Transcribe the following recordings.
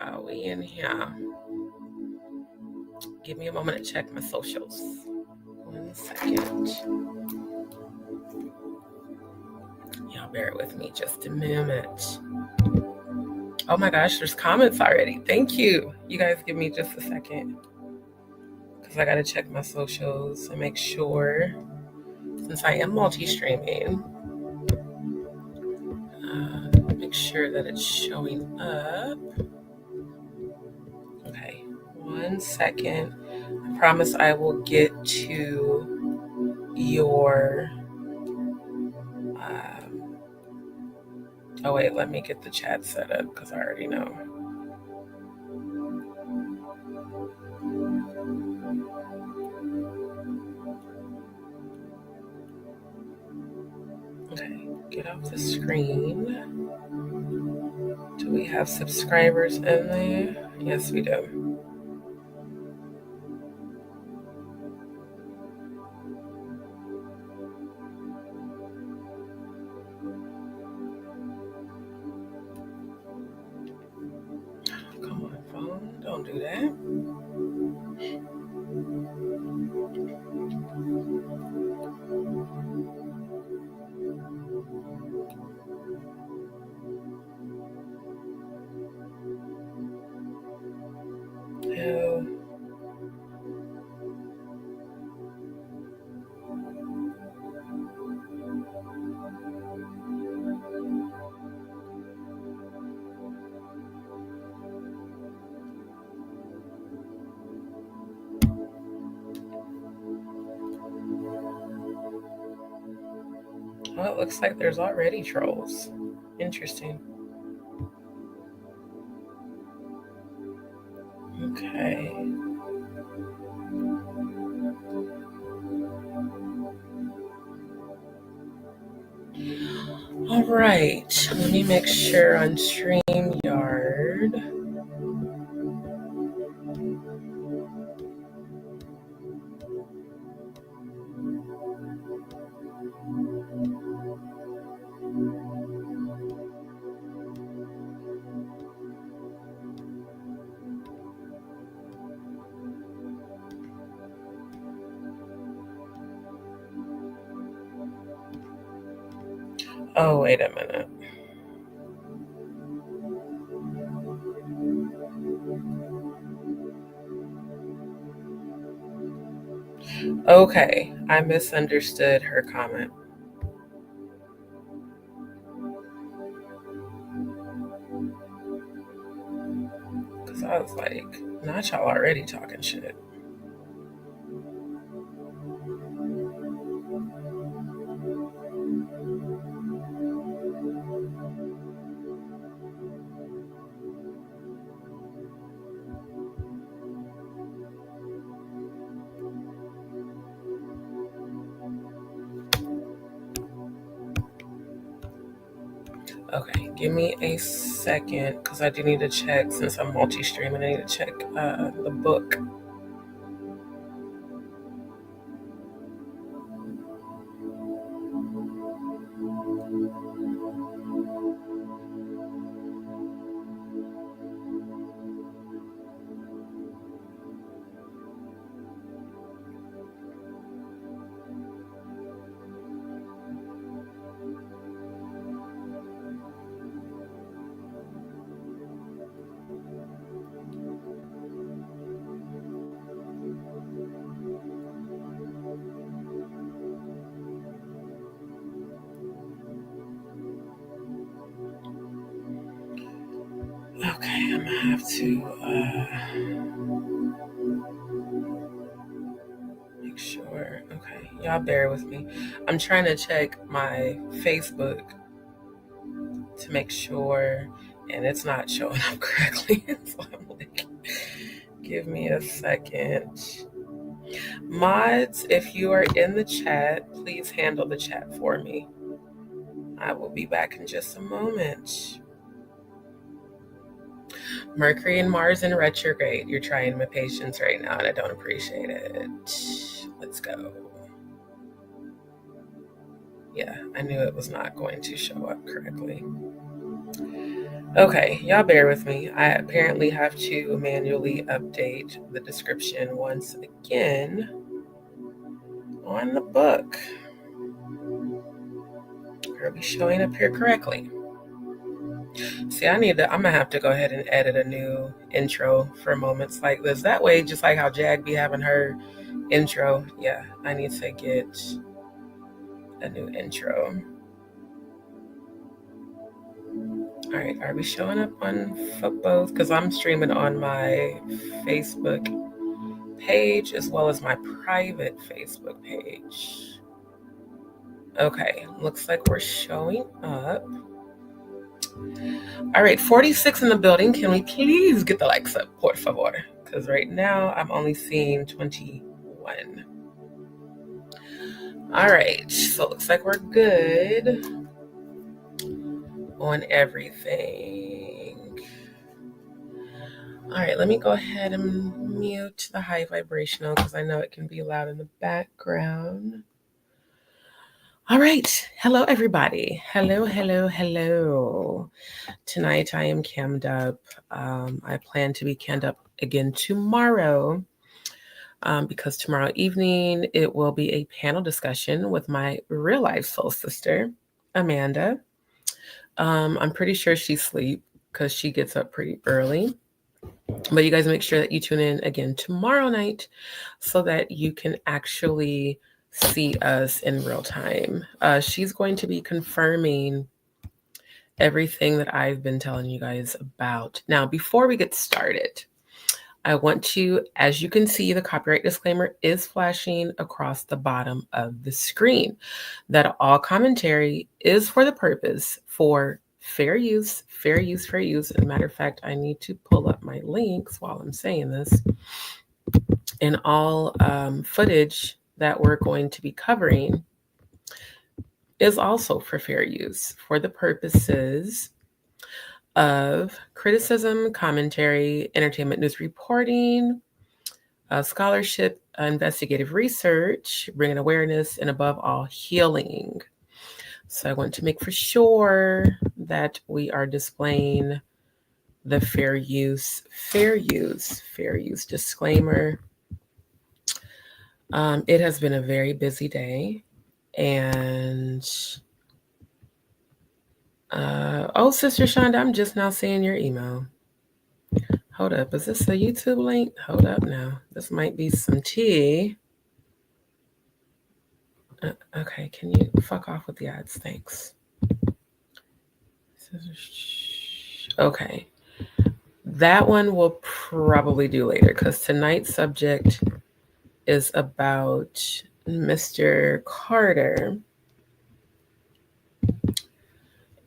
shall we, in here? Give me a moment to check my socials. 1 second. Y'all bear with me just a moment. Oh my gosh, there's comments already. Thank you. You guys give me just a second, because I got to check my socials and make sure, since I am multi-streaming, make sure that it's showing up. Okay, 1 second. I promise I will get to your... oh wait, let me get the chat set up because I already know. Okay, get off the screen. Do we have subscribers in there? Yes, we do. Come on, phone, don't do that. No. Well, it looks like there's already trolls. Interesting. Okay. All right. Let me make sure on StreamYard. Oh, wait a minute. Okay, I misunderstood her comment. Because I was like, not y'all already talking shit. Okay, give me a second, because I do need to check, since I'm multi-streaming, I need to check the book. Okay, I'm gonna have to make sure. Okay, y'all bear with me. I'm trying to check my Facebook to make sure, and it's not showing up correctly. So I'm like, give me a second. Mods, if you are in the chat, please handle the chat for me. I will be back in just a moment. Mercury and Mars in retrograde. You're trying my patience right now, and I don't appreciate it. Let's go. Yeah, I knew it was not going to show up correctly. Okay, y'all bear with me. I apparently have to manually update the description once again on the book. Are we showing up here correctly? See, I'm gonna have to go ahead and edit a new intro for moments like this. That way, just like how Jag be having her intro, yeah, I need to get a new intro. All right, are we showing up on both? Because I'm streaming on my Facebook page as well as my private Facebook page. Okay, looks like we're showing up. All right, 46 in the building. Can we please get the likes up, por favor? Because right now I'm only seeing 21. All right, so it looks like we're good on everything. All right, let me go ahead and mute the high vibrational because I know it can be loud in the background. All right, hello everybody. Hello. Tonight I am cammed up. I plan to be cammed up again tomorrow because tomorrow evening it will be a panel discussion with my real life soul sister, Amanda. I'm pretty sure she's asleep because she gets up pretty early. But you guys make sure that you tune in again tomorrow night so that you can actually see us in real time. She's going to be confirming everything that I've been telling you guys about. Now, before we get started, I want to, as you can see, the copyright disclaimer is flashing across the bottom of the screen, that all commentary is for the purpose for fair use. As a matter of fact, I need to pull up my links while I'm saying this. And all footage that we're going to be covering is also for fair use for the purposes of criticism, commentary, entertainment news reporting, scholarship, investigative research, bringing awareness, and above all, healing. So I want to make for sure that we are displaying the fair use disclaimer. It has been a very busy day, and oh, Sister Shonda, I'm just now seeing your email. Hold up, is this a YouTube link? Hold up now. This might be some tea. Okay, can you fuck off with the ads? Thanks. Okay. That one we'll probably do later because tonight's subject is about Mr. Carter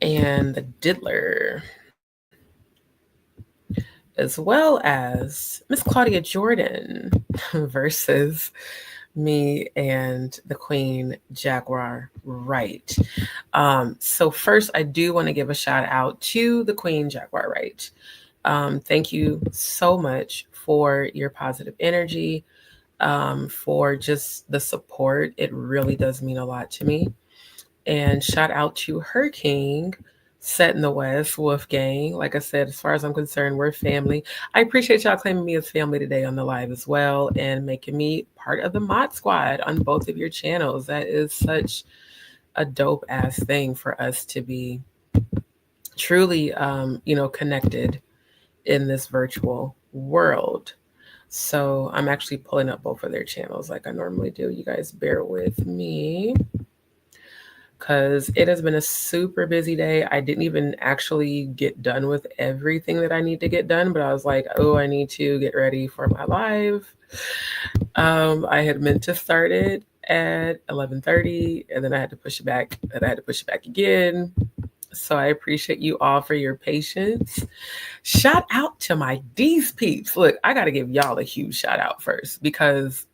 and the Diddler, as well as Miss Claudia Jordan versus me and the Queen Jaguar, right? So first, I do want to give a shout out to the Queen Jaguar, right? Thank you so much for your positive energy, for just the support. It really does mean a lot to me. And shout out to her king, Set in the West, Wolfgang. Like I said, as far as I'm concerned, we're family. I appreciate y'all claiming me as family today on the live as well and making me part of the mod squad on both of your channels. That is such a dope ass thing for us to be truly, connected in this virtual world. So I'm actually pulling up both of their channels like I normally do. You guys bear with me because it has been a super busy day. I didn't even actually get done with everything that I need to get done, but I was like, oh, I need to get ready for my live. I had meant to start it at 11:30 and then I had to push it back again. So I appreciate you all for your patience. Shout out to my DzPeepz. Look, I got to give y'all a huge shout out first because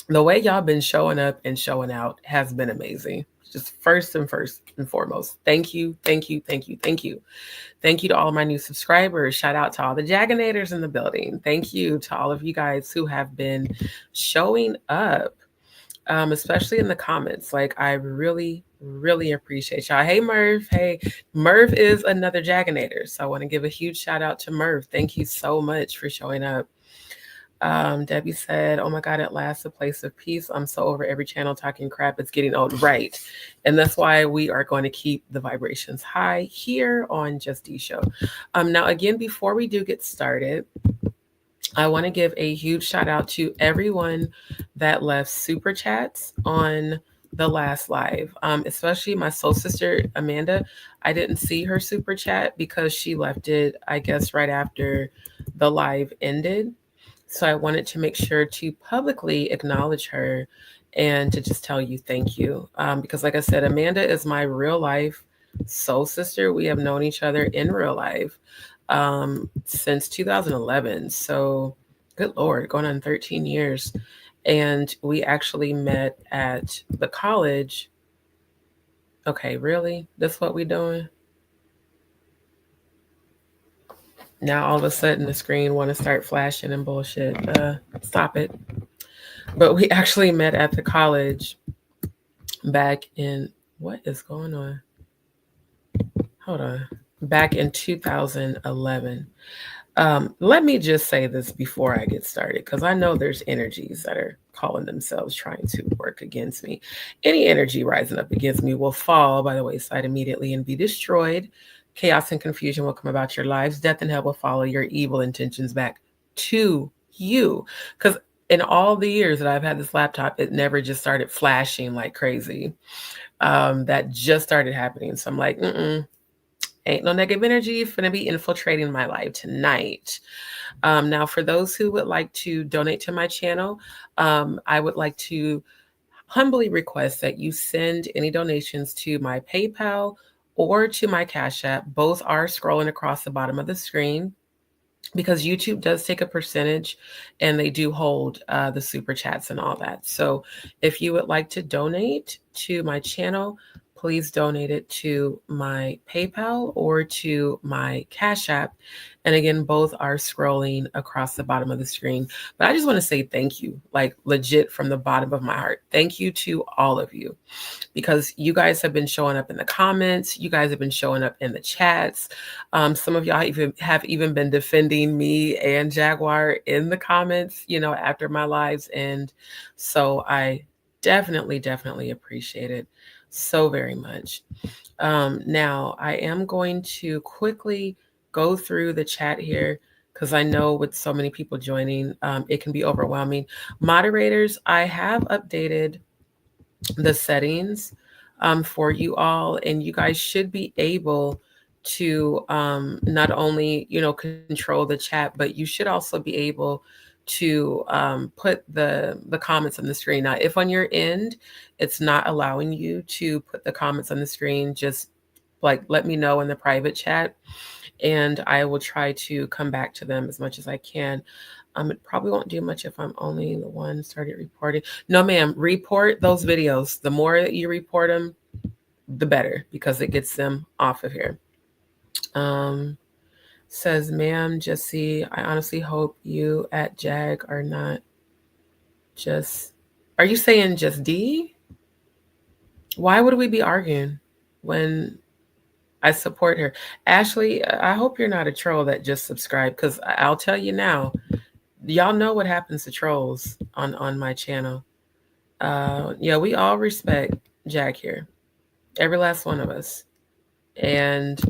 the way y'all been showing up and showing out has been amazing. Just first and foremost, thank you. Thank you to all of my new subscribers. Shout out to all the Jaganators in the building. Thank you to all of you guys who have been showing up especially in the comments. Like, I really, really appreciate y'all. Hey, Merv. Hey, Merv is another Jagginator. So I want to give a huge shout out to Merv. Thank you so much for showing up. Debbie said, oh my God, at last, a place of peace. I'm so over every channel talking crap. It's getting old. Right. And that's why we are going to keep the vibrations high here on Just D Show. Now, again, before we do get started, I want to give a huge shout out to everyone that left super chats on the last live, especially my soul sister, Amanda. I didn't see her super chat because she left it, I guess, right after the live ended. So I wanted to make sure to publicly acknowledge her and to just tell you thank you. Because like I said, Amanda is my real life soul sister. We have known each other in real life since 2011. So good Lord, going on 13 years. And we actually met at the college. Okay, really? That's what we doing? Now all of a sudden the screen want to start flashing and bullshit. Stop it. But we actually met at the college back in, what is going on? Hold on. Back in 2011. Let me just say this before I get started, because I know there's energies that are calling themselves trying to work against me. Any energy rising up against me will fall by the wayside immediately and be destroyed. Chaos and confusion will come about your lives. Death and hell will follow your evil intentions back to you. Because in all the years that I've had this laptop, it never just started flashing like crazy. That just started happening. So I'm like, ain't no negative energy finna be infiltrating my life tonight. Now, for those who would like to donate to my channel, I would like to humbly request that you send any donations to my PayPal or to my Cash App. Both are scrolling across the bottom of the screen, because YouTube does take a percentage and they do hold the super chats and all that. So if you would like to donate to my channel, please donate it to my PayPal or to my Cash App. And again, both are scrolling across the bottom of the screen. But I just want to say thank you, like legit from the bottom of my heart. Thank you to all of you, because you guys have been showing up in the comments. You guys have been showing up in the chats. Some of y'all have even been defending me and Jaguar in the comments, after my lives. And so I definitely appreciate it so very much. Now, I am going to quickly go through the chat here, because I know with so many people joining, it can be overwhelming. Moderators, I have updated the settings for you all, and you guys should be able to not only control the chat, but you should also be able to put the comments on the screen. Now, if on your end it's not allowing you to put the comments on the screen, just like let me know in the private chat, and I will try to come back to them as much as I can. It probably won't do much if I'm only the one started reporting. No, ma'am, report those videos. The more that you report them, the better, because it gets them off of here. Says, ma'am, Jessie, I honestly hope you at Jag are not just, are you saying just D? Why would we be arguing when I support her? Ashley, I hope you're not a troll that just subscribed, because I'll tell you now, y'all know what happens to trolls on my channel. Yeah, we all respect Jag here, every last one of us. And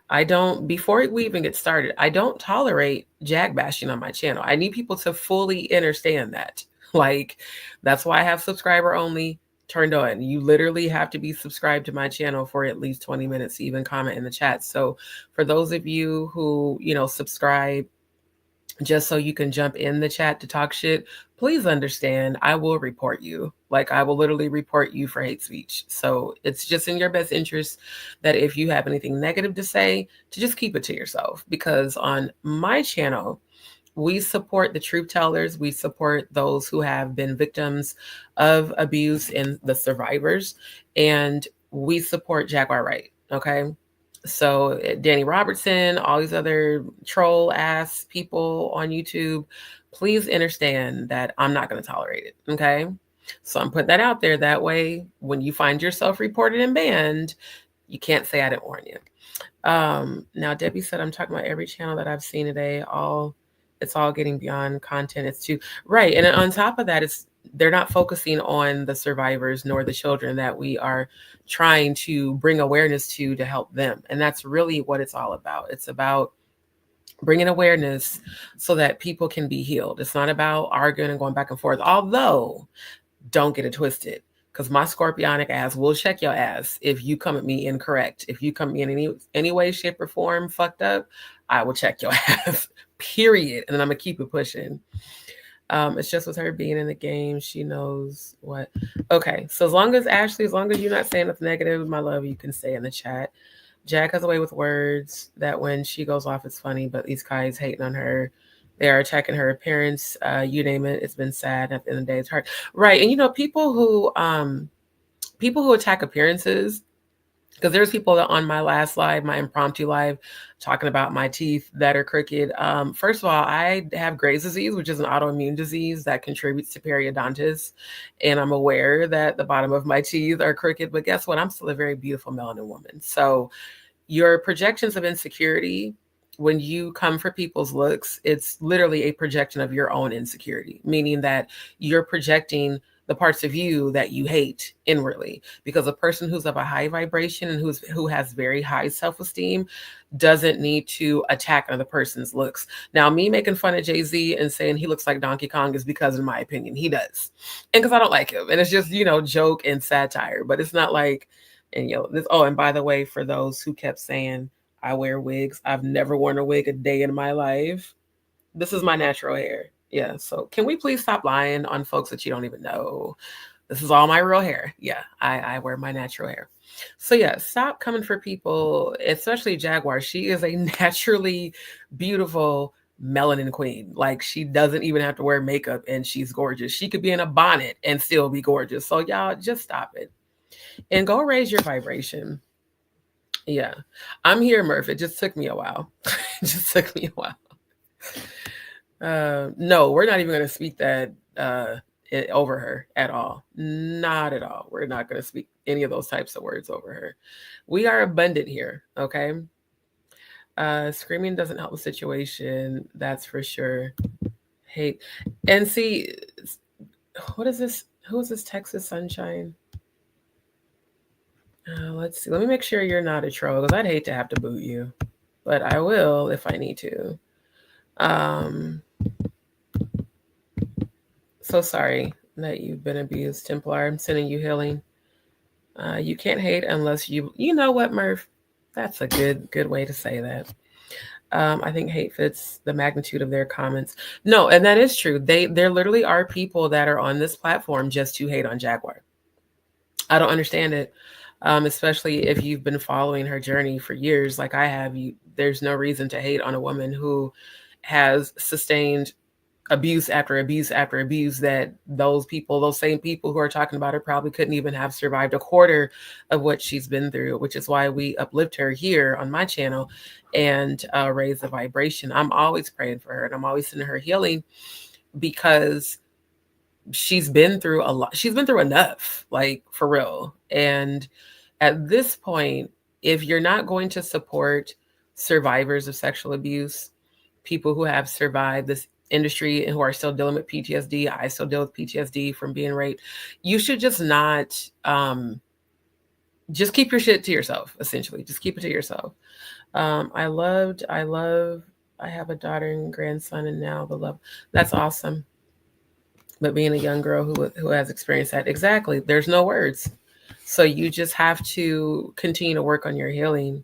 I don't, before we even get started, I don't tolerate Jag bashing on my channel. I need people to fully understand that. Like, that's why I have subscriber only turned on. You literally have to be subscribed to my channel for at least 20 minutes to even comment in the chat. So for those of you who, subscribe just so you can jump in the chat to talk shit, please understand, I will report you. Like, I will literally report you for hate speech. So it's just in your best interest that if you have anything negative to say, to just keep it to yourself. Because on my channel, we support the truth tellers. We support those who have been victims of abuse and the survivors. And we support Jaguar right, okay? So Danny Robertson, all these other troll ass people on YouTube, please understand that I'm not going to tolerate it. Okay. So I'm putting that out there. That way, when you find yourself reported and banned, you can't say I didn't warn you. Now Debbie said, I'm talking about every channel that I've seen today. It's all getting beyond content. It's too right. And on top of that, they're not focusing on the survivors nor the children that we are trying to bring awareness to help them. And that's really what it's all about. It's about bringing awareness so that people can be healed. It's not about arguing and going back and forth. Although, don't get it twisted, because my scorpionic ass will check your ass if you come at me incorrect. If you come at me in any way, shape, or form fucked up, I will check your ass, period. And then I'm going to keep it pushing. It's just with her being in the game, she knows what. Okay, so as long as you're not saying nothing negative, my love, you can stay in the chat. Jack has a way with words that when she goes off, it's funny, but these guys hating on her. They are attacking her appearance. You name it. It's been sad. At the end of the day, it's hard. Right. And people who attack appearances, because there's people that on my last live, my impromptu live, talking about my teeth that are crooked. First of all, I have Graves' disease, which is an autoimmune disease that contributes to periodontitis. And I'm aware that the bottom of my teeth are crooked, but guess what? I'm still a very beautiful melanin woman. So your projections of insecurity, when you come for people's looks, it's literally a projection of your own insecurity, meaning that you're projecting the parts of you that you hate inwardly, because a person who's of a high vibration and who has very high self-esteem doesn't need to attack another person's looks. Now, me making fun of Jay-Z and saying he looks like Donkey Kong is because, in my opinion, he does. And because I don't like him. And it's just, joke and satire, but it's not like, and and by the way, for those who kept saying I wear wigs, I've never worn a wig a day in my life. This is my natural hair. Yeah. So can we please stop lying on folks that you don't even know? This is all my real hair. Yeah. I wear my natural hair. So yeah, stop coming for people, especially Jaguar. She is a naturally beautiful melanin queen. Like, she doesn't even have to wear makeup and she's gorgeous. She could be in a bonnet and still be gorgeous. So y'all just stop it and go raise your vibration. Yeah, I'm here, Murph. It just took me a while. No, we're not even going to speak that over her at all. Not at all. We're not going to speak any of those types of words over her. We are abundant here, okay? Screaming doesn't help the situation. That's for sure. Hate. And see, what is this? Who is this Texas Sunshine? Let's see. Let me make sure you're not a troll, because I'd hate to have to boot you, but I will if I need to. So sorry that you've been abused, Templar. I'm sending you healing. You can't hate unless you know what, Murph? That's a good way to say that. I think hate fits the magnitude of their comments. No, and that is true. There literally are people that are on this platform just to hate on Jaguar. I don't understand it. Especially if you've been following her journey for years, like I have. There's no reason to hate on a woman who has sustained abuse after abuse after abuse, that those same people who are talking about her probably couldn't even have survived a quarter of what she's been through, which is why we uplift her here on my channel and raise the vibration. I'm always praying for her and I'm always sending her healing, because she's been through a lot. She's been through enough, like, for real. And at this point, if you're not going to support survivors of sexual abuse, people who have survived this industry and who are still dealing with PTSD, I still deal with PTSD from being raped, you should just not, just keep your shit to yourself, essentially. Just keep it to yourself. I have a daughter and grandson, and now the love. That's awesome. But being a young girl who has experienced that, exactly, there's no words. So you just have to continue to work on your healing.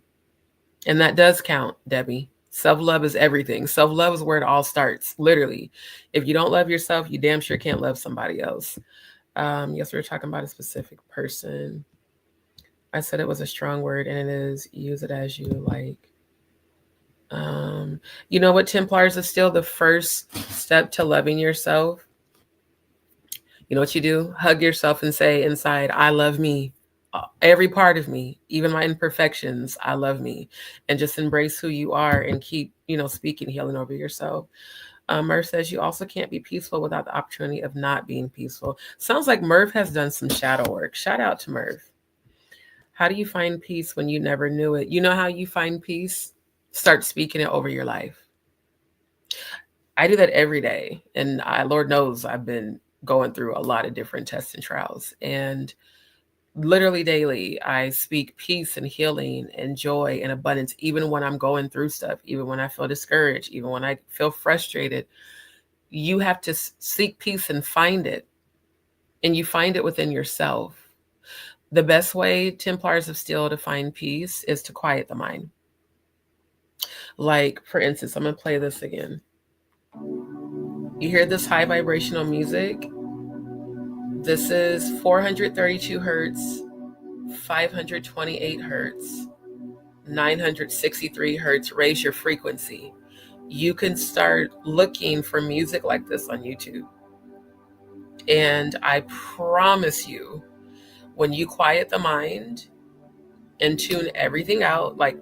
And that does count, Debbie. Self-love is everything. Self-love is where it all starts, literally. If you don't love yourself, you damn sure can't love somebody else. Yes, we were talking about a specific person. I said it was a strong word, and it is. Use it as you like. You know what, Templars, is still the first step to loving yourself. You know what you do? Hug yourself and say inside, I love me. every part of me, even my imperfections. I love me, and just embrace who you are and keep, speaking healing over yourself. Murph says you also can't be peaceful without the opportunity of not being peaceful. Sounds like Murph has done some shadow work. Shout out to Murph. How do you find peace when you never knew it? You know how you find peace? Start speaking it over your life. I do that every day. And Lord knows I've been going through a lot of different tests and trials. And literally daily, I speak peace and healing and joy and abundance, even when I'm going through stuff, even when I feel discouraged, even when I feel frustrated. You have to seek peace and find it. And you find it within yourself. The best way, Templars of Steel, to find peace is to quiet the mind. Like, for instance, I'm going to play this again. You hear this high vibrational music? This is 432 hertz, 528 hertz, 963 hertz. Raise your frequency. You can start looking for music like this on YouTube. And I promise you, when you quiet the mind and tune everything out, like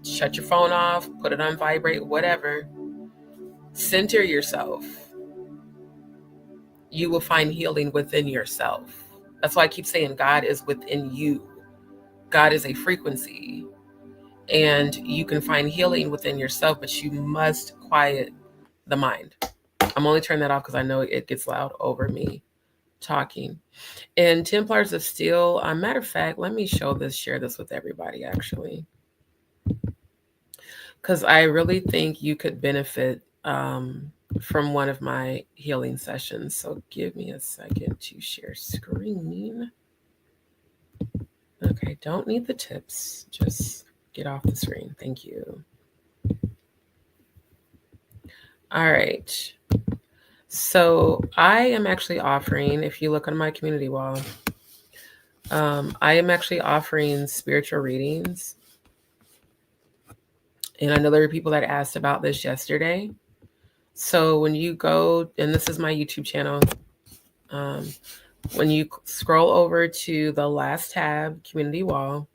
shut your phone off, put it on vibrate, whatever, center yourself, you will find healing within yourself. That's why I keep saying God is within you. God is a frequency, and you can find healing within yourself, but you must quiet the mind. I'm only turning that off because I know it gets loud over me talking. And Templars of Steel, matter of fact, let me share this with everybody, actually, because I really think you could benefit from one of my healing sessions. So give me a second to share screen. Okay, don't need the tips. Just get off the screen. Thank you. All right. So I am actually offering, if you look on my community wall, I am actually offering spiritual readings. And I know there were people that asked about this yesterday. So when you go, and this is my YouTube channel, when you scroll over to the last tab, community wall,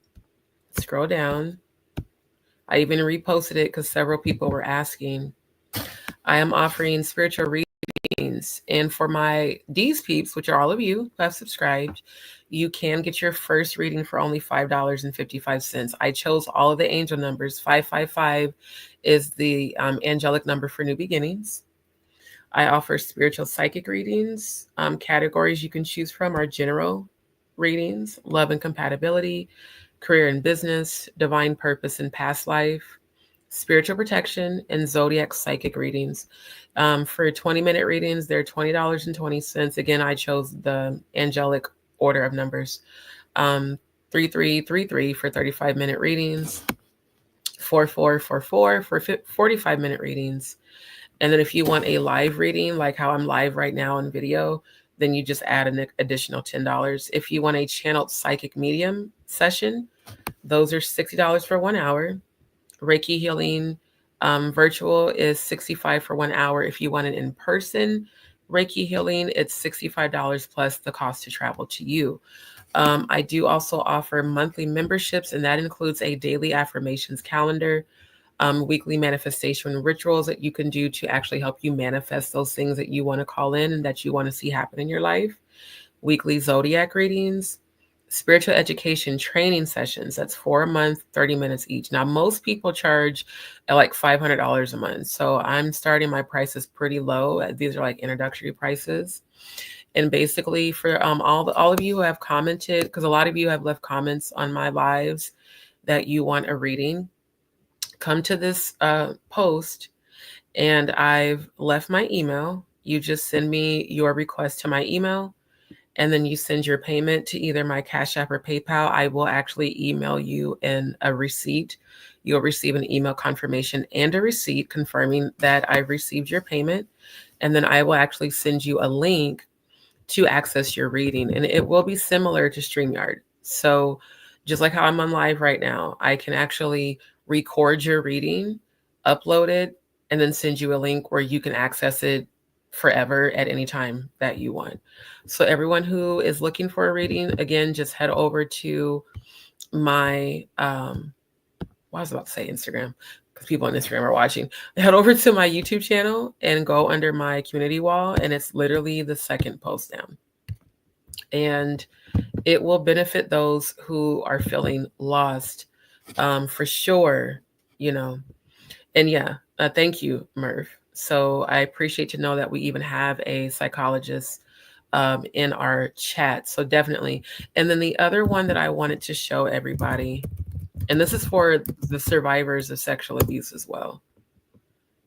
scroll down. I even reposted it because several people were asking. I am offering spiritual readings. And for my DzPeepz, which are all of you who have subscribed, you can get your first reading for only $5.55. I chose all of the angel numbers. 555 is the angelic number for new beginnings. I offer spiritual psychic readings. Categories you can choose from are general readings, love and compatibility, career and business, divine purpose and past life, spiritual protection, and zodiac psychic readings. For 20-minute readings, they're $20.20. Again, I chose the angelic order of numbers. 3333 for 35-minute readings, 4444 for 45-minute readings. And then if you want a live reading, like how I'm live right now in video, then you just add an additional $10. If you want a channeled psychic medium session, those are $60 for 1 hour. Reiki healing virtual is $65 for 1 hour. If you want an in-person Reiki healing, it's $65 plus the cost to travel to you. I do also offer monthly memberships, and that includes a daily affirmations calendar, weekly manifestation rituals that you can do to actually help you manifest those things that you want to call in and that you want to see happen in your life, weekly zodiac readings, spiritual education training sessions. That's 4 a month, 30 minutes each. Now, most people charge like $500 a month. So I'm starting my prices pretty low. These are like introductory prices. And basically for all of you who have commented, because a lot of you have left comments on my lives that you want a reading, come to this post, and I've left my email. You just send me your request to my email, and then you send your payment to either my Cash App or PayPal. I will actually email you in a receipt. You'll receive an email confirmation and a receipt confirming that I've received your payment. And then I will actually send you a link to access your reading. And it will be similar to StreamYard. So just like how I'm on live right now, I can actually record your reading, upload it, and then send you a link where you can access it forever at any time that you want. So everyone who is looking for a reading, again, just head over to my, I was about to say Instagram because people on Instagram are watching. Head over to my YouTube channel and go under my community wall, and it's literally the second post down. And it will benefit those who are feeling lost, for sure, you know. And yeah, thank you, Murph. So I appreciate to know that we even have a psychologist in our chat. So definitely. And then the other one that I wanted to show everybody, and this is for the survivors of sexual abuse as well.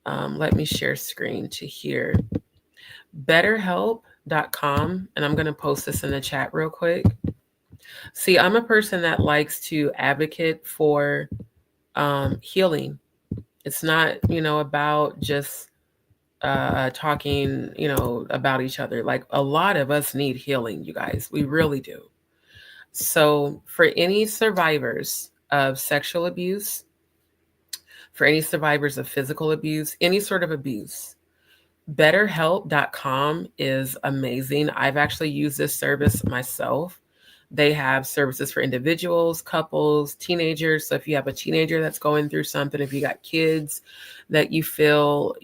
Let me share screen to here. BetterHelp.com, and I'm going to post this in the chat real quick. See, I'm a person that likes to advocate for healing. It's not, about just talking, about each other. Like, a lot of us need healing, you guys. We really do. So for any survivors of sexual abuse, for any survivors of physical abuse, any sort of abuse, BetterHelp.com is amazing. I've actually used this service myself. They have services for individuals, couples, teenagers. So if you have a teenager that's going through something, if you got kids that you feel,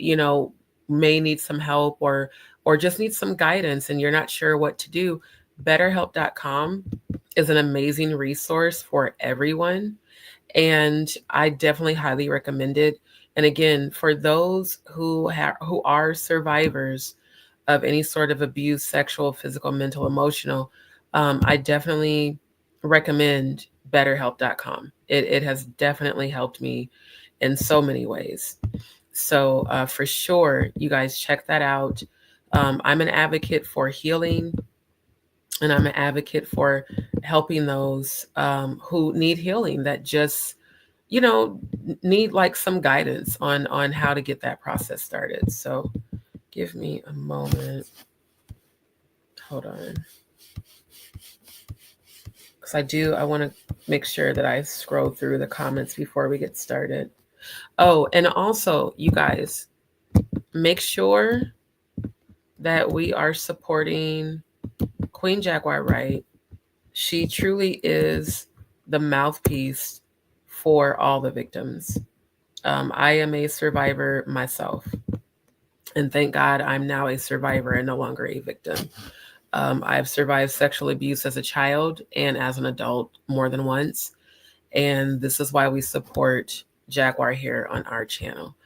may need some help or just need some guidance and you're not sure what to do, BetterHelp.com is an amazing resource for everyone. And I definitely highly recommend it. And again, for those who are survivors of any sort of abuse, sexual, physical, mental, emotional, I definitely recommend BetterHelp.com. It has definitely helped me in so many ways. So for sure, you guys check that out. I'm an advocate for healing, and I'm an advocate for helping those who need healing, that just need like some guidance on how to get that process started. So give me a moment. Hold on. Because I want to make sure that I scroll through the comments before we get started. Oh, and also, you guys, make sure that we are supporting Queen Jaguar, right? She truly is the mouthpiece for all the victims. I am a survivor myself. And thank God I'm now a survivor and no longer a victim. I've survived sexual abuse as a child and as an adult more than once. And this is why we support Jaguar here on our channel,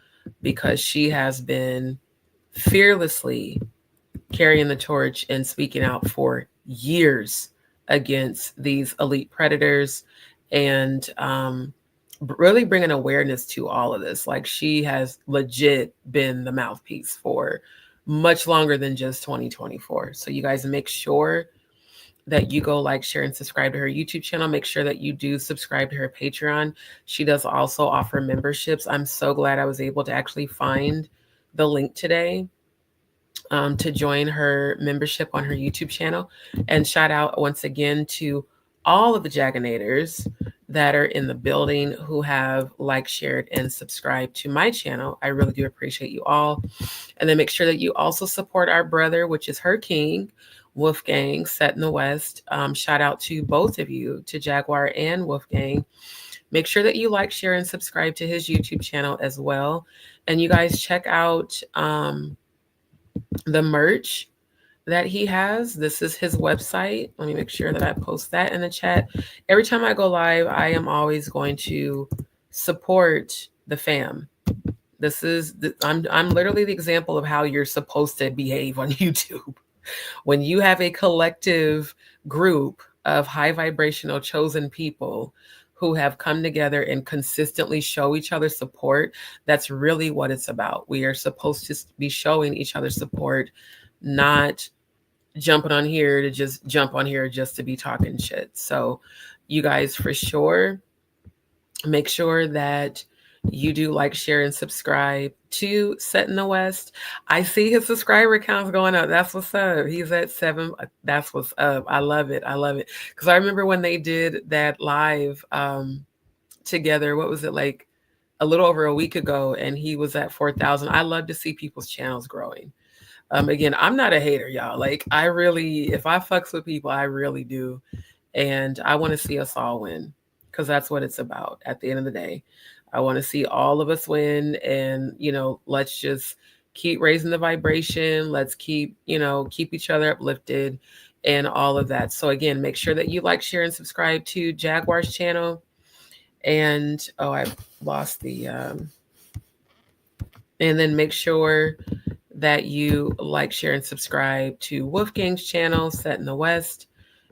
because she has been fearlessly carrying the torch and speaking out for years against these elite predators and really bringing awareness to all of this. Like, she has legit been the mouthpiece for much longer than just 2024. So you guys make sure that you go like, share, and subscribe to her YouTube channel. Make sure that you do subscribe to her Patreon. She does also offer memberships. I'm so glad I was able to actually find the link today to join her membership on her YouTube channel. And shout out once again to all of the Jaganators that are in the building who have liked, shared, and subscribed to my channel. I really do appreciate you all. And then make sure that you also support our brother, which is her king, Wolfgang, set in the West. Shout out to both of you, to Jaguar and Wolfgang. Make sure that you like, share, and subscribe to his YouTube channel as well. And you guys check out the merch that he has. This is his website. Let me make sure that I post that in the chat. Every time I go live, I am always going to support the fam. This is I'm literally the example of how you're supposed to behave on YouTube. When you have a collective group of high vibrational chosen people who have come together and consistently show each other support, that's really what it's about. We are supposed to be showing each other support, not jumping on here to just jump on here just to be talking shit. So you guys, for sure, make sure that you do like, share, and subscribe to Set in the West. I see his subscriber count's going up. That's what's up. He's at 7. That's what's up. I love it. I love it. Because I remember when they did that live together, what was it, like a little over a week ago, and he was at 4,000. I love to see people's channels growing. Again, I'm not a hater, y'all. Like, I really, if I fucks with people, I really do. And I want to see us all win, because that's what it's about at the end of the day. I want to see all of us win. And, let's just keep raising the vibration. Let's keep each other uplifted and all of that. So again, make sure that you like, share, and subscribe to Jaguar's channel. And I lost the and then make sure that you like, share, and subscribe to Wolfgang's channel, Set in the West.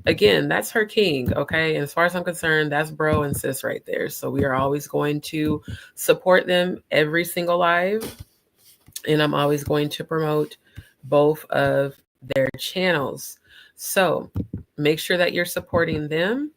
Again, that's her king, okay? And as far as I'm concerned, that's bro and sis right there. So we are always going to support them every single live. And I'm always going to promote both of their channels. So make sure that you're supporting them.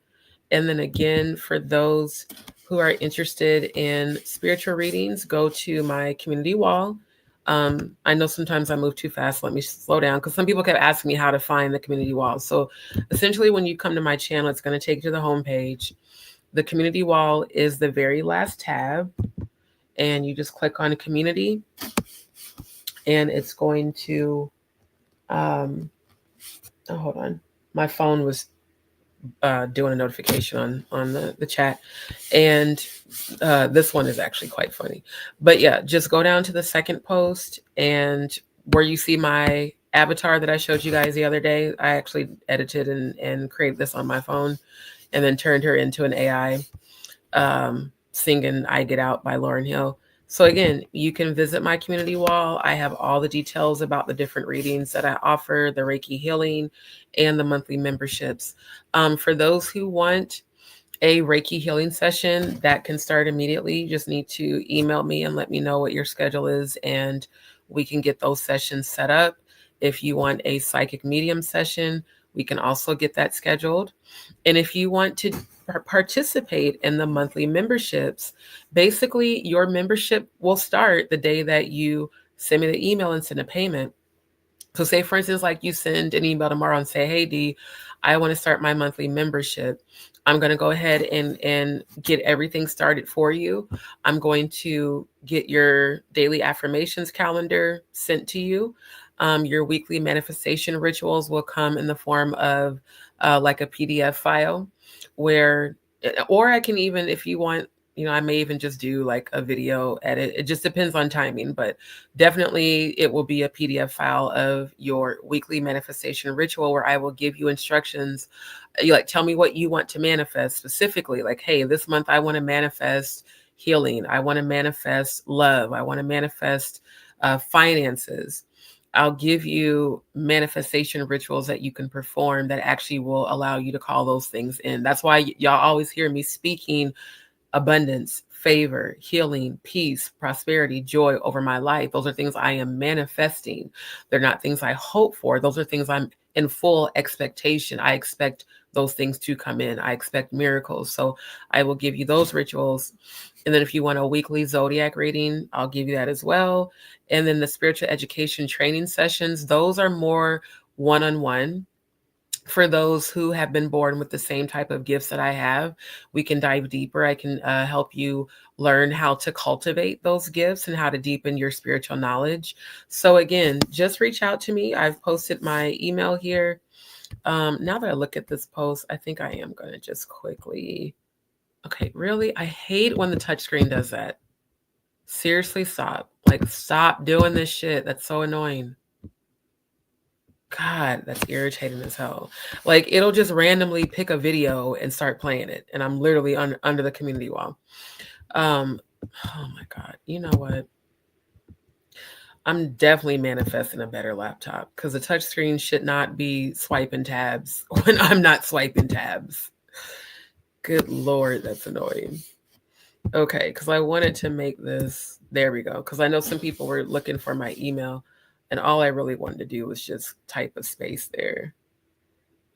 And then again, for those who are interested in spiritual readings, go to my community wall. I know sometimes I move too fast. Let me slow down, because some people kept asking me how to find the community wall. So essentially, when you come to my channel, it's going to take you to the home page. The community wall is the very last tab, and you just click on community, and it's going to, hold on. My phone was doing a notification on the chat, and this one is actually quite funny. But yeah, just go down to the second post, and where you see my avatar that I showed you guys the other day, I actually edited and created this on my phone, and then turned her into an AI singing "I Get Out" by Lauryn Hill. So again, you can visit my community wall. I have all the details about the different readings that I offer, the Reiki healing, and the monthly memberships. For those who want a Reiki healing session that can start immediately, you just need to email me and let me know what your schedule is, and we can get those sessions set up. If you want a psychic medium session, we can also get that scheduled. And if you want to participate in the monthly memberships, basically your membership will start the day that you send me the email and send a payment. So say, for instance, like you send an email tomorrow and say, hey, D, I want to start my monthly membership. I'm going to go ahead and get everything started for you. I'm going to get your daily affirmations calendar sent to you. Your weekly manifestation rituals will come in the form of like a PDF file, or I can even, if you want, I may even just do like a video edit. It just depends on timing, but definitely it will be a PDF file of your weekly manifestation ritual, where I will give you instructions. You like, tell me what you want to manifest specifically. Like, hey, this month I want to manifest healing. I want to manifest love. I want to manifest finances. I'll give you manifestation rituals that you can perform that actually will allow you to call those things in. That's why y'all always hear me speaking abundance, favor, healing, peace, prosperity, joy over my life. Those are things I am manifesting. They're not things I hope for. Those are things I'm in full expectation. I expect those things to come in. I expect miracles. So I will give you those rituals. And then if you want a weekly zodiac reading, I'll give you that as well. And then the spiritual education training sessions, those are more one-on-one. For those who have been born with the same type of gifts that I have, we can dive deeper. I can help you learn how to cultivate those gifts and how to deepen your spiritual knowledge. So again, just reach out to me. I've posted my email here. Now that I look at this post, I think I am going to just quickly. Okay, really? I hate when the touchscreen does that. Seriously, stop. Like, stop doing this shit. That's so annoying. God, that's irritating as hell. Like, it'll just randomly pick a video and start playing it, and I'm literally under the community wall. Oh my God. You know what? I'm definitely manifesting a better laptop, because the touchscreen should not be swiping tabs when I'm not swiping tabs. Good Lord, that's annoying. Okay, because I wanted to make this, there we go, because I know some people were looking for my email, and all I really wanted to do was just type a space there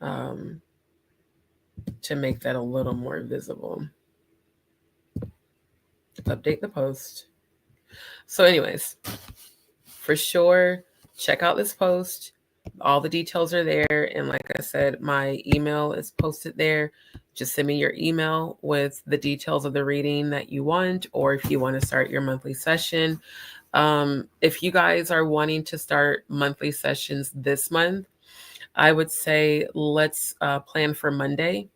to make that a little more visible. Update the post. So anyways, for sure, check out this post. All the details are there. And like I said, my email is posted there. Just send me your email with the details of the reading that you want, or if you want to start your monthly session. If you guys are wanting to start monthly sessions this month, I would say let's plan for Monday.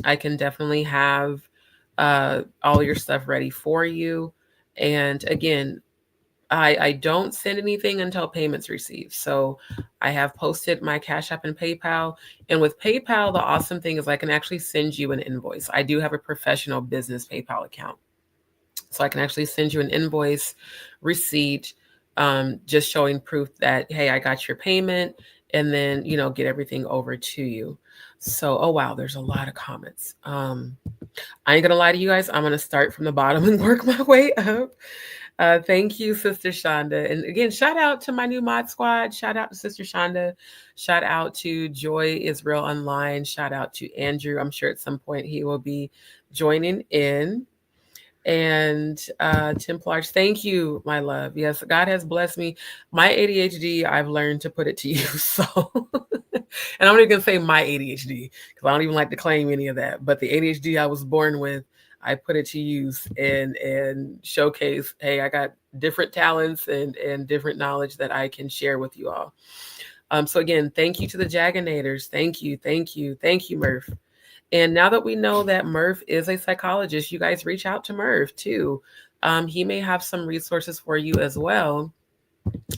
I can definitely have all your stuff ready for you. And again, I don't send anything until payments received. So I have posted my Cash App and PayPal. And with PayPal, the awesome thing is I can actually send you an invoice. I do have a professional business PayPal account. So I can actually send you an invoice receipt, just showing proof that, hey, I got your payment, and then, get everything over to you. So, oh, wow, there's a lot of comments. I ain't gonna lie to you guys. I'm gonna start from the bottom and work my way up. Thank you, Sister Shonda. And again, shout out to my new mod squad. Shout out to Sister Shonda. Shout out to Joy Israel Online. Shout out to Andrew. I'm sure at some point he will be joining in. And Templars, thank you, my love. Yes, God has blessed me. My ADHD, I've learned to put it to use. So, and I'm not even gonna say my ADHD because I don't even like to claim any of that. But the ADHD I was born with, I put it to use and showcase. Hey, I got different talents and different knowledge that I can share with you all. So again, thank you to the Jaganators. Thank you, Murph. And now that we know that Murph is a psychologist, you guys reach out to Murph too. He may have some resources for you as well.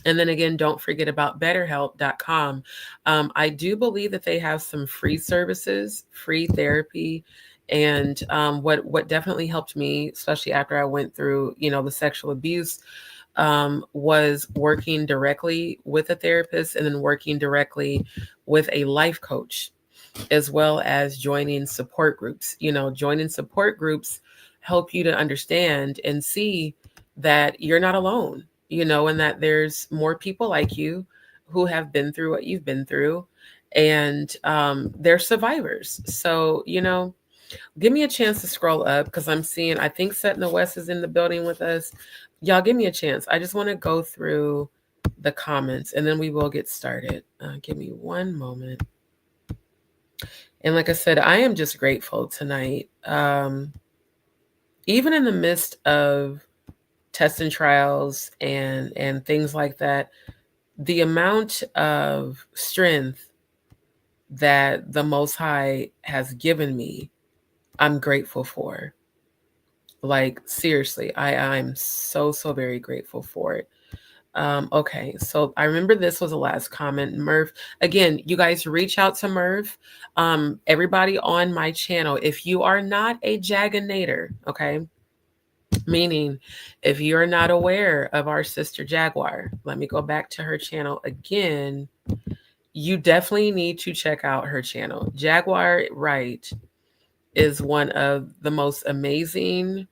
And then again, don't forget about betterhelp.com. I do believe that they have some free services, free therapy. And what definitely helped me, especially after I went through, the sexual abuse, was working directly with a therapist and then working directly with a life coach, as well as joining support groups. Joining support groups help you to understand and see that you're not alone, and that there's more people like you who have been through what you've been through, and they're survivors. So, give me a chance to scroll up because I'm seeing, I think Set in the West is in the building with us. Y'all give me a chance. I just want to go through the comments and then we will get started. Give me one moment. And like I said, I am just grateful tonight. Even in the midst of tests and trials and things like that, the amount of strength that the Most High has given me, I'm grateful for. Like, seriously, I'm so very grateful for it. Okay, so I remember this was the last comment. Murph, again, you guys reach out to Murph. Everybody on my channel, if you are not a Jaganator, okay, meaning if you're not aware of our sister Jaguar, let me go back to her channel again. You definitely need to check out her channel. Jaguar Wright is one of the most amazing,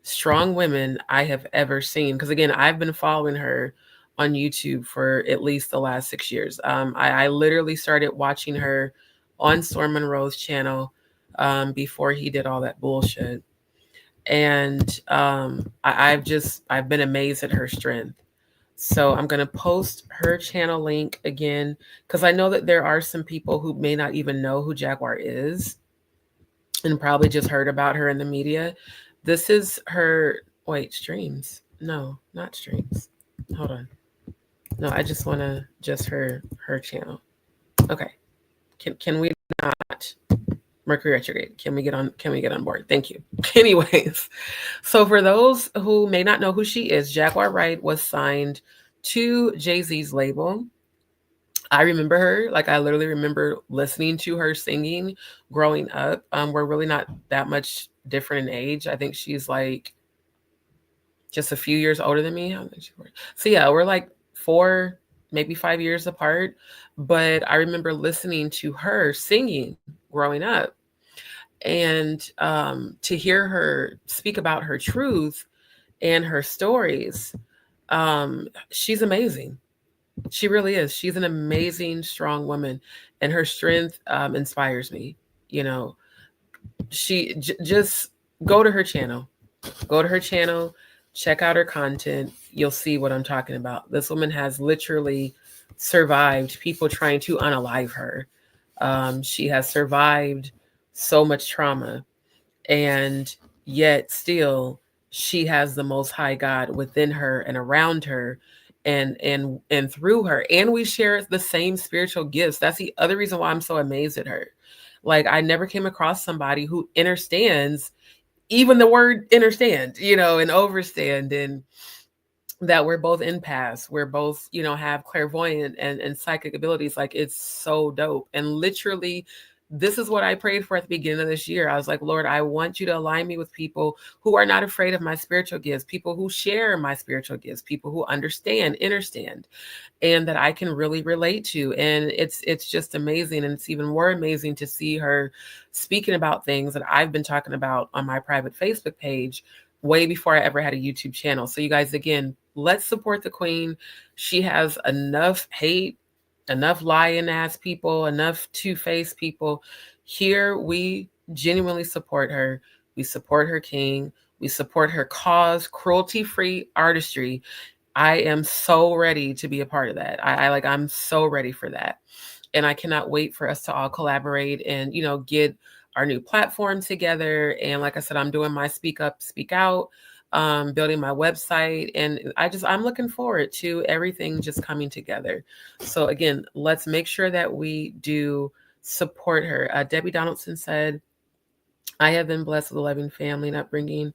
strong women I have ever seen. Because again, I've been following her on YouTube for at least the last 6 years. I literally started watching her on Storm Monroe's channel before he did all that bullshit. And I've been amazed at her strength. So I'm going to post her channel link again, because I know that there are some people who may not even know who Jaguar is and probably just heard about her in the media. This is her, streams. No, not streams. Hold on. No, I just want to her channel. Okay. Can we not Mercury retrograde? Can we get on board? Thank you. Anyways, so for those who may not know who she is, Jaguar Wright was signed to Jay-Z's label. I remember her, like I literally remember listening to her singing growing up. We're really not that much different in age. I think she's like just a few years older than me. So yeah, we're like 4, maybe 5 years apart. But I remember listening to her singing growing up. And to hear her speak about her truth and her stories, she's amazing. She really is. She's an amazing, strong woman, and her strength inspires me. She just go to her channel. Go to her channel, check out her content. You'll see what I'm talking about. This woman has literally survived people trying to unalive her. She has survived so much trauma, and yet still she has the Most High God within her and around her, and through her, and we share the same spiritual gifts. That's the other reason why I'm so amazed at her. Like, I never came across somebody who understands even the word understand, and overstand, and that we're both empaths. We're both, have clairvoyant and psychic abilities. Like, it's so dope. And literally, this is what I prayed for at the beginning of this year. I was like, Lord, I want you to align me with people who are not afraid of my spiritual gifts, people who share my spiritual gifts, people who understand, and that I can really relate to. And it's just amazing. And it's even more amazing to see her speaking about things that I've been talking about on my private Facebook page way before I ever had a YouTube channel. So you guys, again, let's support the queen. She has enough hate, enough lying ass people, enough two-faced people. Here we genuinely support her. We support her king. We support her cause, cruelty-free artistry. I am so ready to be a part of that. I'm so ready for that. And I cannot wait for us to all collaborate and, get our new platform together. And like I said, I'm doing my Speak Up, Speak Out, building my website. And I'm looking forward to everything just coming together. So again, let's make sure that we do support her. Debbie Donaldson said, I have been blessed with a loving family and upbringing,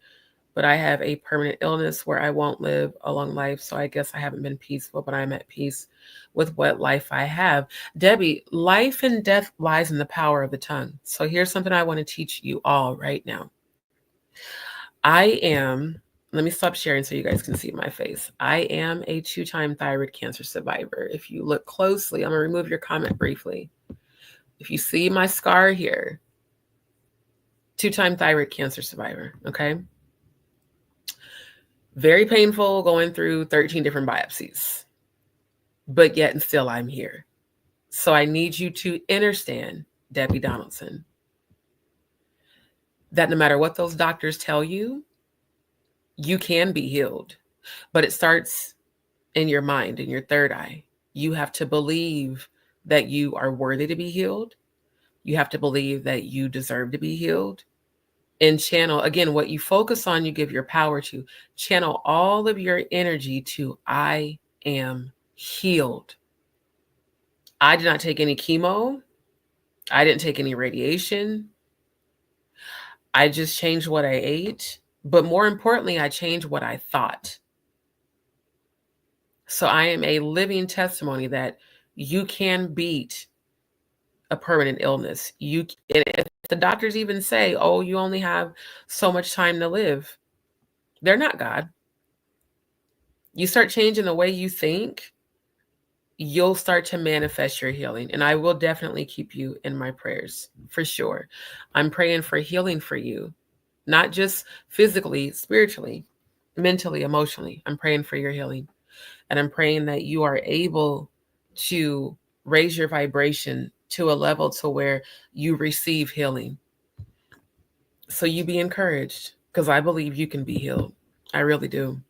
but I have a permanent illness where I won't live a long life. So I guess I haven't been peaceful, but I'm at peace with what life I have. Debbie, life and death lies in the power of the tongue. So here's something I want to teach you all right now. Let me stop sharing so you guys can see my face. I am a 2-time thyroid cancer survivor. If you look closely, I'm going to remove your comment briefly. If you see my scar here, 2-time thyroid cancer survivor, okay? Very painful, going through 13 different biopsies, but yet and still I'm here. So I need you to understand, Debbie Donaldson, that no matter what those doctors tell you, you can be healed, but it starts in your mind, in your third eye. You have to believe that you are worthy to be healed. You have to believe that you deserve to be healed. And channel, again, what you focus on, you give your power to. Channel all of your energy to I am healed. I did not take any chemo. I didn't take any radiation. I just changed what I ate. But more importantly, I changed what I thought. So I am a living testimony that you can beat a permanent illness. And if the doctors even say, oh, you only have so much time to live, they're not God. You start changing the way you think, you'll start to manifest your healing. And I will definitely keep you in my prayers, for sure. I'm praying for healing for you, not just physically, spiritually, mentally, emotionally. I'm praying for your healing. And I'm praying that you are able to raise your vibration to a level to where you receive healing. So you be encouraged, because I believe you can be healed. I really do.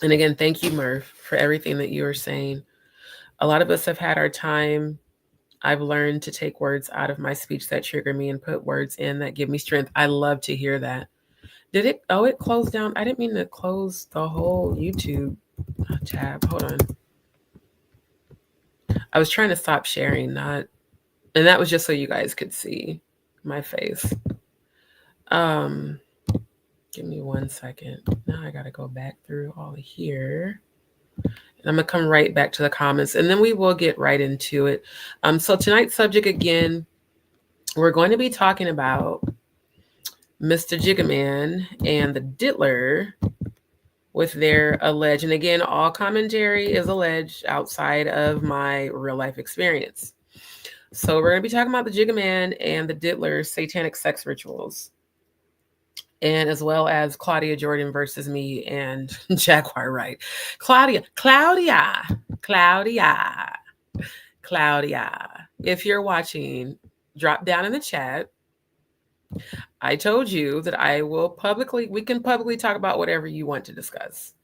And again, thank you, Murph, for everything that you are saying. A lot of us have had our time. I've learned to take words out of my speech that trigger me and put words in that give me strength. I love to hear that. It closed down. I didn't mean to close the whole YouTube tab. Hold on. I was trying to stop sharing, and that was just so you guys could see my face. Give me 1 second. Now I got to go back through all here. And I'm going to come right back to the comments, and then we will get right into it. So tonight's subject, again, we're going to be talking about Mr. Jigga Man and the Diddler with their alleged, and again, all commentary is alleged outside of my real life experience. So we're going to be talking about the Jigga Man and the Diddler satanic sex rituals, and as well as Claudia Jordan versus me and Jaguar, right? Claudia. If you're watching, drop down in the chat. I told you that we can publicly talk about whatever you want to discuss.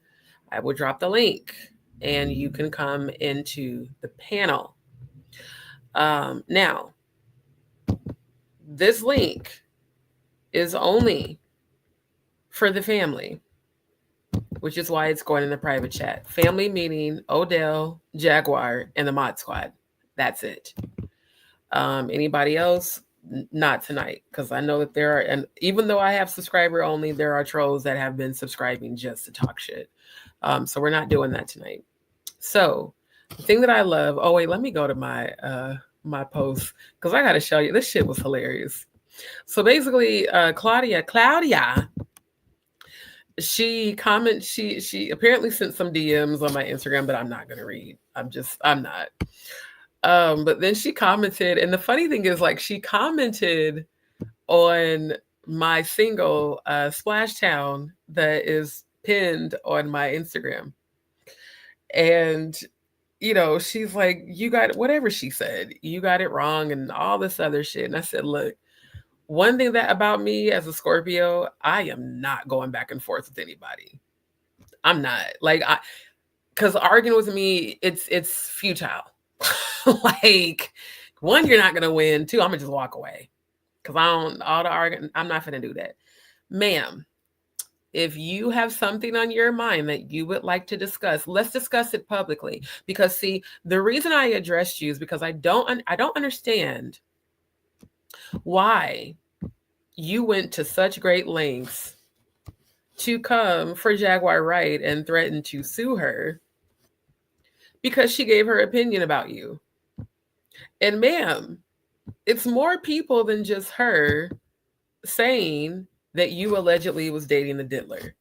I will drop the link and you can come into the panel. Now, this link is only for the family, which is why it's going in the private chat. Family meaning Odell, Jaguar, and the Mod Squad. That's it. Anybody else? Not tonight, because I know that there are, and even though I have subscriber only, there are trolls that have been subscribing just to talk shit. So we're not doing that tonight. So the thing that I love, oh wait, let me go to my my post, because I gotta show you, this shit was hilarious. So basically, Claudia, she apparently sent some DMs on my Instagram, but I'm not gonna read. I'm not. But then she commented, and the funny thing is, like, she commented on my single Splashtown that is pinned on my Instagram. And you know, she's like, you got whatever she said, you got it wrong, and all this other shit. And I said, look, one thing that about me as a Scorpio, I am not going back and forth with anybody. I'm not, like, because arguing with me, it's futile. Like, one, you're not gonna win. Two, I'm gonna just walk away, because I don't all the arguing. I'm not gonna do that, ma'am. If you have something on your mind that you would like to discuss, let's discuss it publicly. Because see, the reason I addressed you is because I don't understand why you went to such great lengths to come for Jaguar Right and threaten to sue her because she gave her opinion about you. And ma'am, it's more people than just her saying that you allegedly was dating the Diddler.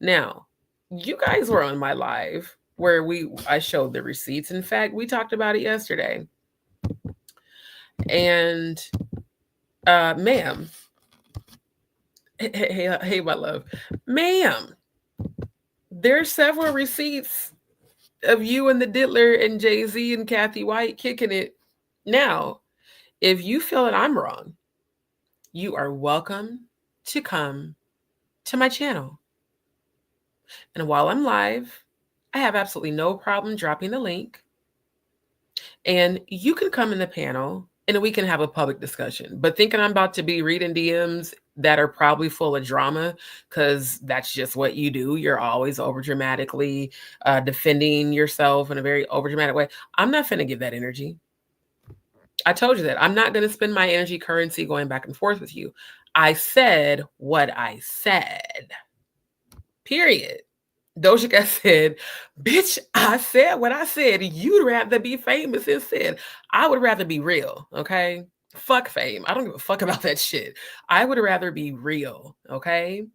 Now, you guys were on my live where I showed the receipts. In fact, we talked about it yesterday. And ma'am, hey, my love, ma'am, there's several receipts of you and the Diddler and Jay-Z and Kathy White kicking it. Now, if you feel that I'm wrong, you are welcome to come to my channel. And while I'm live, I have absolutely no problem dropping the link. And you can come in the panel and we can have a public discussion. But thinking I'm about to be reading DMs that are probably full of drama, because that's just what you do. You're always over dramatically defending yourself in a very over dramatic way. I'm not finna give that energy. I told you that. I'm not going to spend my energy currency going back and forth with you. I said what I said. Period. Doja Cat said, bitch, I said what I said. You'd rather be famous instead. I would rather be real, okay? Fuck fame. I don't give a fuck about that shit. I would rather be real, okay?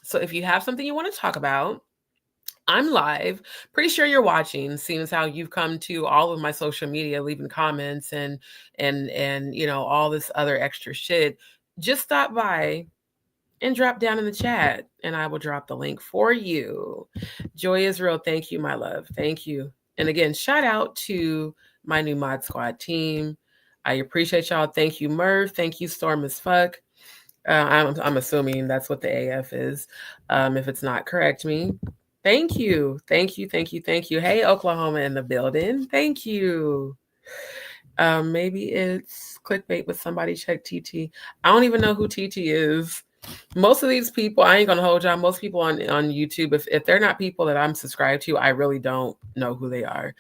So if you have something you want to talk about, I'm live. Pretty sure you're watching, seeing as how you've come to all of my social media, leaving comments and you know, all this other extra shit. Just stop by and drop down in the chat and I will drop the link for you. Joy is real. Thank you, my love. Thank you. And again, shout out to my new Mod Squad team. I appreciate y'all. Thank you, Murph. Thank you, Storm as Fuck. I'm assuming that's what the AF is. If it's not, correct me. Thank you. Thank you. Thank you. Thank you. Hey, Oklahoma in the building. Thank you. Maybe it's clickbait, but somebody check TT. I don't even know who TT is. Most of these people, I ain't gonna hold y'all. Most people on YouTube, if they're not people that I'm subscribed to, I really don't know who they are.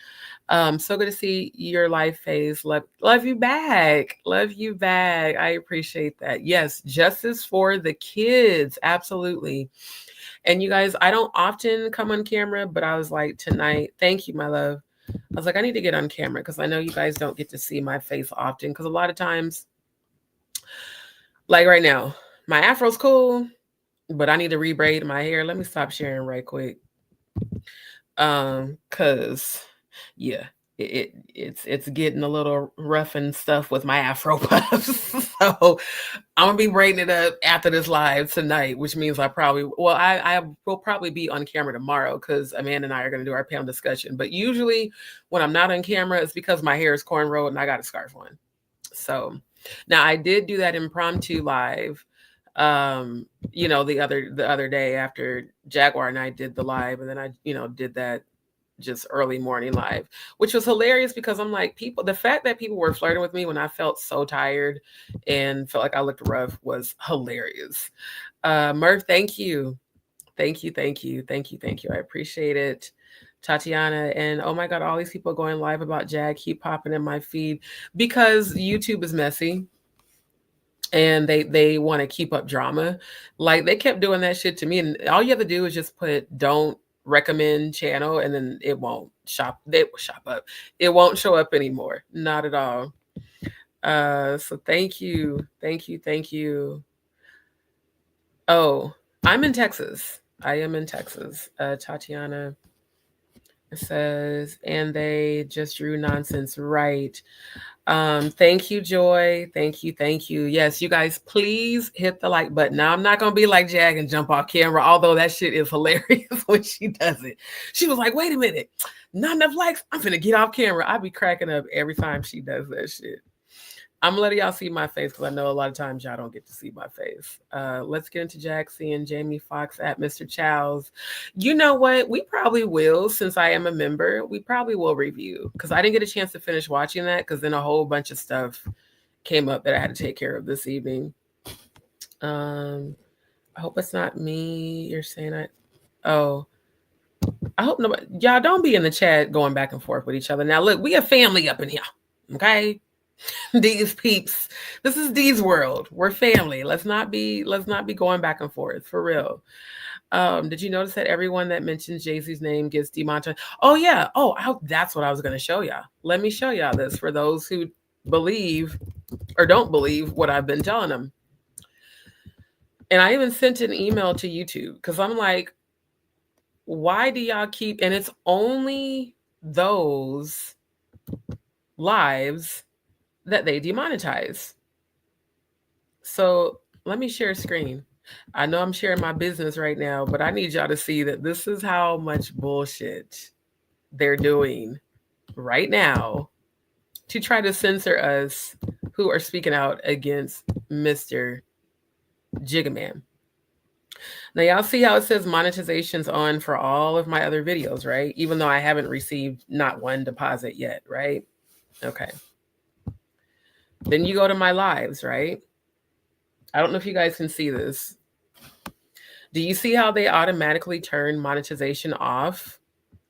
So good to see your life phase. Love you back. Love you back. I appreciate that. Yes, justice for the kids. Absolutely. And you guys, I don't often come on camera, but I was like tonight, thank you, my love. I was like, I need to get on camera because I know you guys don't get to see my face often. Because a lot of times, like right now, my afro's cool, but I need to rebraid my hair. Let me stop sharing right quick. Cause yeah, it's getting a little rough and stuff with my afro puffs. So I'm gonna be braiding it up after this live tonight, which means I will probably be on camera tomorrow because Amanda and I are gonna do our panel discussion. But usually when I'm not on camera, it's because my hair is cornrowed and I got a scarf on. So now I did do that impromptu live. You know, the other day after Jaguar and I did the live, and then I, you know, did that just early morning live, which was hilarious because I'm like, the fact that people were flirting with me when I felt so tired and felt like I looked rough was hilarious. Murph, thank you. Thank you, thank you, thank you, thank you. I appreciate it. Tatiana, and oh my God, all these people going live about Jag keep popping in my feed because YouTube is messy and they want to keep up drama. Like they kept doing that shit to me, and all you have to do is just put don't recommend channel and then it won't they will shop up. It won't show up anymore. Not at all. So thank you. Thank you. Thank you. Oh, I'm in Texas. I am in Texas. Tatiana says, and they just drew nonsense, right? Thank you, Joy. Thank you, thank you. Yes, you guys, please hit the like button. Now, I'm not gonna be like Jag and jump off camera, although that shit is hilarious when she does it. She was like, wait a minute, not enough likes. I'm gonna get off camera. I be cracking up every time she does that shit. I'm letting y'all see my face because I know a lot of times y'all don't get to see my face. Let's get into Jaxie and Jamie Foxx at Mr. Chow's. You know what? We probably will, since I am a member, we probably will review because I didn't get a chance to finish watching that because then a whole bunch of stuff came up that I had to take care of this evening. I hope it's not me. You're saying that. Oh, I hope nobody, y'all don't be in the chat going back and forth with each other. Now, look, we a family up in here. Okay. DzPeepz. This is D's world. We're family. Let's not be going back and forth for real. Did you notice that everyone that mentions Jay-Z's name gets demonetized? Oh yeah. Oh, that's what I was going to show y'all. Let me show y'all this for those who believe or don't believe what I've been telling them. And I even sent an email to YouTube because I'm like, why do y'all keep, and it's only those lives that they demonetize. So let me share a screen. I know I'm sharing my business right now, but I need y'all to see that this is how much bullshit they're doing right now to try to censor us who are speaking out against Mr. Jigga Man. Now y'all see how it says monetization's on for all of my other videos, right? Even though I haven't received not one deposit yet, right? Okay. Then you go to my lives, right? I don't know if you guys can see this. Do you see how they automatically turn monetization off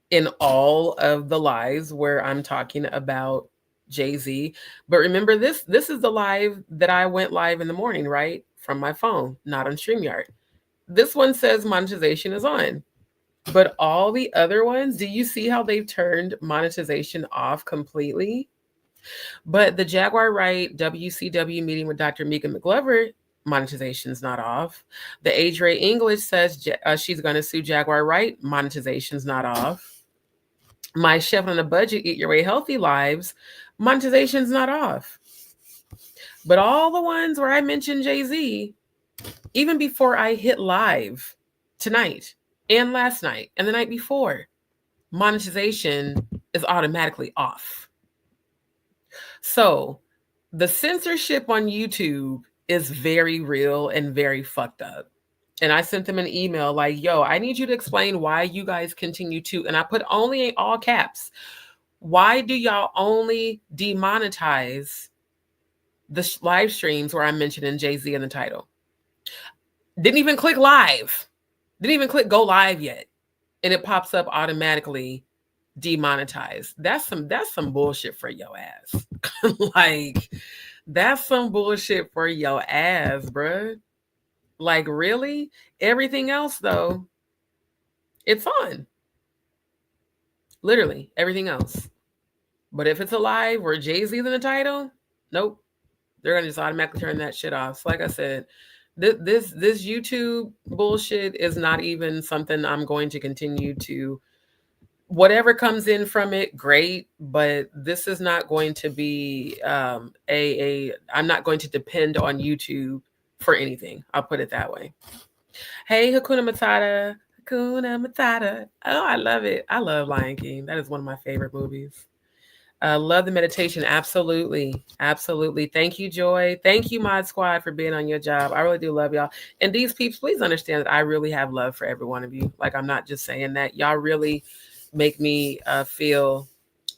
in all of the lives where I'm talking about Jay-Z? But remember this is the live that I went live in the morning, right? From my phone, not on StreamYard. This one says monetization is on. But all the other ones, do you see how they've turned monetization off completely? But the Jaguar Right WCW meeting with Dr. Mika McGlover, monetization's not off. The Age Ray English says she's going to sue Jaguar Right, monetization's not off. My Chef on a Budget, Eat Your Way Healthy lives, monetization's not off. But all the ones where I mentioned Jay-Z, even before I hit live tonight and last night and the night before, monetization is automatically off. So the censorship on YouTube is very real and very fucked up. And I sent them an email like, yo, I need you to explain why you guys continue to, and I put only in all caps, why do y'all only demonetize the live streams where I'm mentioning Jay-Z in the title? Didn't even click live. Didn't even click go live yet. And it pops up automatically demonetized. That's some bullshit for your ass. Like, that's some bullshit for your ass, bruh. Like, really? Everything else, though, it's on. Literally, everything else. But if it's a live where Jay-Z's in the title, nope. They're going to just automatically turn that shit off. So like I said, this YouTube bullshit is not even something I'm going to continue to. Whatever comes in from it, great, but this is not going to be I'm not going to depend on YouTube for anything. I'll put it that way. Hey, Hakuna Matata. Hakuna Matata. Oh, I love it. I love Lion King. That is one of my favorite movies. Love the meditation. Absolutely. Absolutely. Thank you, Joy. Thank you, Mod Squad, for being on your job. I really do love y'all. And these peeps, please understand that I really have love for every one of you. Like, I'm not just saying that. Y'all really make me feel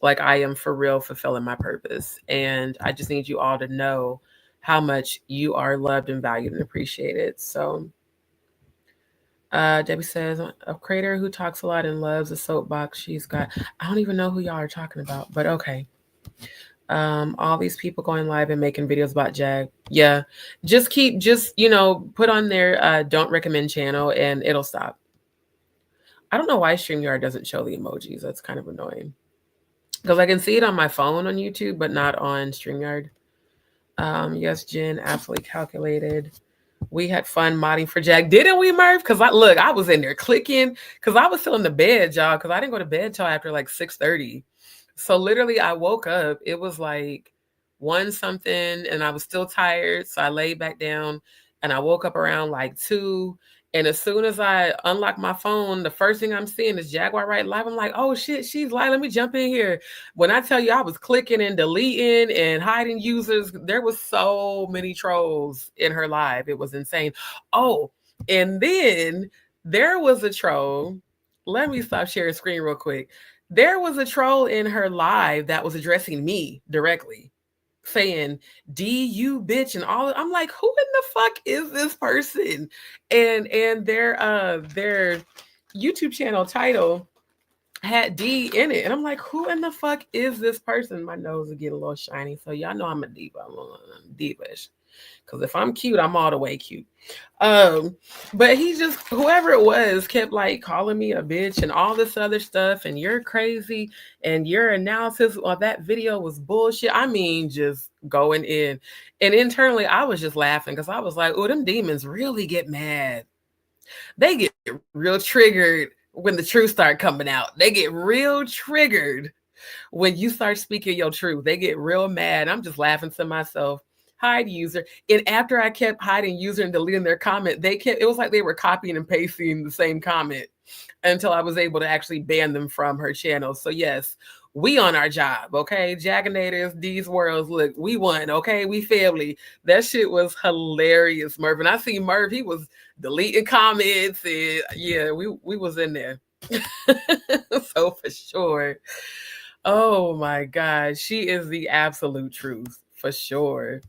like I am for real fulfilling my purpose. And I just need you all to know how much you are loved and valued and appreciated. So Debbie says, a creator who talks a lot and loves a soapbox she's got. I don't even know who y'all are talking about, but okay. All these people going live and making videos about Jag. Yeah. Just put on their don't recommend channel and it'll stop. I don't know why StreamYard doesn't show the emojis. That's kind of annoying. Because I can see it on my phone on YouTube, but not on StreamYard. Yes, Jen, absolutely calculated. We had fun modding for Jag, didn't we, Murph? Because I was in there clicking because I was still in the bed, y'all. Because I didn't go to bed till after like 6:30. So literally, I woke up. It was like 1 something, and I was still tired. So I laid back down, and I woke up around like 2. And as soon as I unlock my phone, the first thing I'm seeing is Jaguar right live. I'm like, oh shit, she's live. Let me jump in here. When I tell you I was clicking and deleting and hiding users, there was so many trolls in her live. It was insane. Oh, and then there was a troll. Let me stop sharing screen real quick. There was a troll in her live that was addressing me directly, saying "D you bitch" and all. I'm like, who in the fuck is this person? And their YouTube channel title had D in it, and I'm like, who in the fuck is this person? My nose will get a little shiny, so y'all know I'm a diva. I'm diva-ish. Because if I'm cute, I'm all the way cute. But he just, whoever it was, kept like calling me a bitch and all this other stuff, and you're crazy, and your analysis of that video was bullshit. I mean, just going in. And internally, I was just laughing because I was like, oh, them demons really get mad. They get real triggered when the truth start coming out. They get real triggered when you start speaking your truth. They get real mad. I'm just laughing to myself. Hide user. And after I kept hiding user and deleting their comment, it was like they were copying and pasting the same comment until I was able to actually ban them from her channel. So yes, we on our job, okay? Jaganators, these worlds, look, we won, okay? We family. That shit was hilarious, Merv. And I see Merv, he was deleting comments, and yeah, we was in there. So for sure. Oh my God, she is the absolute truth, for sure.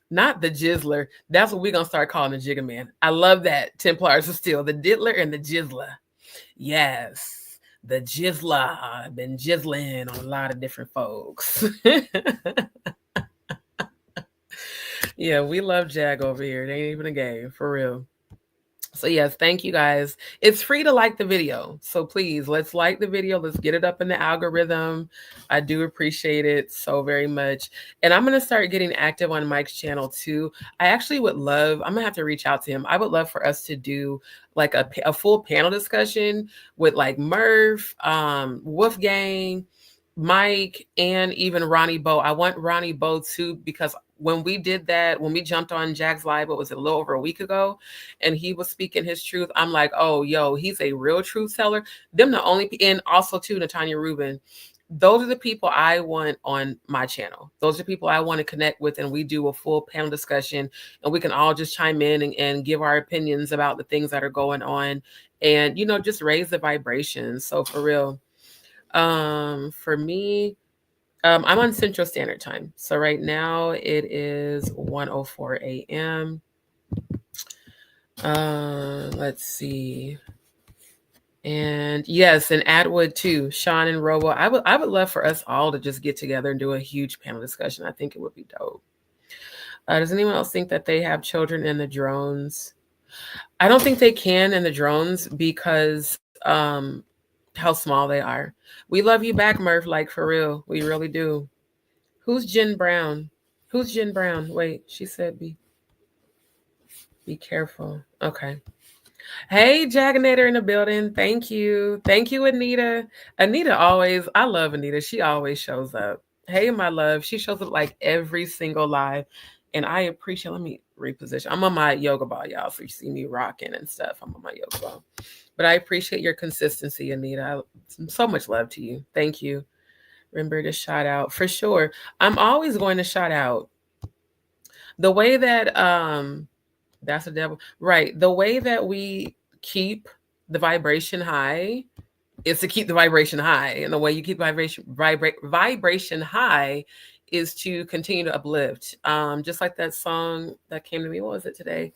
Not the Jizzler. That's what we're going to start calling the Jigga Man. I love that. Templars are still the Diddler and the Jizzler. Yes, the Jizzler. I've been jizzling on a lot of different folks. Yeah, we love Jag over here. It ain't even a game, for real. So yes, thank you guys. It's free to like the video. So please, let's like the video. Let's get it up in the algorithm. I do appreciate it so very much. And I'm going to start getting active on Mike's channel too. I actually would love, I'm going to have to reach out to him. I would love for us to do like a full panel discussion with like Murph, Wolfgang, Mike, and even Ronnie Bo. I want Ronnie Bo too, because when we did that, when we jumped on Jack's live, it was a little over a week ago, and he was speaking his truth. I'm like, oh, yo, he's a real truth teller. Them the only, and also too, Natanya Rubin. Those are the people I want on my channel. Those are people I want to connect with, and we do a full panel discussion, and we can all just chime in and give our opinions about the things that are going on, and just raise the vibrations. So for real, for me, I'm on Central Standard Time. So right now it is 1:04 a.m. Let's see. And yes, and Atwood too, Sean and Robo. I would love for us all to just get together and do a huge panel discussion. I think it would be dope. Does anyone else think that they have children in the drones? I don't think they can in the drones because how small they are. We love you back, Murph, like for real. We really do. Who's Jen Brown? Who's Jen Brown? Wait, she said be careful. Okay. Hey, Jaganator in the building. Thank you. Thank you, Anita. Anita always, I love Anita. She always shows up. Hey, my love. She shows up like every single live. And I appreciate, let me reposition. I'm on my yoga ball, y'all. So you see me rocking and stuff. I'm on my yoga ball. But I appreciate your consistency, Anita. So much love to you. Thank you. Remember to shout out for sure. I'm always going to shout out. The way that that's a devil, right? The way that we keep the vibration high is to keep the vibration high. And the way you keep vibration high is to continue to uplift. Just like that song that came to me, what was it today?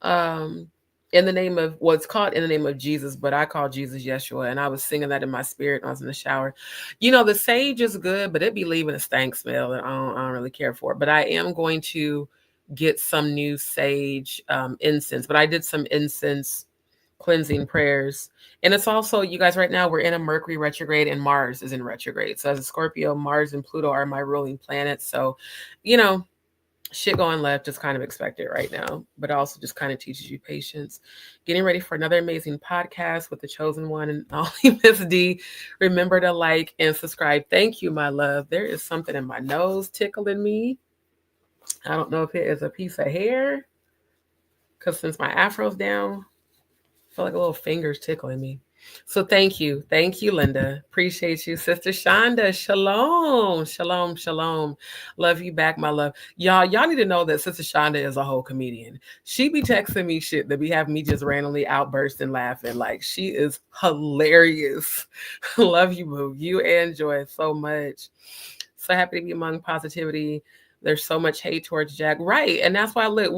In the name of, well, it's called In the Name of Jesus, but I call Jesus Yeshua. And I was singing that in my spirit when I was in the shower. You know, the sage is good, but it be leaving a stank smell, and I don't really care for it. But I am going to get some new sage incense. But I did some incense cleansing prayers. And it's also, you guys, right now we're in a Mercury retrograde and Mars is in retrograde. So as a Scorpio, Mars and Pluto are my ruling planets. So, you know, shit going left is kind of expected right now, but also just kind of teaches you patience. Getting ready for another amazing podcast with the chosen one and only Miss D. Remember to like and subscribe. Thank you, my love. There is something in my nose tickling me. I don't know if it is a piece of hair, because since my afro's down, I feel like a little finger's tickling me. So thank you. Thank you, Linda. Appreciate you. Sister Shonda, shalom. Shalom, shalom. Love you back, my love. Y'all need to know that Sister Shonda is a whole comedian. She be texting me shit that be having me just randomly outbursting laughing. Like, she is hilarious. Love you, boo. You and Joy so much. So happy to be among positivity. There's so much hate towards Jack. Right. And that's why, look,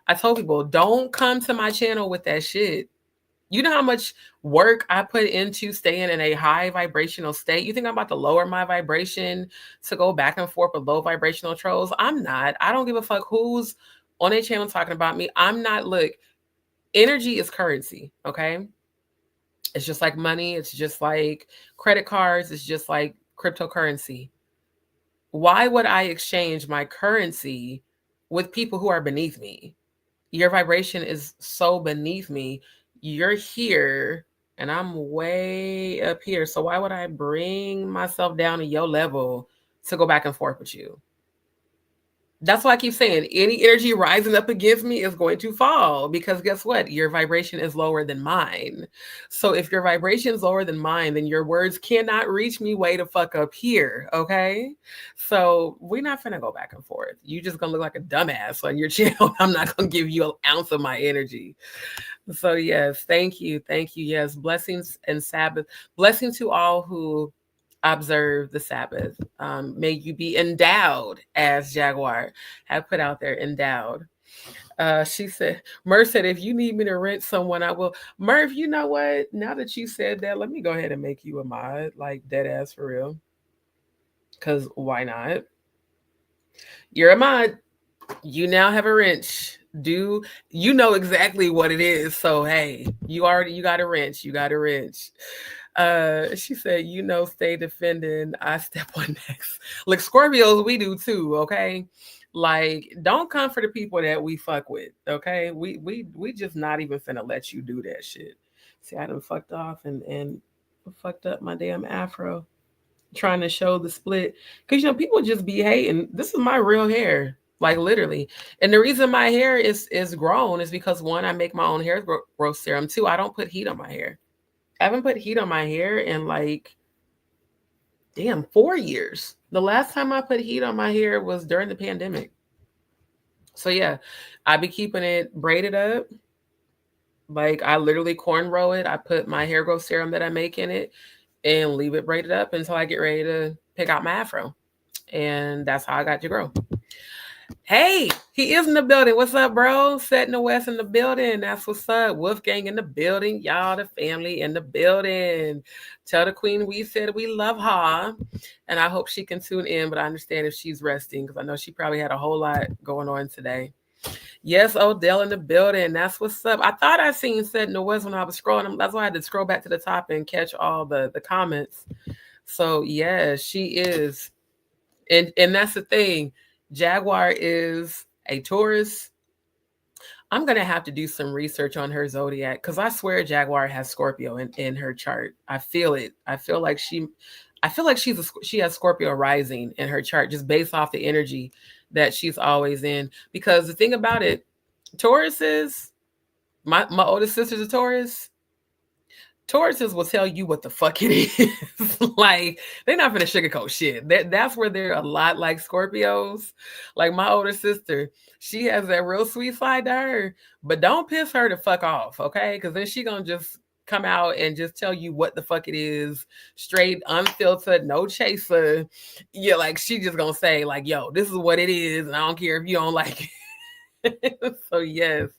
I told people, don't come to my channel with that shit. You know how much work I put into staying in a high vibrational state? You think I'm about to lower my vibration to go back and forth with low vibrational trolls? I'm not. I don't give a fuck who's on a channel talking about me. I'm not. Look, energy is currency, okay? It's just like money. It's just like credit cards. It's just like cryptocurrency. Why would I exchange my currency with people who are beneath me? Your vibration is so beneath me. You're here and I'm way up here. So why would I bring myself down to your level to go back and forth with you? That's why I keep saying any energy rising up against me is going to fall, because guess what? Your vibration is lower than mine. So if your vibration is lower than mine, then your words cannot reach me way the fuck up here. Okay. So we're not finna go back and forth. You just gonna look like a dumbass on your channel. I'm not gonna give you an ounce of my energy. So yes, thank you. Thank you. Yes. Blessings and Sabbath. Blessing to all who observe the Sabbath. May you be endowed, as Jaguar have put out there, endowed. She said, Murph said, if you need me to rent someone, I will. Murph, you know what? Now that you said that, let me go ahead and make you a mod, like dead ass for real. Because why not? You're a mod. You now have a wrench. You know exactly what it is. So hey, you got a wrench. You got a wrench. She said, stay defending. I step on next. Like Scorpios, we do too, okay? Like, don't come for the people that we fuck with, okay? We just not even finna let you do that shit. See, I done fucked off and fucked up my damn afro trying to show the split. Because, people just be hating. This is my real hair. Like literally. And the reason my hair is grown is because, one, I make my own hair growth serum. Two, I don't put heat on my hair. I haven't put heat on my hair in like, 4 years. The last time I put heat on my hair was during the pandemic. So yeah, I be keeping it braided up. Like I literally cornrow it. I put my hair growth serum that I make in it and leave it braided up until I get ready to pick out my afro. And that's how I got to grow. Hey, he is in the building. What's up, bro? Setting the West in the building. That's what's up. Wolfgang in the building. Y'all, the family in the building. Tell the queen we said we love her. And I hope she can tune in, but I understand if she's resting because I know she probably had a whole lot going on today. Yes, Odell in the building. That's what's up. I thought I seen Setting the West when I was scrolling. That's why I had to scroll back to the top and catch all the comments. So, yeah, she is. And that's the thing. Jaguar is a Taurus. I'm going to have to do some research on her zodiac because I swear Jaguar has Scorpio in her chart. I feel it. I feel like she has Scorpio rising in her chart just based off the energy that she's always in. Because the thing about it, Taurus is, my oldest sister's a Taurus. Tauruses will tell you what the fuck it is. Like, they're not gonna sugarcoat shit. That's where they're a lot like Scorpios. Like my older sister, she has that real sweet side to her, but don't piss her to fuck off, okay? Because then she gonna just come out and just tell you what the fuck it is, straight, unfiltered, no chaser. Yeah, like she just gonna say like, yo, this is what it is, and I don't care if you don't like it. So yes,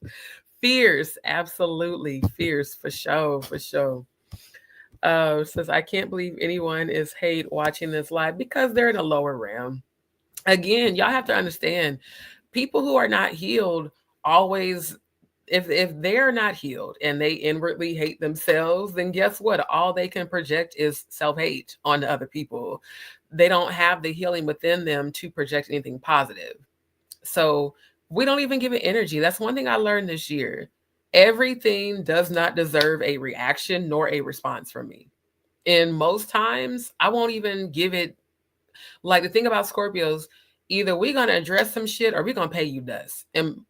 fierce, absolutely fierce, for sure, for sure. Says, I can't believe anyone is hate watching this live because they're in a lower realm. Again, y'all have to understand, people who are not healed always, if they're not healed and they inwardly hate themselves, then guess what? All they can project is self-hate onto other people. They don't have the healing within them to project anything positive. So we don't even give it energy. That's one thing I learned this year. Everything does not deserve a reaction nor a response from me. And most times I won't even give it. Like, the thing about Scorpios, either we're going to address some shit or we're going to pay you dust. And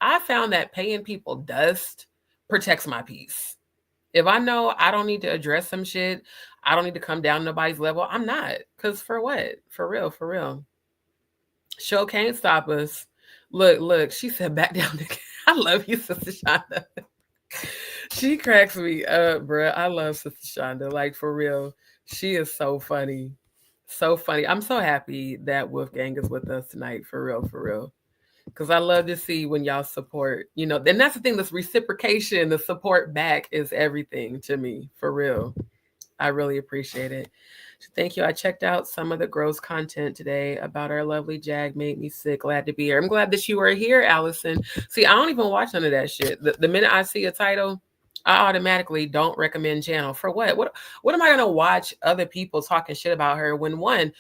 I found that paying people dust protects my peace. If I know I don't need to address some shit, I don't need to come down to nobody's level, I'm not. Because for what? For real, for real. Show can't stop us. Look, she said back down. I love you, Sister Shonda. She cracks me up, bruh. I love Sister Shonda. Like, for real. She is so funny. So funny. I'm so happy that Wolfgang is with us tonight. For real, for real. Because I love to see when y'all support, you know, and that's the thing, this reciprocation, the support back is everything to me. For real. I really appreciate it. Thank you. I checked out some of the gross content today about our lovely Jag. Made me sick. Glad to be here. I'm glad that you were here, Allison. See, I don't even watch none of that shit. The minute I see a title, I automatically don't recommend channel. For what? What am I going to watch other people talking shit about her when one,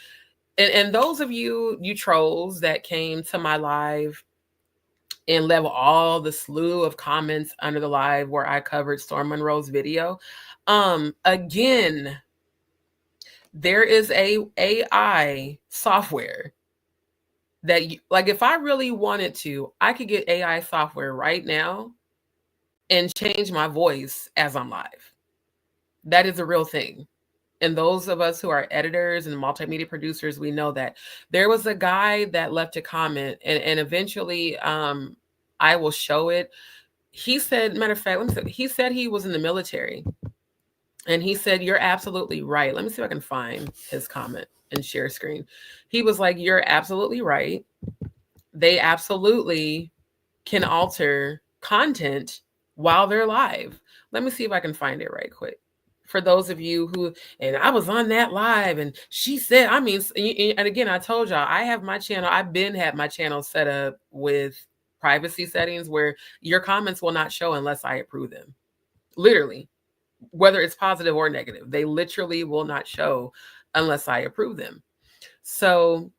and those of you trolls that came to my live and level all the slew of comments under the live where I covered Storm Monroe's video. Again, there is a AI software that like, if I really wanted to, I could get AI software right now and change my voice as I'm live. That is a real thing. And those of us who are editors and multimedia producers, we know that. There was a guy that left a comment, and eventually I will show it. He said, matter of fact, he said he was in the military. And he said, you're absolutely right. Let me see if I can find his comment and share screen. He was like, you're absolutely right. They absolutely can alter content while they're live. Let me see if I can find it right quick. For those of you who, and I was on that live and she said, I mean, and again, I told y'all, I have my channel, I've been had my channel set up with privacy settings where your comments will not show unless I approve them. Literally, whether it's positive or negative, they literally will not show unless I approve them. So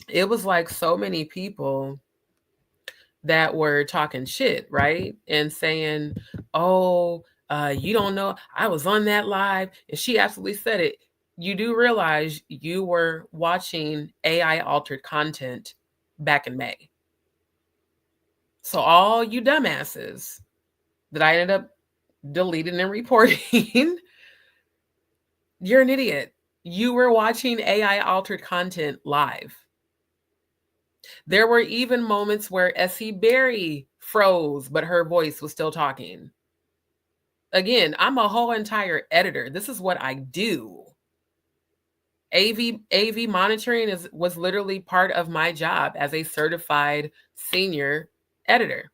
it was like so many people that were talking shit, right? And saying, oh, you don't know, I was on that live and she absolutely said it. You do realize you were watching AI altered content back in May. So all you dumbasses that I ended up deleting and reporting, you're an idiot. You were watching AI altered content live. There were even moments where S.E. Berry froze, but her voice was still talking. Again, I'm a whole entire editor. This is what I do. AV monitoring was literally part of my job as a certified senior editor.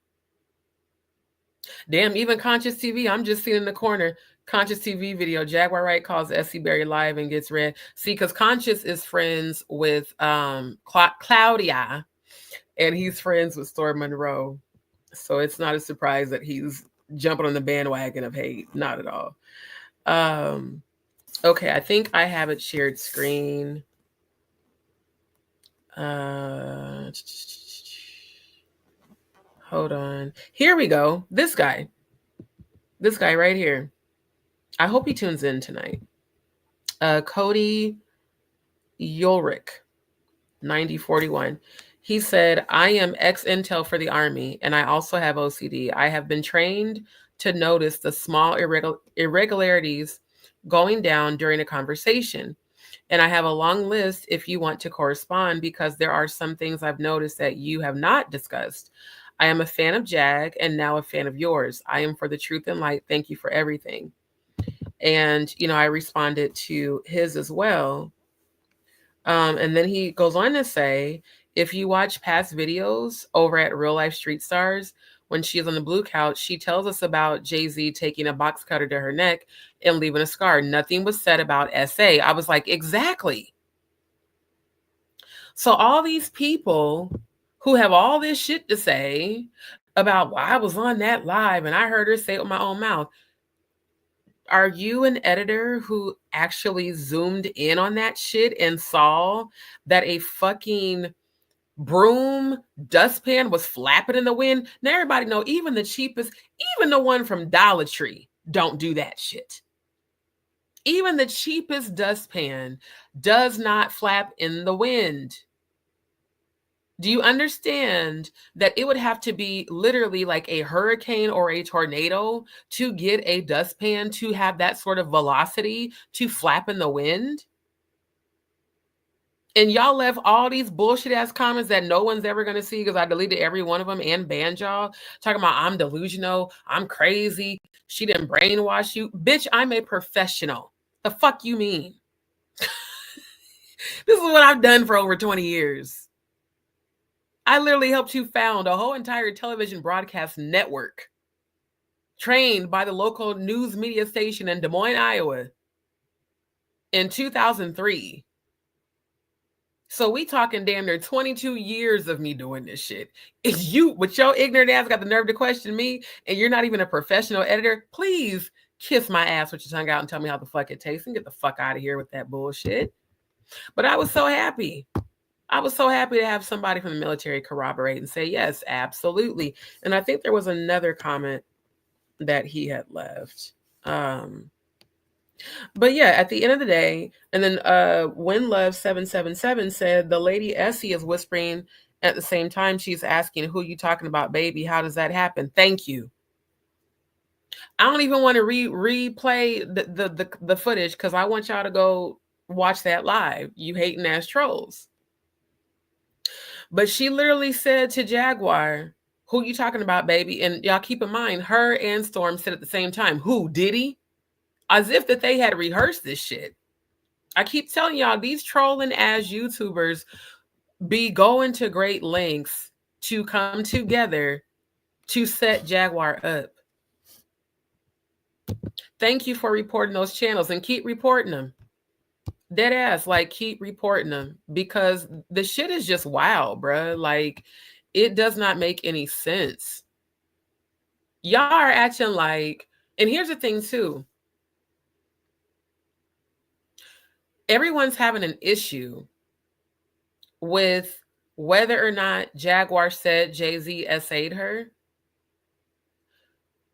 Damn, even Conscious TV, I'm just seeing in the corner, Conscious TV video, Jaguar Wright calls S.E. Berry live and gets read. See, because Conscious is friends with Claudia, and he's friends with Storm Monroe. So it's not a surprise that he's jumping on the bandwagon of hate. Not at all. Okay, I think I have it shared screen. Hold on. Here we go. This guy right here. I hope he tunes in tonight. Cody Ulrich, 9041. He said, I am ex-intel for the Army, and I also have OCD. I have been trained to notice the small irregularities going down during a conversation. And I have a long list if you want to correspond, because there are some things I've noticed that you have not discussed. I am a fan of Jag and now a fan of yours. I am for the truth and light. Thank you for everything. And, I responded to his as well. And then he goes on to say, if you watch past videos over at Real Life Street Stars, when she is on the blue couch, she tells us about Jay-Z taking a box cutter to her neck and leaving a scar. Nothing was said about SA. I was like, exactly. So all these people who have all this shit to say about, well, I was on that live and I heard her say it with my own mouth. Are you an editor who actually zoomed in on that shit and saw that a fucking broom dustpan was flapping in the wind? Now everybody know, even the cheapest, even the one from Dollar Tree, don't do that shit. Even the cheapest dustpan does not flap in the wind. Do you understand that it would have to be literally like a hurricane or a tornado to get a dustpan to have that sort of velocity to flap in the wind? And y'all left all these bullshit ass comments that no one's ever going to see because I deleted every one of them and banned y'all. Talking about I'm delusional, I'm crazy, she didn't brainwash you. Bitch, I'm a professional. The fuck you mean? This is what I've done for over 20 years. I literally helped you found a whole entire television broadcast network trained by the local news media station in Des Moines, Iowa in 2003. So we talking damn near 22 years of me doing this shit. If you, with your ignorant ass, got the nerve to question me and you're not even a professional editor, please kiss my ass with your tongue out and tell me how the fuck it tastes and get the fuck out of here with that bullshit. But I was so happy. I was so happy to have somebody from the military corroborate and say, yes, absolutely. And I think there was another comment that he had left. But yeah, at the end of the day, and then WinLove777 said, the lady Essie is whispering at the same time she's asking, who you talking about, baby? How does that happen? Thank you. I don't even want to replay the footage because I want y'all to go watch that live, you hating ass trolls. But she literally said to Jaguar, who you talking about, baby? And y'all keep in mind, her and Storm said at the same time, who, Diddy? As if that they had rehearsed this shit. I keep telling y'all, these trolling ass YouTubers be going to great lengths to come together to set Jaguar up. Thank you for reporting those channels and keep reporting them. Dead ass, like keep reporting them because the shit is just wild, bruh. Like it does not make any sense. Y'all are acting like, and here's the thing too. Everyone's having an issue with whether or not Jaguar said Jay-Z SA'd her.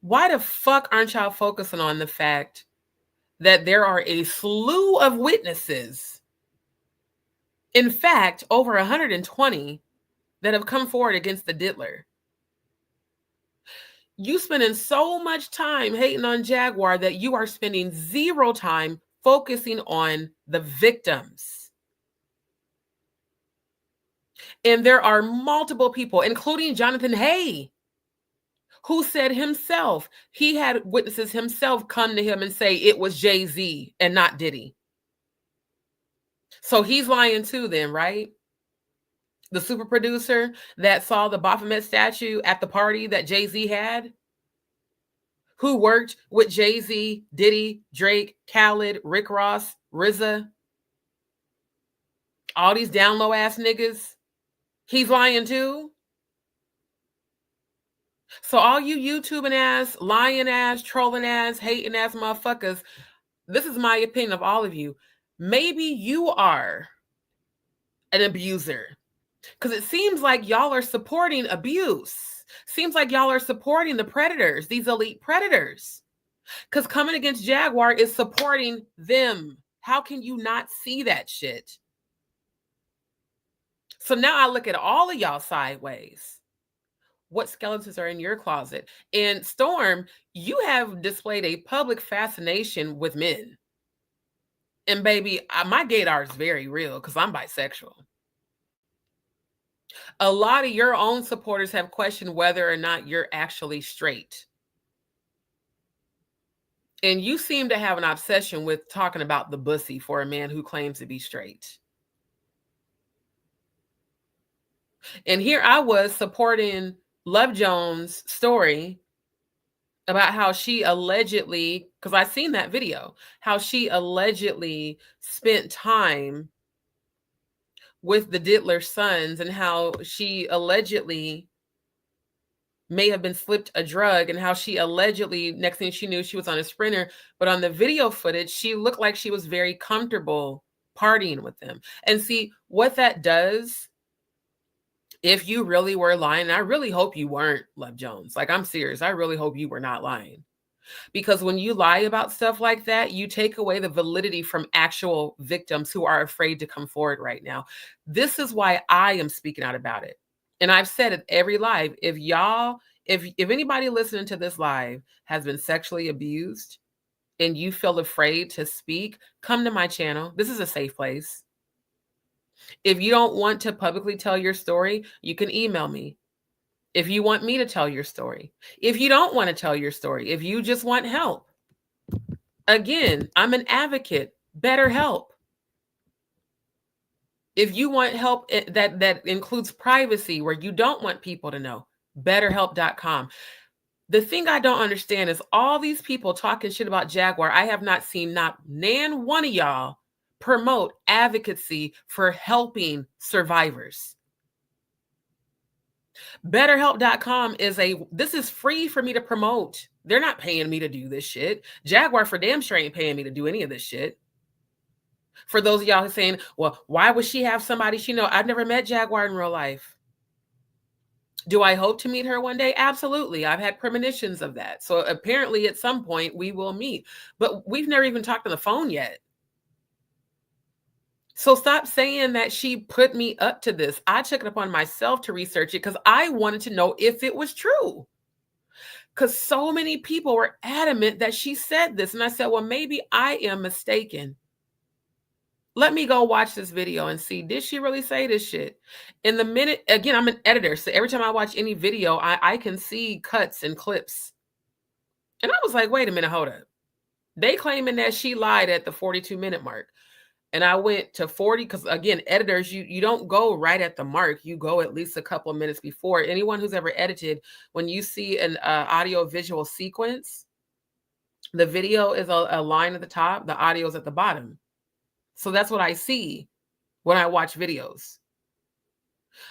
Why the fuck aren't y'all focusing on the fact that there are a slew of witnesses, in fact, over 120 that have come forward against the Diddler? You spending so much time hating on Jaguar that you are spending zero time focusing on the victims. And there are multiple people, including Jonathan Hay, who said himself, he had witnesses himself come to him and say it was Jay-Z and not Diddy. So he's lying too then, right? The super producer that saw the Baphomet statue at the party that Jay-Z had, who worked with Jay-Z, Diddy, Drake, Khaled, Rick Ross, RZA, all these down low ass niggas, he's lying too. So all you YouTubing ass, lying ass, trolling ass, hating ass motherfuckers, this is my opinion of all of you. Maybe you are an abuser because it seems like y'all are supporting abuse. Seems like y'all are supporting the predators, these elite predators. Because coming against Jaguar is supporting them. How can you not see that shit? So now I look at all of y'all sideways. What skeletons are in your closet? And Storm, you have displayed a public fascination with men. And baby, my gaydar is very real because I'm bisexual. A lot of your own supporters have questioned whether or not you're actually straight. And you seem to have an obsession with talking about the bussy for a man who claims to be straight. And here I was supporting Love Jones' story about how she allegedly, because I seen that video, how she allegedly spent time with the Diddler sons and how she allegedly may have been slipped a drug and how she allegedly, next thing she knew, she was on a sprinter. But on the video footage, she looked like she was very comfortable partying with them. And see what that does. If you really were lying, I really hope you weren't, Love Jones. Like, I'm serious. I really hope you were not lying. Because when you lie about stuff like that, you take away the validity from actual victims who are afraid to come forward right now. This is why I am speaking out about it. And I've said it every live. If anybody listening to this live has been sexually abused and you feel afraid to speak, come to my channel. This is a safe place. If you don't want to publicly tell your story, you can email me. If you want me to tell your story, if you don't want to tell your story, if you just want help, again, I'm an advocate, better help. If you want help that includes privacy where you don't want people to know, betterhelp.com. The thing I don't understand is all these people talking shit about Jaguar. I have not seen not one of y'all promote advocacy for helping survivors. BetterHelp.com this is free for me to promote. They're not paying me to do this shit. Jaguar for damn sure ain't paying me to do any of this shit. For those of y'all who are saying, well, why would she have somebody she know? I've never met Jaguar in real life. Do I hope to meet her one day? Absolutely. I've had premonitions of that. So apparently at some point we will meet, but we've never even talked on the phone yet. So stop saying that she put me up to this. I took it upon myself to research it because I wanted to know if it was true. Because so many people were adamant that she said this. And I said, well, maybe I am mistaken. Let me go watch this video and see, did she really say this shit? In the minute, again, I'm an editor. So every time I watch any video, I can see cuts and clips. And I was like, wait a minute, hold up. They claiming that she lied at the 42-minute mark. And I went to 40 because, again, editors, you don't go right at the mark. You go at least a couple of minutes before. Anyone who's ever edited, when you see an audio-visual sequence, the video is a line at the top, the audio is at the bottom. So that's what I see when I watch videos.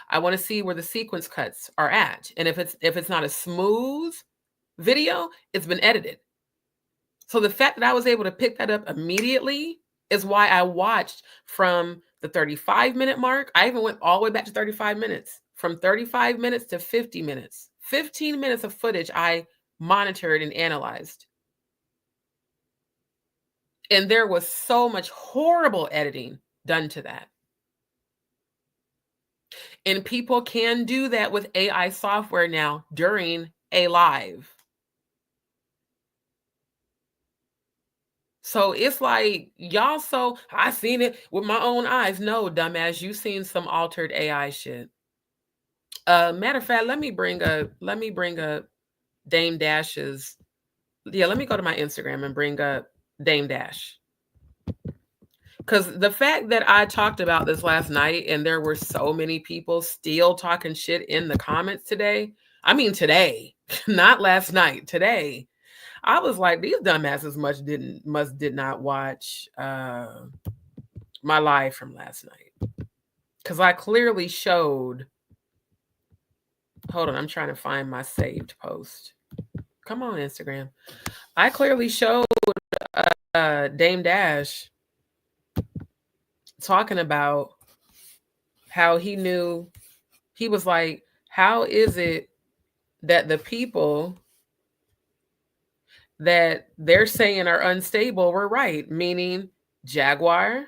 I want to see where the sequence cuts are at. And if it's not a smooth video, it's been edited. So the fact that I was able to pick that up immediately is why I watched from the 35-minute mark. I even went all the way back to 35 minutes. From 35 minutes to 50 minutes. 15 minutes of footage I monitored and analyzed. And there was so much horrible editing done to that. And people can do that with AI software now during a live. So it's like, y'all, so I seen it with my own eyes. No, dumbass, you seen some altered AI shit. Matter of fact, let me bring up Dame Dash's. Yeah, let me go to my Instagram and bring up Dame Dash. Because the fact that I talked about this last night and there were so many people still talking shit in the comments today. I mean, today, not last night, today. I was like, these dumbasses did not watch my live from last night. Because I clearly showed, hold on, I'm trying to find my saved post. Come on, Instagram. I clearly showed Dame Dash talking about how he knew, he was like, how is it that the people that they're saying are unstable were right? Meaning Jaguar.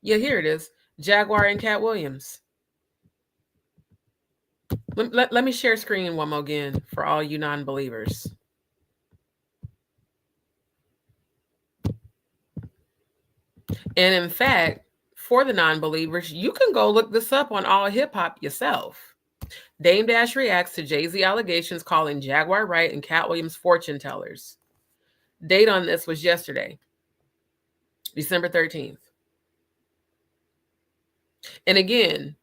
Yeah, here it is. Jaguar and Cat Williams. Let me share screen one more again for all you non-believers. And in fact, For the non-believers, you can go look this up on All Hip Hop yourself. Dame Dash reacts to Jay-Z allegations calling Jaguar Wright and Cat Williams fortune tellers. Date on this was yesterday, December 13th. And again,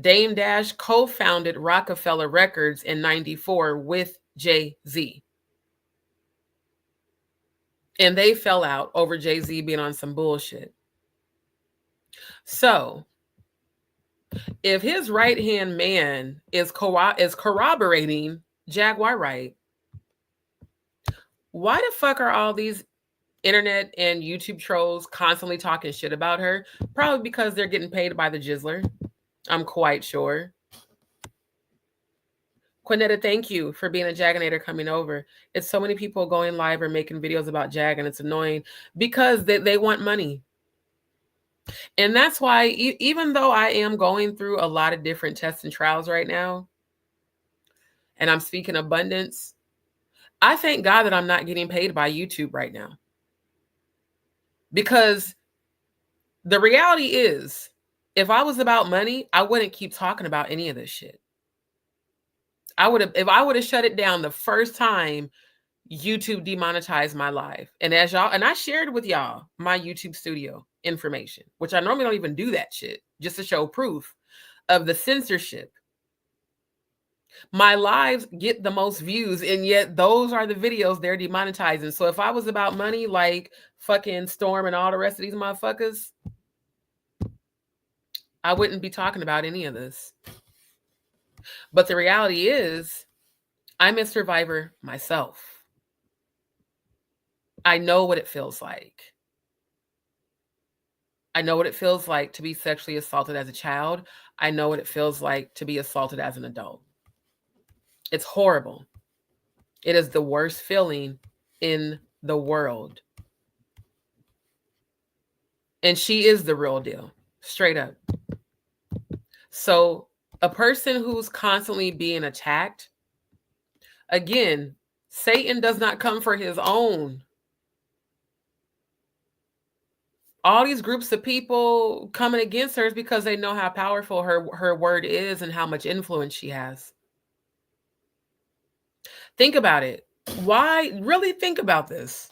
Dame Dash co-founded Rockefeller Records in '94 with Jay-Z. And they fell out over Jay-Z being on some bullshit. So, if his right-hand man is corroborating Jaguar Wright, why the fuck are all these internet and YouTube trolls constantly talking shit about her? Probably because they're getting paid by the Diddler. I'm quite sure. Quinetta, thank you for being a Jaginator coming over. It's so many people going live or making videos about Jag, and it's annoying because they want money. And that's why, even though I am going through a lot of different tests and trials right now, and I'm speaking abundance, I thank God that I'm not getting paid by YouTube right now. Because the reality is, if I was about money, I wouldn't keep talking about any of this shit. If I would have shut it down the first time YouTube demonetized my live. And I shared with y'all my YouTube studio information, which I normally don't even do that shit, just to show proof of the censorship. My lives get the most views, and yet those are the videos they're demonetizing. So if I was about money like fucking Storm and all the rest of these motherfuckers, I wouldn't be talking about any of this. But the reality is, I'm a survivor myself. I know what it feels like. I know what it feels like to be sexually assaulted as a child. I know what it feels like to be assaulted as an adult. It's horrible. It is the worst feeling in the world. And she is the real deal, straight up. So a person who's constantly being attacked, again, Satan does not come for his own. All these groups of people coming against her is because they know how powerful her word is and how much influence she has. Think about it. Why? Really think about this.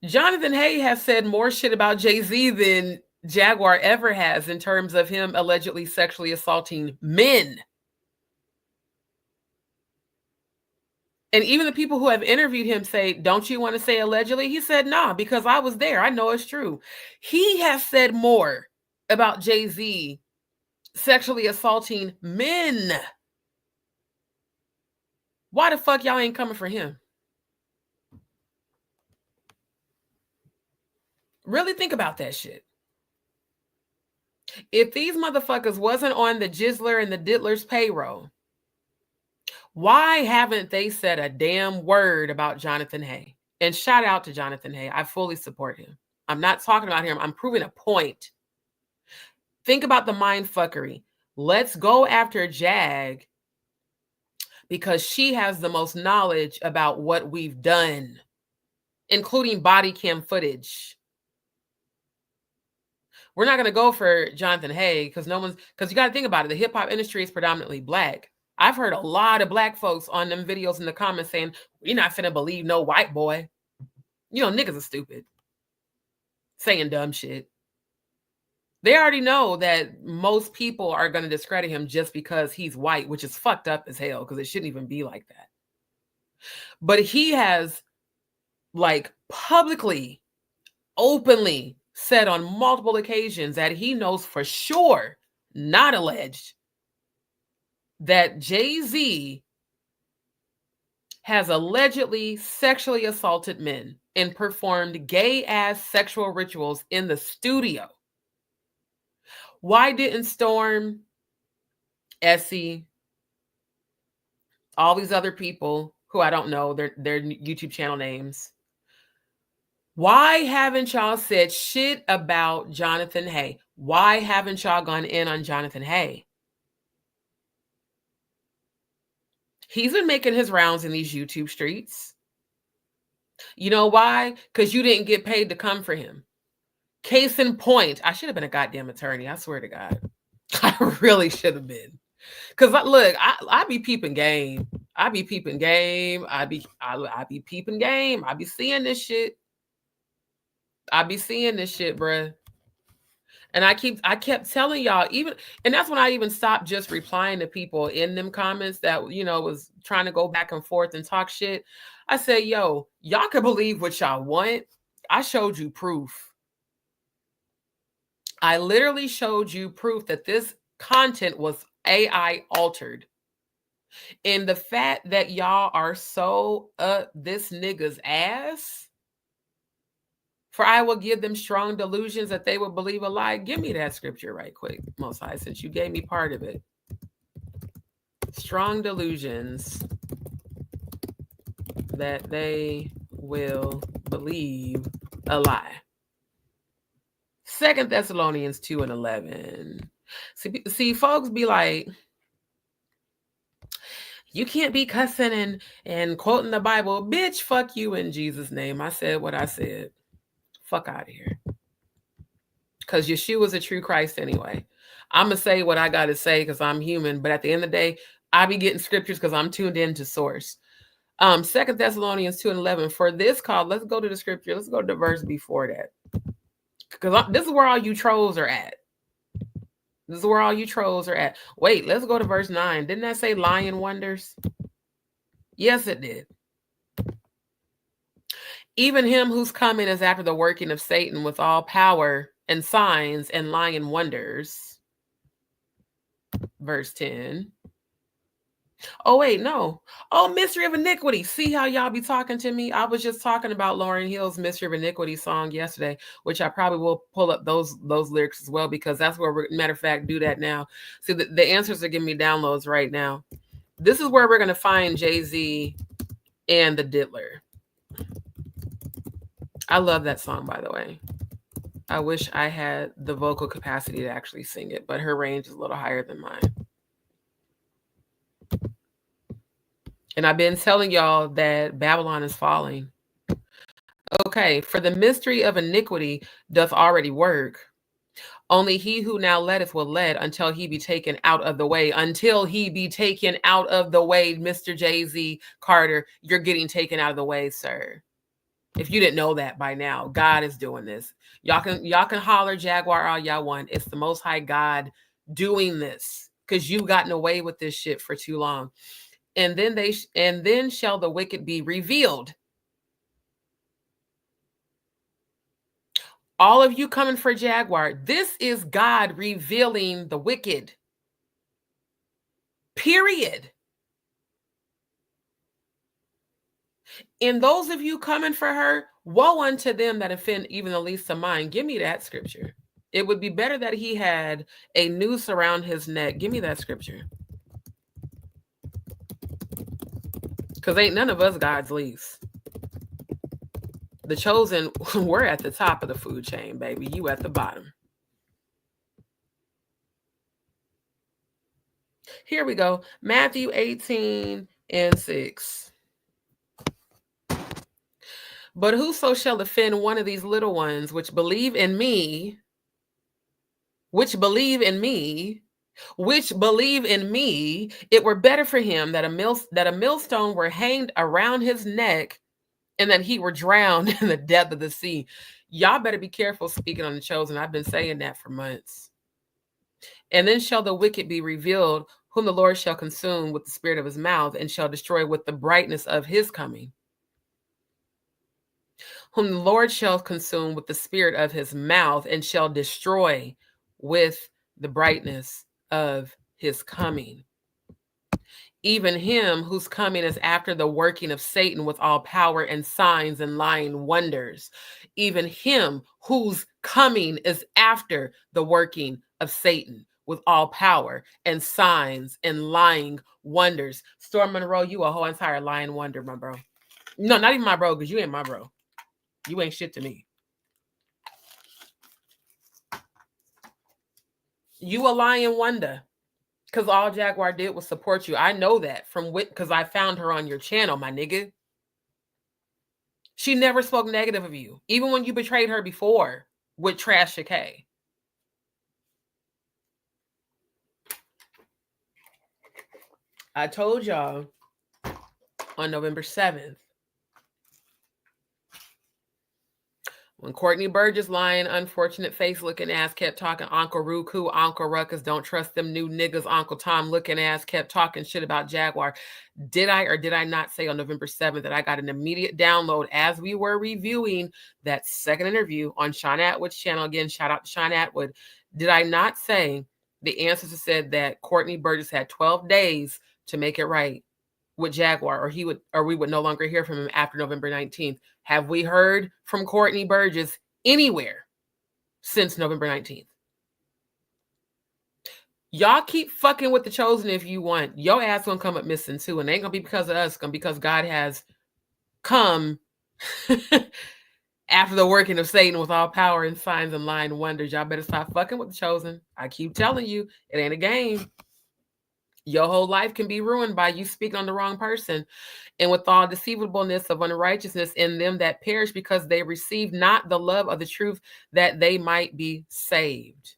Jonathan Hay has said more shit about Jay-Z than Jaguar ever has in terms of him allegedly sexually assaulting men. And even the people who have interviewed him say, don't you want to say allegedly? He said, nah, because I was there. I know it's true. He has said more about Jay-Z sexually assaulting men. Why the fuck y'all ain't coming for him? Really think about that shit. If these motherfuckers wasn't on the Diddler and the Diddler's payroll, why haven't they said a damn word about Jonathan Hay? And shout out to Jonathan Hay. I fully support him. I'm not talking about him. I'm proving a point. Think about the mind fuckery. Let's go after Jag because she has the most knowledge about what we've done, including body cam footage. We're not going to go for Jonathan Hay because because you got to think about it. The hip hop industry is predominantly Black. I've heard a lot of Black folks on them videos in the comments saying, you're not finna believe no white boy. You know, niggas are stupid. Saying dumb shit. They already know that most people are going to discredit him just because he's white, which is fucked up as hell because it shouldn't even be like that. But he has like publicly, openly said on multiple occasions that he knows for sure, not alleged, that Jay-Z has allegedly sexually assaulted men and performed gay-ass sexual rituals in the studio. Why didn't Storm, Essie, all these other people who I don't know their YouTube channel names, why haven't y'all said shit about Jonathan Hay? Why haven't y'all gone in on Jonathan Hay? He's been making his rounds in these YouTube streets. You know why? Because you didn't get paid to come for him. Case in point, I should have been a goddamn attorney. I swear to God. I really should have been. Because look, I be peeping game. I be peeping game. I be peeping game. I be seeing this shit. I be seeing this shit, bruh. And I kept telling y'all, even, and that's when I even stopped just replying to people in them comments that, you know, was trying to go back and forth and talk shit. I said, yo, y'all can believe what y'all want. I showed you proof. I literally showed you proof that this content was AI altered. And the fact that y'all are so this nigga's ass, for I will give them strong delusions that they will believe a lie. Give me that scripture right quick, Most High, since you gave me part of it. Strong delusions that they will believe a lie. 2 Thessalonians 2:11. See, folks be like, you can't be cussing and quoting the Bible. Bitch, fuck you in Jesus' name. I said what I said. Fuck out of here. Because Yeshua's a true Christ anyway. I'm going to say what I got to say because I'm human. But at the end of the day, I be getting scriptures because I'm tuned into source. 2 Thessalonians 2:11. For this cause, let's go to the scripture. Let's go to the verse before that. Because this is where all you trolls are at. This is where all you trolls are at. Wait, let's go to verse 9. Didn't that say lying wonders? Yes, it did. Even him whose coming is after the working of Satan with all power and signs and lying wonders. Verse 10. Oh, wait, no. Oh, Mystery of Iniquity. See how y'all be talking to me? I was just talking about Lauryn Hill's Mystery of Iniquity song yesterday, which I probably will pull up those lyrics as well, because that's where we're, matter of fact, do that now. See, the answers are giving me downloads right now. This is where we're going to find Jay-Z and the Diddler. I love that song, by the way. I wish I had the vocal capacity to actually sing it, but her range is a little higher than mine. And I've been telling y'all that Babylon is falling. Okay, for the mystery of iniquity doth already work. Only he who now letteth will let until he be taken out of the way. Until he be taken out of the way, Mr. Jay-Z Carter, you're getting taken out of the way, sir. If you didn't know that by now, God is doing this. Y'all can holler Jaguar all y'all want. It's the Most High God doing this because you've gotten away with this shit for too long. And then shall the wicked be revealed. All of you coming for Jaguar, this is God revealing the wicked. Period. And those of you coming for her, woe unto them that offend even the least of mine. Give me that scripture. It would be better that he had a noose around his neck. Give me that scripture. Because ain't none of us God's least. The chosen, we're at the top of the food chain, baby. You at the bottom. Here we go. Matthew 18:6. But whoso shall offend one of these little ones which believe in me, it were better for him that a millstone were hanged around his neck and that he were drowned in the depth of the sea. Y'all better be careful speaking on the chosen. I've been saying that for months. And then shall the wicked be revealed, whom the Lord shall consume with the spirit of his mouth and shall destroy with the brightness of his coming. Whom the Lord shall consume with the spirit of his mouth and shall destroy with the brightness of his coming. Even him whose coming is after the working of Satan with all power and signs and lying wonders. Even him whose coming is after the working of Satan with all power and signs and lying wonders. Storm Monroe, you a whole entire lying wonder, my bro. No, not even my bro, because you ain't my bro. You ain't shit to me. You a lying wonder. Because all Jaguar did was support you. I know that from because I found her on your channel, my nigga. She never spoke negative of you, even when you betrayed her before. with Trash K. I told y'all on November 7th, when Courtney Burgess lying, unfortunate face looking ass kept talking Uncle Ruku, Uncle Ruckus, don't trust them new niggas, Uncle Tom looking ass kept talking shit about Jaguar. Did I or did I not say on November 7th that I got an immediate download as we were reviewing that second interview on Sean Atwood's channel? Again, shout out to Sean Atwood. Did I not say the ancestors said that Courtney Burgess had 12 days to make it right with Jaguar, or we would no longer hear from him after November 19th? Have we heard from Courtney Burgess anywhere since November 19th? Y'all keep fucking with the chosen if you want. Your ass gonna come up missing too, and it ain't gonna be because of us. It's gonna be because God has come after the working of Satan with all power and signs and lying wonders. Y'all better stop fucking with the chosen. I keep telling you, it ain't a game. Your whole life can be ruined by you speaking on the wrong person. And with all deceivableness of unrighteousness in them that perish, because they receive not the love of the truth, that they might be saved.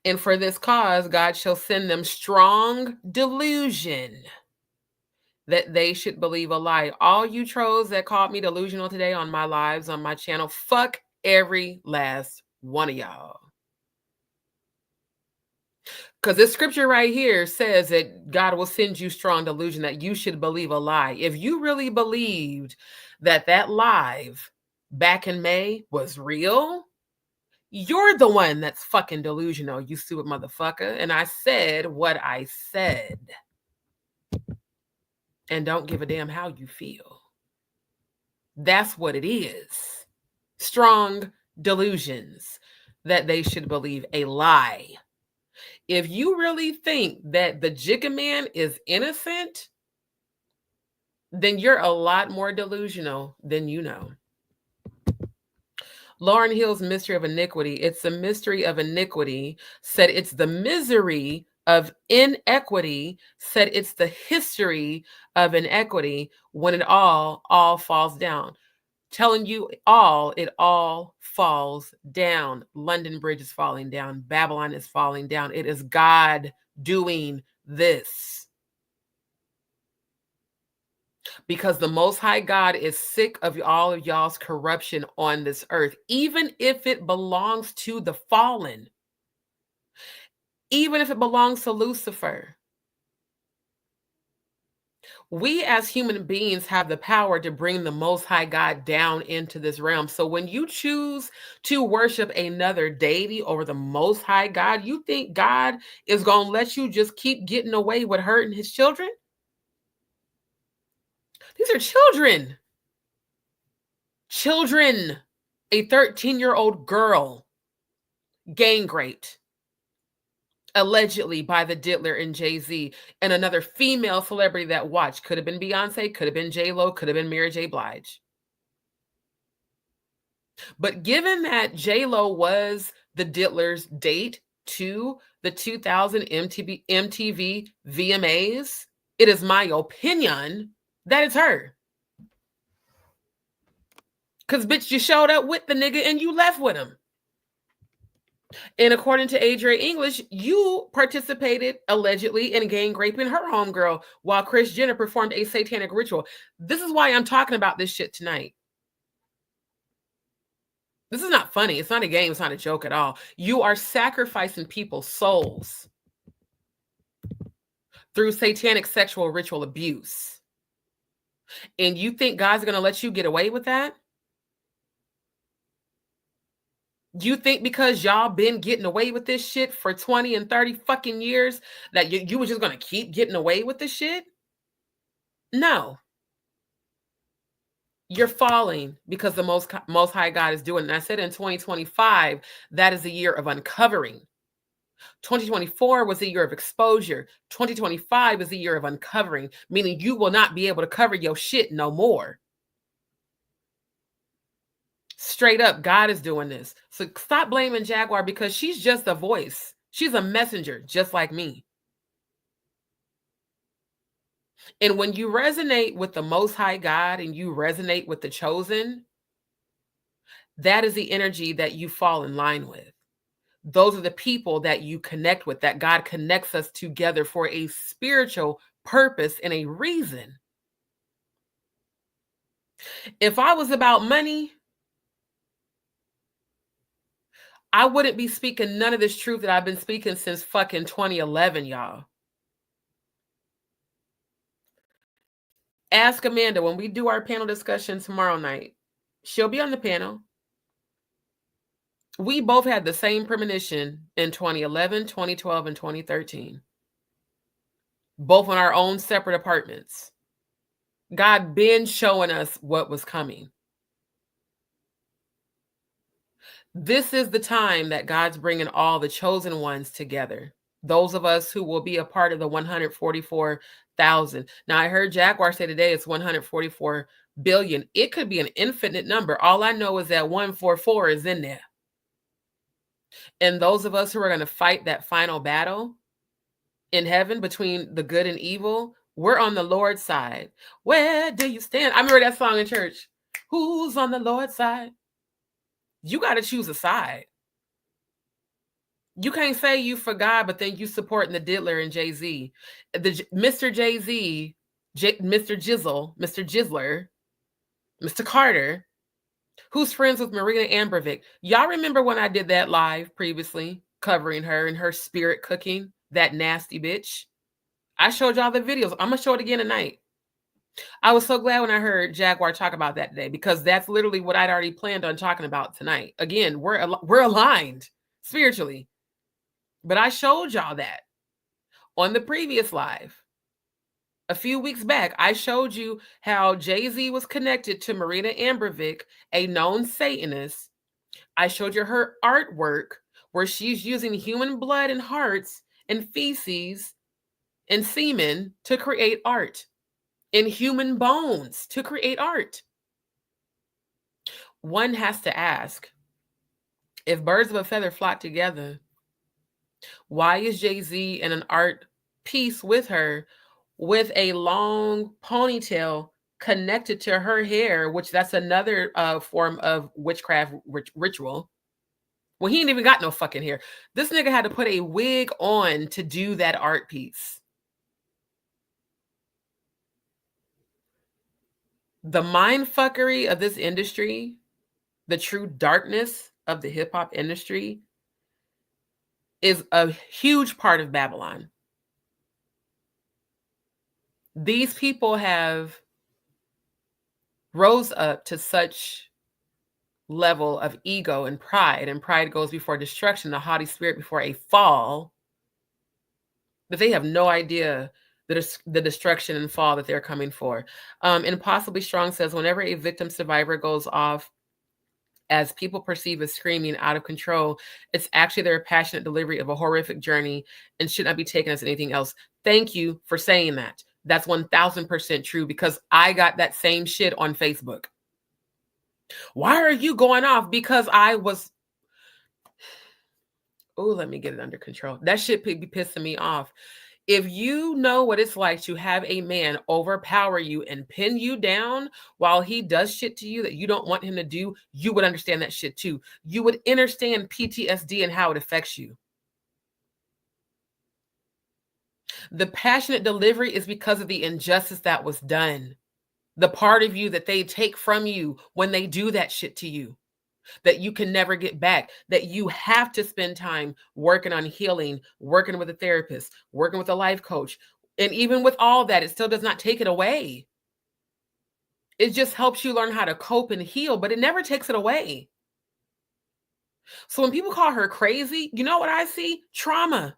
And for this cause, God shall send them strong delusion that they should believe a lie. All you trolls that called me delusional today on my lives, on my channel, fuck every last one of y'all. Because this scripture right here says that God will send you strong delusion that you should believe a lie. If you really believed that that live back in May was real, you're the one that's fucking delusional, you stupid motherfucker. And I said what I said. And don't give a damn how you feel. That's what it is. Strong delusions that they should believe a lie. If you really think that the Jigga man is innocent, then you're a lot more delusional than you know. Lauryn Hill's Mystery of Iniquity. It's a mystery of iniquity. Said it's the misery of inequity. Said it's the history of inequity when it all falls down. Telling you it all falls down. London Bridge is falling down. Babylon is falling down. It is God doing this. Because the Most High God is sick of all of y'all's corruption on this earth, even if it belongs to the fallen, even if it belongs to Lucifer. We as human beings have the power to bring the Most High God down into this realm. So when you choose to worship another deity over the Most High God, you think God is going to let you just keep getting away with hurting his children? These are children. Children. A 13-year-old girl gang raped, allegedly by the Diddler and Jay-Z, and another female celebrity that watched. Could have been Beyonce, could have been J-Lo, could have been Mary J. Blige. But given that J-Lo was the Diddler's date to the 2000 MTV VMAs, it is my opinion that it's her. Because, bitch, you showed up with the nigga and you left with him. And according to Adria English, you participated allegedly in gang raping her homegirl while Kris Jenner performed a satanic ritual. This is why I'm talking about this shit tonight. This is not funny. It's not a game. It's not a joke at all. You are sacrificing people's souls through satanic sexual ritual abuse. And you think God's going to let you get away with that? You think because y'all been getting away with this shit for 20 and 30 fucking years that you were just going to keep getting away with this shit? No. You're falling because the most High God is doing it. And I said in 2025, that is a year of uncovering. 2024 was a year of exposure. 2025 is a year of uncovering, meaning you will not be able to cover your shit no more. Straight up, God is doing this. So stop blaming Jaguar because she's just a voice. She's a messenger, just like me. And when you resonate with the Most High God and you resonate with the chosen, that is the energy that you fall in line with. Those are the people that you connect with, that God connects us together for a spiritual purpose and a reason. If I was about money, I wouldn't be speaking none of this truth that I've been speaking since fucking 2011, y'all. Ask Amanda when we do our panel discussion tomorrow night. She'll be on the panel. We both had the same premonition in 2011, 2012, and 2013. Both on our own separate apartments. God been showing us what was coming. This is the time that God's bringing all the chosen ones together. Those of us who will be a part of the 144,000. Now, I heard Jaguar say today it's 144 billion. It could be an infinite number. All I know is that 144 is in there. And those of us who are going to fight that final battle in heaven between the good and evil, we're on the Lord's side. Where do you stand? I remember that song in church. Who's on the Lord's side? You got to choose a side. You can't say you for God, but then you supporting the Diddler and Jay-Z. Mr. Jay-Z, Mr. Jizzle, Mr. Jizzler, Mr. Carter, who's friends with Marina Ambervick. Y'all remember when I did that live previously, covering her and her spirit cooking, that nasty bitch? I showed y'all the videos. I'm going to show it again tonight. I was so glad when I heard Jaguar talk about that today, because that's literally what I'd already planned on talking about tonight. Again, we're aligned spiritually. But I showed y'all that on the previous live. A few weeks back, I showed you how Jay-Z was connected to Marina Ambervick, a known Satanist. I showed you her artwork where she's using human blood and hearts and feces and semen to create art, and human bones to create art. One has to ask, if birds of a feather flock together, why is Jay-Z in an art piece with her with a long ponytail connected to her hair, which that's another form of witchcraft ritual? Well, he ain't even got no fucking hair. This nigga had to put a wig on to do that art piece. The mind fuckery of this industry, the true darkness of the hip hop industry, is a huge part of Babylon. These people have rose up to such level of ego and pride goes before destruction, the haughty spirit before a fall, that they have no idea the destruction and fall that they're coming for. Impossibly Strong says, whenever a victim survivor goes off as people perceive as screaming out of control, it's actually their passionate delivery of a horrific journey and should not be taken as anything else. Thank you for saying that. That's 1000% true, because I got that same shit on Facebook. Why are you going off? Because I was, oh, let me get it under control. That shit be pissing me off. If you know what it's like to have a man overpower you and pin you down while he does shit to you that you don't want him to do, you would understand that shit too. You would understand PTSD and how it affects you. The passionate delivery is because of the injustice that was done. The part of you that they take from you when they do that shit to you, that you can never get back, that you have to spend time working on healing, working with a therapist, working with a life coach. And even with all that, it still does not take it away. It just helps you learn how to cope and heal, but it never takes it away. So when people call her crazy, you know what I see? Trauma.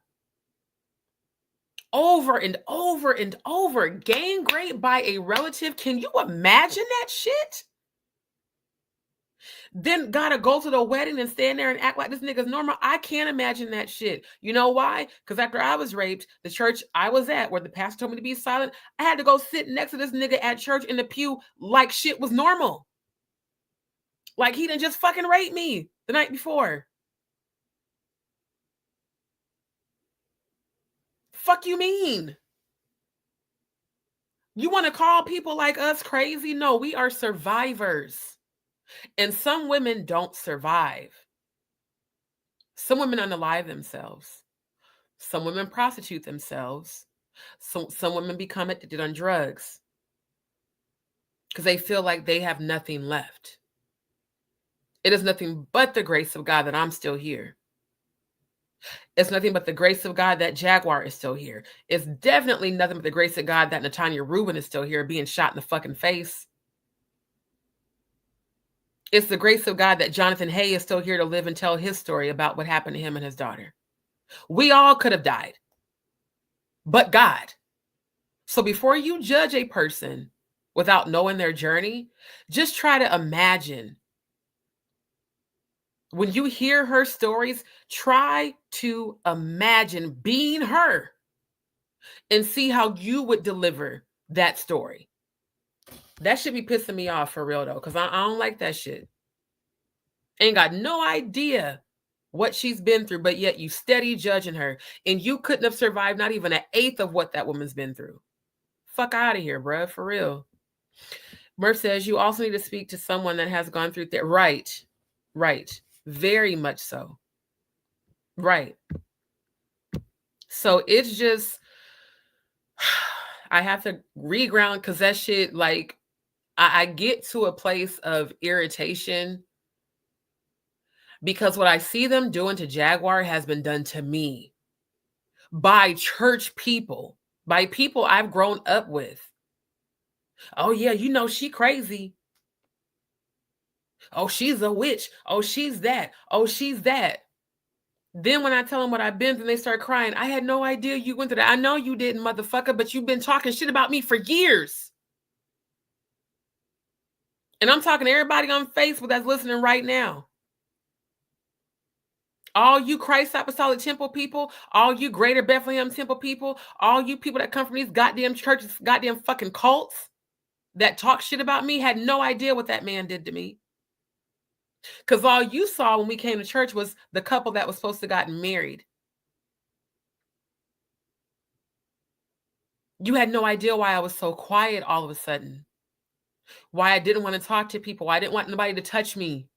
Over and over and over. Gained great by a relative. Can you imagine that shit? Then gotta go to the wedding and stand there and act like this nigga's normal. I can't imagine that shit. You know why? Because after I was raped, the church I was at, where the pastor told me to be silent, I had to go sit next to this nigga at church in the pew like shit was normal. Like he didn't just fucking rape me the night before. Fuck you mean? You want to call people like us crazy? No, we are survivors. And some women don't survive. Some women unalive themselves. Some women prostitute themselves. Some women become addicted on drugs because they feel like they have nothing left. It is nothing but the grace of God that I'm still here. It's nothing but the grace of God that Jaguar is still here. It's definitely nothing but the grace of God that Natanya Rubin is still here being shot in the fucking face. It's the grace of God that Jonathan Hay is still here to live and tell his story about what happened to him and his daughter. We all could have died, but God. So before you judge a person without knowing their journey, just try to imagine. When you hear her stories, try to imagine being her and see how you would deliver that story. That should be pissing me off for real though, because I don't like that shit. Ain't got no idea what she's been through, but yet you steady judging her, and you couldn't have survived not even 1/8 of what that woman's been through. Fuck out of here, bruh, for real. Murph says you also need to speak to someone that has gone through that. Right. Very much so. Right. So it's just, I have to reground because that shit, like, I get to a place of irritation because what I see them doing to Jaguar has been done to me by church people, by people I've grown up with. Oh yeah, you know she crazy. Oh, she's a witch. Oh, she's that. Oh, she's that. Then when I tell them what I've been through, they start crying. I had no idea you went through that. I know you didn't, motherfucker, but you've been talking shit about me for years. And I'm talking to everybody on Facebook that's listening right now. All you Christ Apostolic Temple people, all you Greater Bethlehem Temple people, all you people that come from these goddamn churches, goddamn fucking cults that talk shit about me had no idea what that man did to me. Because all you saw when we came to church was the couple that was supposed to gotten married. You had no idea why I was so quiet all of a sudden. Why I didn't want to talk to people. Why I didn't want nobody to touch me.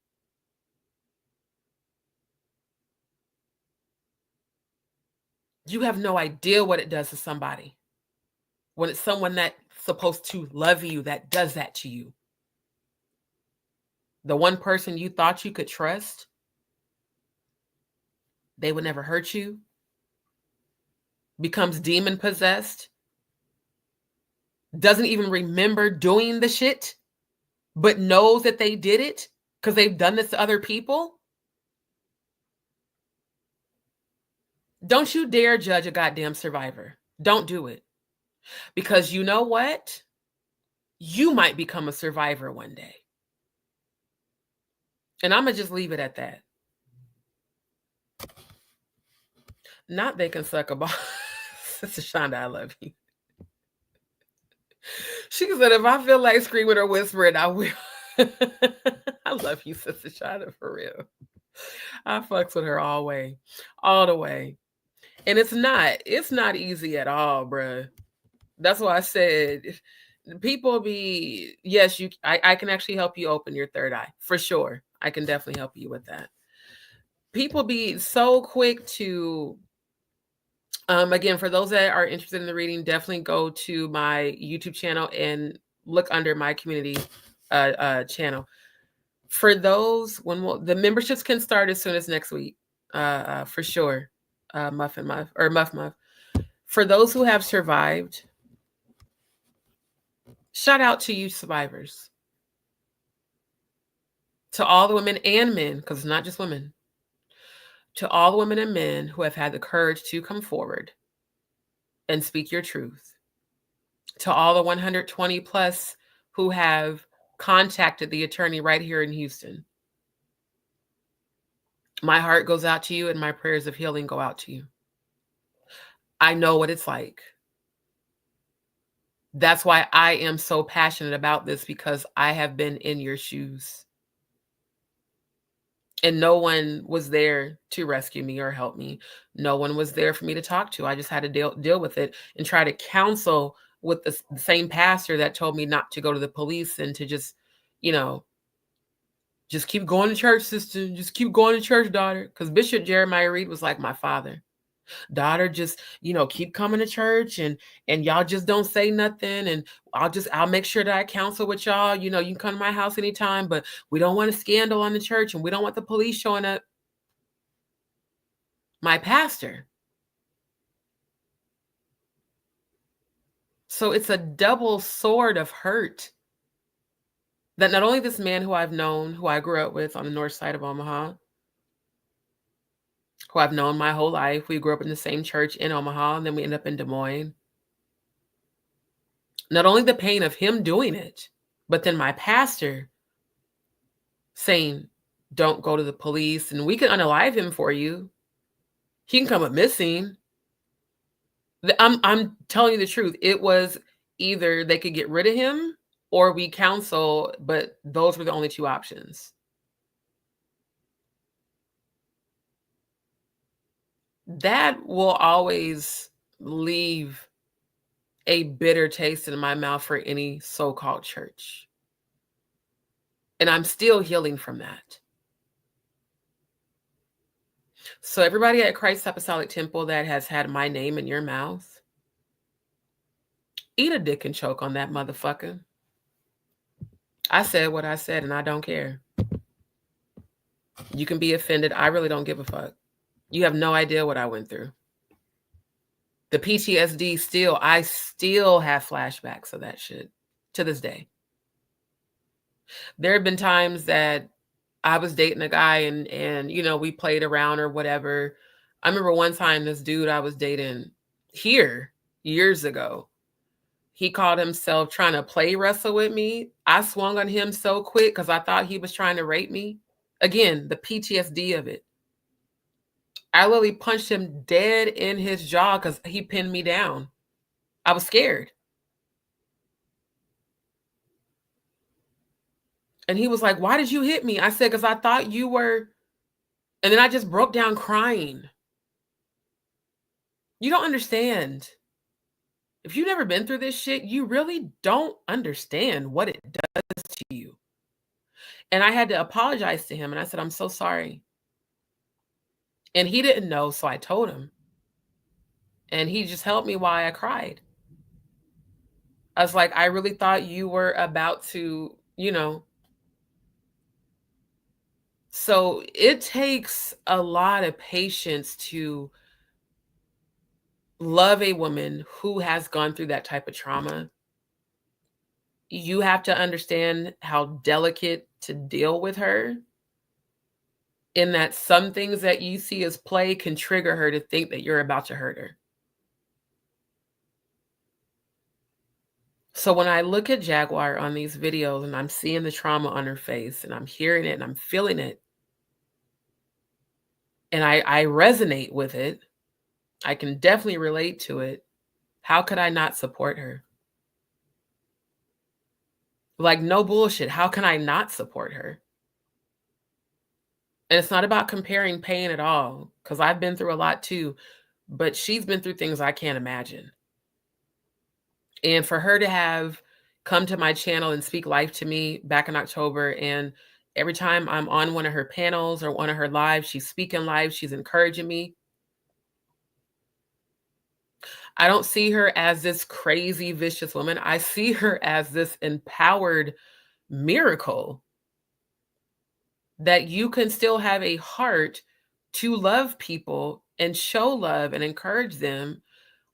You have no idea what it does to somebody when it's someone that's supposed to love you that does that to you. The one person you thought you could trust, they would never hurt you, becomes demon possessed, doesn't even remember doing the shit, but knows that they did it because they've done this to other people. Don't you dare judge a goddamn survivor. Don't do it. Because you know what? You might become a survivor one day. And I'm going to just leave it at that. Not they can suck a ball. Sister Shonda, I love you. She said, if I feel like screaming or whispering, I will. I love you, Sister Shonda, for real. I fucks with her all the way. And it's not easy at all, bruh. That's why I said, people be, yes, I can actually help you open your third eye, for sure. I can definitely help you with that. People be so quick to, again, for those that are interested in the reading, definitely go to my YouTube channel and look under my community channel. For those, the memberships can start as soon as next week, for sure. Muff. For those who have survived, shout out to you survivors. To all the women and men, because it's not just women. To all the women and men who have had the courage to come forward and speak your truth. To all the 120 plus who have contacted the attorney right here in Houston. My heart goes out to you and my prayers of healing go out to you. I know what it's like. That's why I am so passionate about this, because I have been in your shoes. And no one was there to rescue me or help me. No one was there for me to talk to. I just had to deal with it and try to counsel with the same pastor that told me not to go to the police and to just, you know, just keep going to church, sister. Just keep going to church, daughter. Because Bishop Jeremiah Reed was like my father. Daughter, just, you know, keep coming to church and y'all just don't say nothing. And I'll make sure that I counsel with y'all. You know, you can come to my house anytime, but we don't want a scandal on the church and we don't want the police showing up. My pastor. So it's a double sword of hurt that not only this man who I've known, who I grew up with on the north side of Omaha, who I've known my whole life, we grew up in the same church in Omaha, and then we ended up in Des Moines. Not only the pain of him doing it, but then my pastor saying, don't go to the police, and we can unalive him for you. He can come up missing. I'm telling you the truth. It was either they could get rid of him or we counsel, but those were the only two options. That will always leave a bitter taste in my mouth for any so-called church. And I'm still healing from that. So everybody at Christ Apostolic Temple that has had my name in your mouth, eat a dick and choke on that motherfucker. I said what I said and I don't care. You can be offended. I really don't give a fuck. You have no idea what I went through. The PTSD I still have flashbacks of that shit to this day. There have been times that I was dating a guy and you know, we played around or whatever. I remember one time this dude I was dating here years ago, he called himself trying to play wrestle with me. I swung on him so quick because I thought he was trying to rape me. Again, the PTSD of it. I literally punched him dead in his jaw because he pinned me down. I was scared. And he was like, why did you hit me? I said, because I thought you were. And then I just broke down crying. You don't understand. If you've never been through this shit, you really don't understand what it does to you. And I had to apologize to him. And I said, I'm so sorry. And he didn't know, so I told him. And he just helped me while I cried. I was like, I really thought you were about to, you know. So it takes a lot of patience to love a woman who has gone through that type of trauma. You have to understand how delicate to deal with her, in that some things that you see as play can trigger her to think that you're about to hurt her. So when I look at Jaguar on these videos and I'm seeing the trauma on her face and I'm hearing it and I'm feeling it, and I resonate with it, I can definitely relate to it. How could I not support her? Like, no bullshit. How can I not support her? And it's not about comparing pain at all, because I've been through a lot too, but she's been through things I can't imagine. And for her to have come to my channel and speak life to me back in October, and every time I'm on one of her panels or one of her lives, she's speaking live, she's encouraging me. I don't see her as this crazy, vicious woman. I see her as this empowered miracle that you can still have a heart to love people and show love and encourage them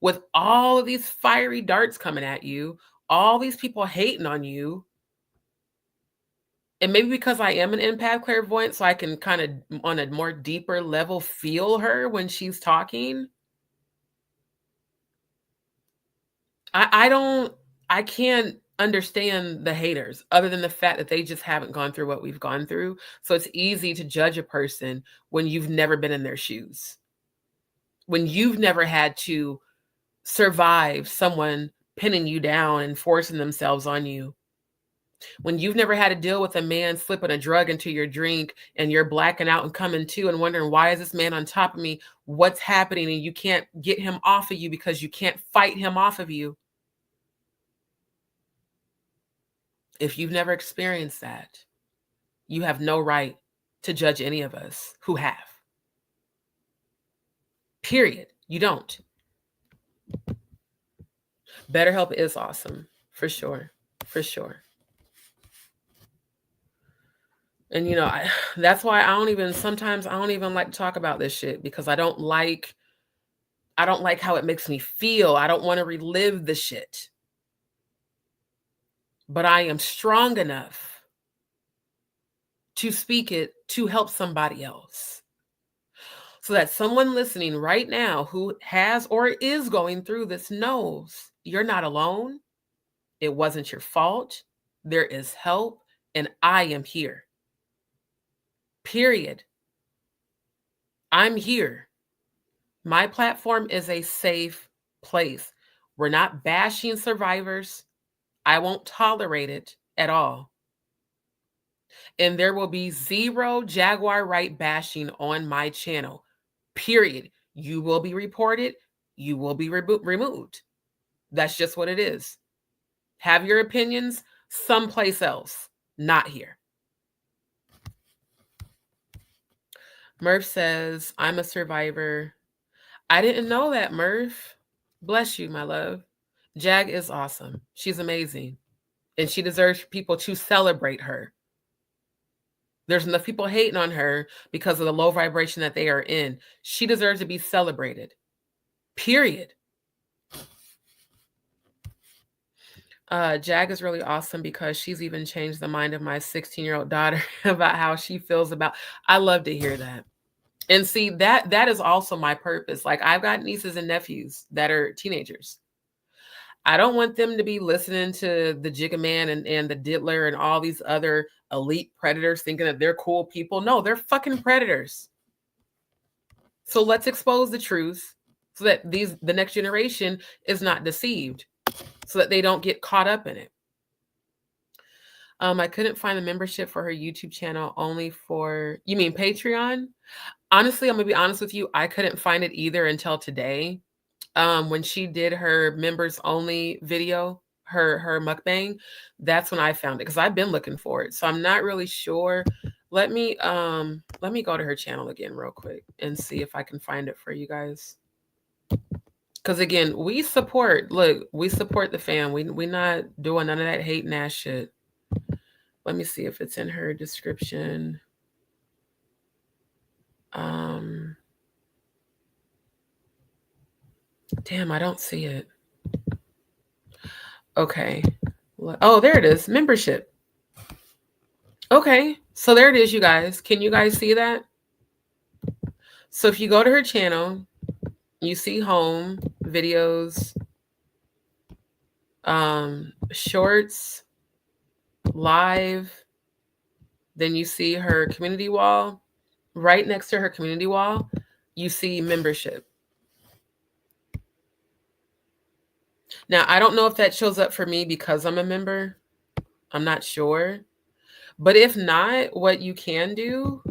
with all of these fiery darts coming at you, all these people hating on you. And maybe because I am an empath clairvoyant, so I can kind of on a more deeper level feel her when she's talking. I can't understand the haters other than the fact that they just haven't gone through what we've gone through. So it's easy to judge a person when you've never been in their shoes, when you've never had to survive someone pinning you down and forcing themselves on you, when you've never had to deal with a man slipping a drug into your drink and you're blacking out and coming to and wondering, why is this man on top of me? What's happening? And you can't get him off of you because you can't fight him off of you. If you've never experienced that, you have no right to judge any of us who have. Period. You don't. BetterHelp is awesome, for sure. For sure. And you know, that's why sometimes I don't even like to talk about this shit, because I don't like how it makes me feel. I don't want to relive the shit. But I am strong enough to speak it to help somebody else. So that someone listening right now who has or is going through this knows you're not alone. It wasn't your fault. There is help, and I am here. Period. I'm here. My platform is a safe place. We're not bashing survivors. I won't tolerate it at all. And there will be zero Jaguar right bashing on my channel. Period. You will be reported. You will be removed. That's just what it is. Have your opinions someplace else, not here. Murph says, I'm a survivor. I didn't know that, Murph. Bless you, my love. Jag is awesome. She's amazing. And she deserves people to celebrate her. There's enough people hating on her because of the low vibration that they are in. She deserves to be celebrated. Period. Jag is really awesome because she's even changed the mind of my 16-year-old daughter about how she feels about. I love to hear that. And see, that is also my purpose. Like, I've got nieces and nephews that are teenagers. I don't want them to be listening to the Jigga Man and the Diddler and all these other elite predators thinking that they're cool people. No, they're fucking predators. So let's expose the truth so that the next generation is not deceived, so that they don't get caught up in it. I couldn't find the membership for her YouTube channel, only for, you mean Patreon? Honestly, I'm gonna be honest with you. I couldn't find it either until today. When she did her members only video, her mukbang, that's when I found it, because I've been looking for it. So I'm not really sure. Let me go to her channel again real quick and see if I can find it for you guys. Because again, we support the fam. We not doing none of that hating ass shit. Let me see if it's in her description. Damn, I don't see it. Okay. Oh, there it is. Membership. Okay. So there it is, you guys. Can you guys see that? So if you go to her channel, you see home, videos, shorts, live. Then you see her community wall. Right next to her community wall, you see membership. Now, I don't know if that shows up for me because I'm a member. I'm not sure. But if not, what you can do,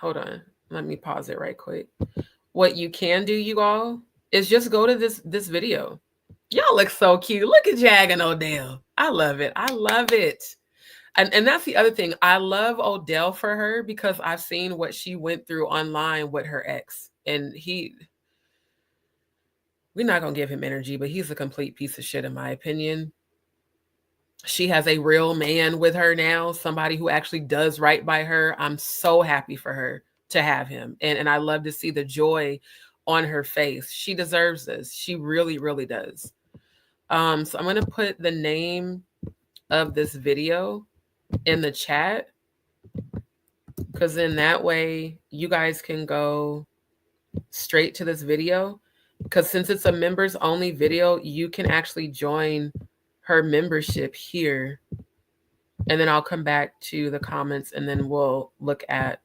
hold on, let me pause it right quick. What you can do, you all, is just go to this video. Y'all look so cute. Look at Jag and Odell. I love it. I love it. And that's the other thing. I love Odell for her because I've seen what she went through online with her ex. And we're not going to give him energy, but he's a complete piece of shit in my opinion. She has a real man with her now, somebody who actually does right by her. I'm so happy for her to have him. And I love to see the joy on her face. She deserves this. She really, really does. So I'm going to put the name of this video in the chat, because then that way you guys can go straight to this video, because since it's a members only video, you can actually join her membership here, and then I'll come back to the comments and then we'll look at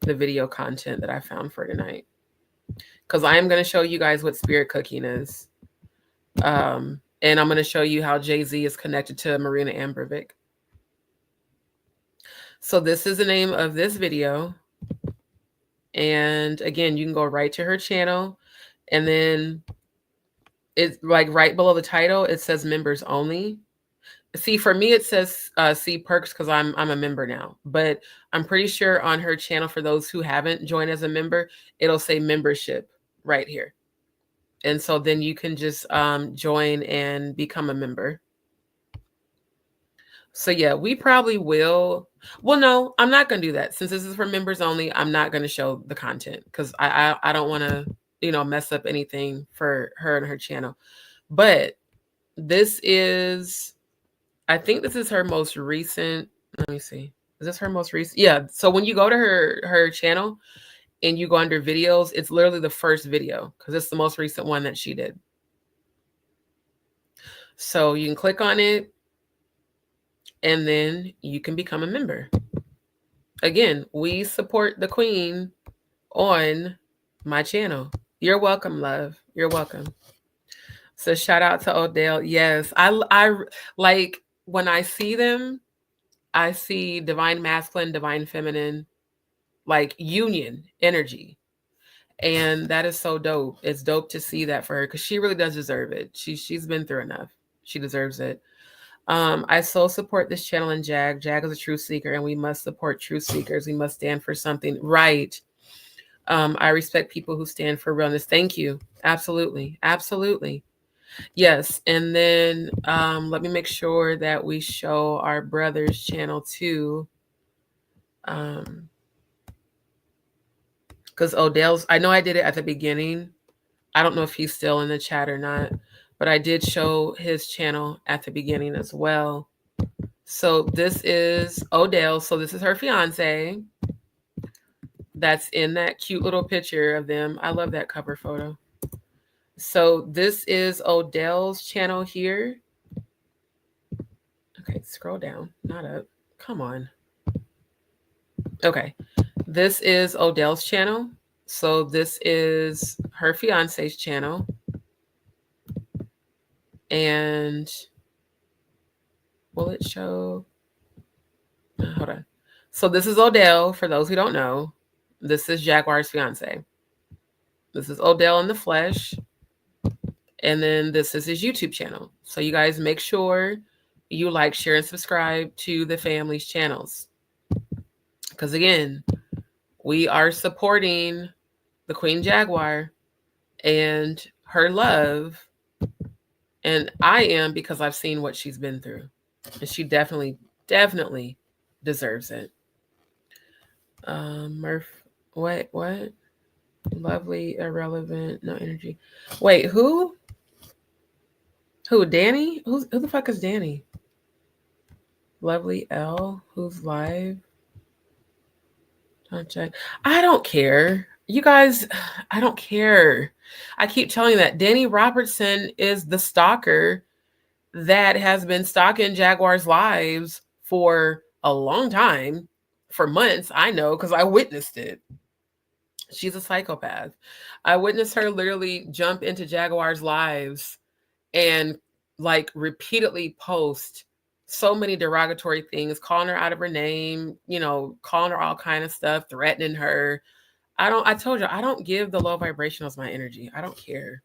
the video content that I found for tonight, because I am going to show you guys what spirit cooking is, and I'm going to show you how Jay-Z is connected to Marina Abramovic. So this is the name of this video. And again, you can go right to her channel, and then it's like right below the title, it says members only. See, for me, it says see perks because I'm a member now. But I'm pretty sure on her channel, for those who haven't joined as a member, it'll say membership right here. And so then you can just join and become a member. So yeah, we probably will. Well, no, I'm not going to do that. Since this is for members only, I'm not going to show the content because I don't want to, mess up anything for her and her channel. But this is, I think this is her most recent. Let me see. Is this her most recent? Yeah. So when you go to her channel and you go under videos, it's literally the first video because it's the most recent one that she did. So you can click on it and then you can become a member. Again, we support the queen on my channel. You're welcome, love. You're welcome. So shout out to Odell. Yes, I like when I see them, I see divine masculine, divine feminine, like union energy. And that is so dope. It's dope to see that for her because she really does deserve it. She's been through enough. She deserves it. I so support this channel and Jag. Jag is a truth seeker, and we must support truth seekers. We must stand for something. Right. I respect people who stand for realness. Thank you. Absolutely. Absolutely. Yes. And then let me make sure that we show our brother's channel too. Because Odell's, I know I did it at the beginning. I don't know if he's still in the chat or not, but I did show his channel at the beginning as well. So this is Odell. So this is her fiance. That's in that cute little picture of them. I love that cover photo. So this is Odell's channel here. Okay, scroll down, not up. Come on. Okay, this is Odell's channel. So this is her fiance's channel. And will it show? Hold on. So this is Odell, for those who don't know. This is Jaguar's fiance. This is Odell in the flesh. And then this is his YouTube channel. So you guys make sure you like, share, and subscribe to the family's channels. Because again, we are supporting the Queen Jaguar and her love. And I am, because I've seen what she's been through. And she definitely deserves it. Murph, what? Lovely, irrelevant, no energy. Wait, who? Who, Danny? Who the fuck is Danny? Lovely L, who's live? Don't check. I don't care. You guys, I don't care. I keep telling you that Danny Robertson is the stalker that has been stalking Jaguar's lives for a long time, for months. I know because I witnessed it. She's a psychopath. I witnessed her literally jump into Jaguar's lives and like repeatedly post so many derogatory things, calling her out of her name, calling her all kind of stuff, threatening her. I told you, I don't give the low vibrationals my energy. I don't care.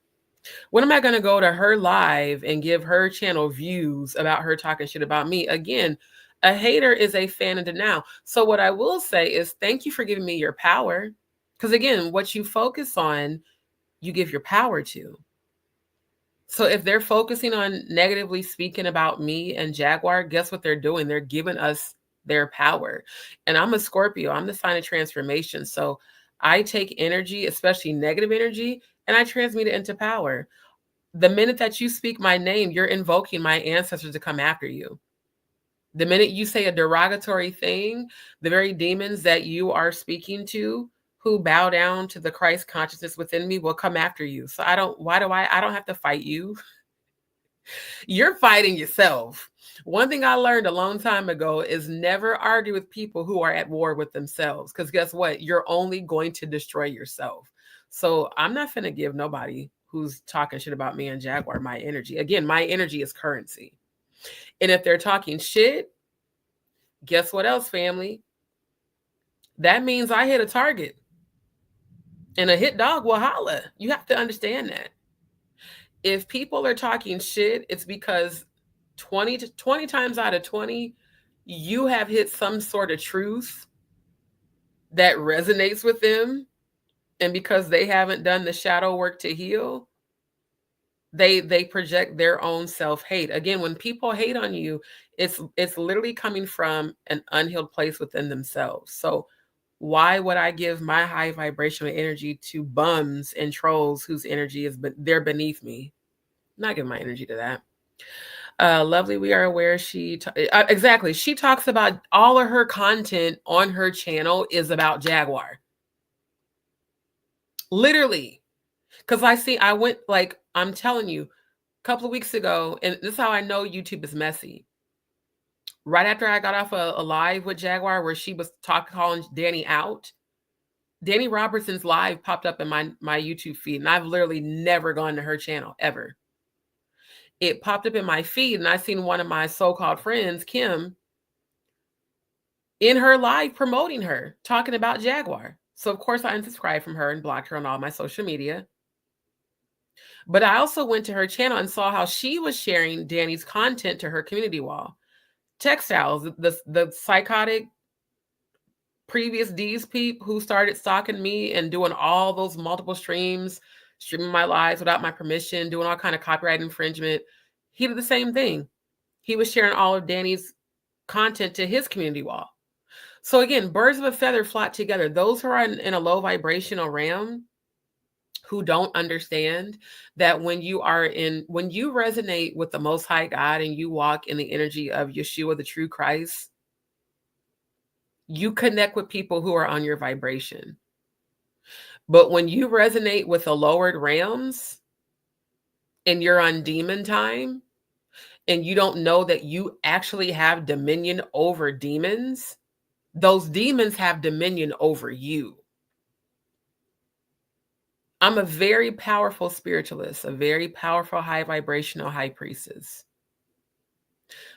When am I going to go to her live and give her channel views about her talking shit about me? Again, a hater is a fan of denial. So what I will say is thank you for giving me your power. Because again, what you focus on, you give your power to. So if they're focusing on negatively speaking about me and Jaguar, guess what they're doing? They're giving us their power. And I'm a Scorpio. I'm the sign of transformation. So I take energy, especially negative energy, and I transmute it into power. The minute that you speak my name, you're invoking my ancestors to come after you. The minute you say a derogatory thing, the very demons that you are speaking to, who bow down to the Christ consciousness within me, will come after you. So I don't have to fight you. You're fighting yourself. One thing I learned a long time ago is never argue with people who are at war with themselves. Because guess what? You're only going to destroy yourself. So I'm not going to give nobody who's talking shit about me and Jaguar my energy. Again, my energy is currency. And if they're talking shit, guess what else, family? That means I hit a target. And a hit dog will holla. You have to understand that. If people are talking shit, it's because 20 times out of 20, you have hit some sort of truth that resonates with them. And because they haven't done the shadow work to heal, they project their own self-hate. Again, when people hate on you, it's literally coming from an unhealed place within themselves. So why would I give my high vibrational energy to bums and trolls whose energy is, but they're beneath me? I'm not giving my energy to that. Lovely, we are aware exactly. She talks about all of her content on her channel is about Jaguar. Literally. Because I went, like, I'm telling you, a couple of weeks ago, and this is how I know YouTube is messy. Right after I got off a live with Jaguar where she was calling Danny out, Danny Robertson's live popped up in my YouTube feed, and I've literally never gone to her channel, ever. It popped up in my feed, and I seen one of my so-called friends, Kim, in her live promoting her, talking about Jaguar. So, of course, I unsubscribed from her and blocked her on all my social media. But I also went to her channel and saw how she was sharing Danny's content to her community wall. Textiles, the psychotic previous DzPeepz who started stalking me and doing all those multiple streaming my lives without my permission, doing all kind of copyright infringement. He did the same thing. He was sharing all of Danny's content to his community wall. So again, birds of a feather flock together. Those who are in a low vibrational realm, who don't understand that when you resonate with the Most High God and you walk in the energy of Yeshua, the true Christ, you connect with people who are on your vibration. But when you resonate with the lowered realms and you're on demon time and you don't know that you actually have dominion over demons, those demons have dominion over you. I'm a very powerful spiritualist, a very powerful high vibrational high priestess.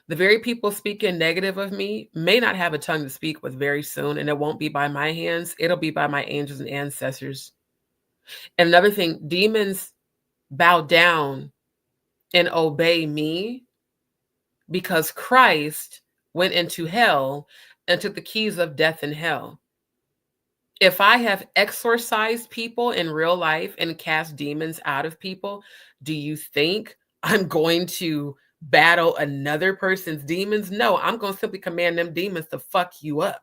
The very people speaking negative of me may not have a tongue to speak with very soon, and it won't be by my hands. It'll be by my angels and ancestors. And another thing, demons bow down and obey me because Christ went into hell and took the keys of death and hell. If I have exorcised people in real life and cast demons out of people, do you think I'm going to battle another person's demons? No, I'm going to simply command them demons to fuck you up.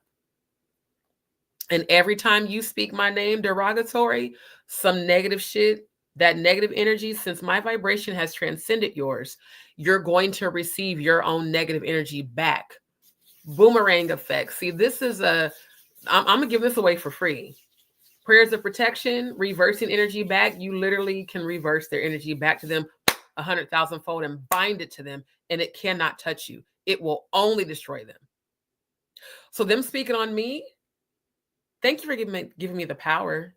And every time you speak my name derogatory, some negative shit, that negative energy, since my vibration has transcended yours, you're going to receive your own negative energy back. Boomerang effect. See, this is I'm going to give this away for free. Prayers of protection, reversing energy back. You literally can reverse their energy back to them 100,000-fold and bind it to them, and it cannot touch you. It will only destroy them. So them speaking on me, thank you for giving me the power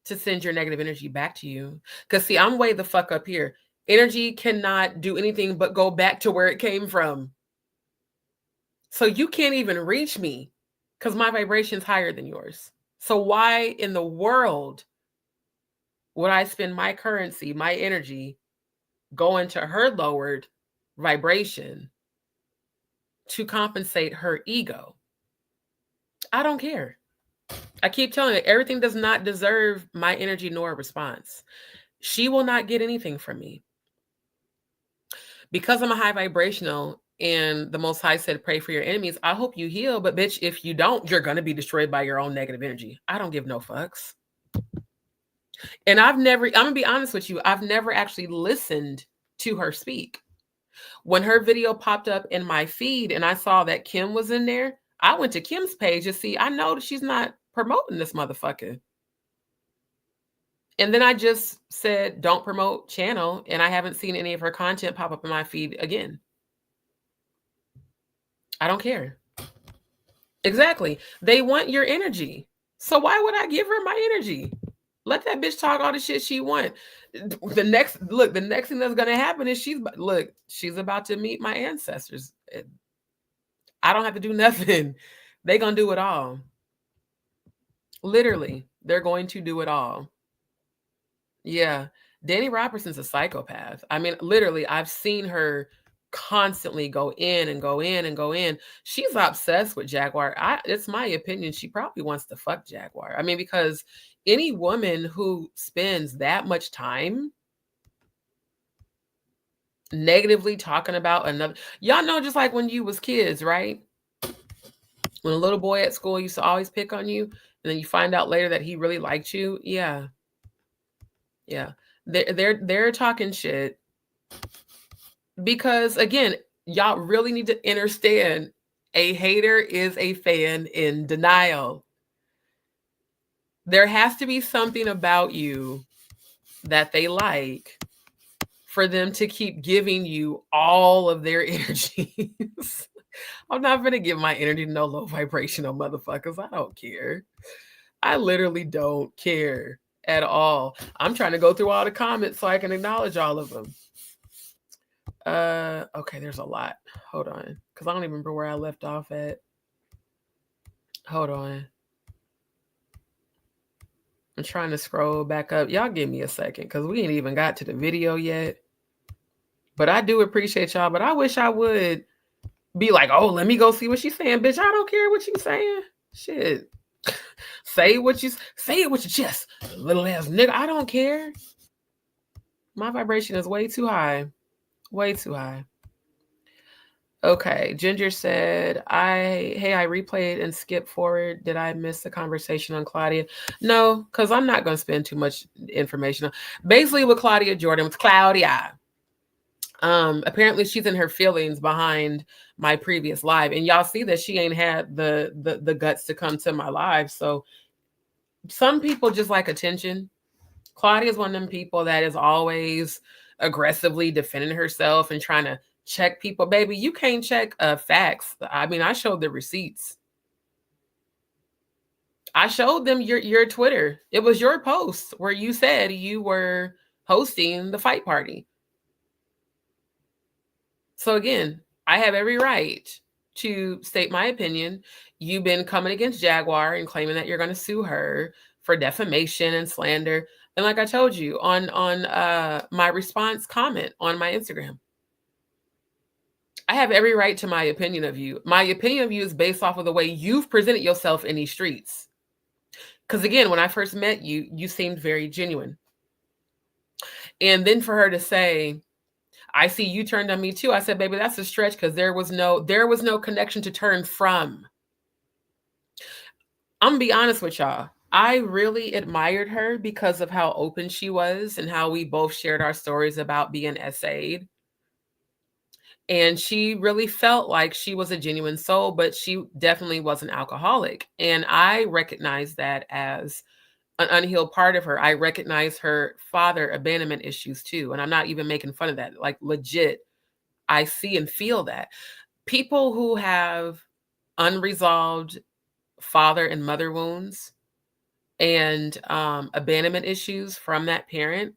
to send your negative energy back to you. Because see, I'm way the fuck up here. Energy cannot do anything but go back to where it came from. So you can't even reach me because my vibration's higher than yours. So why in the world would I spend my currency, my energy, going to her lowered vibration to compensate her ego? I don't care. I keep telling you, everything does not deserve my energy nor response. She will not get anything from me. Because I'm a high vibrational and the Most High said, pray for your enemies. I hope you heal, but bitch, if you don't, you're going to be destroyed by your own negative energy. I don't give no fucks. And I'm going to be honest with you, I've never actually listened to her speak. When her video popped up in my feed and I saw that Kim was in there, I went to Kim's page to see, I know that she's not promoting this motherfucker. And then I just said, don't promote channel. And I haven't seen any of her content pop up in my feed again. I don't care. Exactly. They want your energy. So why would I give her my energy? Let that bitch talk all the shit she wants. The next thing that's going to happen is she's about to meet my ancestors. I don't have to do nothing. They're going to do it all. Literally, they're going to do it all. Yeah. Danny Robertson's a psychopath. I mean, literally, I've seen her constantly go in and go in and go in. She's obsessed with Jaguar. It's my opinion, she probably wants to fuck Jaguar. I mean, because any woman who spends that much time negatively talking about another, y'all know, just like when you was kids, right? When a little boy at school used to always pick on you, and then you find out later that he really liked you. Yeah. They're talking shit because, again, y'all really need to understand, a hater is a fan in denial. There has to be something about you that they like for them to keep giving you all of their energies. I'm not going to give my energy to no low vibrational motherfuckers. I don't care. I literally don't care at all. I'm trying to go through all the comments so I can acknowledge all of them. Okay, there's a lot. Hold on, because I don't even remember where I left off at. Hold on. I'm trying to scroll back up. Y'all give me a second, because we ain't even got to the video yet. But I do appreciate y'all, but I wish I would be like, oh, let me go see what she's saying. Bitch, I don't care what she's saying. Shit. Say it with your chest, little ass nigga. I don't care. My vibration is way too high. Way too high. Okay, Ginger said, I replayed and skipped forward. Did I miss the conversation on Claudia? No, because I'm not going to spend too much information on. Basically, with Claudia Jordan, with Claudia, apparently she's in her feelings behind my previous live, and y'all see that she ain't had the guts to come to my live. So some people just like attention. Claudia is one of them people that is always aggressively defending herself and trying to check people. Baby, you can't check facts. I mean, I showed the receipts. I showed them your Twitter. It was your post where you said you were hosting the fight party. So again, I have every right to state my opinion. You've been coming against Jaguar and claiming that you're going to sue her for defamation and slander. And like I told you on my response comment on my Instagram, I have every right to my opinion of you. My opinion of you is based off of the way you've presented yourself in these streets. Because again, when I first met you, you seemed very genuine. And then for her to say, I see you turned on me too. I said, baby, that's a stretch, because there was no connection to turn from. I'm gonna be honest with y'all. I really admired her because of how open she was and how we both shared our stories about being SA'd. And she really felt like she was a genuine soul, but she definitely was an alcoholic. And I recognize that as an unhealed part of her. I recognize her father abandonment issues too. And I'm not even making fun of that. Like, legit, I see and feel that. People who have unresolved father and mother wounds and abandonment issues from that parent,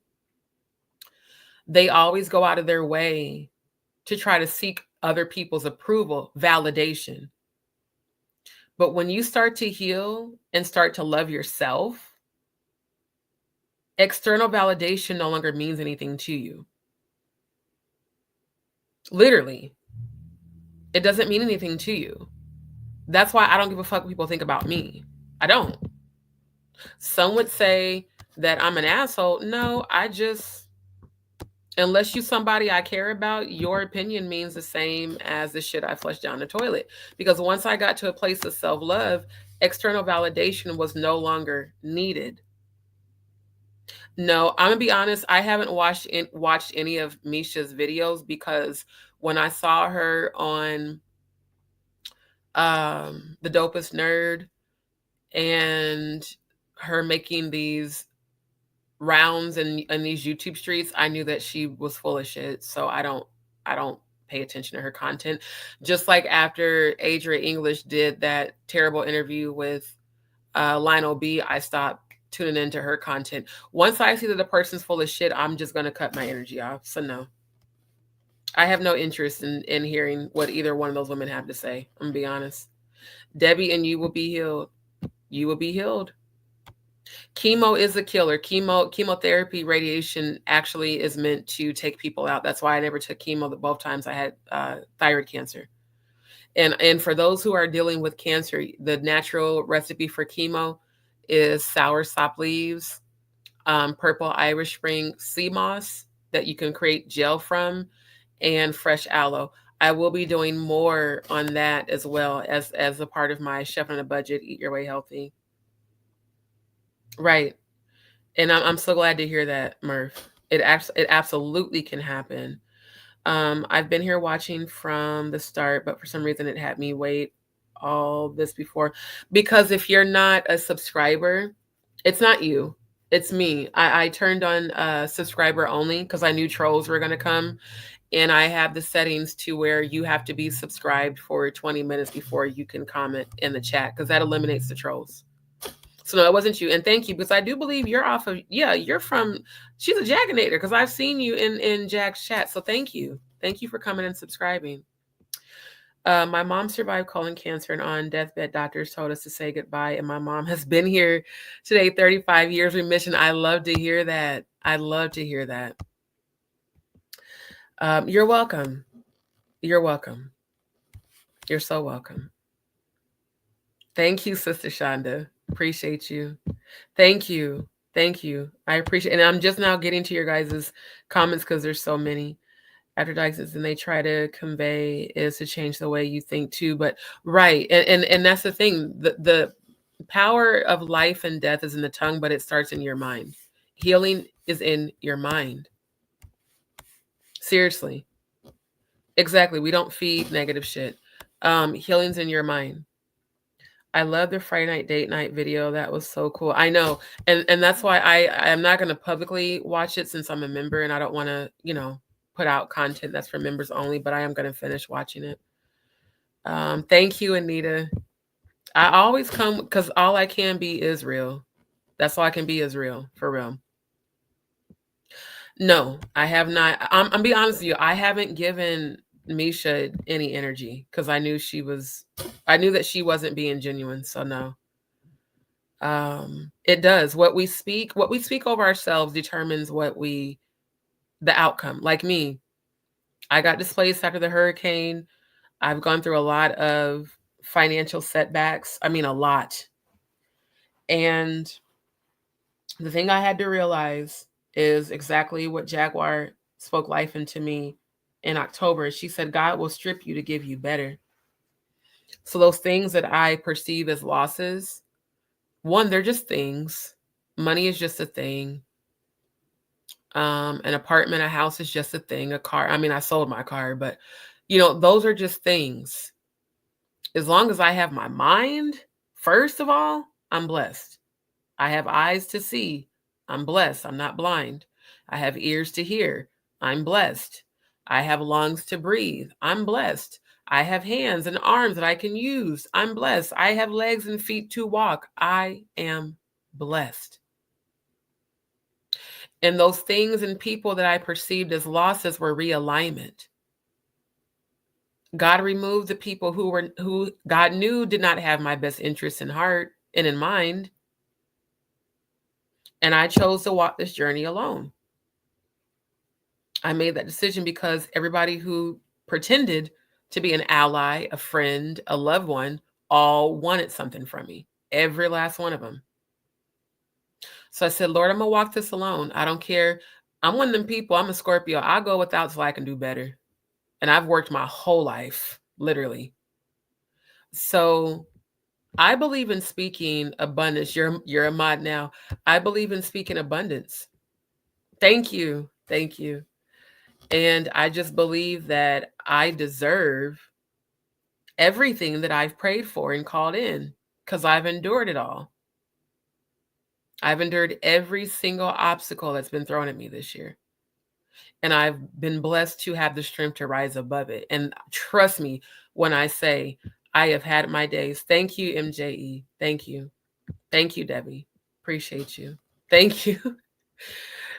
they always go out of their way to try to seek other people's approval, validation. But when you start to heal and start to love yourself, external validation no longer means anything to you. Literally, it doesn't mean anything to you. That's why I don't give a fuck what people think about me. I don't. Some would say that I'm an asshole. No, unless you somebody I care about, your opinion means the same as the shit I flushed down the toilet. Because once I got to a place of self-love, external validation was no longer needed. No, I'm gonna be honest, I haven't watched any of Misha's videos, because when I saw her on The Dopest Nerd and her making these rounds in these YouTube streets, I knew that she was full of shit. So I don't pay attention to her content. Just like after Adria English did that terrible interview with Lionel B, I stopped tuning into her content. Once I see that the person's full of shit, I'm just going to cut my energy off. So no, I have no interest in hearing what either one of those women have to say. I'm going to be honest. Debbie, and you will be healed. You will be healed. Chemo is a killer. Chemotherapy, radiation actually is meant to take people out. That's why I never took chemo both times I had thyroid cancer. And for those who are dealing with cancer, the natural recipe for chemo is sour sop leaves, purple Irish Spring sea moss that you can create gel from, and fresh aloe. I will be doing more on that as well as a part of my Chef on a Budget, Eat Your Way Healthy. Right. And I'm so glad to hear that, Murph. It absolutely can happen. I've been here watching from the start, but for some reason it had me wait all this before. Because if you're not a subscriber, it's not you, it's me. I turned on subscriber only because I knew trolls were going to come. And I have the settings to where you have to be subscribed for 20 minutes before you can comment in the chat, because that eliminates the trolls. So no, it wasn't you. And thank you, because I do believe you're off of, yeah, you're from, she's a Jaginator, because I've seen you in Jag's chat. So thank you. Thank you for coming and subscribing. My mom survived colon cancer, and on deathbed, doctors told us to say goodbye. And my mom has been here today, 35 years remission. I love to hear that. I love to hear that. You're welcome. You're welcome. You're so welcome. Thank you, Sister Shonda. Appreciate you. Thank you. Thank you. I appreciate it. And I'm just now getting to your guys' comments because there's so many. After diagnosis, and they try to convey is to change the way you think too. But right. And that's the thing. The power of life and death is in the tongue, but it starts in your mind. Healing is in your mind. Seriously. Exactly. We don't feed negative shit. Healing's in your mind. I love the Friday night date night video. That was so cool. I know. And that's why I'm not going to publicly watch it since I'm a member and I don't want to, put out content that's for members only, but I am going to finish watching it. Thank you, Anita. I always come because all I can be is real. That's all I can be is real, for real. No, I have not. I'm be honest with you. I haven't given Misha any energy because I knew that she wasn't being genuine. So no. It does. What we speak over ourselves determines the outcome. Like me, I got displaced after the hurricane. I've gone through a lot of financial setbacks. I mean, a lot. And the thing I had to realize is exactly what Jaguar spoke life into me in October. She said, God will strip you to give you better. So those things that I perceive as losses, one, they're just things. Money is just a thing. An apartment, a house is just a thing. A car. I mean, I sold my car, but those are just things. As long as I have my mind, first of all, I'm blessed. I have eyes to see. I'm blessed. I'm not blind. I have ears to hear. I'm blessed. I have lungs to breathe. I'm blessed. I have hands and arms that I can use. I'm blessed. I have legs and feet to walk. I am blessed. And those things and people that I perceived as losses were realignment. God removed the people who God knew did not have my best interests in heart and in mind. And I chose to walk this journey alone. I made that decision because everybody who pretended to be an ally, a friend, a loved one, all wanted something from me. Every last one of them. So I said, Lord, I'm going to walk this alone. I don't care. I'm one of them people. I'm a Scorpio. I'll go without so I can do better. And I've worked my whole life, literally. So I believe in speaking abundance. You're a mod now. I believe in speaking abundance. Thank you. Thank you. And I just believe that I deserve everything that I've prayed for and called in because I've endured it all. I've endured every single obstacle that's been thrown at me this year. And I've been blessed to have the strength to rise above it. And trust me when I say I have had my days. Thank you, MJE. Thank you. Thank you, Debbie. Appreciate you. Thank you.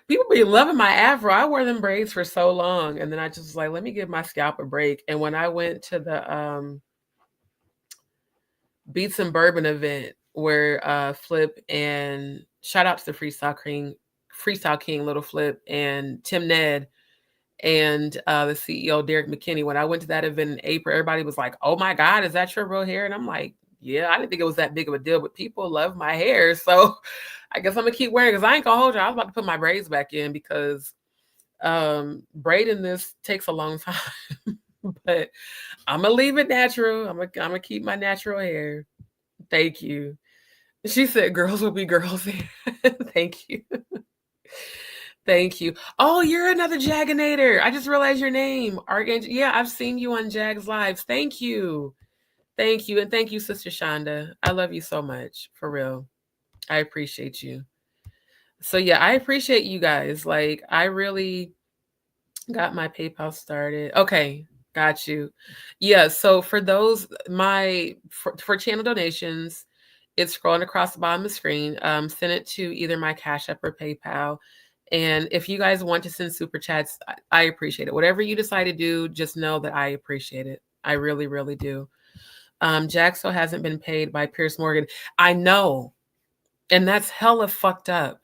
People be loving my afro. I wore them braids for so long. And then I just was like, let me give my scalp a break. And when I went to the Beats and Bourbon event where Flip and shout out to the Freestyle King, Little Flip, and Tim Ned, and the CEO Derek McKinney. When I went to that event in April, everybody was like, "Oh my God, is that your real hair?" And I'm like, "Yeah, I didn't think it was that big of a deal, but people love my hair, so I guess I'm gonna keep wearing it." Because I ain't gonna hold you. I was about to put my braids back in because braiding this takes a long time, but I'm gonna leave it natural. I'm gonna keep my natural hair. Thank you. She said, "Girls will be girls." Thank you. Thank you. Oh, you're another Jaginator. I just realized your name. Archangel. Yeah, I've seen you on Jag's lives. Thank you. Thank you. And thank you, Sister Shonda. I love you so much. For real. I appreciate you. So yeah, I appreciate you guys. Like, I really got my PayPal started. Okay. Got you. Yeah. So for those, for channel donations, it's scrolling across the bottom of the screen. Send it to either my Cash App or PayPal. And if you guys want to send super chats, I appreciate it. Whatever you decide to do, just know that I appreciate it. I really, really do. Jaxo hasn't been paid by Pierce Morgan. I know. And that's hella fucked up.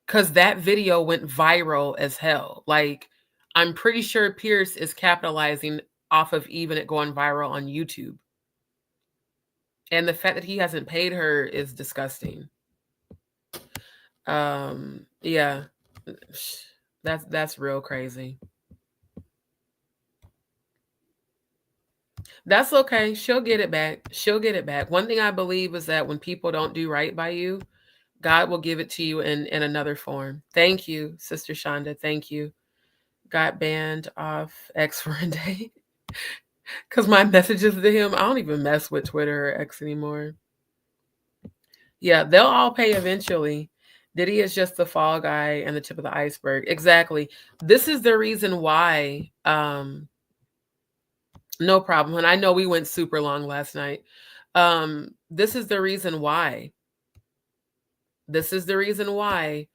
Because that video went viral as hell. Like, I'm pretty sure Pierce is capitalizing off of even it going viral on YouTube. And the fact that he hasn't paid her is disgusting. Yeah, that's real crazy. That's okay. She'll get it back. She'll get it back. One thing I believe is that when people don't do right by you, God will give it to you in another form. Thank you, Sister Shonda. Thank you. Got banned off X for a day because my messages to him, I don't even mess with Twitter or X anymore. Yeah, they'll all pay eventually. Diddy is just the fall guy and the tip of the iceberg. Exactly. This is the reason why. No problem. And I know we went super long last night. This is the reason why. This is the reason why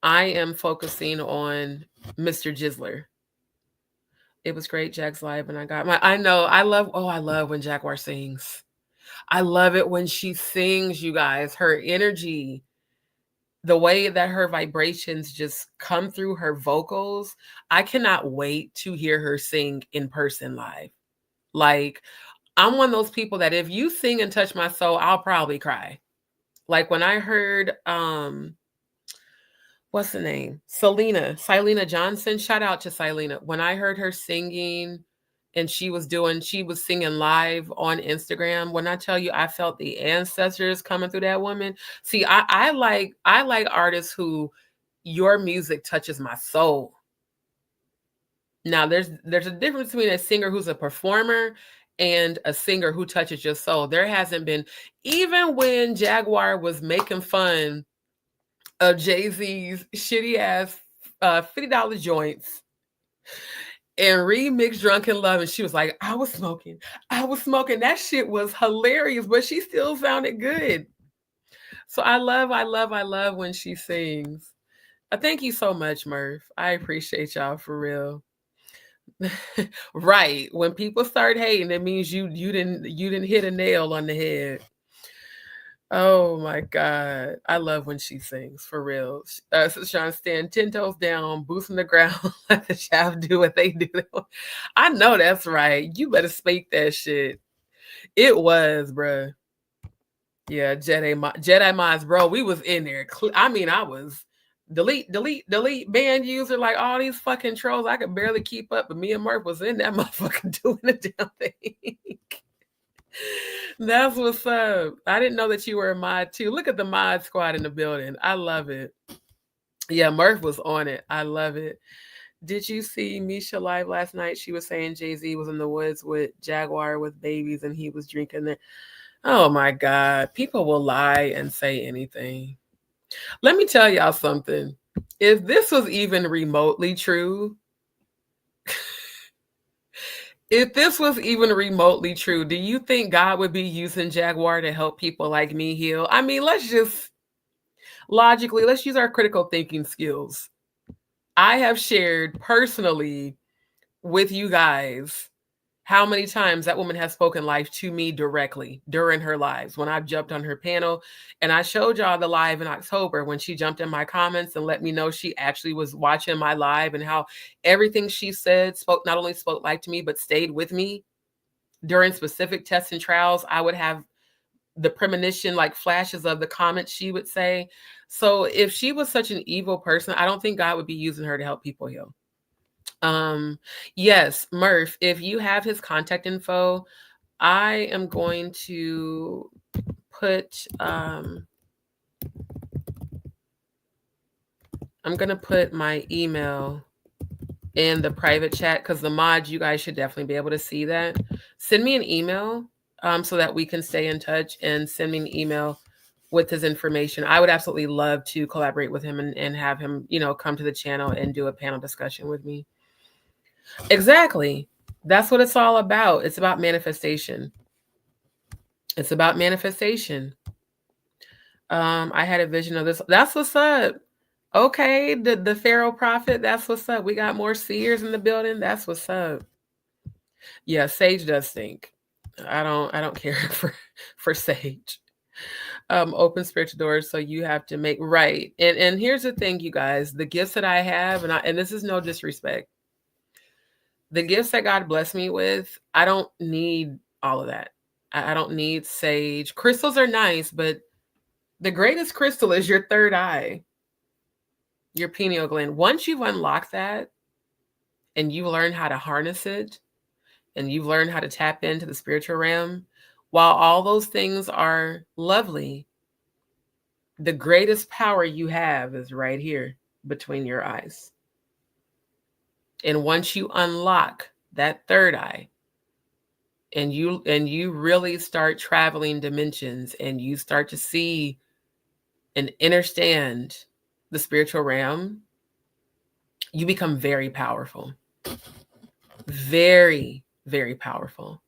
I am focusing on Mr. Jizzler. It was great, Jack's live, and I know, I love when Jaguar sings. I love it when she sings, you guys. Her energy, the way that her vibrations just come through her vocals. I cannot wait to hear her sing in person live. Like, I'm one of those people that if you sing and touch my soul, I'll probably cry. Like when I heard, what's the name? Selena Johnson. Shout out to Selena. When I heard her singing and she was singing live on Instagram. When I tell you, I felt the ancestors coming through that woman. See, I like artists who your music touches my soul. Now there's a difference between a singer who's a performer and a singer who touches your soul. There hasn't been, even when Jaguar was making fun of Jay-Z's shitty ass $50 joints and remixed Drunken Love, and she was like, I was smoking. That shit was hilarious, but she still sounded good. So I love when she sings. Thank you so much, Murph. I appreciate y'all for real. Right. When people start hating, it means you didn't hit a nail on the head. Oh my God. I love when she sings, for real. Sean, stand 10 toes down, boots on the ground, let the shaft do what they do. I know that's right. You better speak that shit. It was, bruh. Yeah, Jedi Minds, bro. We was in there. I mean, I was delete band user, like all these fucking trolls. I could barely keep up, but me and Murph was in that motherfucker doing the damn thing. That's what's up. I didn't know that you were a mod too. Look at the mod squad in the building. I love it. Yeah, Murph was on it. I love it. Did you see Misha live last night? She was saying Jay-Z was in the woods with Jaguar with babies and he was drinking there. Oh my God. People will lie and say anything. Let me tell y'all something. If this was even remotely true, do you think God would be using Jaguar to help people like me heal? I mean, let's use our critical thinking skills. I have shared personally with you guys How many times that woman has spoken life to me directly during her lives when I've jumped on her panel. And I showed y'all the live in October when she jumped in my comments and let me know she actually was watching my live, and how everything she said not only spoke life to me, but stayed with me during specific tests and trials. I would have the premonition, like flashes of the comments she would say. So if she was such an evil person, I don't think God would be using her to help people heal. Yes, Murph, if you have his contact info, I am going to put I'm going to put my email in the private chat, because the mods, you guys should definitely be able to see that. Send me an email so that we can stay in touch, and send me an email with his information. I would absolutely love to collaborate with him and have him, you know, come to the channel and do a panel discussion with me. Exactly. That's what it's all about. It's about manifestation. It's about manifestation. I had a vision of this. That's what's up. Okay, the Pharaoh prophet, that's what's up. We got more seers in the building. That's what's up. Yeah, Sage does stink. I don't care for Sage. Open spiritual doors, so you have to make right. And here's the thing, you guys, the gifts that I have, and this is no disrespect. The gifts that God blessed me with, I don't need all of that. I don't need sage. Crystals are nice, but the greatest crystal is your third eye, your pineal gland. Once you've unlocked that and you learn how to harness it, and you've learned how to tap into the spiritual realm, while all those things are lovely, the greatest power you have is right here between your eyes. And once you unlock that third eye, and you really start traveling dimensions, and you start to see and understand the spiritual realm, you become very powerful. Very, very powerful.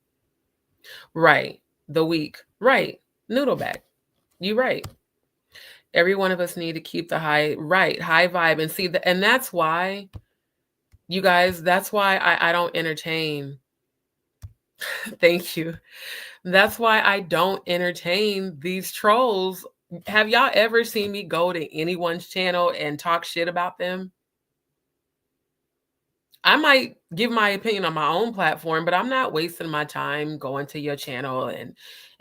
Right. The weak. Right. Noodleback. You right. Every one of us need to keep the high vibe, and see and that's why, you guys, that's why I don't entertain. Thank you. That's why I don't entertain these trolls. Have y'all ever seen me go to anyone's channel and talk shit about them? I might give my opinion on my own platform, but I'm not wasting my time going to your channel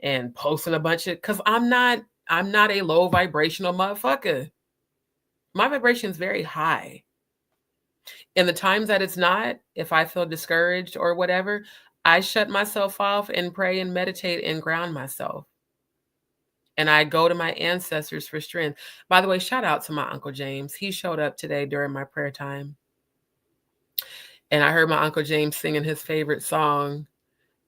and posting a bunch of, because I'm not a low vibrational motherfucker. My vibration is very high. In the times that it's not, if I feel discouraged or whatever, I shut myself off and pray and meditate and ground myself. And I go to my ancestors for strength. By the way, shout out to my Uncle James. He showed up today during my prayer time. And I heard my Uncle James singing his favorite song.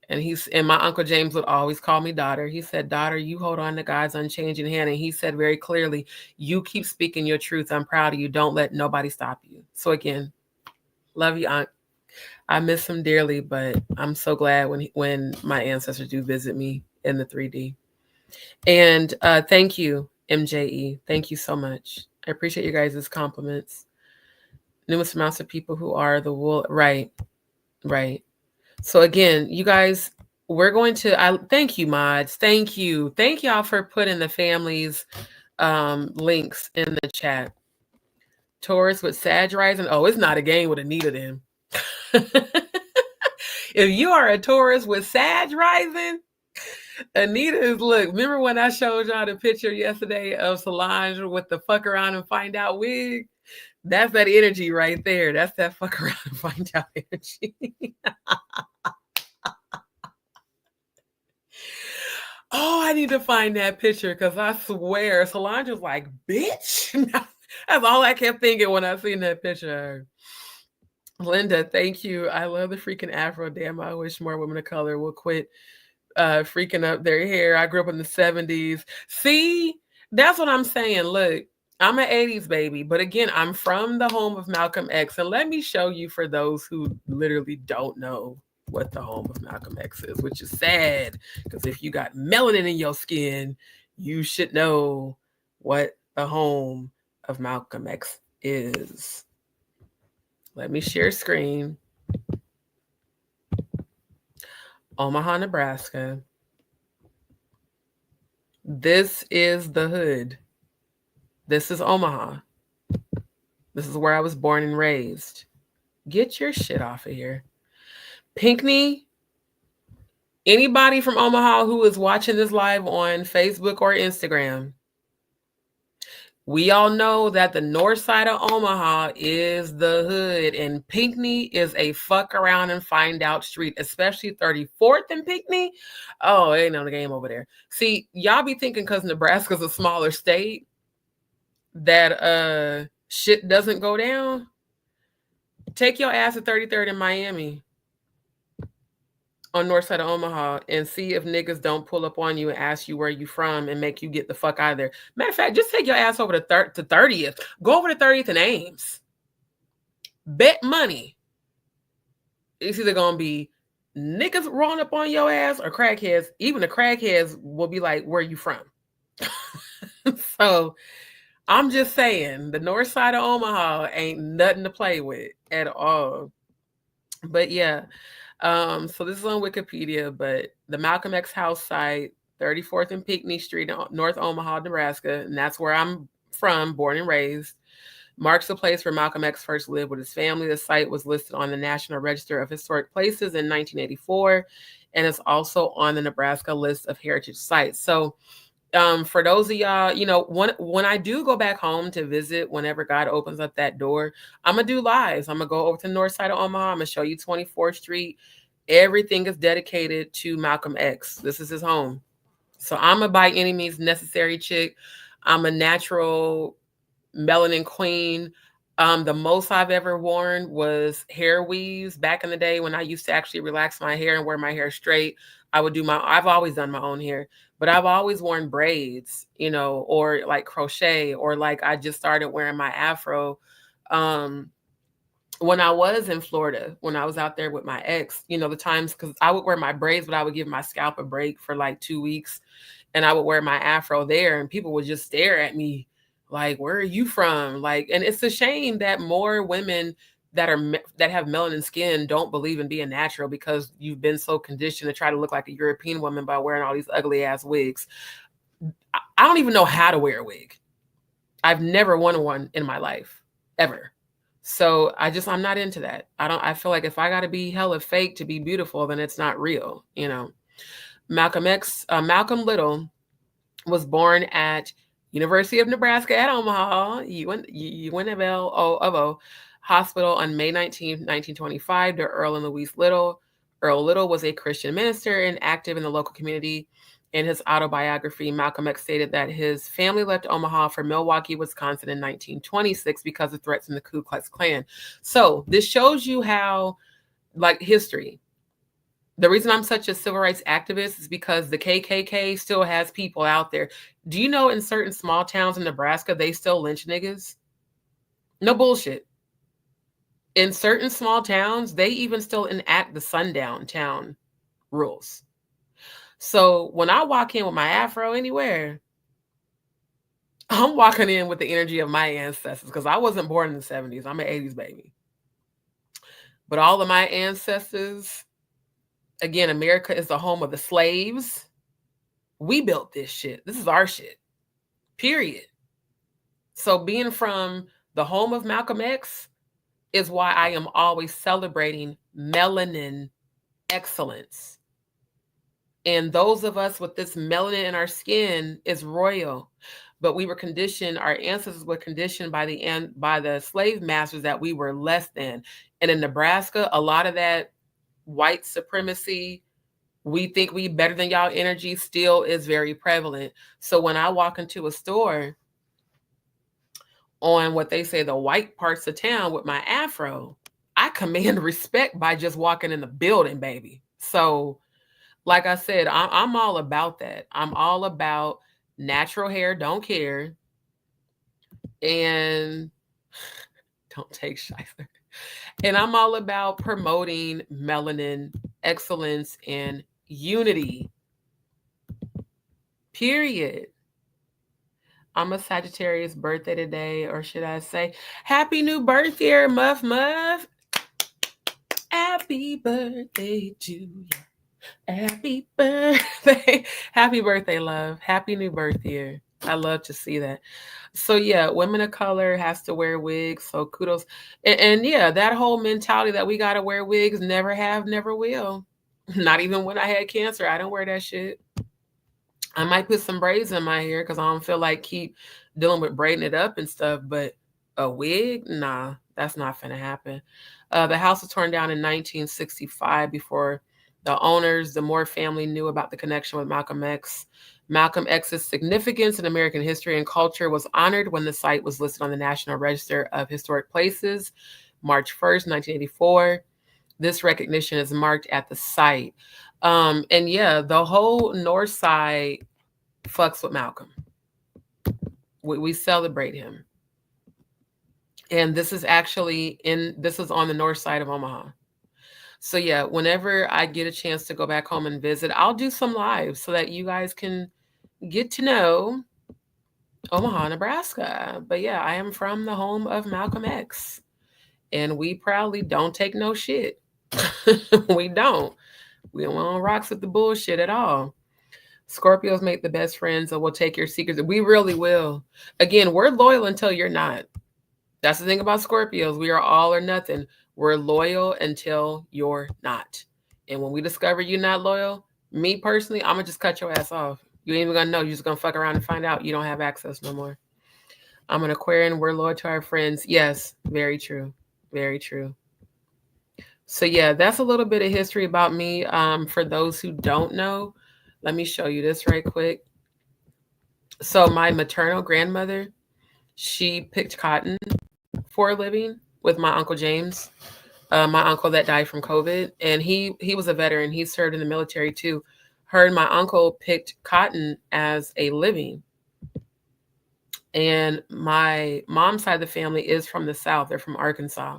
And my Uncle James would always call me daughter. He said, daughter, you hold on to God's unchanging hand. And he said very clearly, you keep speaking your truth. I'm proud of you. Don't let nobody stop you. So again, love you, Unc. I miss him dearly, but I'm so glad when my ancestors do visit me in the 3D. And thank you, MJE. Thank you so much. I appreciate you guys' compliments. Numerous amounts of people who are the wool. Right. So again, you guys, we're going to, thank you, mods. Thank you. Thank y'all for putting the families links in the chat. Taurus with Sag rising. Oh, it's not a game with Anita then. If you are a Taurus with Sag rising, Anita is, look, remember when I showed y'all the picture yesterday of Solange with the fuck around and find out wig? That's that energy right there. That's that fuck around and find out energy. Oh, I need to find that picture, because I swear Solange was like, bitch. That's all I kept thinking when I seen that picture. Linda, thank you. I love the freaking Afro. Damn, I wish more women of color will quit freaking up their hair. I grew up in the 70s. See, that's what I'm saying. Look, I'm an 80s baby, but again, I'm from the home of Malcolm X. And let me show you, for those who literally don't know what the home of Malcolm X is, which is sad, because if you got melanin in your skin, you should know what the home of Malcolm X is. Let me share screen. Omaha, Nebraska. This is the hood. This is Omaha. This is where I was born and raised. Get your shit off of here. Pinckney, anybody from Omaha who is watching this live on Facebook or Instagram, we all know that the north side of Omaha is the hood, and Pinckney is a fuck around and find out street, especially 34th and Pinckney. Oh, ain't no game over there. See, y'all be thinking because Nebraska's a smaller state that shit doesn't go down. Take your ass to 33rd in Miami on north side of Omaha and see if niggas don't pull up on you and ask you where you from and make you get the fuck out of there. Matter of fact, just take your ass over to 30th. Go over to 30th and Ames. Bet money. It's either going to be niggas rolling up on your ass or crackheads. Even the crackheads will be like, where you from? So I'm just saying, the north side of Omaha ain't nothing to play with at all. But yeah. So this is on Wikipedia, but the Malcolm X house site, 34th and Pinckney Street, North Omaha, Nebraska, and that's where I'm from, born and raised, marks the place where Malcolm X first lived with his family. The site was listed on the National Register of Historic Places in 1984, and it's also on the Nebraska list of heritage sites. So for those of y'all, you know, when I do go back home to visit, whenever God opens up that door, I'm going to do lives. I'm going to go over to the north side of Omaha. I'm going to show you 24th Street. Everything is dedicated to Malcolm X. This is his home. So I'm a by any means necessary chick. I'm a natural melanin queen. The most I've ever worn was hair weaves back in the day when I used to actually relax my hair and wear my hair straight. I've always done my own hair, but I've always worn braids, you know, or like crochet, or like I just started wearing my afro. When I was in Florida, when I was out there with my ex, you know, the times, because I would wear my braids, but I would give my scalp a break for like 2 weeks, and I would wear my afro there, and people would just stare at me like, where are you from? Like, and it's a shame that more women that have melanin skin don't believe in being natural, because you've been so conditioned to try to look like a European woman by wearing all these ugly ass wigs. I don't even know how to wear a wig. I've never worn one in my life, ever. So I'm not into that. I feel like if I got to be hella fake to be beautiful, then it's not real, you know. Malcolm Little was born at University of Nebraska at Omaha, UNLV Hospital on May 19, 1925 to Earl and Louise Little. Earl Little was a Christian minister and active in the local community. In his autobiography, Malcolm X stated that his family left Omaha for Milwaukee, Wisconsin in 1926 because of threats from the Ku Klux Klan. So this shows you how, like, history. The reason I'm such a civil rights activist is because the KKK still has people out there. Do you know in certain small towns in Nebraska, they still lynch niggas? No bullshit. In certain small towns, they even still enact the sundown town rules. So when I walk in with my afro anywhere, I'm walking in with the energy of my ancestors, because I wasn't born in the 70s. I'm an 80s baby. But all of my ancestors, again, America is the home of the slaves. We built this shit. This is our shit, period. So being from the home of Malcolm X is why I am always celebrating melanin excellence. And those of us with this melanin in our skin is royal. But we were conditioned, our ancestors were conditioned by the slave masters that we were less than. And in Nebraska, a lot of that white supremacy, we think we better than y'all energy, still is very prevalent. So when I walk into a store on what they say the white parts of town with my afro, I command respect by just walking in the building, baby. So like I said, I'm all about that. I'm all about natural hair, don't care, and don't take Shizer. And I'm all about promoting melanin excellence and unity, period. I'm a Sagittarius birthday today, or should I say, happy new birth year, Muff Muff. Happy birthday to you. Happy birthday. Happy birthday, love. Happy new birth year. I love to see that. So yeah, women of color has to wear wigs. So kudos. And yeah, that whole mentality that we gotta wear wigs, never have, never will. Not even when I had cancer. I don't wear that shit. I might put some braids in my hair because I don't feel like keep dealing with braiding it up and stuff. But a wig, nah, that's not gonna happen. The house was torn down in 1965 before the owners, the Moore family, knew about the connection with Malcolm X. Malcolm X's significance in American history and culture was honored when the site was listed on the National Register of Historic Places, March 1st, 1984. This recognition is marked at the site. And yeah, the whole North Side fucks with Malcolm. We celebrate him. And this is actually this is on the north side of Omaha. So yeah, whenever I get a chance to go back home and visit, I'll do some lives so that you guys can get to know Omaha, Nebraska. But yeah, I am from the home of Malcolm X. And we proudly don't take no shit. We don't. We don't rocks with the bullshit at all. Scorpios make the best friends and will take your secrets. We really will. Again, we're loyal until you're not. That's the thing about Scorpios. We are all or nothing. We're loyal until you're not. And when we discover you're not loyal, me personally, I'm going to just cut your ass off. You ain't even going to know. You're just going to fuck around and find out you don't have access no more. I'm an Aquarian. We're loyal to our friends. Yes, very true. Very true. So yeah, that's a little bit of history about me. For those who don't know, let me show you this right quick. So my maternal grandmother, she picked cotton for a living with my Uncle James, my uncle that died from COVID. And he was a veteran. He served in the military too. Her and my uncle picked cotton as a living. And my mom's side of the family is from the South. They're from Arkansas.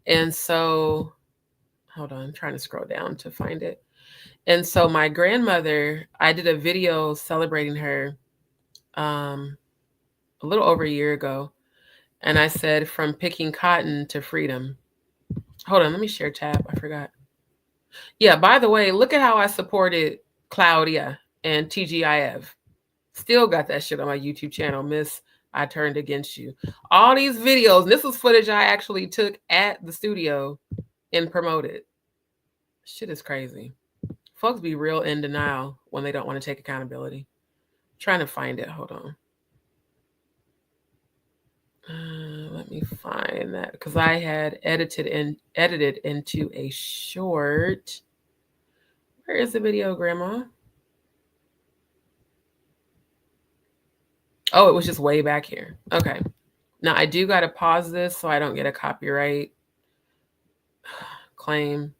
And so, hold on, I'm trying to scroll down to find it. And so my grandmother, I did a video celebrating her a little over a year ago. And I said, from picking cotton to freedom. Hold on, let me share tab. I forgot. Yeah, by the way, look at how I supported Claudia and TGIF. Still got that shit on my YouTube channel, Miss I Turned Against You. All these videos, and this was footage I actually took at the studio and promoted. Shit is crazy. Folks be real in denial when they don't want to take accountability. I'm trying to find it. Hold on. Let me find that because I had edited into a short. Where is the video, Grandma? Oh, it was just way back here. Okay. Now I do got to pause this so I don't get a copyright claim.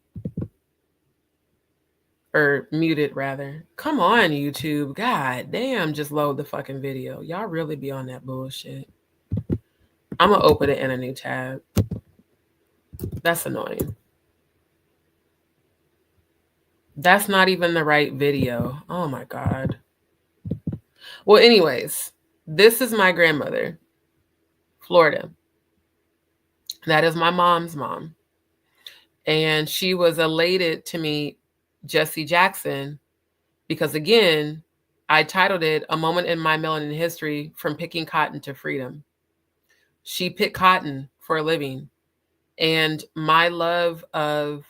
Or mute it, rather. Come on, YouTube. God damn, just load the fucking video. Y'all really be on that bullshit. I'm going to open it in a new tab. That's annoying. That's not even the right video. Oh, my God. Well, anyways, this is my grandmother, Florida. That is my mom's mom. And she was elated to meet Jesse Jackson because, again, I titled it A Moment in My Melanin History, From Picking Cotton to Freedom. She picked cotton for a living. And my love of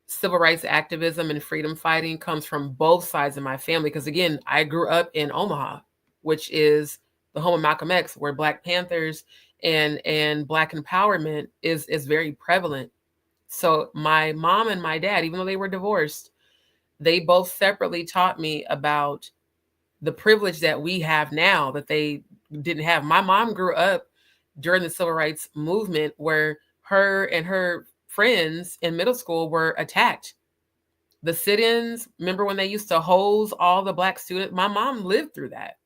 civil rights activism and freedom fighting comes from both sides of my family. Because again, I grew up in Omaha, which is the home of Malcolm X, where Black Panthers and Black empowerment is very prevalent. So my mom and my dad, even though they were divorced, they both separately taught me about the privilege that we have now that they didn't have. My mom grew up during the civil rights movement where her and her friends in middle school were attacked. The sit-ins, remember when they used to hose all the Black students? My mom lived through that.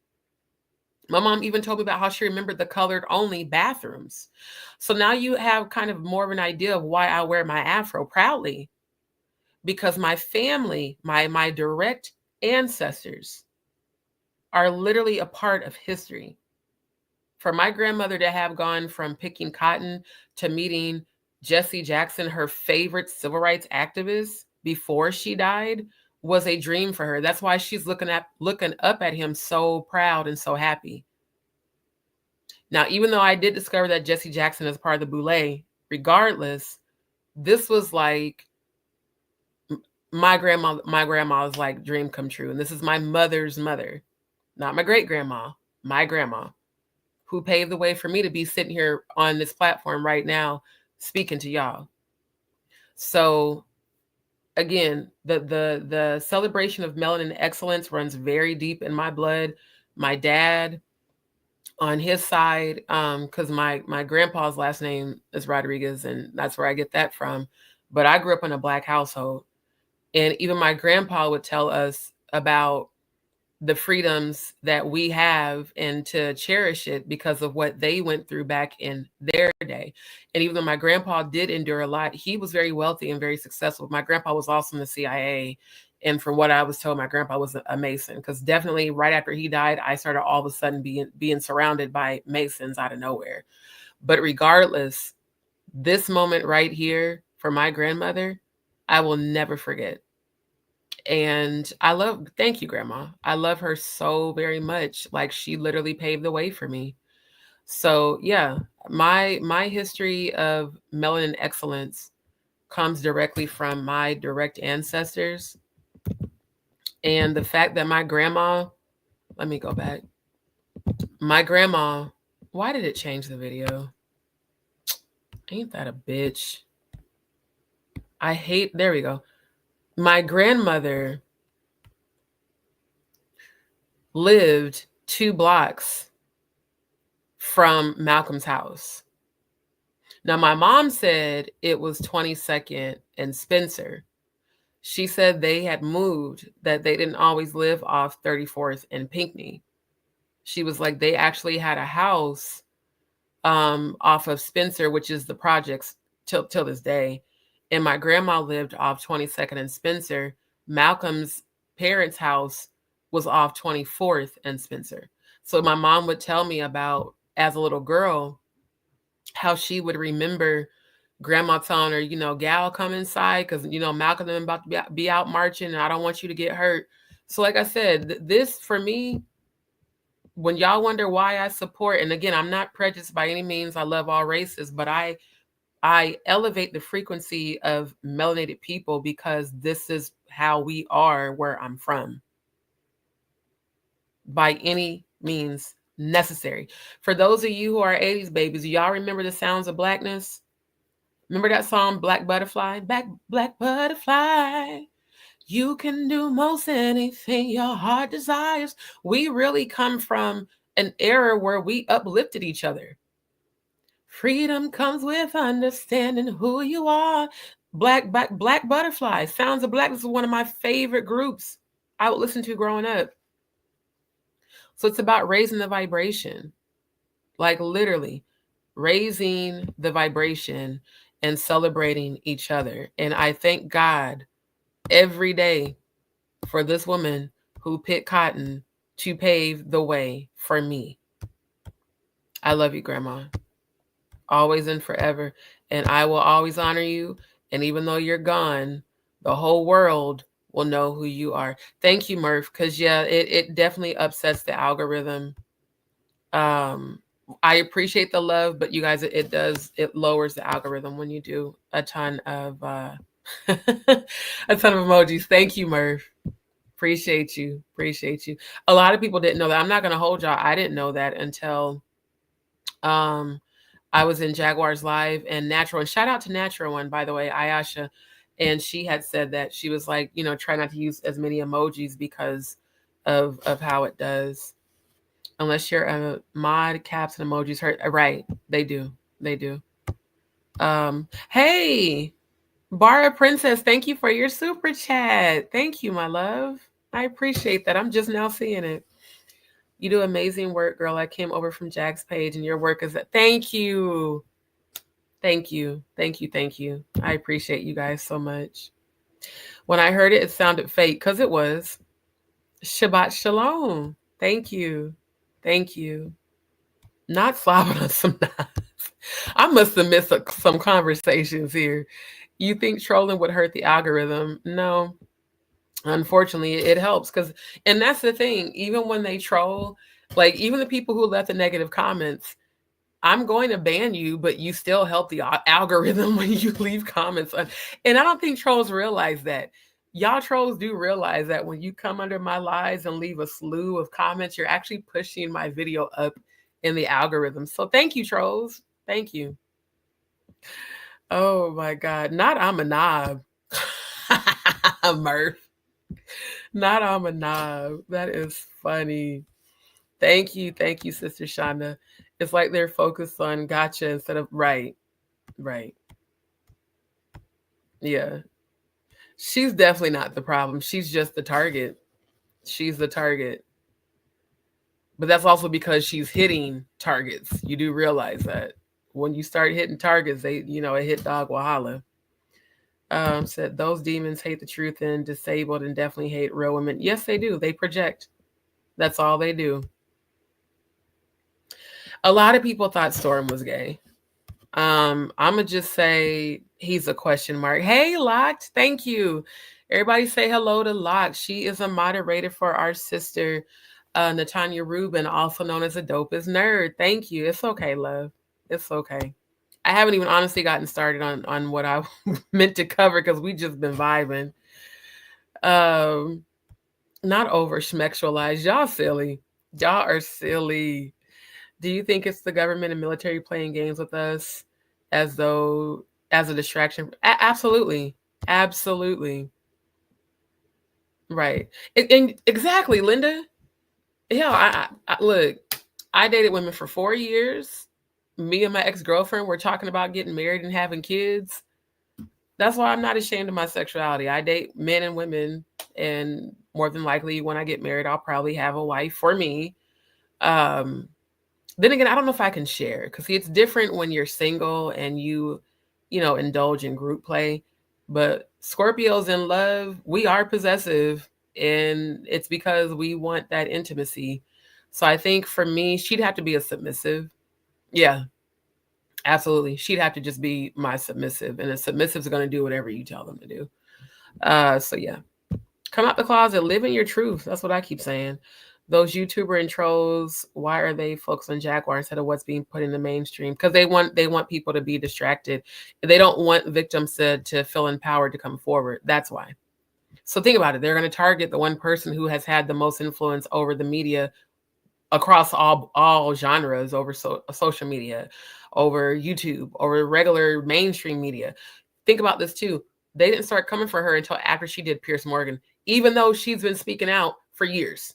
My mom even told me about how she remembered the colored only bathrooms. So now you have kind of more of an idea of why I wear my afro proudly, because my family, my direct ancestors are literally a part of history. For my grandmother to have gone from picking cotton to meeting Jesse Jackson, her favorite civil rights activist, before she died was a dream for her. That's why she's looking up at him so proud and so happy. Now, even though I did discover that Jesse Jackson is part of the Boule, regardless, this was like my grandma's like dream come true. And this is my mother's mother, not my great grandma, my grandma, who paved the way for me to be sitting here on this platform right now speaking to y'all. So again, the celebration of melanin excellence runs very deep in my blood. My dad, on his side, because my grandpa's last name is Rodriguez, and that's where I get that from. But I grew up in a Black household, and even my grandpa would tell us about the freedoms that we have and to cherish it because of what they went through back in their day. And even though my grandpa did endure a lot, he was very wealthy and very successful. My grandpa was also in the CIA. And from what I was told, my grandpa was a Mason, because definitely right after he died, I started all of a sudden being surrounded by Masons out of nowhere. But regardless, this moment right here for my grandmother, I will never forget. And thank you, Grandma. I love her so very much. Like, she literally paved the way for me. So yeah, my history of melanin excellence comes directly from my direct ancestors. And the fact that my grandma, let me go back. My grandma, why did it change the video? Ain't that a bitch? There we go. My grandmother lived 2 blocks from Malcolm's house. Now, my mom said it was 22nd and Spencer. She said they had moved, that they didn't always live off 34th and Pinckney. She was like, they actually had a house off of Spencer, which is the projects till this day. And my grandma lived off 22nd and Spencer. Malcolm's parents' house was off 24th and Spencer. So my mom would tell me about, as a little girl, how she would remember grandma telling her, gal, come inside, because, Malcolm and about to be out marching, and I don't want you to get hurt. So like I said, this for me, when y'all wonder why I support, and again, I'm not prejudiced by any means. I love all races, but I elevate the frequency of melanated people because this is how we are where I'm from. By any means necessary. For those of you who are 80s babies, do y'all remember the Sounds of Blackness? Remember that song, Black Butterfly? Black Butterfly. You can do most anything your heart desires. We really come from an era where we uplifted each other. Freedom comes with understanding who you are. Black Butterfly. Sounds of Blackness is one of my favorite groups I would listen to growing up. So it's about raising the vibration, like literally raising the vibration and celebrating each other. And I thank God every day for this woman who picked cotton to pave the way for me. I love you, Grandma, always and forever. And I will always honor you. And even though you're gone, the whole world will know who you are. Thank you, Murph, because yeah, it definitely upsets the algorithm. I appreciate the love, but you guys, it lowers the algorithm when you do a ton of a ton of emojis. Thank you, Murph. Appreciate you. A lot of people didn't know that. I'm not gonna hold y'all. I didn't know that until I was in Jaguar's live, and Natural, and shout out to Natural One, by the way, Ayasha. And she had said that she was like, try not to use as many emojis because of how it does. Unless you're a mod, caps and emojis hurt. Right. They do. Hey, Bara Princess, thank you for your super chat. Thank you, my love. I appreciate that. I'm just now seeing it. You do amazing work, girl. I came over from Jack's page and your work is thank you. Thank you. I appreciate you guys so much. When I heard it, it sounded fake because it was. Shabbat Shalom. Thank you. Not slobbing on some knives. I must have missed some conversations here. You think trolling would hurt the algorithm? No, unfortunately, it helps and that's the thing. Even when they troll, like even the people who left the negative comments, I'm going to ban you, but you still help the algorithm when you leave comments. And I don't think trolls realize that. Y'all trolls do realize that when you come under my lies and leave a slew of comments, you're actually pushing my video up in the algorithm. So thank you, trolls. Thank you. Oh my God. Not I'm a knob. Murph. Not I'm a knob. That is funny. Thank you. Thank you, Sister Shonda. It's like they're focused on gotcha instead of right. Right. Yeah. She's definitely not the problem. She's just the target. She's the target. But that's also because she's hitting targets. You do realize that. When you start hitting targets, they, a hit dog will holler. Said those demons hate the truth and disabled and definitely hate real women. Yes, they do. They project. That's all they do. A lot of people thought Storm was gay. I'm gonna just say he's a question mark. Hey, Locked, thank you. Everybody say hello to Locked. She is a moderator for our sister, Natanya Rubin, also known as a dopest nerd. Thank you. It's okay, love. It's okay. I haven't even honestly gotten started on what I meant to cover because we just been vibing. Not over schmexualized. Y'all silly. Y'all are silly. Do you think it's the government and military playing games with us as a distraction? Absolutely. Absolutely. Right. And exactly, Linda. Yeah, I look, I dated women for 4 years. Me and my ex-girlfriend were talking about getting married and having kids. That's why I'm not ashamed of my sexuality. I date men and women, and more than likely when I get married, I'll probably have a wife for me. Then again, I don't know if I can share because it's different when you're single and you indulge in group play. But Scorpios in love, we are possessive, and it's because we want that intimacy. So I think for me, she'd have to be a submissive. Yeah, absolutely. She'd have to just be my submissive, and a submissive's going to do whatever you tell them to do. So yeah, come out the closet, live in your truth. That's what I keep saying. Those YouTuber and trolls, why are they focused on Jaguar instead of what's being put in the mainstream? Because they want people to be distracted. They don't want victims to feel empowered to come forward. That's why. So think about it. They're going to target the one person who has had the most influence over the media across all genres, over social media, over YouTube, over regular mainstream media. Think about this too. They didn't start coming for her until after she did Piers Morgan, even though she's been speaking out for years.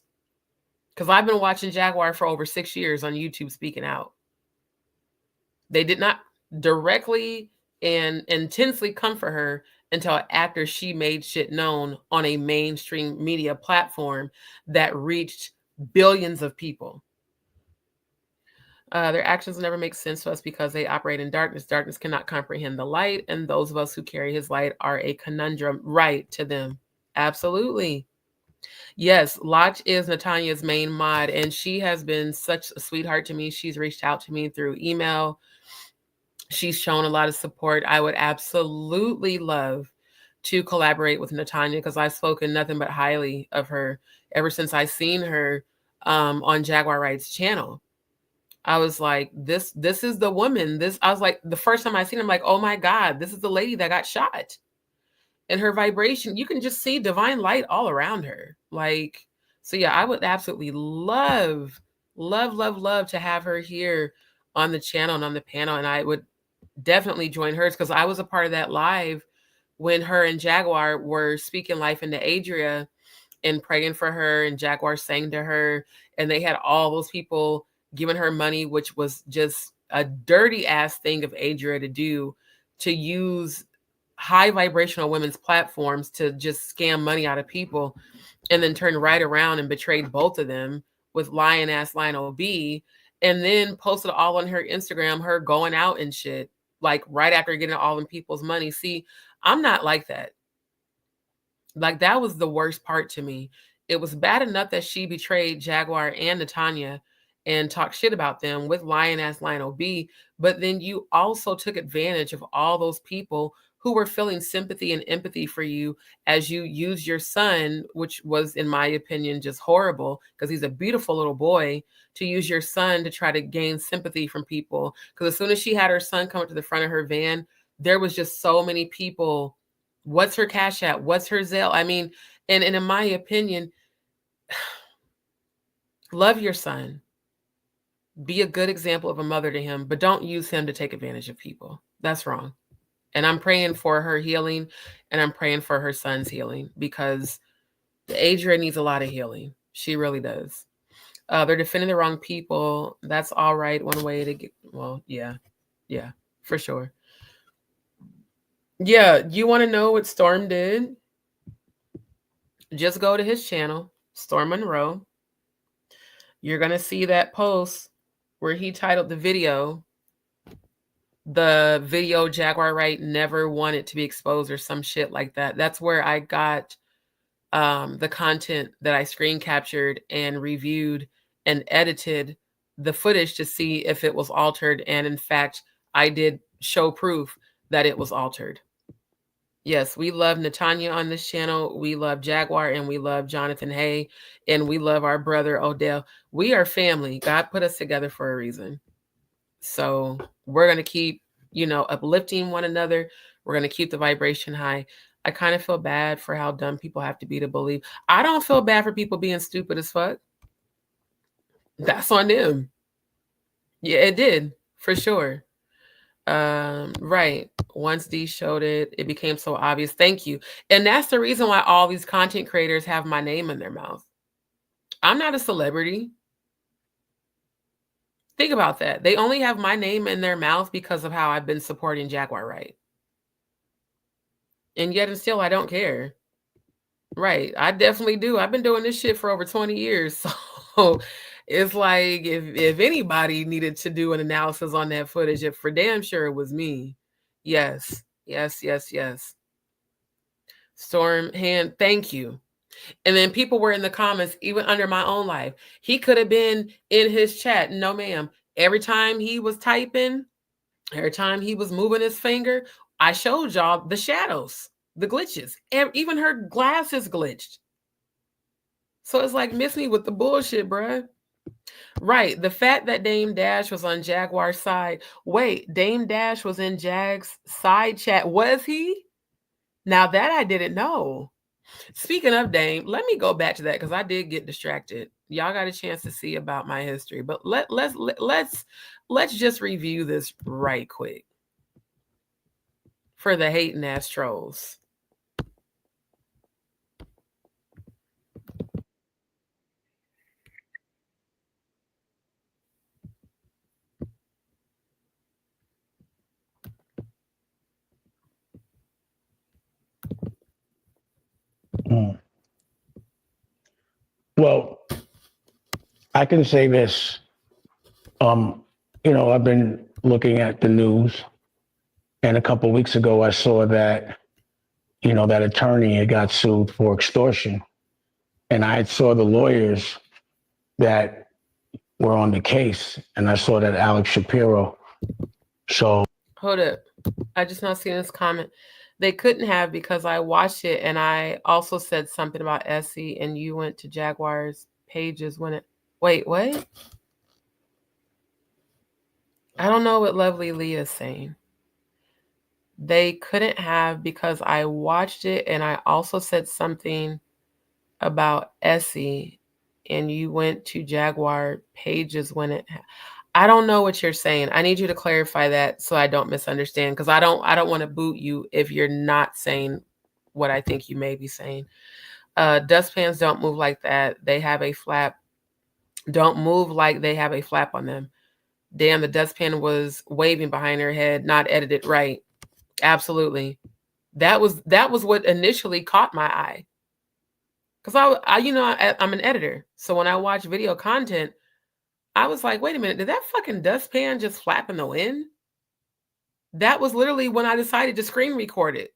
Because I've been watching Jaguar for over 6 years on YouTube speaking out. They did not directly and intensely come for her until after she made shit known on a mainstream media platform that reached billions of people. Their actions never make sense to us because they operate in darkness. Darkness cannot comprehend the light, and those of us who carry his light are a conundrum right to them. Absolutely. Yes, Lotch is Natanya's main mod, and she has been such a sweetheart to me. She's reached out to me through email. She's shown a lot of support. I would absolutely love to collaborate with Natanya because I've spoken nothing but highly of her ever since I seen her on Jaguar Wright's channel. I was like, this is the woman. I was like, the first time I seen her, I'm like, oh my God, this is the lady that got shot. And her vibration, you can just see divine light all around her. Like, so yeah, I would absolutely love to have her here on the channel and on the panel. And I would definitely join hers because I was a part of that live when her and Jaguar were speaking life into Adria and praying for her, and Jaguar sang to her, and they had all those people giving her money, which was just a dirty ass thing of Adria to do, to use high vibrational women's platforms to just scam money out of people, and then turn right around and betrayed both of them with lying ass Lionel B, and then posted all on her Instagram, her going out and shit, like right after getting all them people's money. See, I'm not like that. Like, that was the worst part to me. It was bad enough that she betrayed Jaguar and Natanya and talked shit about them with lying ass Lionel B, but then you also took advantage of all those people who were feeling sympathy and empathy for you as you used your son, which was, in my opinion, just horrible because he's a beautiful little boy, to use your son to try to gain sympathy from people. Because as soon as she had her son come up to the front of her van, there was just so many people. What's her Cash App? What's her Zelle? I mean, and in my opinion, love your son. Be a good example of a mother to him, but don't use him to take advantage of people. That's wrong. And I'm praying for her healing, and I'm praying for her son's healing, because Adria needs a lot of healing. She really does. They're defending the wrong people. That's all right. One way to get, well, yeah, for sure. Yeah, you want to know what Storm did? Just go to his channel, Storm Monroe. You're going to see that post where he titled the video Jaguar Right never wanted to be exposed, or some shit like that. That's where I got the content that I screen captured and reviewed and edited the footage to see if it was altered. And in fact, I did show proof that it was altered. Yes, we love Natanya on this channel. We love Jaguar, and we love Jonathan Hay, and we love our brother Odell. We are family. God put us together for a reason. So we're going to keep, uplifting one another. We're going to keep the vibration high. I kind of feel bad for how dumb people have to be to believe. I don't feel bad for people being stupid as fuck. That's on them. Yeah, it did, for sure. Right. Once D showed it, it became so obvious. Thank you. And that's the reason why all these content creators have my name in their mouth. I'm not a celebrity. Think about that. They only have my name in their mouth because of how I've been supporting Jaguar Right. And yet and still, I don't care. Right. I definitely do. I've been doing this shit for over 20 years. So it's like, if anybody needed to do an analysis on that footage, if for damn sure it was me. Yes. Storm Hand, thank you. And then people were in the comments, even under my own life. He could have been in his chat. No, ma'am. Every time he was typing, every time he was moving his finger, I showed y'all the shadows, the glitches. Even her glasses glitched. So it's like, miss me with the bullshit, bruh. Right. The fact that Dame Dash was on Jaguar's side. Wait, Dame Dash was in Jag's side chat. Was he? Now that I didn't know. Speaking of Dame, let me go back to that because I did get distracted. Y'all got a chance to see about my history, but let's just review this right quick for the hating ass trolls. Well, I can say this. I've been looking at the news, and a couple of weeks ago, I saw that, that attorney had got sued for extortion, and I saw the lawyers that were on the case, and I saw that Alex Shapiro. So hold up, I just not seen this comment. They couldn't have, because I watched it, and I also said something about Essie, and you went to Jaguar's pages when it. Wait, what? I don't know what Lovely Leah is saying. They couldn't have because I watched it, and I also said something about Essie, and you went to Jaguar pages when it. I don't know what you're saying. I need you to clarify that so I don't misunderstand, because I don't want to boot you if you're not saying what I think you may be saying. Dustpans don't move like that. They have a flap. Don't move like they have a flap on them. Damn, the dustpan was waving behind her head, not edited right. Absolutely. That was what initially caught my eye. Because I'm an editor. So when I watch video content, I was like, wait a minute, did that fucking dustpan just flap in the wind? That was literally when I decided to screen record it.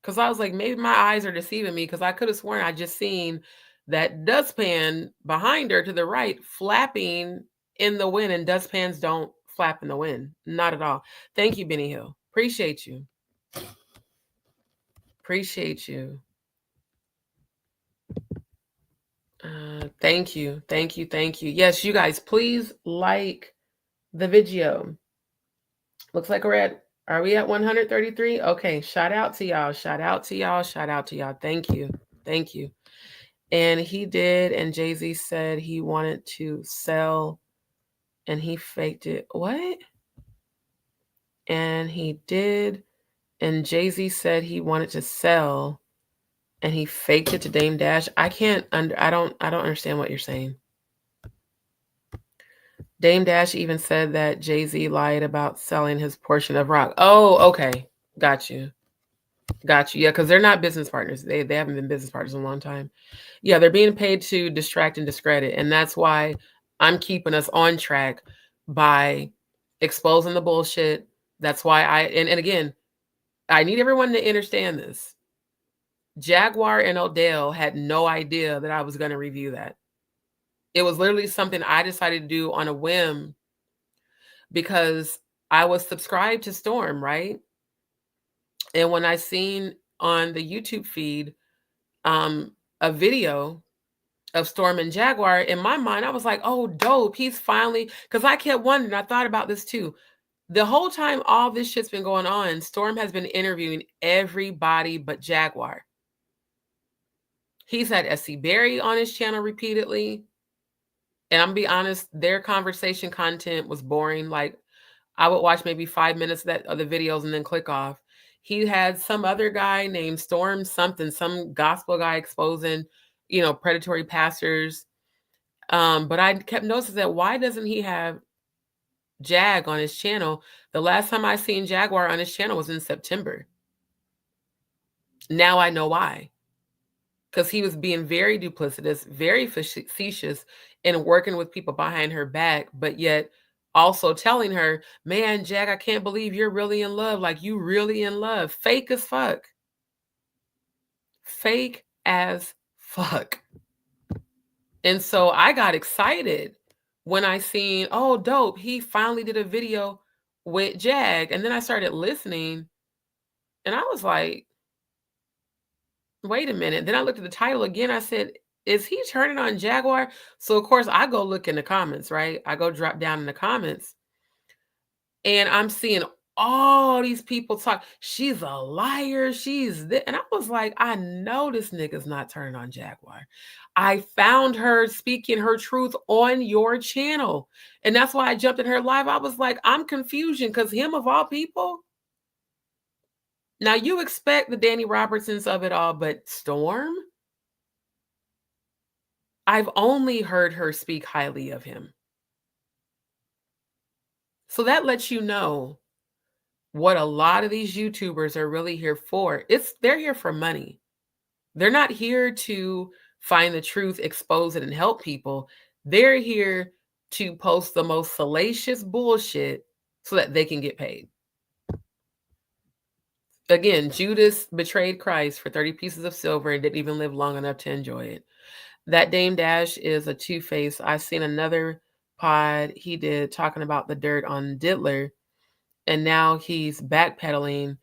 Because I was like, maybe my eyes are deceiving me, because I could have sworn I just seen that dustpan behind her to the right flapping in the wind, and dustpans don't flap in the wind. Not at all. Thank you, Benny Hill. Appreciate you. Appreciate you. Thank you. Thank you. Thank you. Yes, you guys, please like the video. Looks like are we at 133? Okay. Shout out to y'all. Shout out to y'all. Shout out to y'all. Thank you. Thank you. And he did. And Jay-Z said he wanted to sell and he faked it. What? And he did. And Jay-Z said he wanted to sell and he faked it to Dame Dash. I don't understand what you're saying. Dame Dash even said that Jay-Z lied about selling his portion of rock. Oh, okay. Got you. Got you. Yeah, because they're not business partners. They haven't been business partners in a long time. Yeah, they're being paid to distract and discredit. And that's why I'm keeping us on track by exposing the bullshit. That's why and again, I need everyone to understand this. Jaguar and Odell had no idea that I was going to review that. It was literally something I decided to do on a whim because I was subscribed to Storm, right? And when I seen on the YouTube feed a video of Storm and Jaguar, in my mind, I was like, oh, dope. He's finally, because I kept wondering, I thought about this too. The whole time all this shit's been going on, Storm has been interviewing everybody but Jaguar. He's had SC Berry on his channel repeatedly. And I'm gonna be honest, their conversation content was boring. Like I would watch maybe 5 minutes of the videos and then click off. He had some other guy named Storm something, some gospel guy exposing, predatory pastors. But I kept noticing that why doesn't he have Jag on his channel? The last time I seen Jaguar on his channel was in September. Now I know why. Because he was being very duplicitous, very facetious, and working with people behind her back, but yet also telling her, man, Jag, I can't believe you're really in love. Like, you really in love. Fake as fuck. Fake as fuck. And so I got excited when I seen, oh, dope, he finally did a video with Jag. And then I started listening, and I was like, wait a minute. Then I looked at the title again. I said, is he turning on Jaguar? So, of course, I go look in the comments, right? I go drop down in the comments. And I'm seeing all these people talk. She's a liar. She's this. And I was like, I know this nigga's not turning on Jaguar. I found her speaking her truth on your channel. And that's why I jumped in her live. I was like, I'm confusion because him of all people. Now, you expect the Danny Robertsons of it all, but Storm? I've only heard her speak highly of him. So that lets you know what a lot of these YouTubers are really here for. They're here for money. They're not here to find the truth, expose it, and help people. They're here to post the most salacious bullshit so that they can get paid. Again, Judas betrayed Christ for 30 pieces of silver and didn't even live long enough to enjoy it. That Dame Dash is a two-face. I seen another pod he did talking about the dirt on Diddler, and now he's backpedaling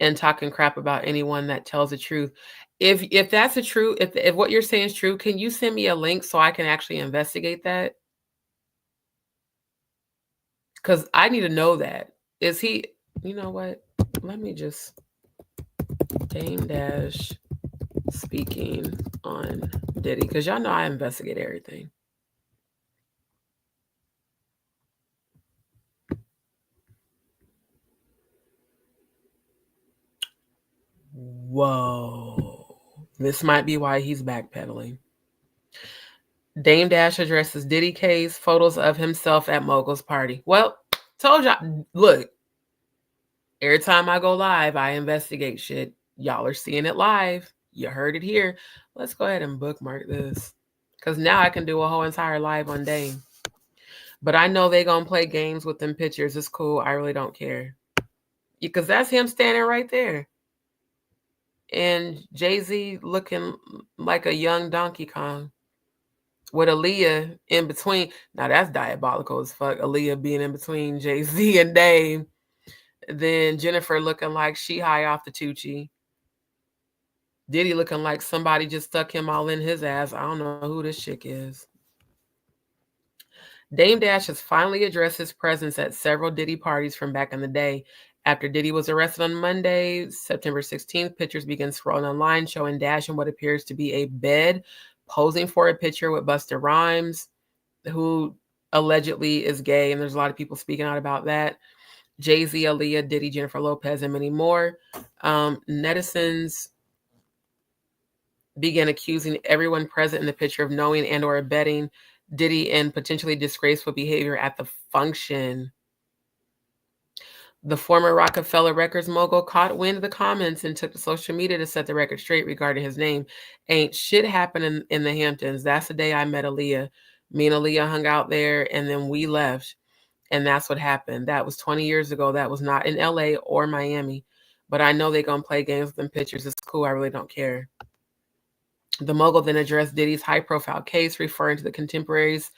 and talking crap about anyone that tells the truth. If that's the truth, if what you're saying is true, can you send me a link so I can actually investigate that? Because I need to know that. Is he, you know what? Let me just Dame Dash speaking on Diddy, because y'all know I investigate everything. Whoa. This might be why he's backpedaling. Dame Dash addresses Diddy case, photos of himself at Mogul's party. Well, told y'all, look, every time I go live, I investigate shit. Y'all are seeing it live. You heard it here. Let's go ahead and bookmark this, because now I can do a whole entire live on Dame. But I know they're going to play games with them pictures. It's cool. I really don't care. Because that's him standing right there. And Jay-Z looking like a young Donkey Kong with Aaliyah in between. Now, that's diabolical as fuck. Aaliyah being in between Jay-Z and Dame. Then Jennifer looking like she high off the Tucci. Diddy looking like somebody just stuck him all in his ass. I don't know who this chick is. Dame Dash has finally addressed his presence at several Diddy parties from back in the day. After Diddy was arrested on Monday, September 16th, pictures began scrolling online showing Dash in what appears to be a bed, posing for a picture with Busta Rhymes, who allegedly is gay, and there's a lot of people speaking out about that. Jay-Z, Aaliyah, Diddy, Jennifer Lopez, and many more. Netizens began accusing everyone present in the picture of knowing and or abetting Diddy in potentially disgraceful behavior at the function. The former Rockefeller Records mogul caught wind of the comments and took to social media to set the record straight regarding his name. Ain't shit happening in the Hamptons. That's the day I met Aaliyah. Me and Aaliyah hung out there, and then we left. And that's what happened. That was 20 years ago. That was not in LA or Miami. But I know they're going to play games with them pictures. It's cool. I really don't care. The mogul then addressed Diddy's high-profile case, referring to the contemporaries'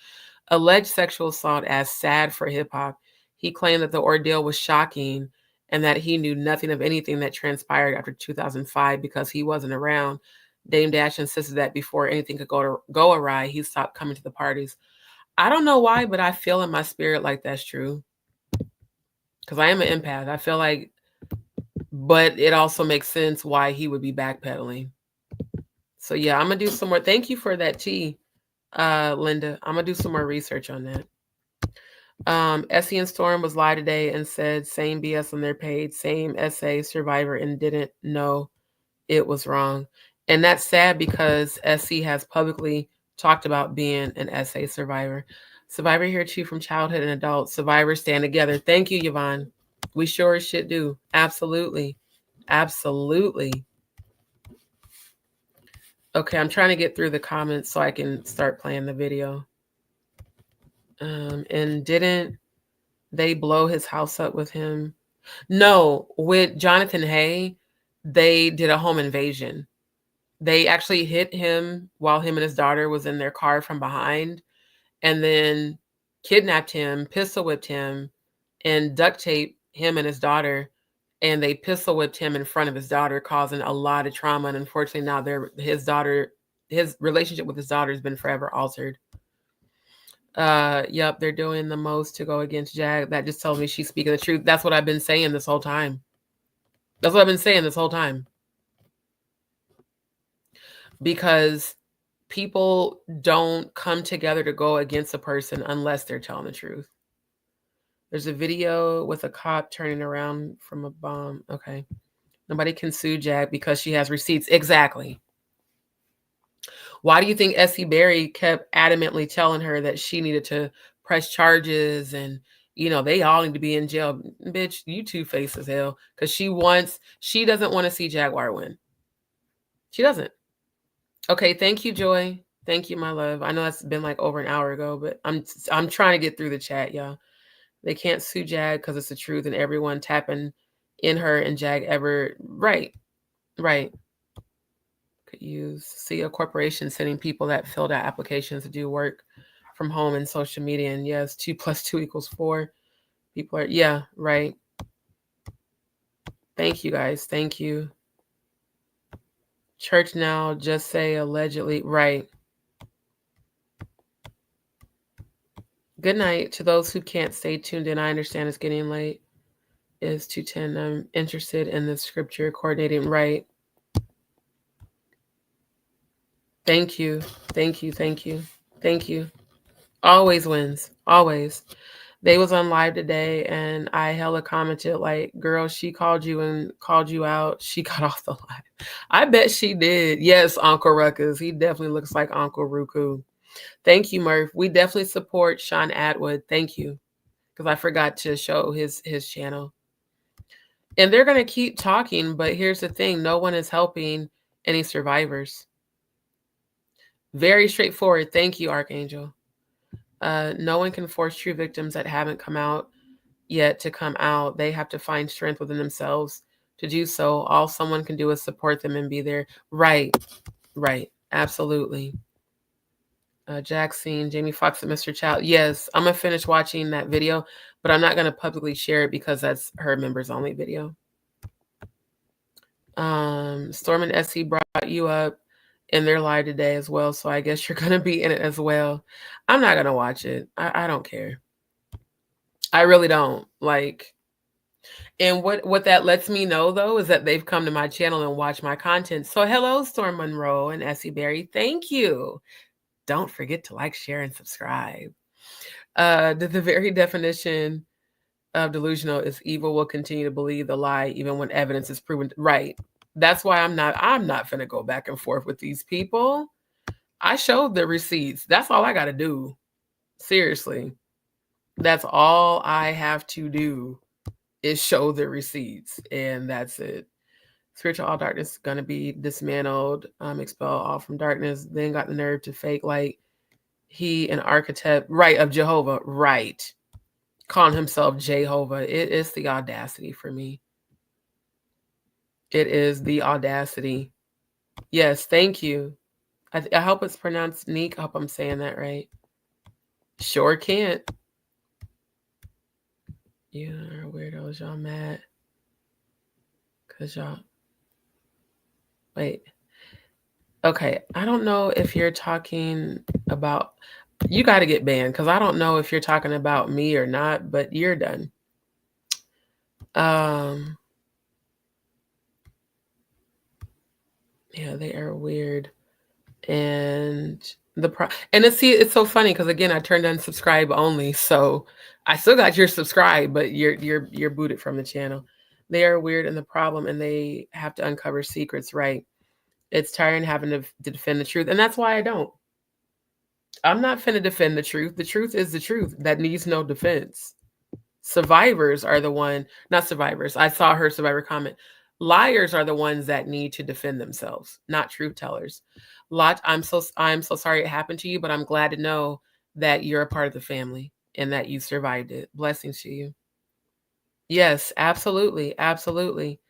alleged sexual assault as sad for hip-hop. He claimed that the ordeal was shocking and that he knew nothing of anything that transpired after 2005 because he wasn't around. Dame Dash insisted that before anything could go awry, he stopped coming to the parties. I don't know why, but I feel in my spirit like that's true. Because I am an empath. I feel like, but it also makes sense why he would be backpedaling. So yeah, I'm going to do some more. Thank you for that tea, Linda. I'm going to do some more research on that. Essie and Storm was live today and said same BS on their page, same SA survivor, and didn't know it was wrong. And that's sad because Essie has publicly talked about being an SA survivor. Survivor here too from childhood and adult. Survivors stand together. Thank you, Yvonne. We sure as shit do. Absolutely. Absolutely. Okay, I'm trying to get through the comments so I can start playing the video. And didn't they blow his house up with him? No, with Jonathan Hay, they did a home invasion. They actually hit him while him and his daughter was in their car from behind, and then kidnapped him, pistol whipped him, and duct taped him and his daughter. And they pistol whipped him in front of his daughter, causing a lot of trauma. And unfortunately, now his relationship with his daughter has been forever altered. Yep, they're doing the most to go against Jag. That just tells me she's speaking the truth. That's what I've been saying this whole time. That's what I've been saying this whole time. Because people don't come together to go against a person unless they're telling the truth. There's a video with a cop turning around from a bomb. Okay. Nobody can sue Jag because she has receipts. Exactly. Why do you think Essie Berry kept adamantly telling her that she needed to press charges and, you know, they all need to be in jail? Bitch, you two-faced as hell. Because she doesn't want to see Jaguar win. She doesn't. Okay, thank you, Joy. Thank you, my love. I know that's been like over an hour ago, but I'm trying to get through the chat, y'all. They can't sue Jag because it's the truth and everyone tapping in her and Jag ever. Right. Could use see a corporation sending people that filled out applications to do work from home and social media. And yes, 2 + 2 = 4. People are, yeah, right. Thank you guys. Thank you. Church now, just say allegedly. Right. Good night to those who can't stay tuned in. I understand it's getting late. It's 2:10. I'm interested in the scripture coordinating. Right. Thank you. Thank you. Thank you. Thank you. Always wins. Always. They was on live today and I hella commented like, girl, she called you and called you out. She got off the live. I bet she did. Yes, Uncle Ruckus. He definitely looks like Uncle Ruku. Thank you, Murph. We definitely support Sean Atwood. Thank you. Because I forgot to show his channel. And they're going to keep talking, but here's the thing. No one is helping any survivors. Very straightforward. Thank you, Archangel. No one can force true victims that haven't come out yet to come out. They have to find strength within themselves to do so. All someone can do is support them and be there. Right. Absolutely. Jackson, Jamie Foxx and Mr. Child. Yes, I'm going to finish watching that video, but I'm not going to publicly share it because that's her members only video. Storm and SC brought you up in their live today as well, so I guess you're gonna be in it as well. I'm not gonna watch it. I don't care. I really don't. Like, and what that lets me know though is that they've come to my channel and watched my content. So hello, Storm Monroe and Essie Berry. Thank you. Don't forget to like, share, and subscribe. The very definition of delusional is evil will continue to believe the lie even when evidence is proven right. That's why I'm not finna go back and forth with these people. I showed the receipts. That's all I got to do. Seriously. That's all I have to do is show the receipts, and that's it. Spiritual all darkness is going to be dismantled, expel all from darkness. Then got the nerve to fake like he an architect, right, of Jehovah, right. Calling himself Jehovah. It is the audacity for me. It is the audacity. Yes, thank you. I hope it's pronounced Neek. I hope I'm saying that right. Sure can't. You are weirdos. Y'all mad? Because y'all... Wait. Okay. I don't know if you're talking about... You got to get banned because I don't know if you're talking about me or not, but you're done. Yeah, they are weird. And it's so funny because again, I turned on subscribe only, so I still got your subscribe, but you're booted from the channel. They are weird and the problem, and they have to uncover secrets, right? It's tiring having to defend the truth, and that's why I don't. I'm not finna defend the truth. The truth is the truth. That needs no defense. Survivors are the one, not survivors. I saw her survivor comment. Liars are the ones that need to defend themselves, not truth tellers. I'm so sorry it happened to you, but I'm glad to know that you're a part of the family and that you survived it. Blessings to you. Yes, absolutely. Absolutely.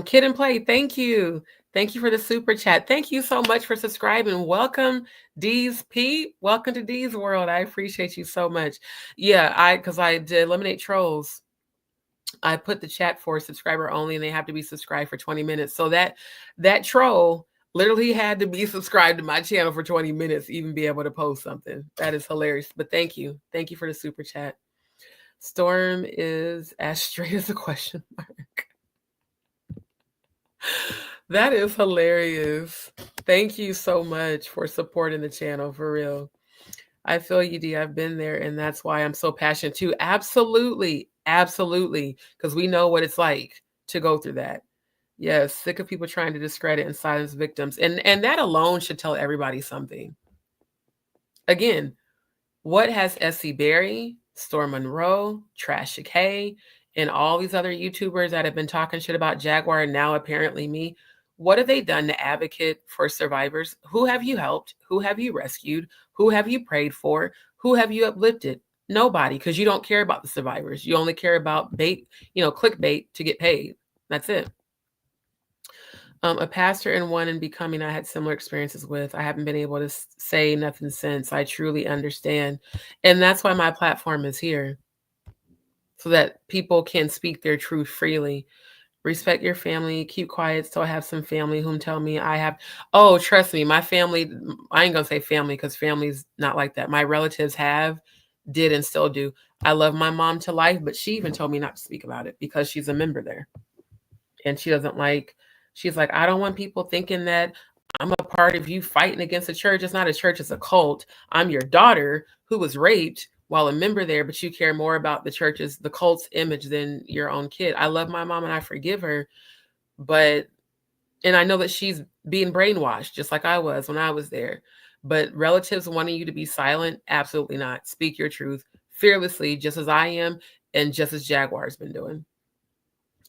Kid and Play, thank you. Thank you for the super chat. Thank you so much for subscribing. Welcome, DzPeepz. Welcome to D's World. I appreciate you so much. Yeah, because I did eliminate trolls. I put the chat for subscriber only, and they have to be subscribed for 20 minutes. So that troll literally had to be subscribed to my channel for 20 minutes to even be able to post something. That is hilarious. But thank you. Thank you for the super chat. Storm is as straight as a question mark. That is hilarious. Thank you so much for supporting the channel, for real. I feel you, D. I've been there, and that's why I'm so passionate too. Absolutely. Absolutely. Because we know what it's like to go through that. Yes, sick of people trying to discredit and silence victims. And that alone should tell everybody something. Again, what has SC Berry, Storm Monroe, Trash K, and all these other YouTubers that have been talking shit about Jaguar, and now apparently me, what have they done to advocate for survivors? Who have you helped? Who have you rescued? Who have you prayed for? Who have you uplifted? Nobody, because you don't care about the survivors. You only care about bait, clickbait to get paid. That's it. A pastor and one in becoming, I had similar experiences with. I haven't been able to say nothing since. I truly understand. And that's why my platform is here, so that people can speak their truth freely. Respect your family. Keep quiet. So I have some family whom tell me I have. Oh, trust me, my family, I ain't going to say family because family's not like that. My relatives did, and still do. I love my mom to life, but she even told me not to speak about it because she's a member there. And she doesn't like, she's like, I don't want people thinking that I'm a part of you fighting against a church. It's not a church, it's a cult. I'm your daughter who was raped while a member there, but you care more about the church's, the cult's image than your own kid. I love my mom and I forgive her, and I know that she's being brainwashed just like I was when I was there. But relatives wanting you to be silent, absolutely not. Speak your truth fearlessly, just as I am, and just as Jaguar's been doing.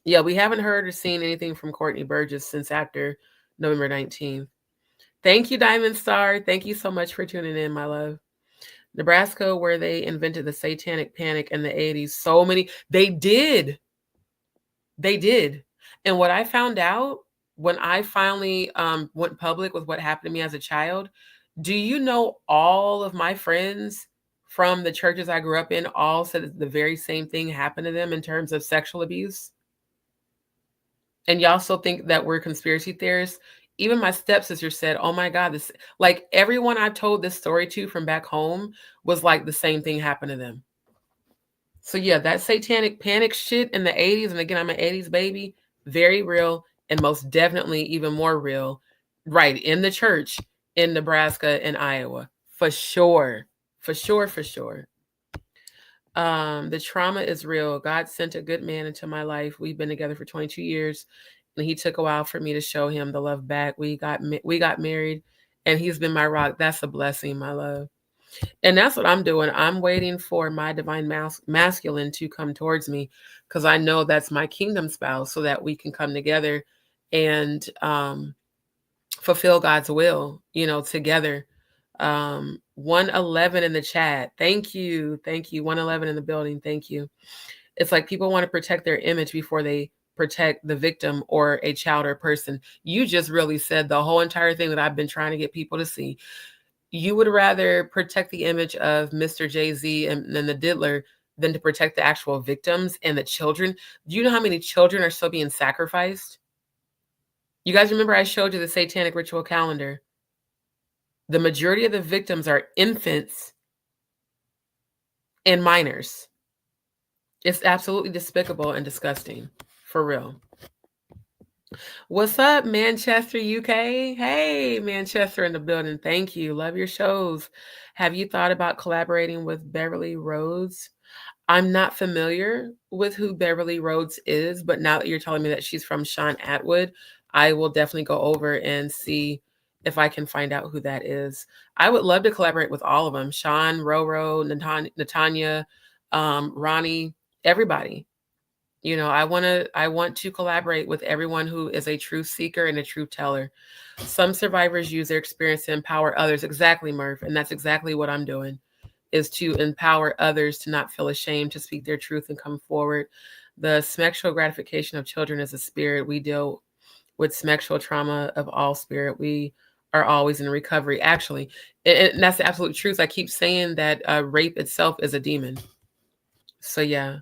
Yeah, we haven't heard or seen anything from Courtney Burgess since after November 19th. Thank you, Diamond Star. Thank you so much for tuning in, my love. Nebraska, where they invented the satanic panic in the 80s. They did. And what I found out when I finally went public with what happened to me as a child, do you know all of my friends from the churches I grew up in all said the very same thing happened to them in terms of sexual abuse? And y'all still think that we're conspiracy theorists. Even my stepsister said, oh my God, this, like everyone I've told this story to from back home was like the same thing happened to them. So yeah, that satanic panic shit in the 80s, and again, I'm an 80s baby, very real, and most definitely even more real, right, in the church in Nebraska and Iowa. For sure. For sure, for sure. The trauma is real. God sent a good man into my life. We've been together for 22 years, and he took a while for me to show him the love back. We got married, and he's been my rock. That's a blessing, my love. And that's what I'm doing. I'm waiting for my divine masculine to come towards me, because I know that's my kingdom spouse, so that we can come together and fulfill God's will, together. 111 in the chat. Thank you. 111 in the building. Thank you. It's like people want to protect their image before they protect the victim or a child or person. You just really said the whole entire thing that I've been trying to get people to see. You would rather protect the image of Mr. Jay-Z and then the Diddler than to protect the actual victims and the children. Do you know how many children are still being sacrificed? You guys remember I showed you the satanic ritual calendar. The majority of the victims are infants and minors. It's absolutely despicable and disgusting, for real. What's up, Manchester, UK? Hey, Manchester in the building. Thank you. Love your shows. Have you thought about collaborating with Beverly Rhodes? I'm not familiar with who Beverly Rhodes is, but now that you're telling me that she's from Sean Atwood, I will definitely go over and see if I can find out who that is. I would love to collaborate with all of them. Sean, Roro, Natanya, Ronnie, everybody. I want to collaborate with everyone who is a truth seeker and a truth teller. Some survivors use their experience to empower others. Exactly, Murph. And that's exactly what I'm doing, is to empower others to not feel ashamed, to speak their truth and come forward. The sexual gratification of children is a spirit. We deal with sexual trauma of all spirit. We are always in recovery, actually. And that's the absolute truth. I keep saying that rape itself is a demon. So yeah,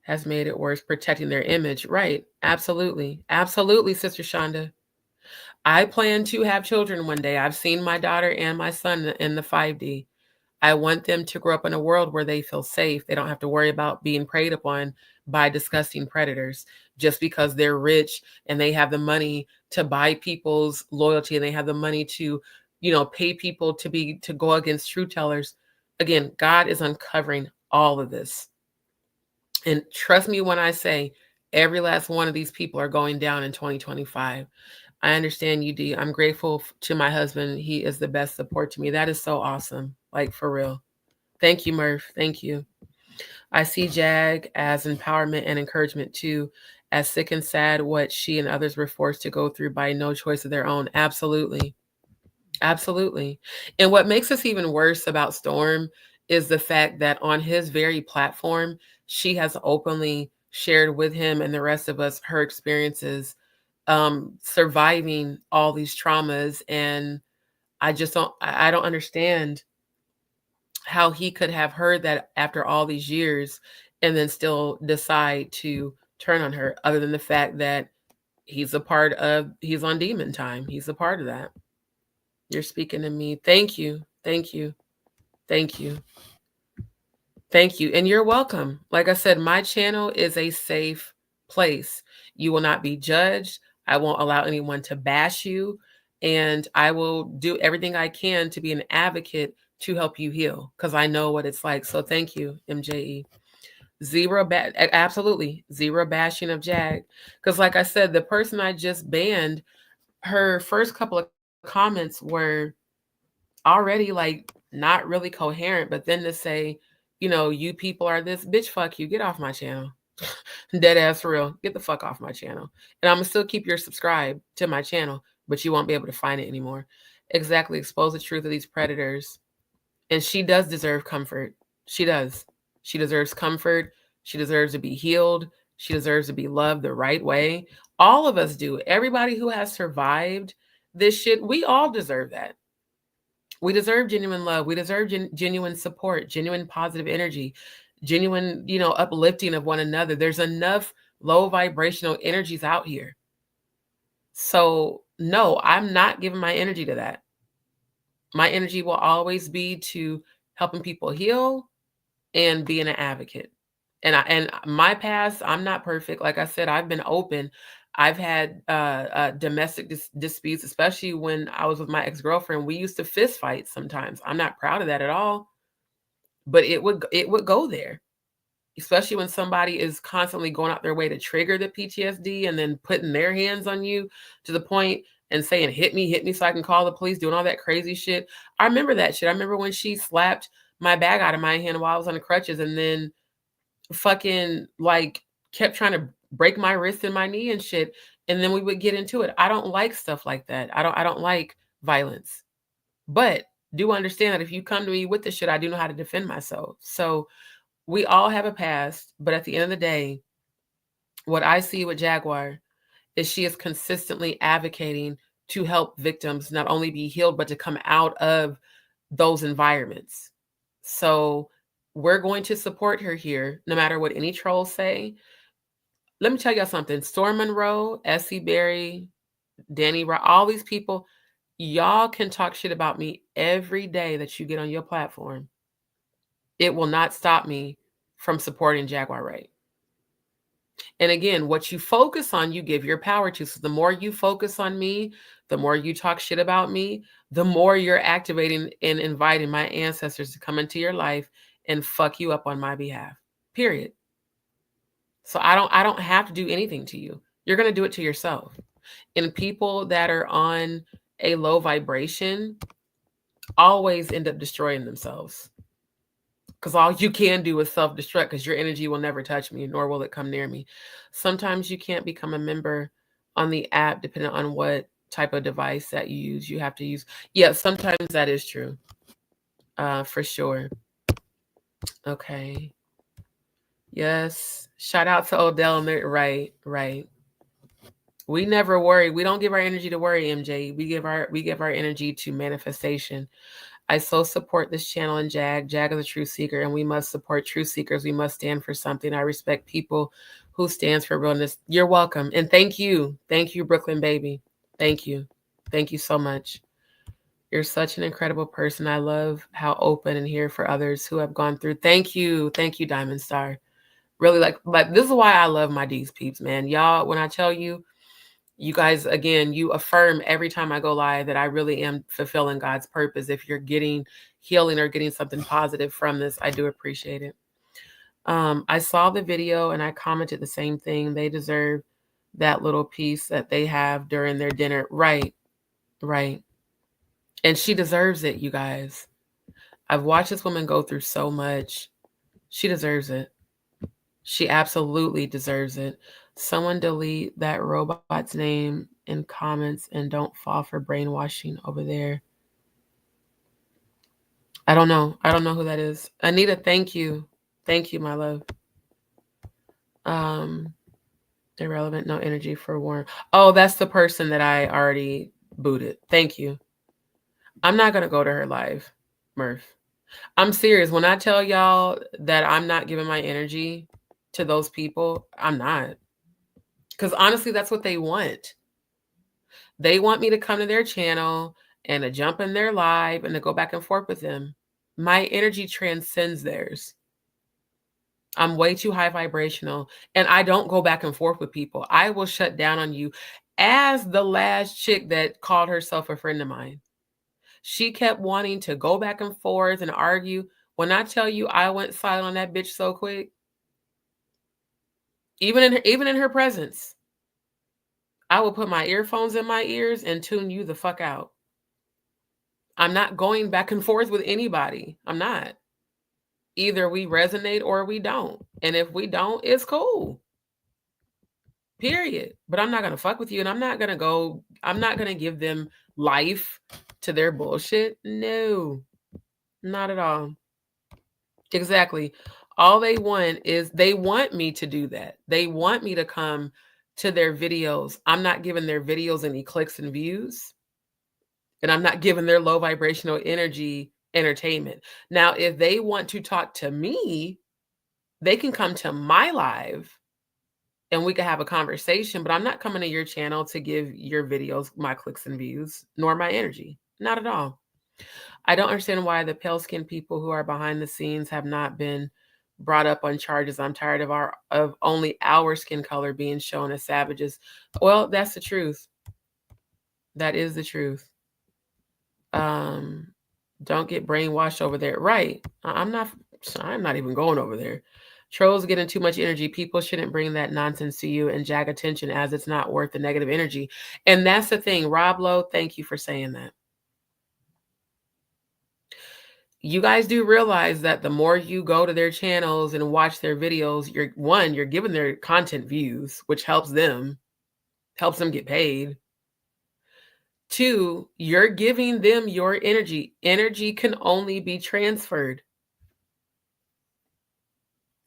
has made it worse, protecting their image. Right. Absolutely. Absolutely, Sister Shonda. I plan to have children one day. I've seen my daughter and my son in the 5D. I want them to grow up in a world where they feel safe. They don't have to worry about being preyed upon by disgusting predators just because they're rich and they have the money to buy people's loyalty, and they have the money to, pay people to go against truth tellers. Again, God is uncovering all of this. And trust me when I say every last one of these people are going down in 2025. I understand you, D. I'm grateful to my husband. He is the best support to me. That is so awesome. Like, for real. Thank you, Murph. Thank you. I see Jag as empowerment and encouragement too, as sick and sad what she and others were forced to go through by no choice of their own. Absolutely. Absolutely. And what makes this even worse about Storm is the fact that on his very platform, she has openly shared with him and the rest of us her experiences surviving all these traumas. And I don't understand how he could have heard that after all these years and then still decide to turn on her, other than the fact that he's on demon time. He's a part of that. You're speaking to me. Thank you. Thank you. Thank you. Thank you. And you're welcome. Like I said, my channel is a safe place. You will not be judged. I won't allow anyone to bash you. And I will do everything I can to be an advocate to help you heal, because I know what it's like. So thank you, MJE. Absolutely zero bashing of Jag. Because like I said, the person I just banned, her first couple of comments were already like not really coherent, but then to say, you people are this, bitch, fuck you, get off my channel. Dead ass for real, get the fuck off my channel. And I'm gonna still keep your subscribe to my channel, but you won't be able to find it anymore. Exactly. Expose the truth of these predators. And she does deserve comfort. She does. She deserves comfort. She deserves to be healed. She deserves to be loved the right way. All of us do. Everybody who has survived this shit, we all deserve that. We deserve genuine love. We deserve genuine support, genuine positive energy, genuine, uplifting of one another. There's enough low vibrational energies out here. So no, I'm not giving my energy to that. My energy will always be to helping people heal and being an advocate. And my past, I'm not perfect. Like I said, I've been open. I've had domestic disputes, especially when I was with my ex-girlfriend. We used to fist fight sometimes. I'm not proud of that at all, but it would go there, especially when somebody is constantly going out their way to trigger the PTSD and then putting their hands on you to the point and saying, hit me so I can call the police, doing all that crazy shit. I remember that shit. I remember when she slapped my bag out of my hand while I was on the crutches and then fucking like kept trying to break my wrist and my knee and shit. And then we would get into it. I don't like stuff like that. I don't like violence. But do understand that if you come to me with this shit, I do know how to defend myself. So we all have a past, but at the end of the day, what I see with Jaguar is she is consistently advocating to help victims not only be healed, but to come out of those environments. So we're going to support her here, no matter what any trolls say. Let me tell y'all something. Storm Monroe, S.C. Berry, Danny, all these people, y'all can talk shit about me every day that you get on your platform. It will not stop me from supporting Jaguar Wright. And again, what you focus on, you give your power to. So the more you focus on me, the more you talk shit about me, the more you're activating and inviting my ancestors to come into your life and fuck you up on my behalf. Period. So I don't have to do anything to you. You're going to do it to yourself. And people that are on a low vibration always end up destroying themselves. Because all you can do is self-destruct, because your energy will never touch me, nor will it come near me. Sometimes you can't become a member on the app, depending on what type of device that you use. You have to use. Yeah, sometimes that is true. For sure. Okay. Yes. Shout out to Odell. Right. We never worry. We don't give our energy to worry, MJ. We give our energy to manifestation. I so support this channel and Jag. Jag is a true seeker, and we must support true seekers. We must stand for something. I respect people who stands for realness. You're welcome. And thank you. Thank you, Brooklyn baby. Thank you. Thank you so much. You're such an incredible person. I love how open and here for others who have gone through. Thank you. Thank you, Diamond Star. Really, like this is why I love my DzPeepz, man. Y'all, when I tell you, you guys, again, you affirm every time I go live that I really am fulfilling God's purpose. If you're getting healing or getting something positive from this, I do appreciate it. I saw the video and I commented the same thing. They deserve that little piece that they have during their dinner. Right. And she deserves it, you guys. I've watched this woman go through so much. She deserves it. She absolutely deserves it. Someone delete that robot's name in comments and don't fall for brainwashing over there. I don't know. I don't know who that is. Anita, thank you. Thank you, my love. Irrelevant, no energy for Warren. Oh, that's the person that I already booted. Thank you. I'm not going to go to her live, Murph. I'm serious. When I tell y'all that I'm not giving my energy to those people, I'm not. Because honestly, that's what they want. They want me to come to their channel and to jump in their live and to go back and forth with them. My energy transcends theirs. I'm way too high vibrational, and I don't go back and forth with people. I will shut down on you. As the last chick that called herself a friend of mine, she kept wanting to go back and forth and argue. When I tell you I went silent on that bitch so quick, even in her presence, I will put my earphones in my ears and tune you the fuck out. I'm not going back and forth with anybody. I'm not. Either we resonate or we don't. And if we don't, it's cool. Period. But I'm not going to fuck with you. And I'm not going to give them life to their bullshit. No, not at all. Exactly. All they want is they want me to do that. They want me to come to their videos. I'm not giving their videos any clicks and views. And I'm not giving their low vibrational energy entertainment. Now, if they want to talk to me, they can come to my live and we could have a conversation, but I'm not coming to your channel to give your videos my clicks and views, nor my energy. Not at all. I don't understand why the pale-skinned people who are behind the scenes have not been brought up on charges. I'm tired of only our skin color being shown as savages. Well, that's the truth. That is the truth. Don't get brainwashed over there. Right. I'm not even going over there. Trolls getting too much energy. People shouldn't bring that nonsense to you and jag attention, as it's not worth the negative energy. And that's the thing. Rob Lowe, thank you for saying that. You guys do realize that the more you go to their channels and watch their videos, you're giving their content views, which helps them get paid. 2, you're giving them your energy. Energy can only be transferred.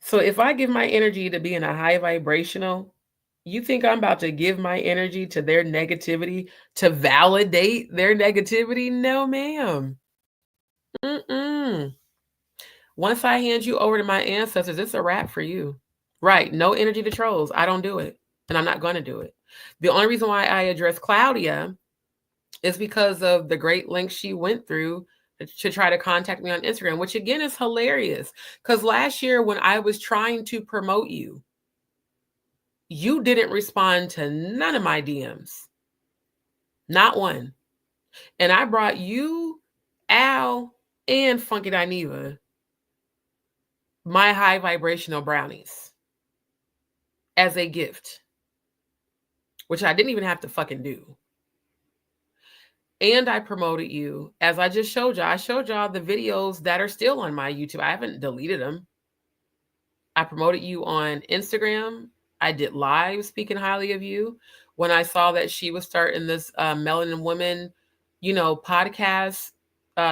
So if I give my energy to be in a high vibrational, you think I'm about to give my energy to their negativity to validate their negativity? No, ma'am. Once I hand you over to my ancestors, it's a wrap for you. Right. No energy to trolls. I don't do it. And I'm not going to do it. The only reason why I address Claudia is because of the great lengths she went through to try to contact me on Instagram, which again is hilarious. Because last year when I was trying to promote you, you didn't respond to none of my DMs. Not one. And I brought you, Al, and Funky Dineva my high vibrational brownies as a gift, which I didn't even have to fucking do. And I promoted you, as I just showed y'all. I showed y'all the videos that are still on my YouTube. I haven't deleted them. I promoted you on Instagram. I did live speaking highly of you. When I saw that she was starting this Melanin Women, podcast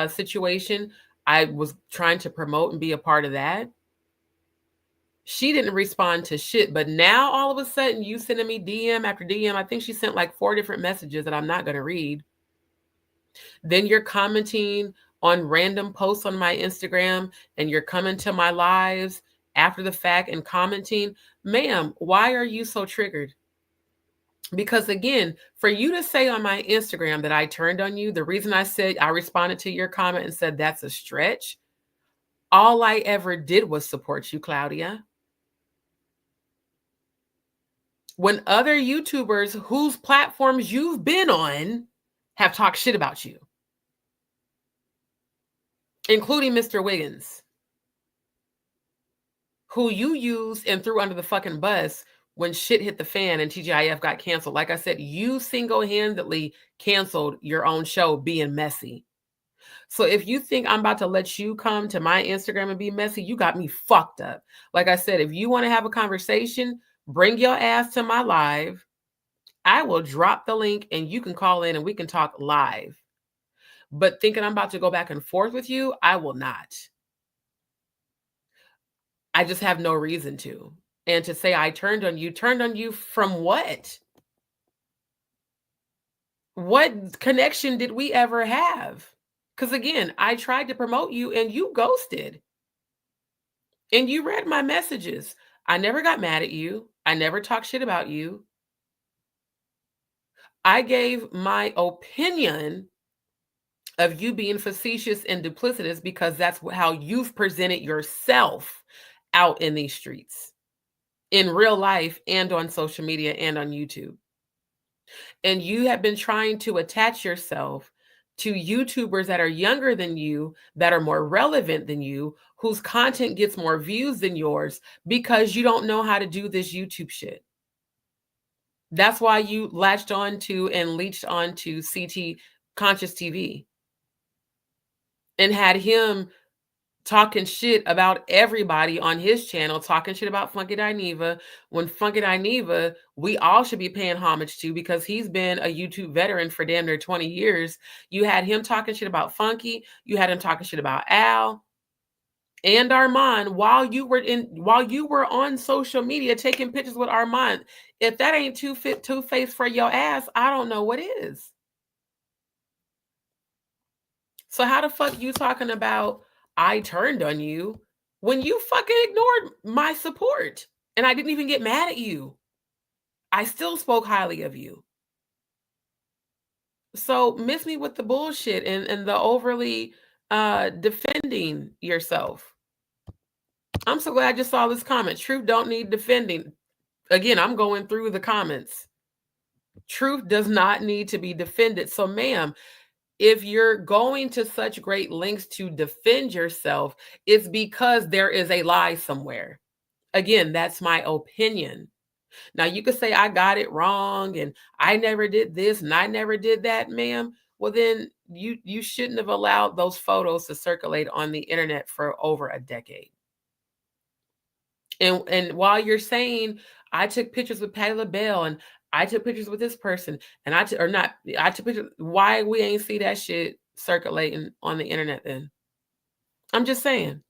situation, I was trying to promote and be a part of that. She didn't respond to shit, but now all of a sudden you sending me DM after DM. I think she sent like 4 different messages that I'm not going to read. Then you're commenting on random posts on my Instagram, and you're coming to my lives after the fact and commenting. Ma'am, why are you so triggered? Because again, for you to say on my Instagram that I turned on you, the reason I said I responded to your comment and said that's a stretch, all I ever did was support you, Claudia. When other YouTubers whose platforms you've been on have talked shit about you, including Mr. Wiggins, who you used and threw under the fucking bus when shit hit the fan and TGIF got canceled. Like I said, you single-handedly canceled your own show being messy. So if you think I'm about to let you come to my Instagram and be messy, you got me fucked up. Like I said, if you want to have a conversation, bring your ass to my live. I will drop the link and you can call in and we can talk live. But thinking I'm about to go back and forth with you, I will not. I just have no reason to. And to say I turned on you from what? What connection did we ever have? Because again, I tried to promote you and you ghosted. And you read my messages. I never got mad at you. I never talked shit about you. I gave my opinion of you being facetious and duplicitous because that's how you've presented yourself out in these streets, in real life and on social media and on YouTube. And you have been trying to attach yourself to YouTubers that are younger than you, that are more relevant than you, whose content gets more views than yours because you don't know how to do this YouTube shit. That's why you latched on to and leached onto CT Conscious TV and had him talking shit about everybody on his channel, talking shit about Funky Dineva, when Funky Dineva, we all should be paying homage to because he's been a YouTube veteran for damn near 20 years. You had him talking shit about Funky. You had him talking shit about Al and Armand while you were on social media taking pictures with Armand. If that ain't two-faced for your ass, I don't know what is. So how the fuck you talking about I turned on you when you fucking ignored my support and I didn't even get mad at you? I still spoke highly of you. So miss me with the bullshit and the overly defending yourself. I'm so glad I just saw this comment. Truth don't need defending. Again, I'm going through the comments. Truth does not need to be defended. So, ma'am, if you're going to such great lengths to defend yourself, it's because there is a lie somewhere. Again, that's my opinion. Now, you could say I got it wrong and I never did this and I never did that, ma'am. Well, then you shouldn't have allowed those photos to circulate on the internet for over a decade. And while you're saying I took pictures with Patti LaBelle and I took pictures with this person and I took pictures, why we ain't see that shit circulating on the internet then? I'm just saying.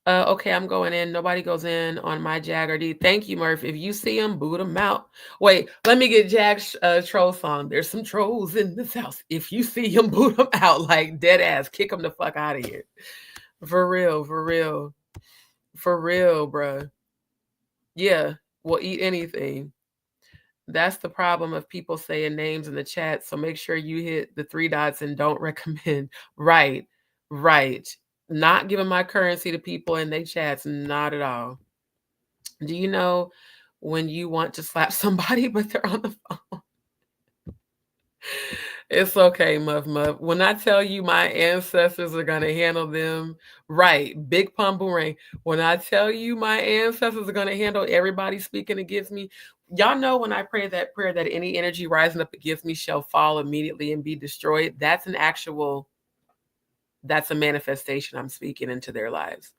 Okay, I'm going in. Nobody goes in on my Jaguar D. Thank you, Murph. If you see him, boot him out. Wait, let me get Jack's troll song. There's some trolls in this house. If you see him, boot him out. Like dead ass. Kick him the fuck out of here. For real, for real. For real, bruh. Yeah, we'll eat anything. That's the problem of people saying names in the chat. So make sure you hit the 3 dots and don't recommend. Right, right. Not giving my currency to people in their chats, not at all. Do you know when you want to slap somebody but they're on the phone? It's okay, Muff Muff. When I tell you my ancestors are going to handle them right, Big Pun Boomerang. When I tell you my ancestors are going to handle everybody speaking against me, y'all know when I pray that prayer that any energy rising up against me shall fall immediately and be destroyed. That's a manifestation I'm speaking into their lives.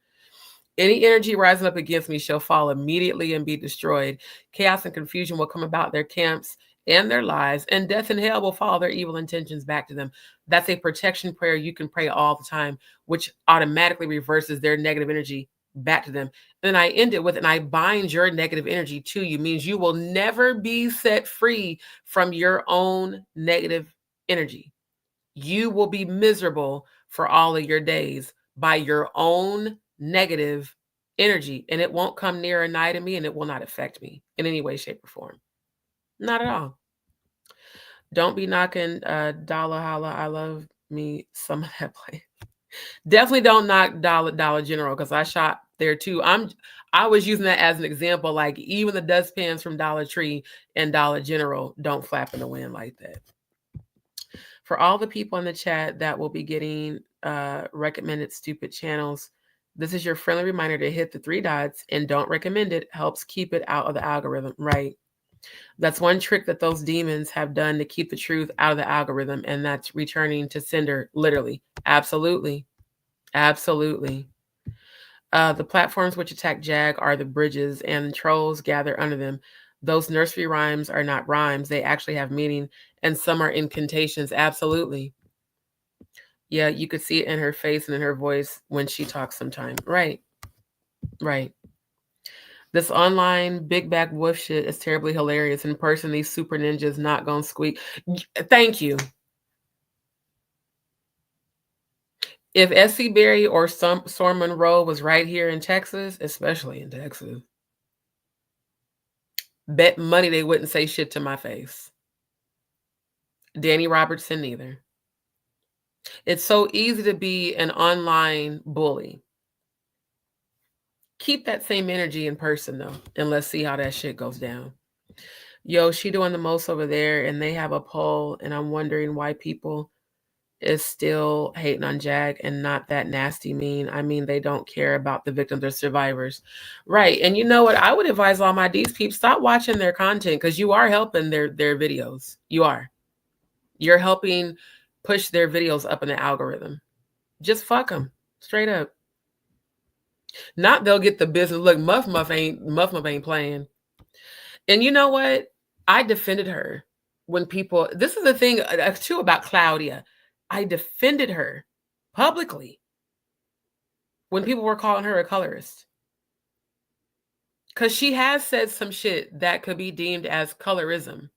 Any energy rising up against me shall fall immediately and be destroyed. Chaos and confusion will come about their camps and their lives, and death and hell will follow their evil intentions back to them. That's a protection prayer you can pray all the time, which automatically reverses their negative energy back to them. And then I end it with, and I bind your negative energy to you, means you will never be set free from your own negative energy. You will be miserable for all of your days by your own negative energy, and it won't come near or nigh to me, and it will not affect me in any way, shape, or form. Not at all. Don't be knocking Dollar Holla. I love me some of that play. Definitely don't knock Dollar General, because I shot there too. I was using that as an example. Like even the dustpans from Dollar Tree and Dollar General don't flap in the wind like that. For all the people in the chat that will be getting recommended stupid channels, this is your friendly reminder to hit the 3 dots and don't recommend it. Helps keep it out of the algorithm, right? That's one trick that those demons have done to keep the truth out of the algorithm, and that's returning to sender, literally. Absolutely. Absolutely. The platforms which attack Jag are the bridges, and the trolls gather under them. Those nursery rhymes are not rhymes. They actually have meaning, and some are incantations. Absolutely. Yeah, you could see it in her face and in her voice when she talks sometimes. Right. Right. This online big back wolf shit is terribly hilarious. In person, these super ninjas not gonna squeak. Thank you. If S.C. Berry or Storm Monroe was right here in Texas, especially in Texas, bet money they wouldn't say shit to my face. Danny Robertson neither. It's so easy to be an online bully. Keep that same energy in person, though, and let's see how that shit goes down. Yo, she doing the most over there, and they have a poll, and I'm wondering why people is still hating on Jag and not that nasty mean. I mean, they don't care about the victims or survivors. Right. And you know what? I would advise all my DzPeepz, stop watching their content, because you are helping their videos. You are. You're helping push their videos up in the algorithm. Just fuck them. Straight up. Not they'll get the business. Look, Muff Muff ain't playing. And you know what? I defended her when people, this is the thing too about Claudia. I defended her publicly when people were calling her a colorist. Because she has said some shit that could be deemed as colorism.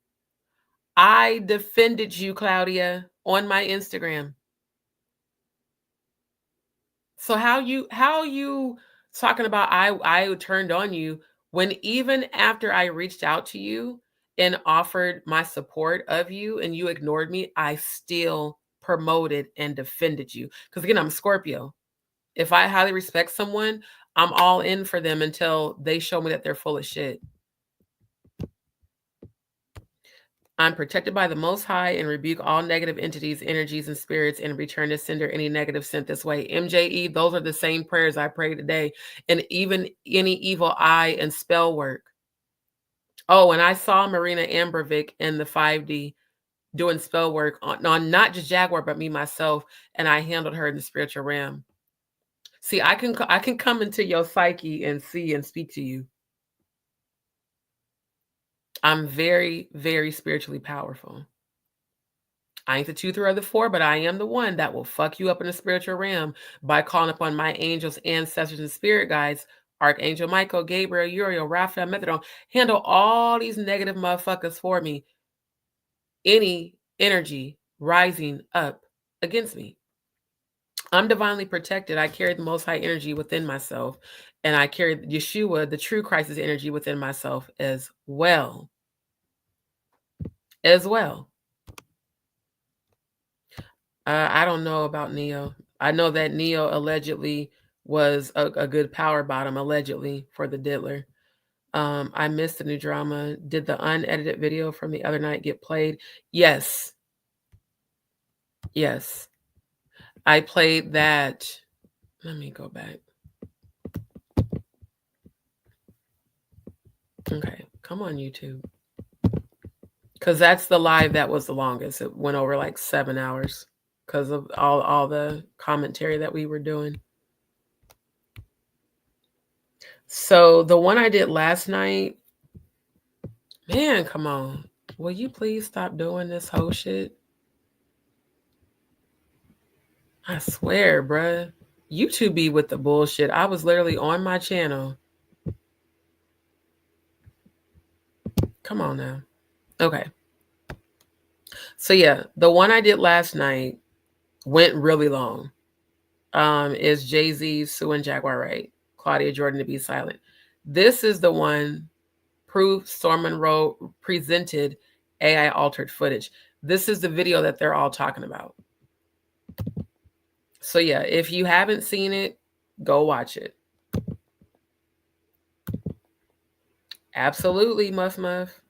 I defended you, Claudia, on my Instagram. So how you talking about I turned on you when even after I reached out to you and offered my support of you and you ignored me, I still promoted and defended you. Because again, I'm a Scorpio. If I highly respect someone, I'm all in for them until they show me that they're full of shit. I'm protected by the Most High and rebuke all negative entities, energies, and spirits and return to sender any negative sent this way. MJE, those are the same prayers I prayed today. And even any evil eye and spell work. Oh, and I saw Marina Ambervic in the 5D doing spell work on not just Jaguar, but me myself. And I handled her in the spiritual realm. See, I can come into your psyche and see and speak to you. I'm very, very spiritually powerful. I ain't the 2, 3, or the 4, but I am the one that will fuck you up in the spiritual realm by calling upon my angels, ancestors, and spirit guides, Archangel Michael, Gabriel, Uriel, Raphael, Methadone, handle all these negative motherfuckers for me. Any energy rising up against me. I'm divinely protected. I carry the Most High energy within myself, and I carry Yeshua, the true Christ's energy within myself as well. I don't know about Neo. I know that Neo allegedly was a good power bottom, allegedly, for the Diddler. I missed the new drama. Did the unedited video from the other night get played? Yes. Yes. I played that. Let me go back. Okay. Come on, YouTube. Because that's the live that was the longest. It went over like 7 hours because of all the commentary that we were doing. So the one I did last night, man, come on. Will you please stop doing this whole shit? I swear, bruh. YouTube be with the bullshit. I was literally on my channel. Come on now. Okay. So yeah, the one I did last night went really long. Is Jay-Z suing Jaguar, right? Claudia Jordan to be silent. This is the one. Proof Storm Monroe presented AI altered footage. This is the video that they're all talking about. So yeah, if you haven't seen it, go watch it. Absolutely, Muff Muff.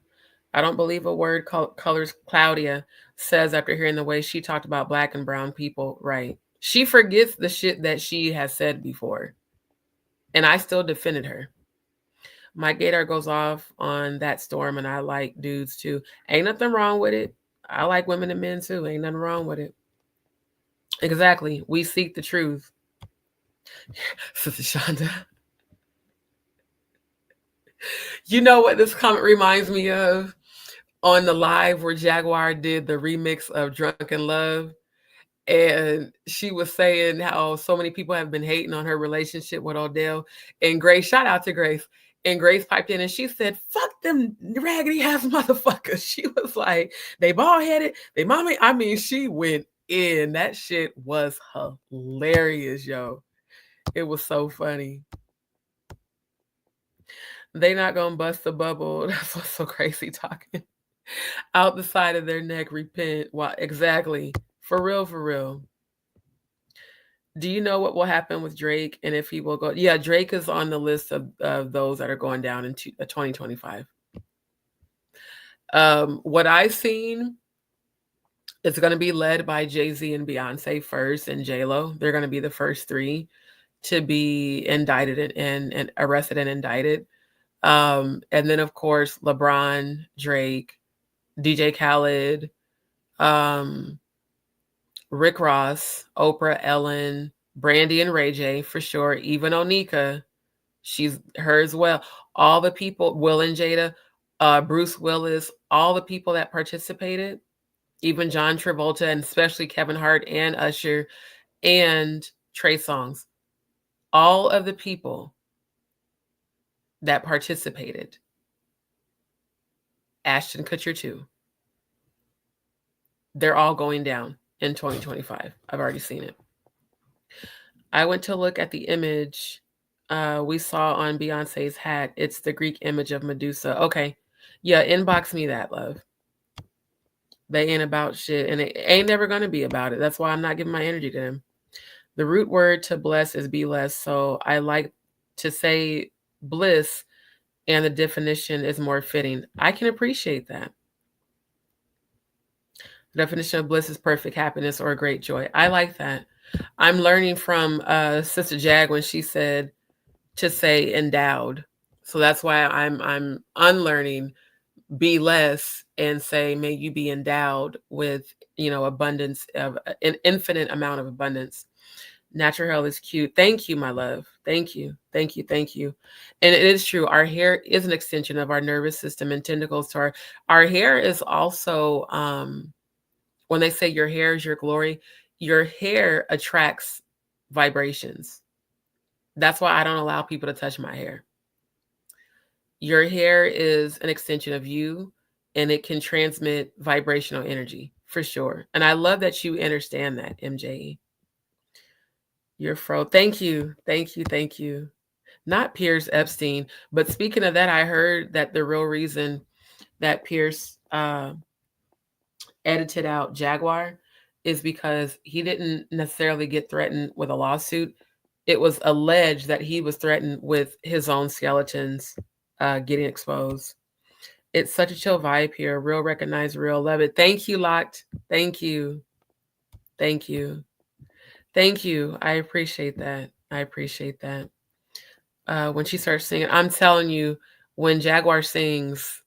I don't believe a word colors Claudia says after hearing the way she talked about black and brown people. Right. She forgets the shit that she has said before. And I still defended her. My gaydar goes off on that storm, and I like dudes too. Ain't nothing wrong with it. I like women and men too. Ain't nothing wrong with it. Exactly. We seek the truth. Sister Shonda. You know what this comment reminds me of? On the live where Jaguar did the remix of Drunken Love. And she was saying how so many people have been hating on her relationship with Odell. And Grace, shout out to Grace. And Grace piped in and she said, fuck them raggedy ass motherfuckers. She was like, they bald headed, they mommy. I mean, she went in. That shit was hilarious, yo. It was so funny. They not gonna bust the bubble. That's what's so crazy talking. Out the side of their neck, repent. Wow, exactly. For real, for real. Do you know what will happen with Drake and if he will go? Yeah, Drake is on the list of those that are going down in 2025. What I've seen, it's going to be led by Jay-Z and Beyonce first and J-Lo. They're going to be the first 3 to be indicted and arrested and indicted. And then, of course, LeBron, Drake, DJ Khaled, Rick Ross, Oprah, Ellen, Brandy, and Ray J for sure. Even Onika, she's her as well. All the people, Will and Jada, Bruce Willis, all the people that participated, even John Travolta, and especially Kevin Hart and Usher and Trey Songz. All of the people that participated, Ashton Kutcher too, they're all going down in 2025. I've already seen it. I went to look at the image We saw on Beyonce's hat. It's the Greek image of Medusa. Okay. Yeah, inbox me that, love. They ain't about shit, and it ain't never going to be about it. That's why I'm not giving my energy to them. The root word to bless is be less. So I like to say bliss, and the definition is more fitting. I can appreciate that. The definition of bliss is perfect happiness or great joy. I like that. I'm learning from Sister Jag when she said to say endowed. So that's why I'm unlearning be less and say may you be endowed with, you know, abundance of an infinite amount of abundance. Natural hair is cute. Thank you, my love. Thank you. Thank you. Thank you. And it is true. Our hair is an extension of our nervous system and tentacles to our hair is also when they say your hair is your glory, your hair attracts vibrations. That's why I don't allow people to touch my hair. Your hair is an extension of you, and it can transmit vibrational energy for sure. And I love that you understand that, MJE. You're fro. Thank you. Thank you. Thank you. Not Pierce Epstein. But speaking of that, I heard that the real reason that Pierce edited out Jaguar is because he didn't necessarily get threatened with a lawsuit. It was alleged that he was threatened with his own skeletons getting exposed. It's such a chill vibe here. Real, recognize, real, love it. Thank you, Locked. Thank you. Thank you. Thank you. I appreciate that. I appreciate that. When she starts singing, I'm telling you, when Jaguar sings,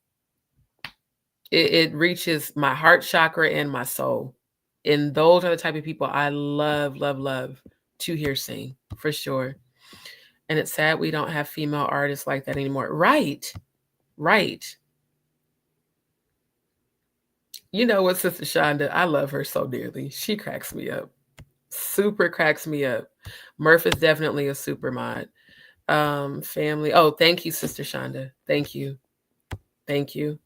it reaches my heart chakra and my soul. And those are the type of people I love, love, love to hear sing, for sure. And it's sad we don't have female artists like that anymore. Right. Right. You know what, Sister Shonda? I love her so dearly. She cracks me up. Super cracks me up. Murph is definitely a super mod. Family. Oh, thank you, Sister Shonda. Thank you. Thank you.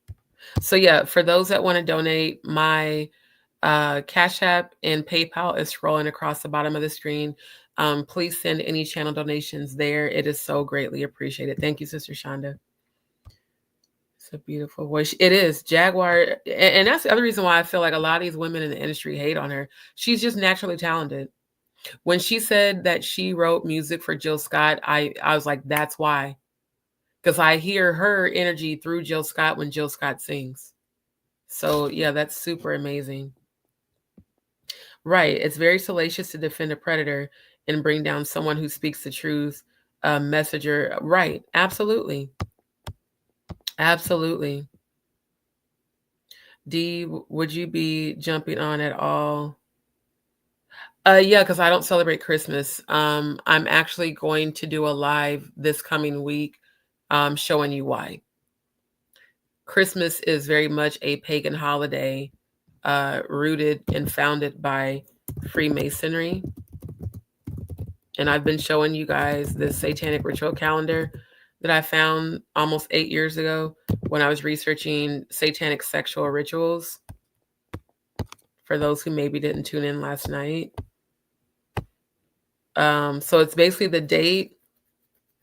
So yeah, for those that want to donate, my Cash App and PayPal is scrolling across the bottom of the screen. Please send any channel donations there. It is so greatly appreciated. Thank you, Sister Shonda. It's a beautiful voice. It is. Jaguar. And that's the other reason why I feel like a lot of these women in the industry hate on her. She's just naturally talented. When she said that she wrote music for Jill Scott, I was like, that's why. Because I hear her energy through Jill Scott when Jill Scott sings. So yeah, that's super amazing. Right. It's very salacious to defend a predator and bring down someone who speaks the truth, messenger. Right. Absolutely. Absolutely. D, would you be jumping on at all? Yeah, because I don't celebrate Christmas. I'm actually going to do a live this coming week showing you why. Christmas is very much a pagan holiday rooted and founded by Freemasonry. And I've been showing you guys this satanic ritual calendar that I found almost 8 years ago when I was researching satanic sexual rituals. For those who maybe didn't tune in last night. So it's basically the date,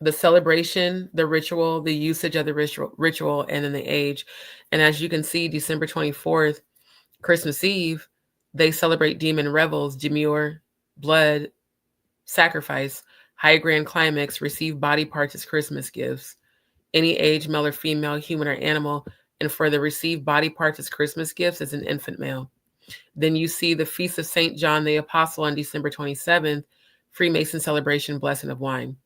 the celebration, the ritual, the usage of the ritual, and then the age. And as you can see, December 24th, Christmas Eve, they celebrate demon revels, demure, blood, sacrifice, high grand climax, receive body parts as Christmas gifts. Any age, male or female, human or animal, and for the received body parts as Christmas gifts as an infant male. Then you see the Feast of St. John the Apostle on December 27th, Freemason celebration, blessing of wine.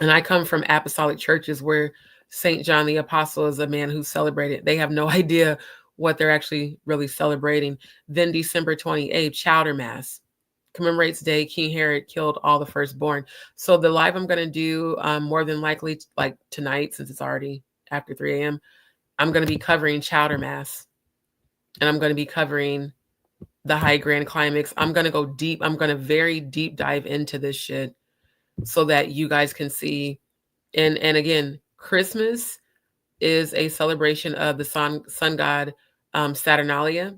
And I come from apostolic churches where St. John the Apostle is a man who celebrated. They have no idea what they're actually really celebrating. Then December 28th, Chowder Mass, commemorates day King Herod killed all the firstborn. So the live I'm going to do more than likely like tonight, since it's already after 3 a.m., I'm going to be covering Chowder Mass. And I'm going to be covering the high grand climax. I'm going to go deep. I'm going to very deep dive into this shit so that you guys can see. And again, Christmas is a celebration of the sun god Saturnalia.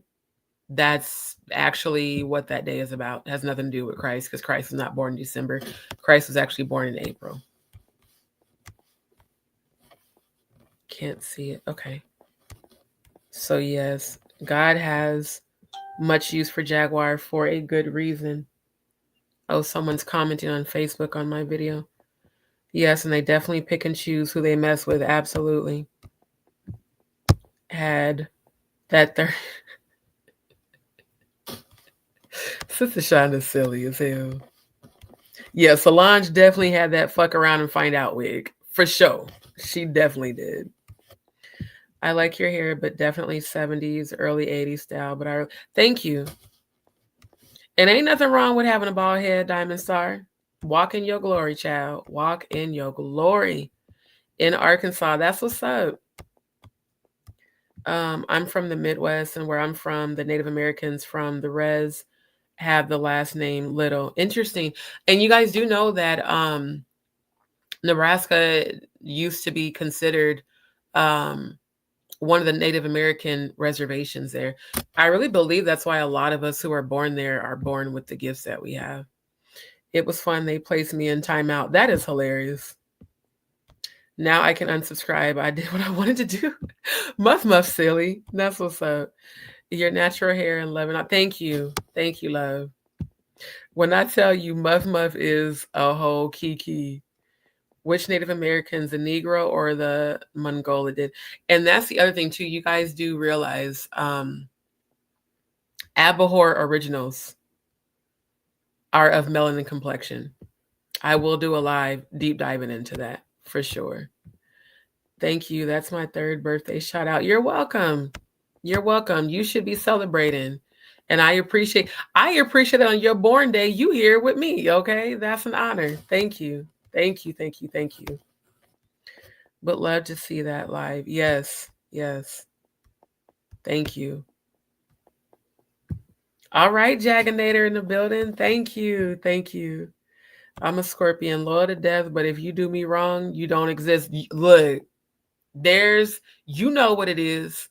That's actually what that day is about. It has nothing to do with Christ, because Christ was not born in December. Christ was actually born in April. Can't see it. Okay. So yes, God has much use for Jaguar for a good reason. Oh, someone's commenting on Facebook on my video. Yes, and they definitely pick and choose who they mess with. Absolutely. Had that third. Sister Shonda's silly as hell. Yeah, Solange definitely had that fuck around and find out wig. For sure. She definitely did. I like your hair, but definitely 70s, early 80s style. But I thank you. And ain't nothing wrong with having a bald head, Diamond Star. Walk in your glory, child. Walk in your glory. In Arkansas, that's what's up. I'm from the Midwest, and where I'm from, the Native Americans from the res have the last name Little. Interesting. And you guys do know that Nebraska used to be considered one of the Native American reservations there. I really believe that's why a lot of us who are born there are born with the gifts that we have. It was fun. They placed me in timeout. That is hilarious. Now I can unsubscribe. I did what I wanted to do. Muff silly. That's what's up. Your natural hair and love. Thank you. Thank you, love. When I tell you Muff is a whole kiki. Which Native Americans, the Negro or the Mongola did? And that's the other thing too. You guys do realize Abahor originals are of melanin complexion. I will do a live deep diving into that for sure. Thank you. That's my third birthday shout out. You're welcome. You're welcome. You should be celebrating. And I appreciate it on your born day. You here with me, okay? That's an honor. Thank you. Thank you. Thank you. Thank you. Would love to see that live. Yes. Yes. Thank you. All right, Jaganator in the building. Thank you. Thank you. I'm a Scorpion, loyal to death, but if you do me wrong, you don't exist. Look, you know what it is.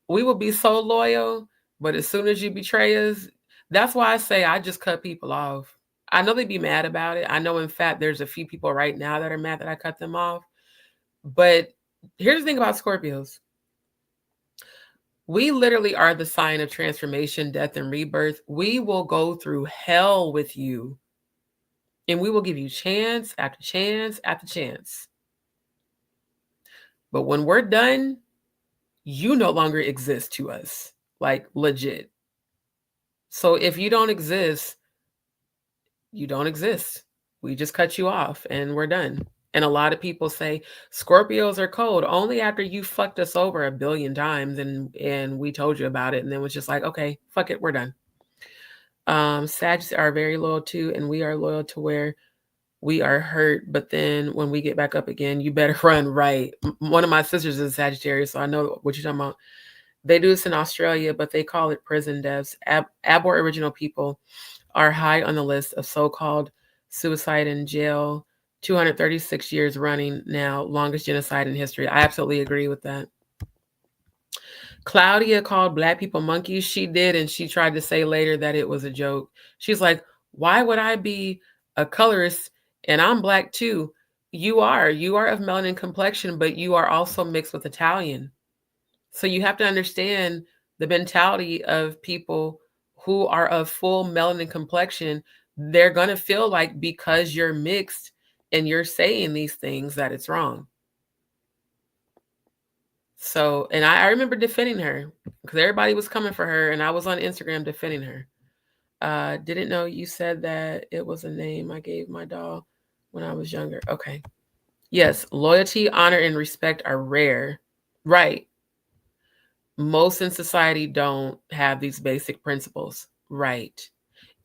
We will be so loyal, but as soon as you betray us, that's why I say I just cut people off. I know they'd be mad about it. I know, in fact, there's a few people right now that are mad that I cut them off. But here's the thing about Scorpios. We literally are the sign of transformation, death, and rebirth. We will go through hell with you. And we will give you chance after chance after chance. But when we're done, you no longer exist to us. Like, legit. So if you don't exist, you don't exist. We just cut you off and we're done. And a lot of people say Scorpios are cold only after you fucked us over 1 billion times and we told you about it and then was just like, okay, fuck it, we're done. Sagittarius are very loyal too, and we are loyal to where we are hurt, but then when we get back up again, you better run right. One of my sisters is a Sagittarius, so I know what you're talking about. They do this in Australia, but they call it prison deaths. Aboriginal people are high on the list of so-called suicide in jail. 236 years running now, longest genocide in history. I absolutely agree with that. Claudia called Black people monkeys. She did, and she tried to say later that it was a joke. She's like, why would I be a colorist and I'm Black too? You are of melanin complexion, but you are also mixed with Italian. So you have to understand the mentality of people who are of full melanin complexion. They're going to feel like because you're mixed and you're saying these things that it's wrong. So, and I remember defending her because everybody was coming for her and I was on Instagram defending her. Didn't know you said that it was a name I gave my doll when I was younger. Okay. Yes, loyalty, honor, and respect are rare. Right. Most in society don't have these basic principles. Right.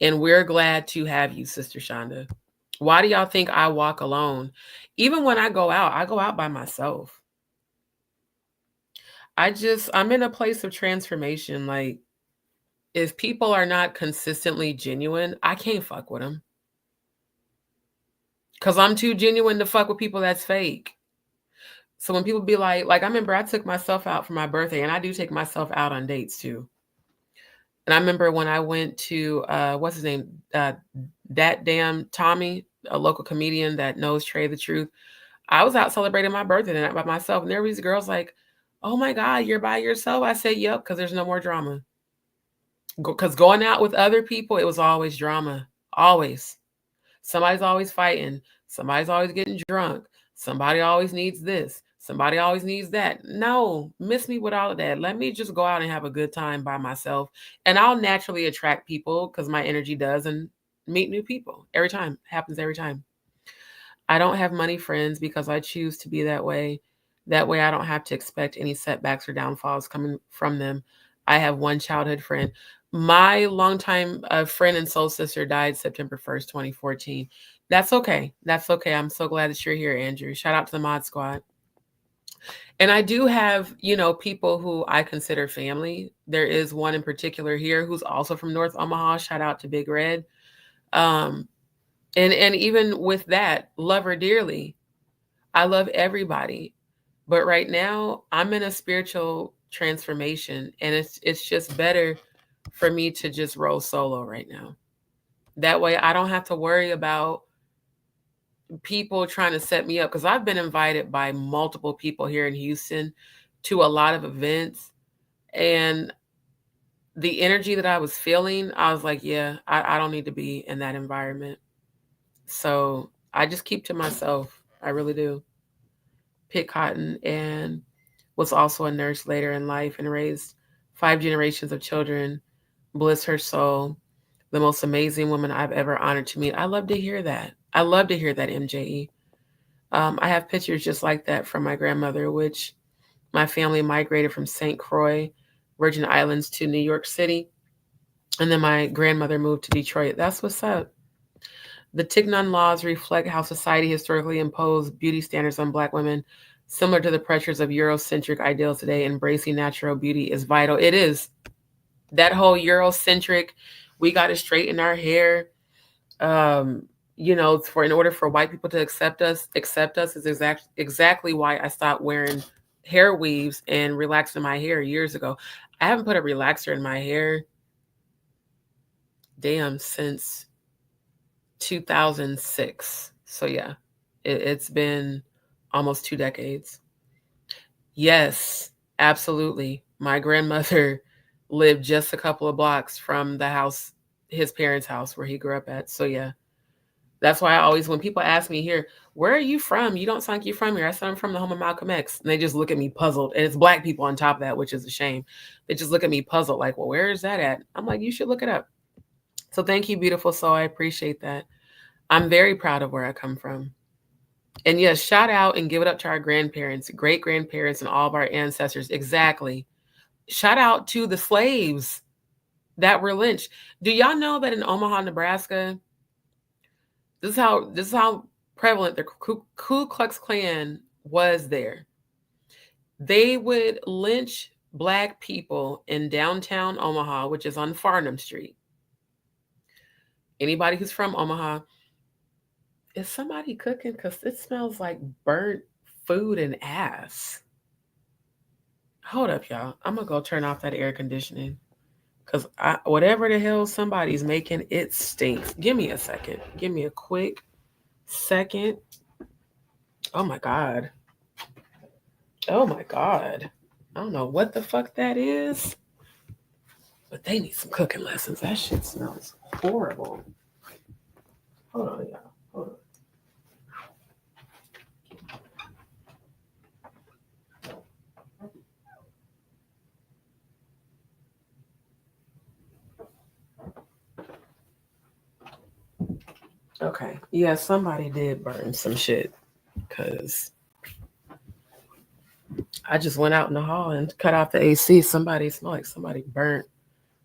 And we're glad to have you, Sister Shonda. Why do y'all think I walk alone? Even when I go out by myself. I'm in a place of transformation. Like, if people are not consistently genuine, I can't fuck with them. Because I'm too genuine to fuck with people that's fake. So when people be like I remember I took myself out for my birthday, and I do take myself out on dates too. And I remember when I went to, what's his name? That damn Tommy, a local comedian that knows Trey the Truth. I was out celebrating my birthday night by myself, and there were these girls like, "Oh my God, you're by yourself?" I said, "Yep," because there's no more drama. Because going out with other people, it was always drama. Always. Somebody's always fighting. Somebody's always getting drunk. Somebody always needs this. Somebody always needs that. No, miss me with all of that. Let me just go out and have a good time by myself. And I'll naturally attract people because my energy does, and meet new people every time. Happens every time. I don't have money friends because I choose to be that way. That way I don't have to expect any setbacks or downfalls coming from them. I have one childhood friend. My longtime friend and soul sister died September 1st, 2014. That's okay. That's okay. I'm so glad that you're here, Andrew. Shout out to the Mod Squad. And I do have, people who I consider family. There is one in particular here who's also from North Omaha. Shout out to Big Red. And even with that, love her dearly. I love everybody. But right now, I'm in a spiritual transformation, and it's just better for me to just roll solo right now. That way I don't have to worry about people trying to set me up, because I've been invited by multiple people here in Houston to a lot of events, and the energy that I was feeling, I was like, yeah, I don't need to be in that environment. So I just keep to myself. I really do. Pick cotton, and was also a nurse later in life and raised 5 generations of children. Bless her soul. The most amazing woman I've ever honored to meet. I love to hear that. I love to hear that, MJE. I have pictures just like that from my grandmother, which my family migrated from St. Croix, Virgin Islands, to New York City. And then my grandmother moved to Detroit. That's what's up. The Tignon laws reflect how society historically imposed beauty standards on Black women, similar to the pressures of Eurocentric ideals today. Embracing natural beauty is vital. It is. That whole Eurocentric, we got to straighten our hair. In order for white people to accept us is exactly why I stopped wearing hair weaves and relaxing my hair years ago. I haven't put a relaxer in my hair, since 2006. So yeah, it's been almost 2 decades. Yes, absolutely. My grandmother lived just a couple of blocks from the house, his parents' house where he grew up at. So yeah, that's why I always, when people ask me here, where are you from? You don't sound like you're from here. I said, I'm from the home of Malcolm X. And they just look at me puzzled. And it's Black people on top of that, which is a shame. They just look at me puzzled, like, well, where is that at? I'm like, you should look it up. So thank you, beautiful soul. I appreciate that. I'm very proud of where I come from. And yes, shout out and give it up to our grandparents, great grandparents, and all of our ancestors. Exactly. Shout out to the slaves that were lynched. Do y'all know that in Omaha, Nebraska, this is how prevalent the Ku Klux Klan was there. They would lynch Black people in downtown Omaha, which is on Farnham Street. Anybody who's from Omaha, is somebody cooking? Because it smells like burnt food and ass. Hold up, y'all. I'm going to go turn off that air conditioning. Because whatever the hell somebody's making, it stinks. Give me a second. Give me a quick second. Oh, my God. Oh, my God. I don't know what the fuck that is. But they need some cooking lessons. That shit smells horrible. Hold on, y'all. Hold on. Okay. Yeah, somebody did burn some shit, because I just went out in the hall and cut off the AC. Somebody smelled like somebody burnt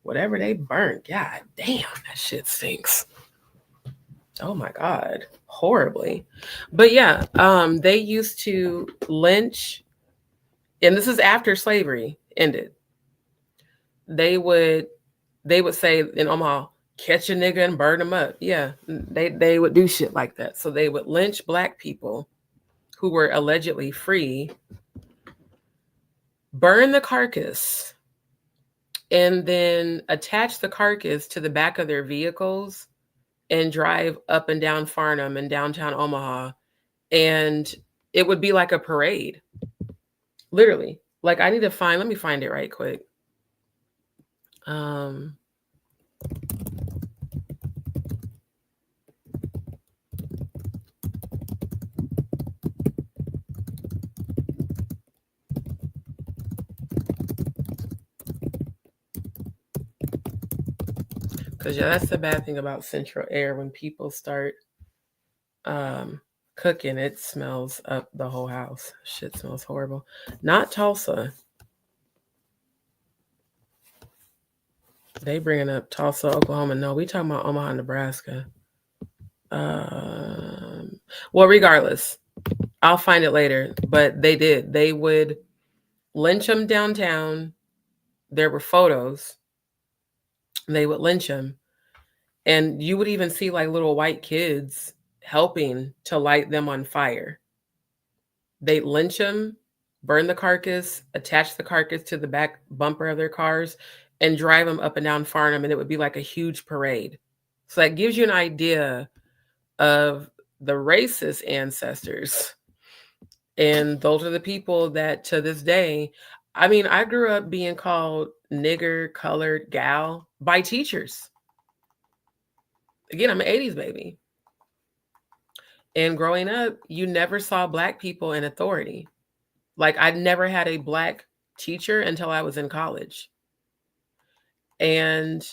whatever they burnt. God damn, that shit stinks. Oh my God, horribly. But yeah, they used to lynch, and this is after slavery ended. They would say in Omaha, catch a nigga and burn him up. Yeah, they would do shit like that. So they would lynch Black people who were allegedly free, burn the carcass, and then attach the carcass to the back of their vehicles and drive up and down Farnham and downtown Omaha and It would be like a parade. Literally. Like I need to find, let me find it right quick. Because yeah, that's the bad thing about central air. When people start cooking, it smells up the whole house. Shit smells horrible. Not Tulsa. They bringing up Tulsa, Oklahoma. No, we talking about Omaha, Nebraska. Well, regardless, I'll find it later. But they did. They would lynch them downtown. There were photos. They would lynch them. And you would even see like little white kids helping to light them on fire. They'd lynch them, burn the carcass, attach the carcass to the back bumper of their cars, and drive them up and down Farnham, and it would be like a huge parade. So that gives you an idea of the racist ancestors. And those are the people that to this day, I mean, I grew up being called nigger, colored, gal by teachers. Again, I'm an 80s baby. And growing up, you never saw Black people in authority. Like I never had a Black teacher until I was in college. And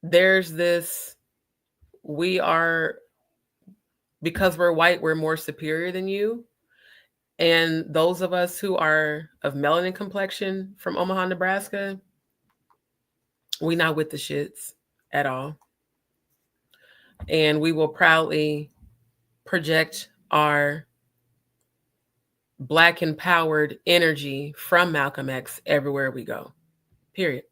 there's this, because we're white, we're more superior than you. And those of us who are of melanin complexion from Omaha, Nebraska, we not with the shits at all. And we will proudly project our Black empowered energy from Malcolm X everywhere we go. Period.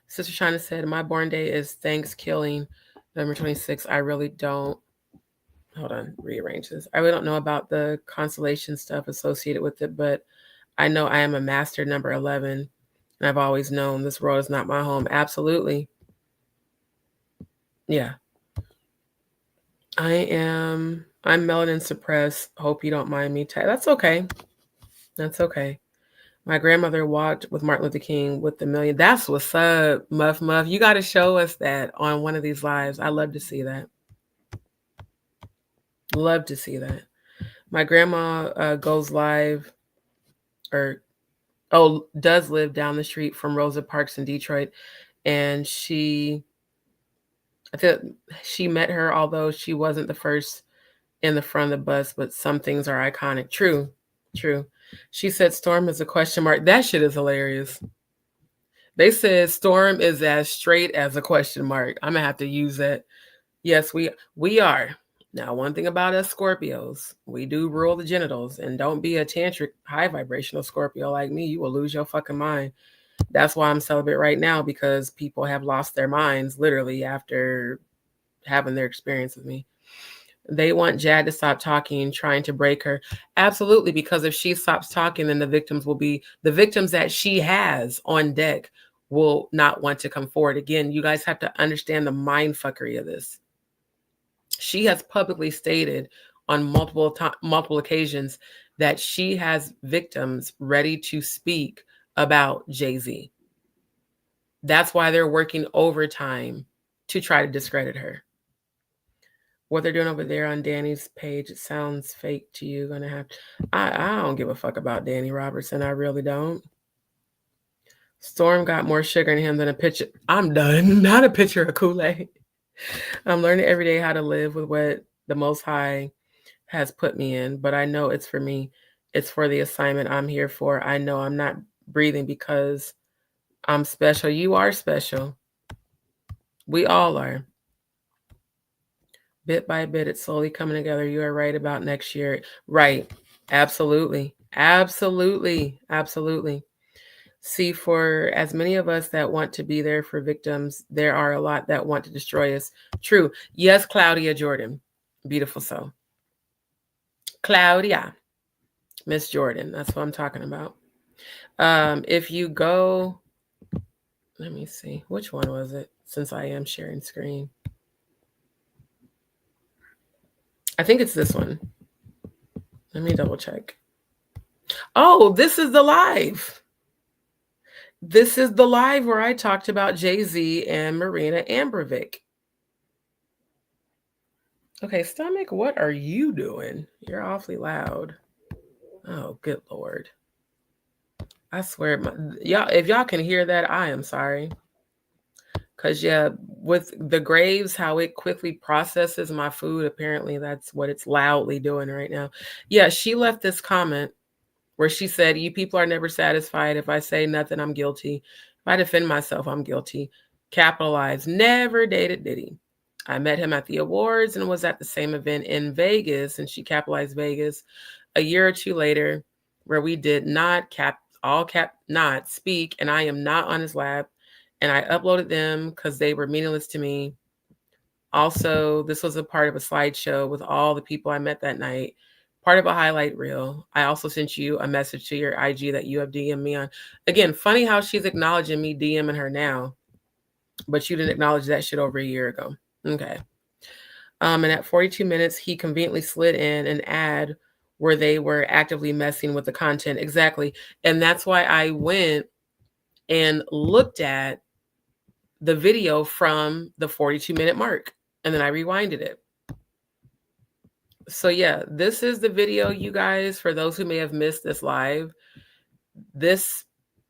Sister China said, my born day is Thanksgiving, November 26th. I really don't, hold on, rearrange this. I really don't know about the constellation stuff associated with it, but I know I am a master number 11. And I've always known this world is not my home. Absolutely. Yeah. I'm melanin suppressed. Hope you don't mind me. That's okay. That's okay. My grandmother walked with Martin Luther King with the million. That's what's up, Muff Muff. You got to show us that on one of these lives. I love to see that. Love to see that. My grandma goes live, does live down the street from Rosa Parks in Detroit. And I think she met her, although she wasn't the first in the front of the bus, but some things are iconic. True. She said Storm is a question mark. That shit is hilarious. They said Storm is as straight as a question mark. I'm gonna have to use that. Yes, we are. Now, one thing about us Scorpios, we do rule the genitals, and don't be a tantric high vibrational Scorpio like me. You will lose your fucking mind. That's why I'm celibate right now, because people have lost their minds literally after having their experience with me. They want Jad to stop talking, trying to break her. Absolutely, because if she stops talking, then the victims that she has on deck will not want to come forward. Again, you guys have to understand the mind fuckery of this. She has publicly stated on multiple occasions that she has victims ready to speak about Jay-Z. That's why they're working overtime to try to discredit her. What they're doing over there on Danny's page, it sounds fake to you. I don't give a fuck about Danny Robertson. I really don't. Storm got more sugar in him than a picture. I'm done. Not a picture of Kool-Aid. I'm learning every day how to live with what the Most High has put me in, but I know it's for me. It's for the assignment I'm here for. I know I'm not breathing because I'm special. You are special. We all are. Bit by bit, it's slowly coming together. You are right about next year. Right. Absolutely. See, for as many of us that want to be there for victims, there are a lot that want to destroy us. True. Yes, Claudia Jordan. Beautiful soul. Claudia. Miss Jordan. That's what I'm talking about. If you go, let me see. Which one was it? Since I am sharing screen. I think it's this one. Let me double check. Oh, this is the live. This is the live where I talked about Jay-Z and Marina Abramovic. Okay, stomach, what are you doing? You're awfully loud. Oh, good Lord. I swear, y'all, if y'all can hear that, I am sorry. Because, yeah, with the Graves, how it quickly processes my food, apparently that's what it's loudly doing right now. Yeah, she left this comment where she said, "You people are never satisfied. If I say nothing, I'm guilty. If I defend myself, I'm guilty." Capitalized, never dated Diddy. I met him at the awards and was at the same event in Vegas, and she capitalized Vegas a year or two later, where we did not not speak, and I am not on his lap, and I uploaded them because they were meaningless to me. Also, this was a part of a slideshow with all the people I met that night, part of a highlight reel. I also sent you a message to your IG that you have DM'd me on. Again, funny how she's acknowledging me DMing her now, but you didn't acknowledge that shit over a year ago. Okay. And at 42 minutes, he conveniently slid in an ad where they were actively messing with the content. Exactly. And that's why I went and looked at the video from the 42-minute mark, and then I rewinded it. So yeah, this is the video, you guys, for those who may have missed this live. This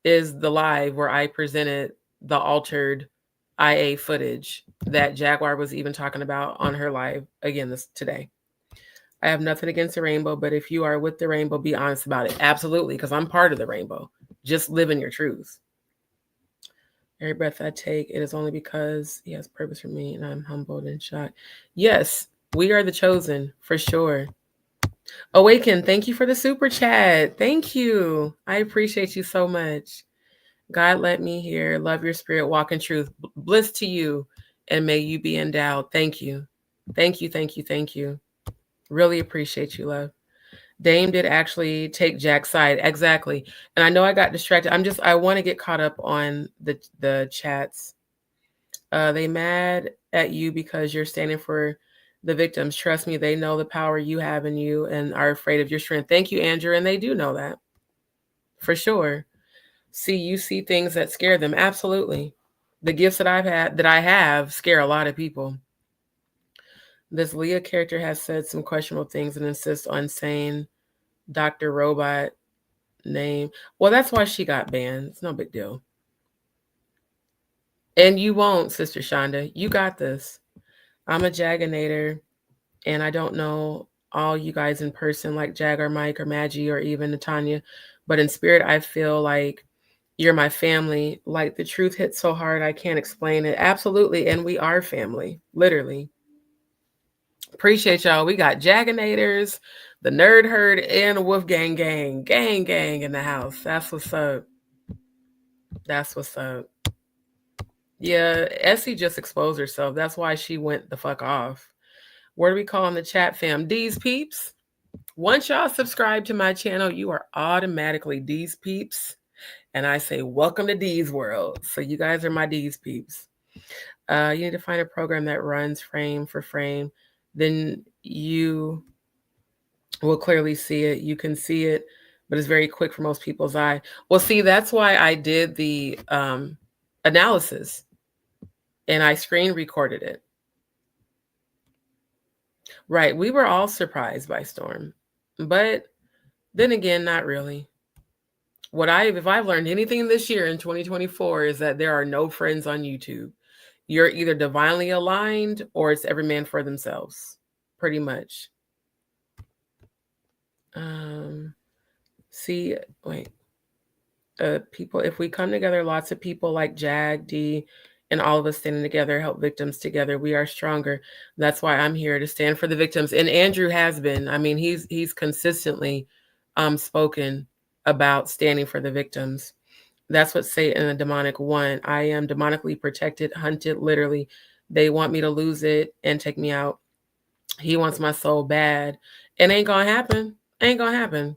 is the live where I presented the altered IA footage that Jaguar was even talking about on her live again today. I have nothing against the rainbow, but if you are with the rainbow, be honest about it. Absolutely, because I'm part of the rainbow. Just living your truth. Every breath I take, it is only because he has purpose for me, and I'm humbled and shocked. Yes, we are the chosen, for sure. Awaken, thank you for the super chat. Thank you. I appreciate you so much. God, let me hear. Love your spirit. Walk in truth. Bliss to you, and may you be endowed. Thank you. Thank you, thank you, thank you. Really appreciate you, love. Dame did actually take Jack's side. Exactly. And I know I got distracted. I want to get caught up on the chats. They mad at you because you're standing for the victims. Trust me, they know the power you have in you and are afraid of your strength. Thank you, Andrew. And they do know that. For sure. You see things that scare them. Absolutely. The gifts that I have scare a lot of people. This Leah character has said some questionable things and insists on saying Dr. Robot name. Well, that's why she got banned. It's no big deal. And you won't, Sister Shonda. You got this. I'm a Jaganator, and I don't know all you guys in person like Jag or Mike or Maggie or even Natanya, but in spirit, I feel like you're my family. Like the truth hits so hard, I can't explain it. Absolutely. And we are family, literally. Appreciate y'all. We got Jaganators, the Nerd Herd, and Wolfgang Gang in the house. That's what's up. That's what's up. Yeah, Essie just exposed herself. That's why she went the fuck off. What do we call in the chat, fam? DzPeepz. Once y'all subscribe to my channel, you are automatically DzPeepz. And I say, welcome to D's world. So you guys are my DzPeepz. You need to find a program that runs frame for frame. Then you will clearly see it. You can see it, but it's very quick for most people's eye. Well, see, that's why I did the analysis and I screen recorded it. Right. We were all surprised by Storm, but then again, not really. If I've learned anything this year in 2024 is that there are no friends on YouTube. You're either divinely aligned or it's every man for themselves, pretty much. People, if we come together, lots of people like Jag, D, and all of us standing together, help victims together, we are stronger. That's why I'm here to stand for the victims. And Andrew has been. I mean, he's consistently spoken about standing for the victims. That's what Satan and the demonic want. I am demonically protected, hunted, literally. They want me to lose it and take me out. He wants my soul bad. It ain't gonna happen. Ain't gonna happen.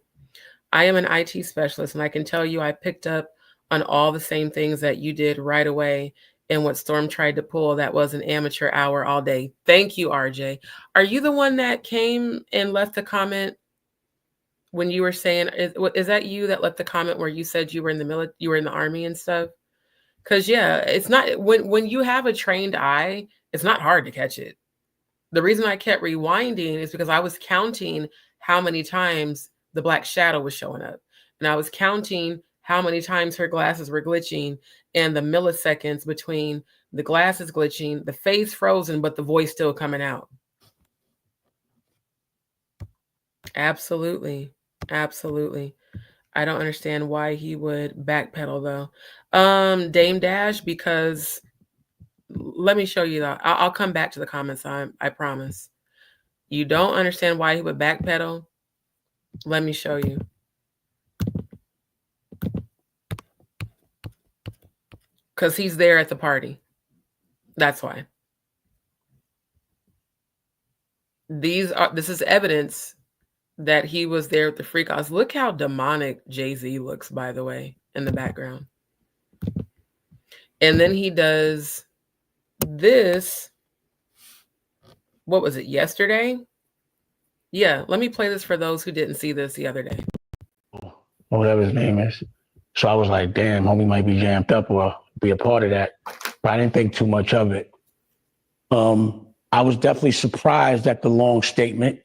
I am an IT specialist, and I can tell you I picked up on all the same things that you did right away. And what Storm tried to pull, that was an amateur hour all day. Thank you, RJ. Are you the one that came and left a comment when you were saying, is that you that left the comment where you said you were in the you were in the army and stuff? Because yeah, it's not, when you have a trained eye, it's not hard to catch it. The reason I kept rewinding is because I was counting how many times the black shadow was showing up, and I was counting how many times her glasses were glitching, and the milliseconds between the glasses glitching, the face frozen, but the voice still coming out. Absolutely. Absolutely. I don't understand why he would backpedal though. Dame Dash, because let me show you that. I'll come back to the comments. I promise. You don't understand why he would backpedal? Let me show you. Because he's there at the party. That's why. This is evidence that he was there with the freak offs. Look how demonic Jay-Z looks, by the way, in the background. And then he does this. What was it, yesterday? Yeah, let me play this for those who didn't see this the other day. Whatever his name is. So I was like, damn, homie might be jammed up or be a part of that. But I didn't think too much of it. I was definitely surprised at the long statement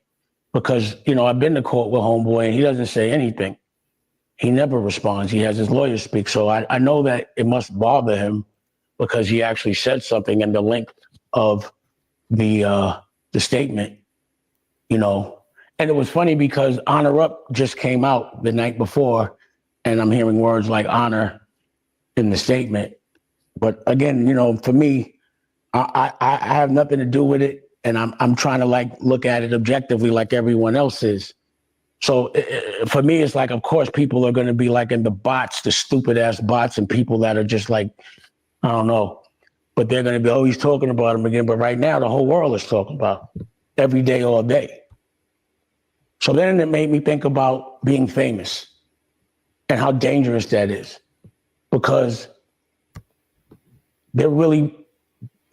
because, you know, I've been to court with homeboy and he doesn't say anything. He never responds. He has his lawyer speak. So I know that it must bother him because he actually said something in the length of the statement, you know. And it was funny because Honor Up just came out the night before, and I'm hearing words like honor in the statement. But again, you know, for me, I have nothing to do with it, and I'm trying to like look at it objectively like everyone else is. So for me, it's like, of course, people are going to be like in the bots, the stupid ass bots, and people that are just like, I don't know, but they're going to be always talking about him again. But right now, the whole world is talking about every day, all day. So then it made me think about being famous and how dangerous that is, because they're really,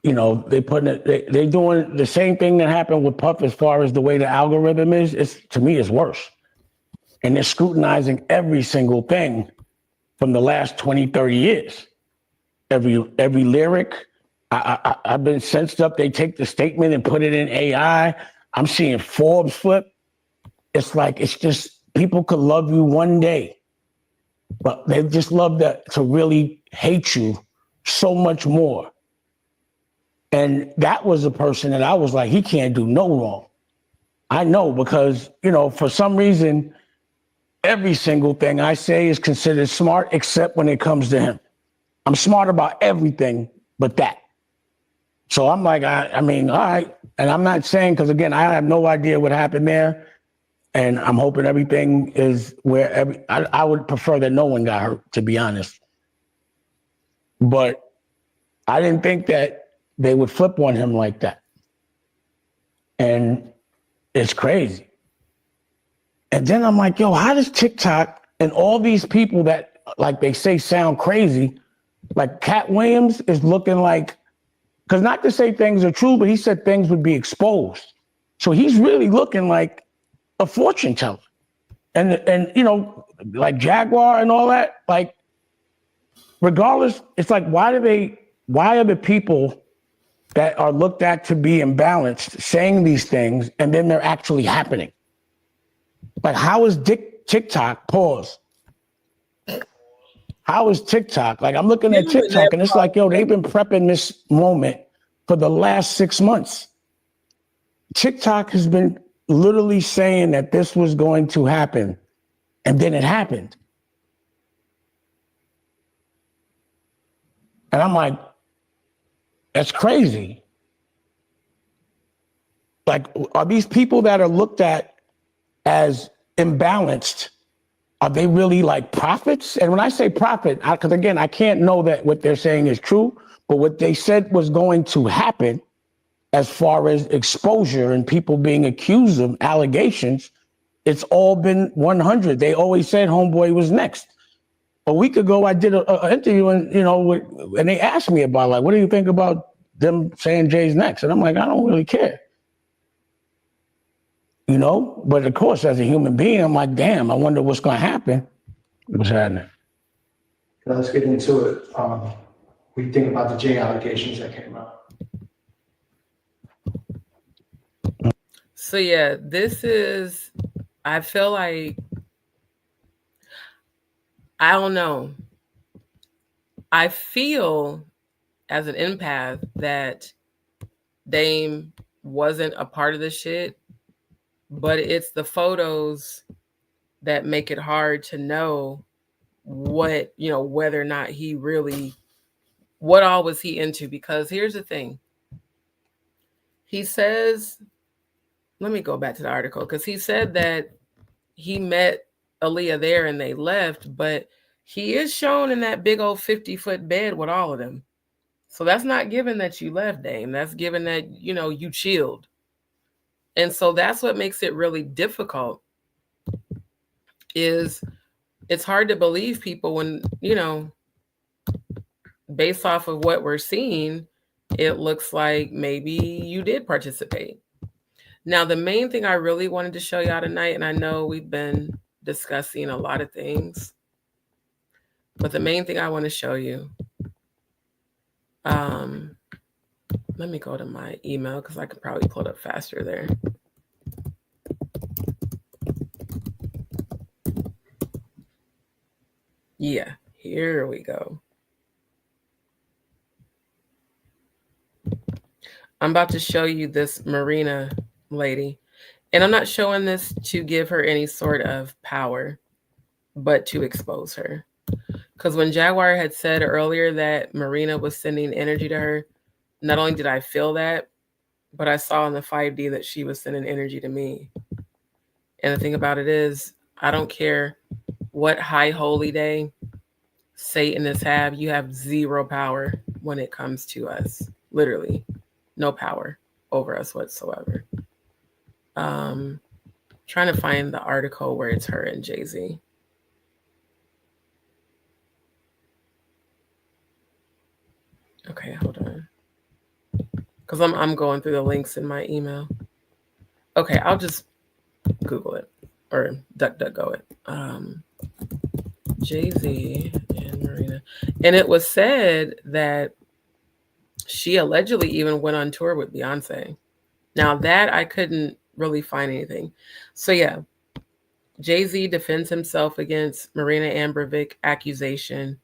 you know, they're doing the same thing that happened with Puff as far as the way the algorithm is. It's, to me, it's worse. And they're scrutinizing every single thing from the last 20, 30 years. Every lyric, I've been sensed up. They take the statement and put it in AI. I'm seeing Forbes flip. It's like, it's just, people could love you one day, but they just love to really hate you so much more. And that was a person that I was like, he can't do no wrong. I know, because, you know, for some reason, every single thing I say is considered smart, except when it comes to him. I'm smart about everything but that. So I'm like, I mean, all right. And I'm not saying, because again, I have no idea what happened there. And I'm hoping everything is where I would prefer that no one got hurt, to be honest. But I didn't think that they would flip on him like that. And it's crazy. And then I'm like, yo, how does TikTok and all these people that, like they say, sound crazy, like Cat Williams is looking like, because not to say things are true, but he said things would be exposed. So he's really looking like a fortune teller. And you know, like Jaguar and all that, like, regardless, it's like, why are the people that are looked at to be imbalanced saying these things and then they're actually happening? Like, how is TikTok, pause. How is TikTok? Like, I'm looking at TikTok and it's like, yo, they've been prepping this moment for the last 6 months. TikTok has been literally saying that this was going to happen, and then it happened. And I'm like, that's crazy. Like, are these people that are looked at as imbalanced, are they really like prophets? And when I say prophet, because again, I can't know that what they're saying is true, but what they said was going to happen as far as exposure and people being accused of allegations, it's all been 100. They always said Homeboy was next. A week ago, I did an interview, and you know, and they asked me about, like, what do you think about them saying Jay's next? And I'm like, I don't really care. you know? But of course, as a human being, I'm like, damn, I wonder what's going to happen. What's happening? Let's get into it. What do you think about the J allegations that came out? So yeah, this is, I feel like, I don't know. I feel as an empath that Dame wasn't a part of the shit, but it's the photos that make it hard to know what, you know, whether or not he really, what all was he into? Because here's the thing. He says, let me go back to the article, because he said that he met Aaliyah there and they left, but he is shown in that big old 50-foot bed with all of them. So that's not given that you left, Dame. That's given that, you know, you chilled. And so that's what makes it really difficult, is it's hard to believe people when, you know, based off of what we're seeing, it looks like maybe you did participate. Now, the main thing I really wanted to show y'all tonight, and I know we've been discussing a lot of things, but the main thing I want to show you, let me go to my email because I could probably pull it up faster there. Yeah, here we go. I'm about to show you this Marina lady, and I'm not showing this to give her any sort of power, but to expose her. Because when Jaguar had said earlier that Marina was sending energy to her, not only did I feel that, but I saw in the 5D that she was sending energy to me. And the thing about it is, I don't care what high holy day Satanists have, you have zero power when it comes to us. Literally, no power over us whatsoever. Trying to find the article where it's her and Jay-Z. Okay, hold on. Because I'm going through the links in my email. Okay, I'll just Google it or DuckDuckGo it. Jay-Z and Marina. And it was said that she allegedly even went on tour with Beyonce. Now that I couldn't really find anything. So yeah, Jay-Z defends himself against Marina Abramovic accusation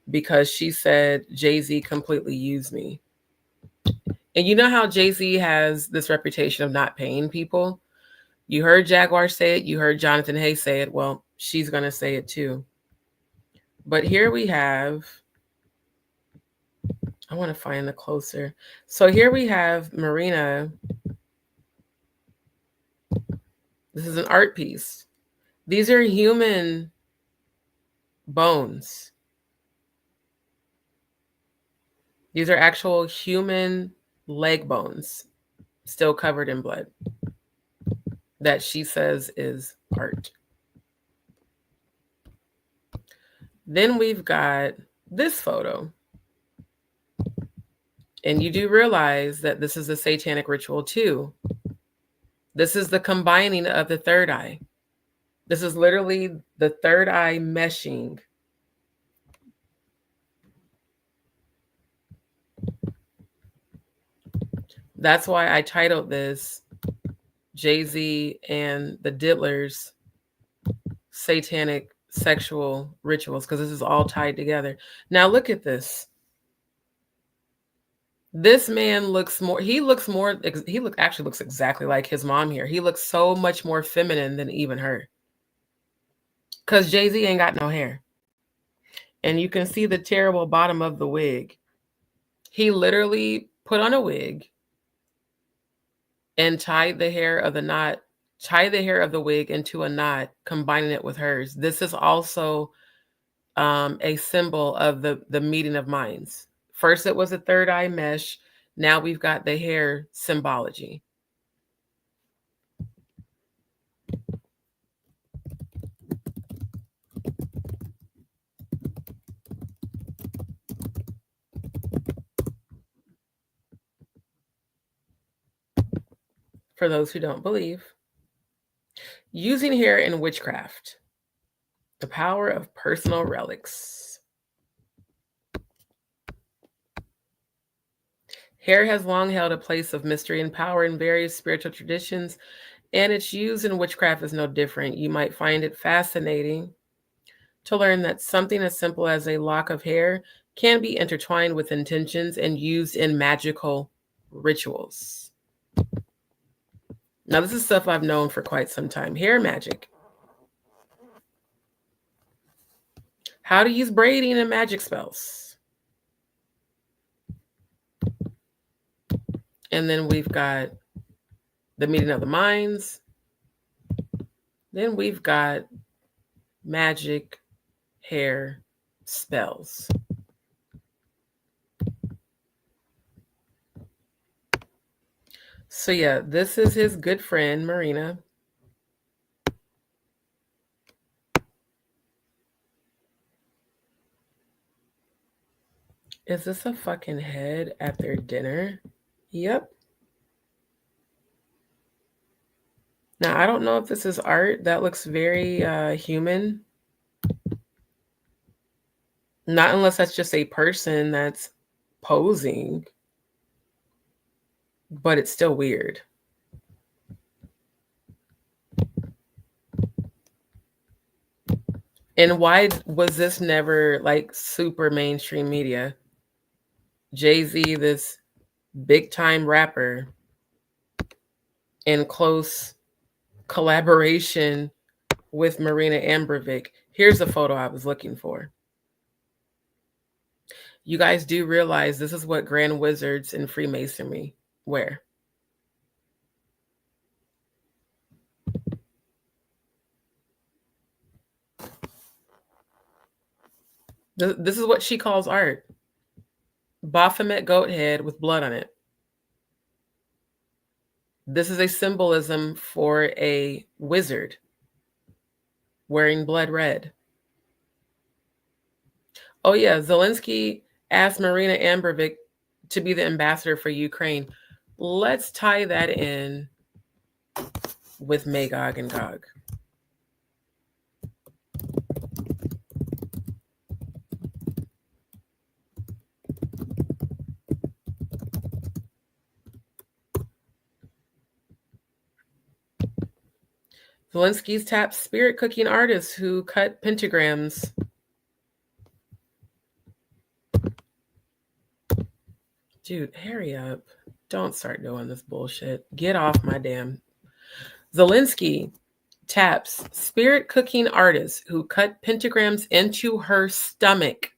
because she said Jay-Z completely used me. And you know how Jay-Z has this reputation of not paying people? You heard Jaguar say it. You heard Jonathan Hayes say it. Well, she's going to say it too. But here we have, I want to find the closer. So here we have Marina. This is an art piece. These are human bones. These are actual human leg bones, still covered in blood, that she says is art. Then we've got this photo. And you do realize that this is a satanic ritual too. This is the combining of the third eye. This is literally the third eye meshing. That's why I titled this Jay-Z and the Diddlers Satanic Sexual Rituals, because this is all tied together. Now look at this. This man looks more, he actually looks exactly like his mom here. He looks so much more feminine than even her. Because Jay-Z ain't got no hair. And you can see the terrible bottom of the wig. He literally put on a wig and tied the hair of the wig into a knot, combining it with hers. This is also a symbol of the meeting of minds. First, it was a third eye mesh. Now we've got the hair symbology. For those who don't believe, Using hair in witchcraft. The power of personal relics. Hair has long held a place of mystery and power in various spiritual traditions, and its use in witchcraft is no different. You might find it fascinating to learn that something as simple as a lock of hair can be intertwined with intentions and used in magical rituals. Now, this is stuff I've known for quite some time. Hair magic. How to use braiding and magic spells. And then we've got the meeting of the minds. Then we've got magic hair spells. So yeah, this is his good friend, Marina. Is this a fucking head at their dinner? Yep. Now, I don't know if this is art. That looks very human. Not unless that's just a person that's posing. But it's still weird. And why was this never like super mainstream media? Jay-Z, this big time rapper, in close collaboration with Marina Abramovic. Here's the photo I was looking for. You guys do realize this is what Grand Wizards in Freemasonry wear. This is what she calls art. Baphomet goat head with blood on it. This is a symbolism for a wizard wearing blood red. Oh yeah, Zelensky asked Marina Abramovic to be the ambassador for Ukraine. Let's tie that in with Magog and Gog. Zelensky's tapped spirit cooking artists who cut pentagrams. Dude, hurry up. Don't start doing this bullshit. Get off my damn. Zelensky taps spirit cooking artists who cut pentagrams into her stomach.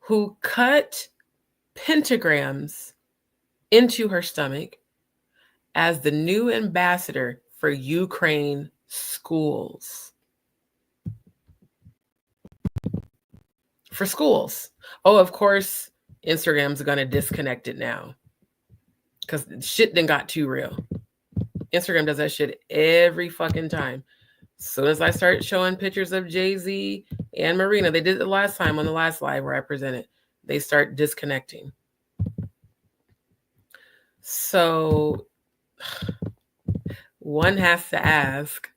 Who cut pentagrams into her stomach as the new ambassador for Ukraine schools. For schools. Oh, of course, Instagram's going to disconnect it now. Because shit then got too real. Instagram does that shit every fucking time. As soon as I start showing pictures of Jay-Z and Marina, they did it the last time on the last live where I presented, they start disconnecting. So one has to ask,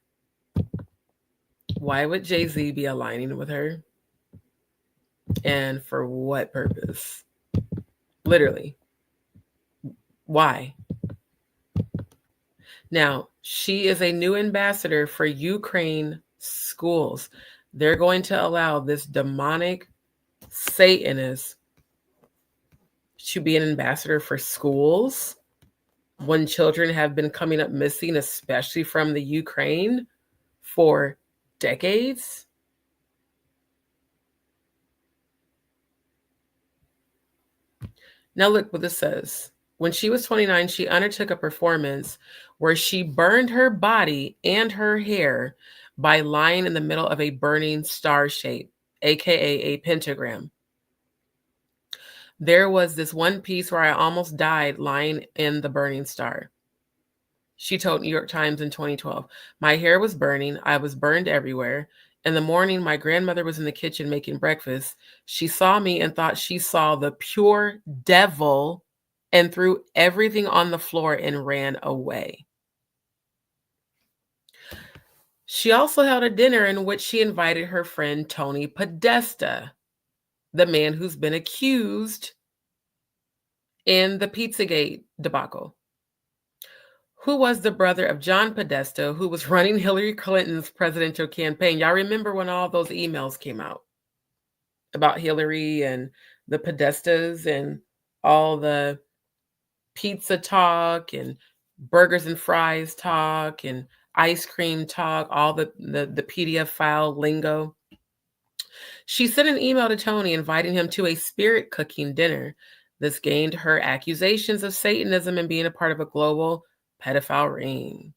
why would Jay-Z be aligning with her? And for what purpose? Literally. Why? Now, she is a new ambassador for Ukraine schools. They're going to allow this demonic Satanist to be an ambassador for schools when children have been coming up missing, especially from the Ukraine, for decades. Now look what this says. When she was 29, she undertook a performance where she burned her body and her hair by lying in the middle of a burning star shape, aka a pentagram. There was this one piece where I almost died lying in the burning star. She told New York Times in 2012, my hair was burning. I was burned everywhere. In the morning, my grandmother was in the kitchen making breakfast. She saw me and thought she saw the pure devil and threw everything on the floor and ran away. She also held a dinner in which she invited her friend Tony Podesta, the man who's been accused in the Pizzagate debacle, who was the brother of John Podesta, who was running Hillary Clinton's presidential campaign. Y'all remember when all those emails came out about Hillary and the Podestas and all the pizza talk and burgers and fries talk and ice cream talk, all the PDF file lingo. She sent an email to Tony inviting him to a spirit cooking dinner. This gained her accusations of Satanism and being a part of a global pedophile ring.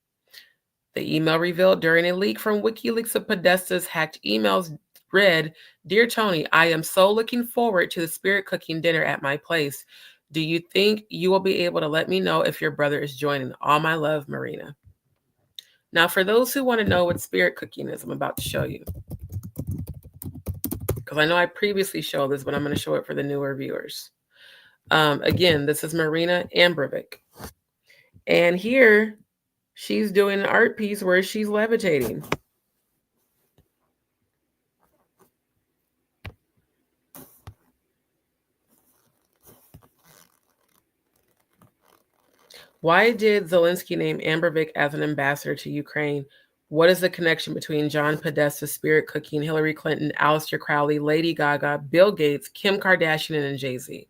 The email revealed during a leak from WikiLeaks of Podesta's hacked emails read, "Dear Tony, I am so looking forward to the spirit cooking dinner at my place. Do you think you will be able to let me know if your brother is joining? All my love, Marina." Now, for those who want to know what spirit cooking is, I'm about to show you. Because I know I previously showed this, but I'm going to show it for the newer viewers. Again, this is Marina Ambrovic. And here, she's doing an art piece where she's levitating. Why did Zelensky name Ambrovic as an ambassador to Ukraine? What is the connection between John Podesta, spirit cooking, Hillary Clinton, Aleister Crowley, Lady Gaga, Bill Gates, Kim Kardashian, and Jay-Z?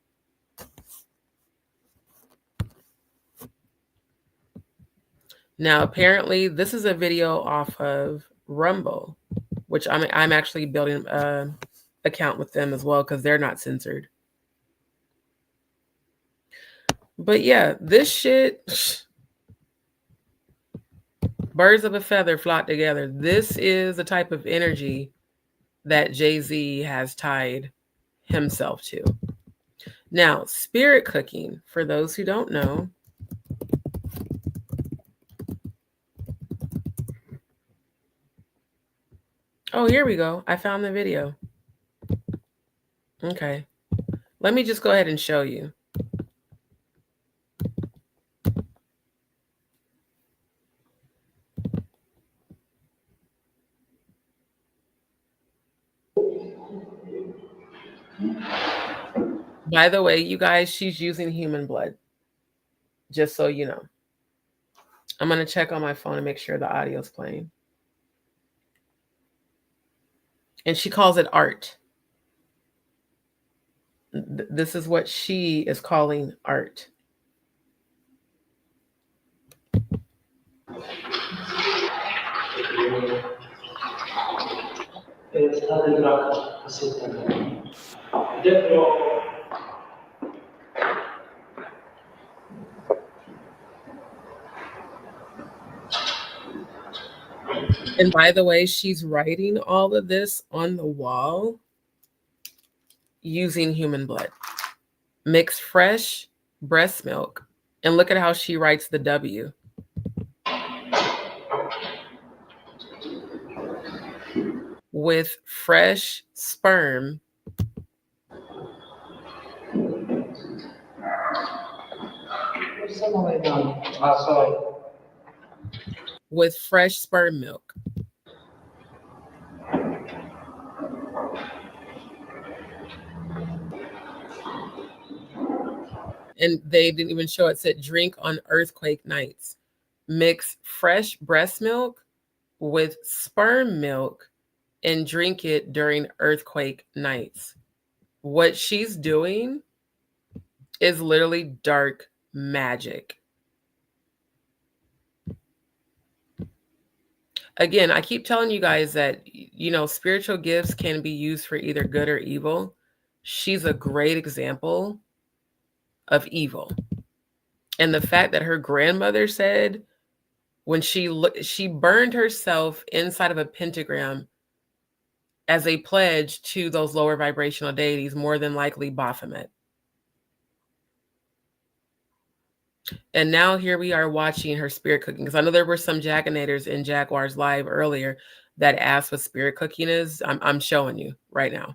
Now, apparently, this is a video off of Rumble, which I'm actually building an account with them as well because they're not censored. But yeah, this shit, birds of a feather flock together. This is the type of energy that Jay-Z has tied himself to. Now, spirit cooking, for those who don't know, oh, here we go. I found the video. Okay. Let me just go ahead and show you. By the way, you guys, she's using human blood. Just so you know. I'm going to check on my phone and make sure the audio's playing. And she calls it art. This is what she is calling art. And by the way, she's writing all of this on the wall using human blood. Mix fresh breast milk. And look at how she writes the W. With fresh sperm. With fresh sperm milk. And they didn't even show it. Said drink on earthquake nights. Mix fresh breast milk with sperm milk and drink it during earthquake nights. What she's doing is literally dark magic. Again, I keep telling you guys that, you know, spiritual gifts can be used for either good or evil. She's a great example of evil. And the fact that her grandmother said when she burned herself inside of a pentagram as a pledge to those lower vibrational deities, more than likely Baphomet. And now here we are watching her spirit cooking. Because I know there were some Jaganators in Jaguar's live earlier that asked what spirit cooking is. I'm showing you right now.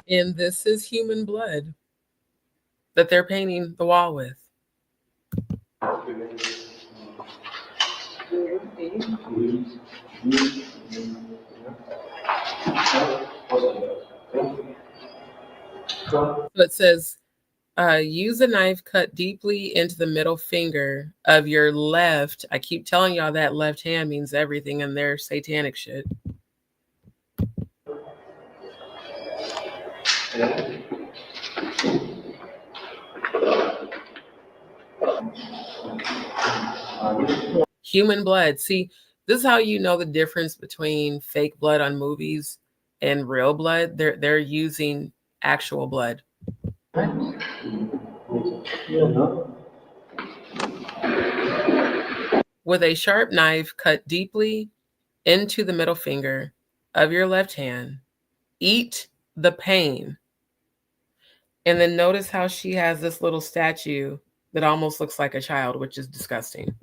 And this is human blood that they're painting the wall with. So it says, use a knife, cut deeply into the middle finger of your left. I keep telling y'all that left hand means everything in their satanic shit. Human blood. See, this is how you know the difference between fake blood on movies and real blood. They're using actual blood. With a sharp knife, cut deeply into the middle finger of your left hand. Eat the pain. And then notice how she has this little statue that almost looks like a child, which is disgusting.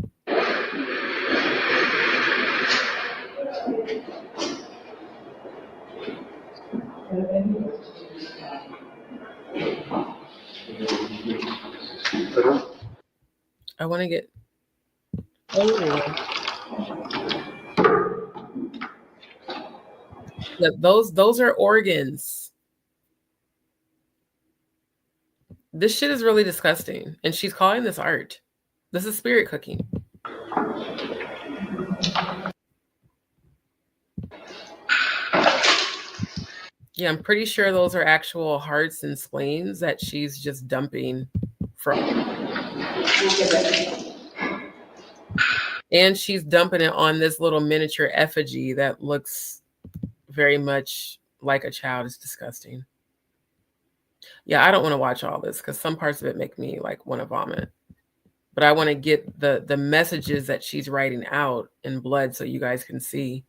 I want to get... Look, those are organs. This shit is really disgusting. And she's calling this art. This is spirit cooking. Yeah, I'm pretty sure those are actual hearts and spleens that she's just dumping from. And she's dumping it on this little miniature effigy that looks very much like a child. It's disgusting. Yeah, I don't want to watch all this because some parts of it make me like want to vomit. But I want to get the messages that she's writing out in blood so you guys can see.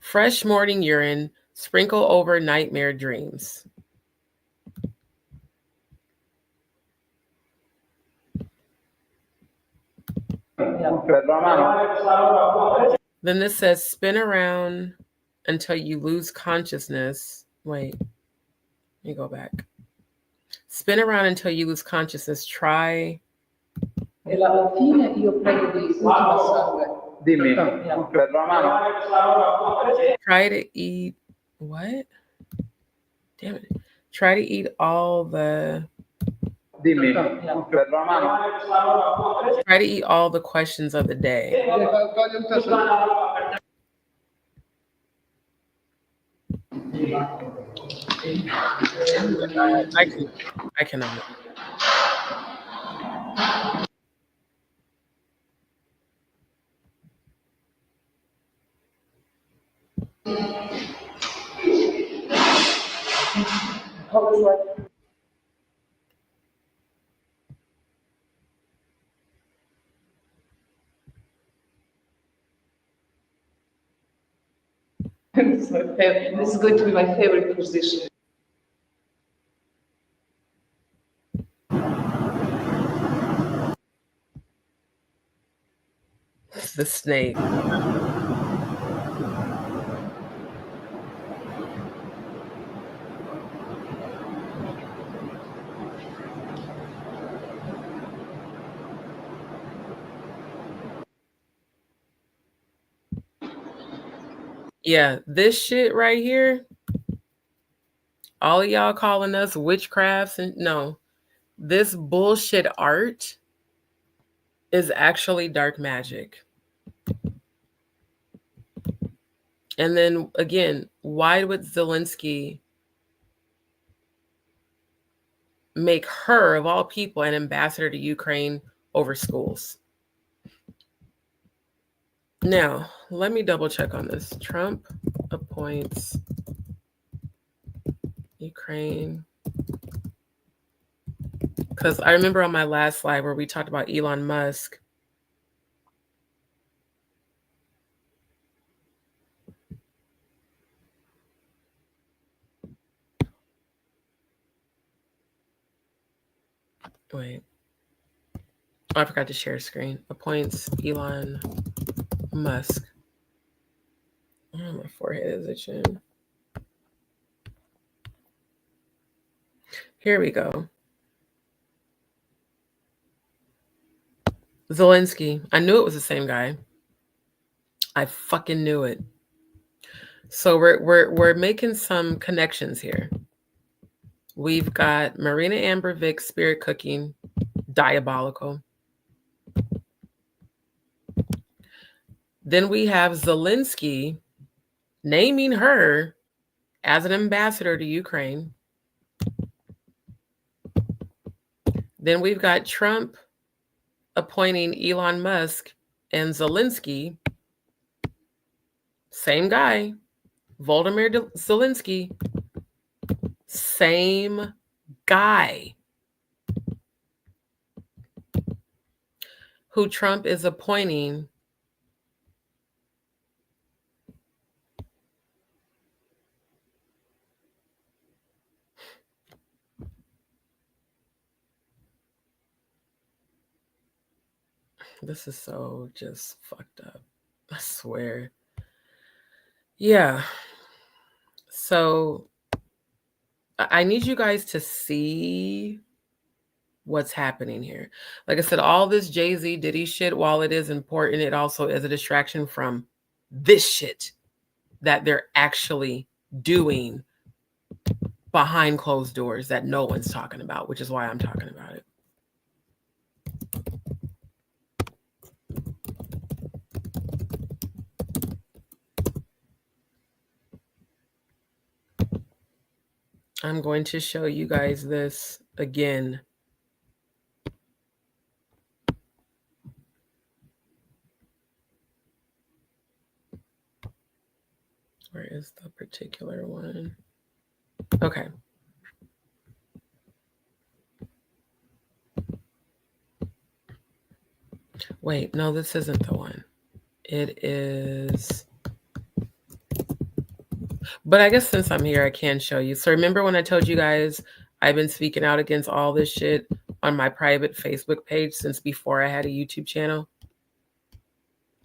Fresh morning urine, sprinkle over nightmare dreams. Then this says spin around until you lose consciousness. Wait, let me go back. Spin around until you lose consciousness. Try. Try to eat what? Damn it. Try to eat all the... Try to eat all the questions of the day. I cannot. This is going to be my favorite position. The snake. Yeah, this shit right here, all of y'all calling us witchcrafts, and no, this bullshit art is actually dark magic. And then again, why would Zelensky make her, of all people, an ambassador to Ukraine over schools? Now, let me double check on this. Trump appoints Ukraine. Because I remember on my last slide where we talked about Elon Musk. Wait. Oh, I forgot to share screen. Appoints Elon Musk. Oh my My forehead is itching. Here we go. Zelensky. I knew it was the same guy. I fucking knew it. So we're making some connections here. We've got Marina Amber Vick spirit cooking, diabolical. Then we have Zelensky naming her as an ambassador to Ukraine. Then we've got Trump appointing Elon Musk and Zelensky, same guy, Volodymyr Zelensky, same guy, who Trump is appointing This is so just fucked up. I swear. Yeah. So I need you guys to see what's happening here. Like I said, all this Jay-Z Diddy shit, while it is important, it also is a distraction from this shit that they're actually doing behind closed doors that no one's talking about, which is why I'm talking about it. I'm going to show you guys this again. Where is the particular one? Okay. Wait, no, this isn't the one. It is... But I guess since I'm here, I can show you. So remember when I told you guys I've been speaking out against all this shit on my private Facebook page since before I had a YouTube channel?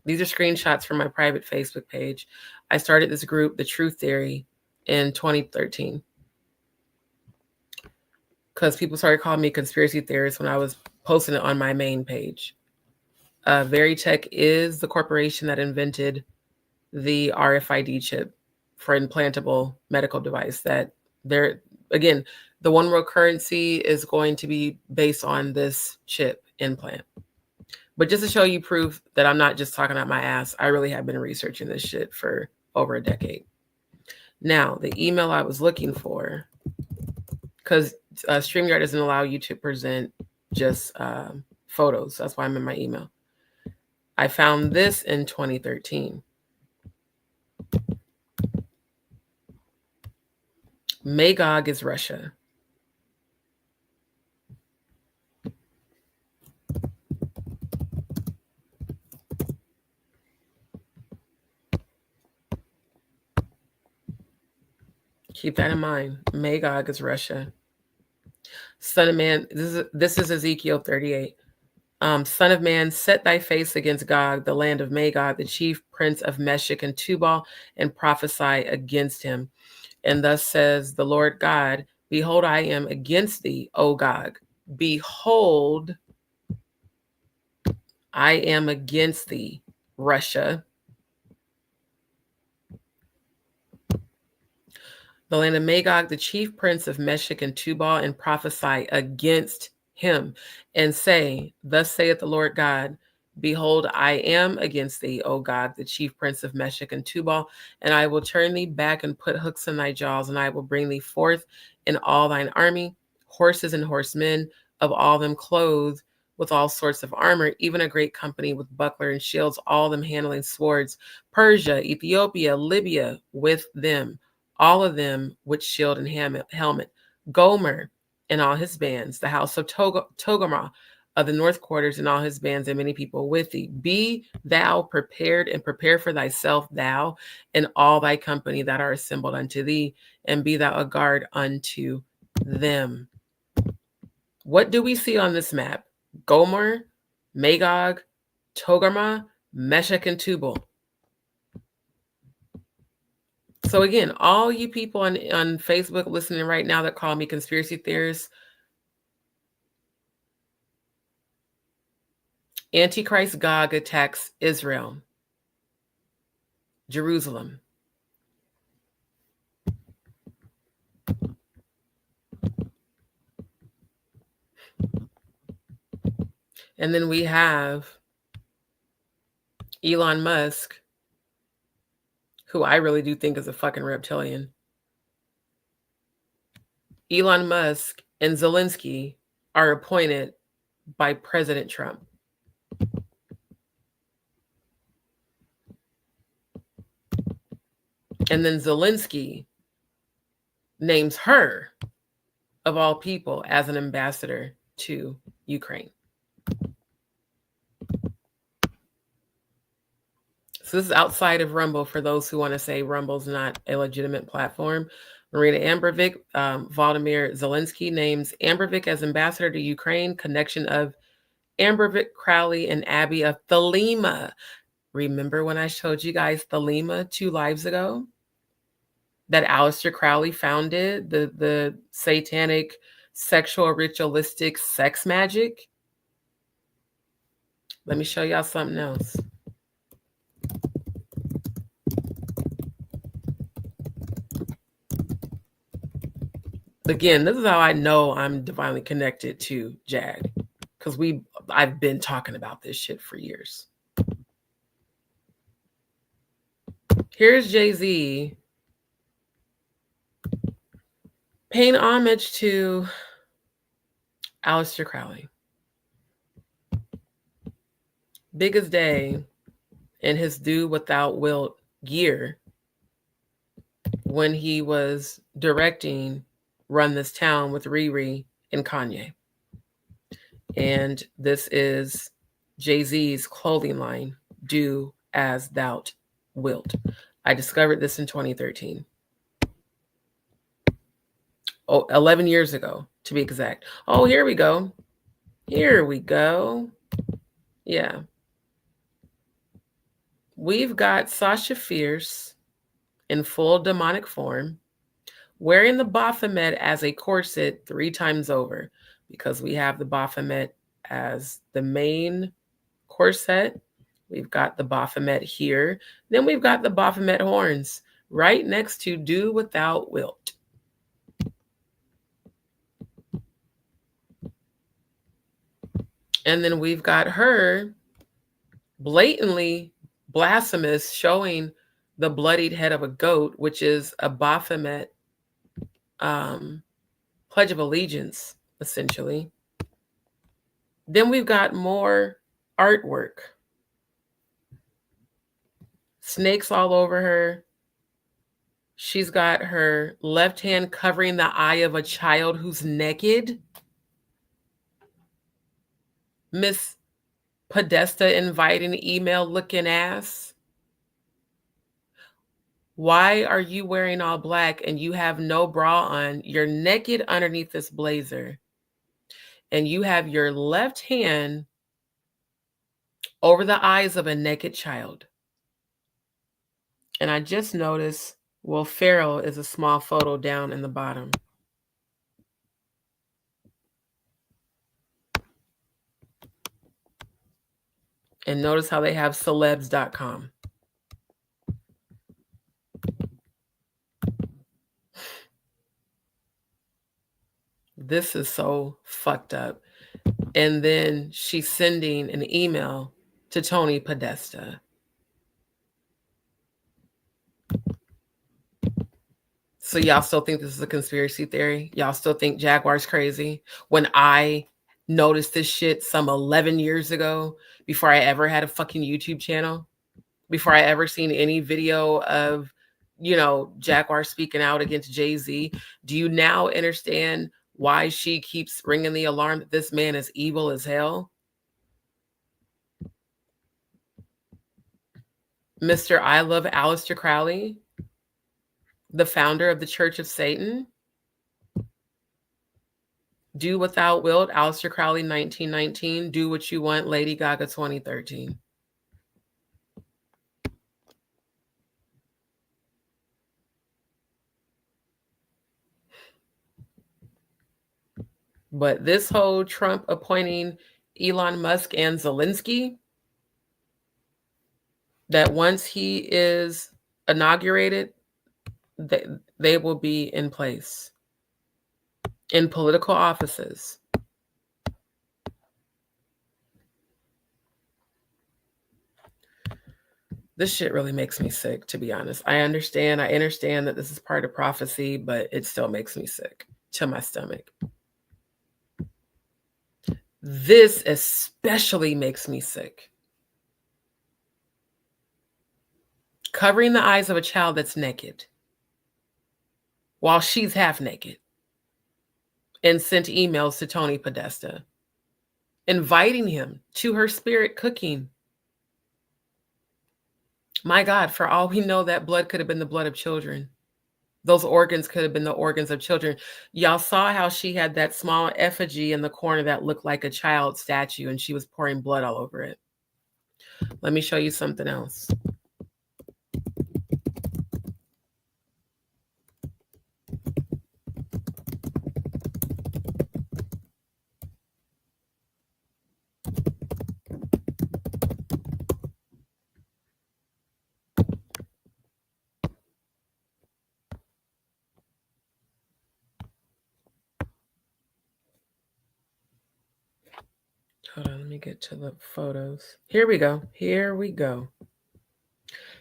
These are screenshots from my private Facebook page. I started this group, The Truth Theory, in 2013. Because people started calling me conspiracy theorist when I was posting it on my main page. Veritech is the corporation that invented the RFID chip for implantable medical device. That they're, again, the one world currency is going to be based on this chip implant. But just to show you proof that I'm not just talking out my ass, I really have been researching this shit for over a decade. Now, the email I was looking for, because StreamYard doesn't allow you to present just photos. That's why I'm in my email. I found this in 2013. Magog is Russia. Keep that in mind. Magog is Russia. Son of man, this is Ezekiel 38. Son of man, set thy face against Gog, the land of Magog, the chief prince of Meshech and Tubal, and prophesy against him. And thus says the Lord God, behold, I am against thee, O Gog. Behold, I am against thee, Russia. The land of Magog, the chief prince of Meshech and Tubal, and prophesy against him, and say, thus saith the Lord God, behold, I am against thee, O Gog, the chief prince of Meshech and Tubal, and I will turn thee back and put hooks in thy jaws, and I will bring thee forth in all thine army, horses and horsemen, of all them clothed with all sorts of armor, even a great company with buckler and shields, all them handling swords, Persia, Ethiopia, Libya with them, all of them with shield and helmet, Gomer and all his bands, the house of Togarmah of the north quarters and all his bands, and many people with thee. Be thou prepared, and prepare for thyself, thou and all thy company that are assembled unto thee, and be thou a guard unto them. What do we see on this map? Gomer, Magog, Togarmah, Meshech, and Tubal. So again, all you people on Facebook listening right now that call me conspiracy theorists, Antichrist Gog attacks Israel, Jerusalem. And then we have Elon Musk, who I really do think is a fucking reptilian. Elon Musk and Zelensky are appointed by President Trump. And then Zelensky names her, of all people, as an ambassador to Ukraine. So this is outside of Rumble for those who want to say Rumble's not a legitimate platform. Marina Ambervik, Volodymyr Zelensky names Ambervik as ambassador to Ukraine, connection of Ambervik, Crowley, and Abbey of Thelema. Remember when I showed you guys Thelema 2 lives ago? That Aleister Crowley founded, the satanic, sexual, ritualistic sex magic? Let me show y'all something else. Again, this is how I know I'm divinely connected to Jag, because I've been talking about this shit for years. Here's Jay-Z paying homage to Aleister Crowley. Biggest day in his Do Without Wilt year when he was directing Run This Town with Riri and Kanye. And this is Jay-Z's clothing line, Do As Thou Wilt. I discovered this in 2013. 11 years ago, to be exact. Oh, here we go. Here we go. Yeah. We've got Sasha Fierce in full demonic form, wearing the Baphomet as a corset 3 times over, because we have the Baphomet as the main corset. We've got the Baphomet here. Then we've got the Baphomet horns right next to Do Without Wilt. And then we've got her blatantly blasphemous, showing the bloodied head of a goat, which is a Baphomet Pledge of Allegiance, essentially. Then we've got more artwork. Snakes all over her. She's got her left hand covering the eye of a child who's naked. Miss Podesta inviting email looking ass. Why are you wearing all black and you have no bra on? You're naked underneath this blazer. And you have your left hand over the eyes of a naked child. And I just noticed Will Ferrell is a small photo down in the bottom. And notice how they have celebs.com. This is so fucked up. And then she's sending an email to Tony Podesta. So y'all still think this is a conspiracy theory? Y'all still think Jaguar's crazy? When I noticed this shit some 11 years ago, before I ever had a fucking YouTube channel, before I ever seen any video of, Jaguar speaking out against Jay-Z, do you now understand why she keeps ringing the alarm that this man is evil as hell? Mr. I Love Aleister Crowley, the founder of the Church of Satan. Do Without Wilt, Aleister Crowley, 1919. Do What You Want, Lady Gaga, 2013. But this whole Trump appointing Elon Musk and Zelensky, that once he is inaugurated, they will be in place in political offices. This shit really makes me sick, to be honest. I understand that this is part of prophecy, but it still makes me sick to my stomach. This especially makes me sick. Covering the eyes of a child that's naked while she's half naked, and sent emails to Tony Podesta, inviting him to her spirit cooking. My God, for all we know, that blood could have been the blood of children. Those organs could have been the organs of children. Y'all saw how she had that small effigy in the corner that looked like a child statue, and she was pouring blood all over it. Let me show you something else. Hold on, let me get to the photos. Here we go.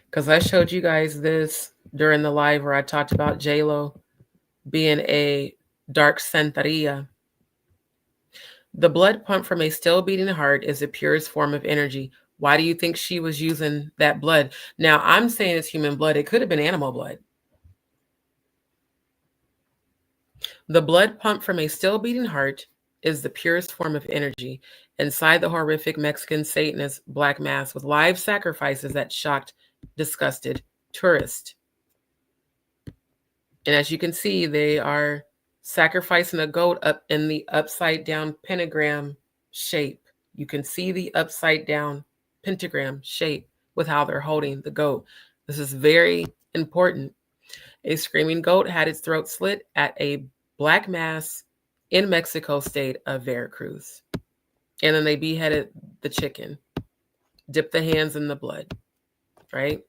Because I showed you guys this during the live where I talked about J-Lo being a dark Santeria. The blood pumped from a still beating heart is the purest form of energy. Why do you think she was using that blood? Now, I'm saying it's human blood. It could have been animal blood. The blood pumped from a still beating heart is the purest form of energy. Inside the horrific Mexican Satanist black mass with live sacrifices that shocked, disgusted tourists. And as you can see, they are sacrificing a goat up in the upside down pentagram shape. You can see the upside down pentagram shape with how they're holding the goat. This is very important. A screaming goat had its throat slit at a black mass in Mexico state of Veracruz. And then they beheaded the chicken, dipped the hands in the blood, right?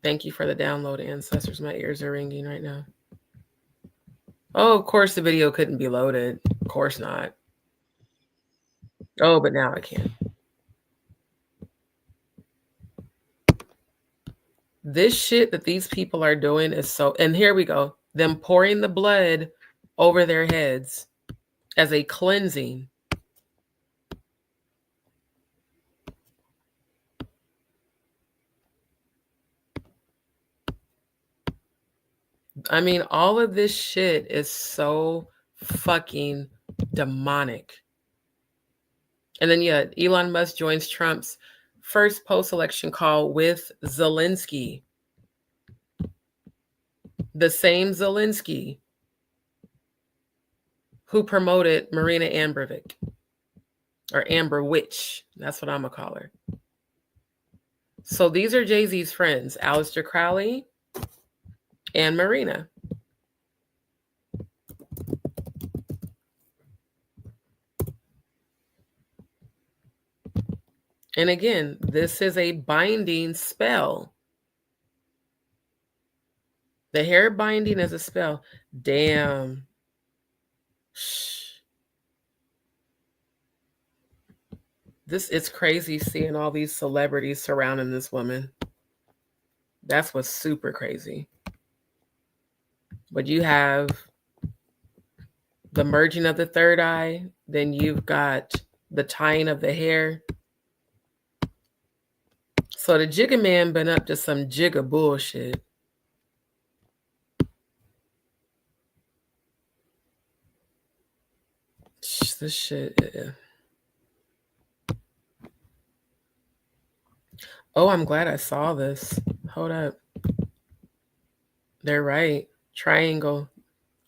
Thank you for the download, ancestors. My ears are ringing right now. Oh, of course the video couldn't be loaded. Of course not. Oh, but now I can. This shit that these people are doing is so... And here we go. Them pouring the blood over their heads as a cleansing. I mean, all of this shit is so fucking demonic. And then, yeah, Elon Musk joins Trump's first post-election call with Zelensky. The same Zelensky who promoted Marina Abramovic, or Amber Witch. That's what I'm going to call her. So these are Jay-Z's friends, Aleister Crowley and Marina. And again, this is a binding spell. The hair binding is a spell. Damn. It's crazy seeing all these celebrities surrounding this woman. That's what's super crazy. But you have the merging of the third eye. Then you've got the tying of the hair. So the Jigga man been up to some Jigga bullshit. This shit. Oh, I'm glad I saw this. Hold up. They're right. Triangle.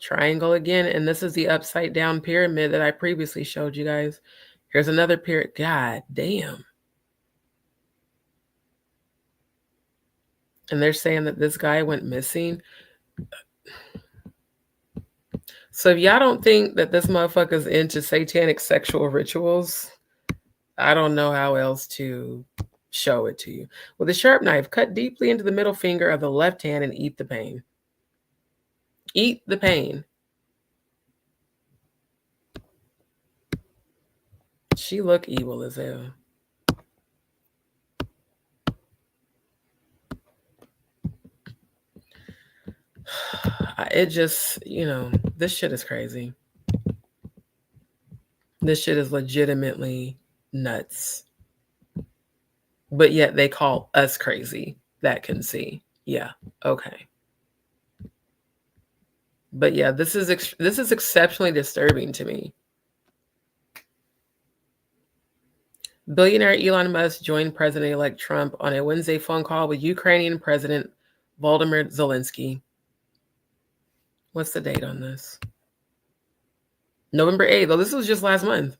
Triangle again. And this is the upside down pyramid that I previously showed you guys. Here's another pyramid. God damn. And they're saying that this guy went missing. So if y'all don't think that this motherfucker's into satanic sexual rituals, I don't know how else to show it to you. With a sharp knife, cut deeply into the middle finger of the left hand and eat the pain. Eat the pain. She look evil as hell. It just, this shit is crazy. This shit is legitimately nuts. But yet they call us crazy that can see. Yeah, okay. But yeah, this is exceptionally disturbing to me. Billionaire Elon Musk joined President-elect Trump on a Wednesday phone call with Ukrainian President Volodymyr Zelensky. What's the date on this? November 8th. Oh, this was just last month.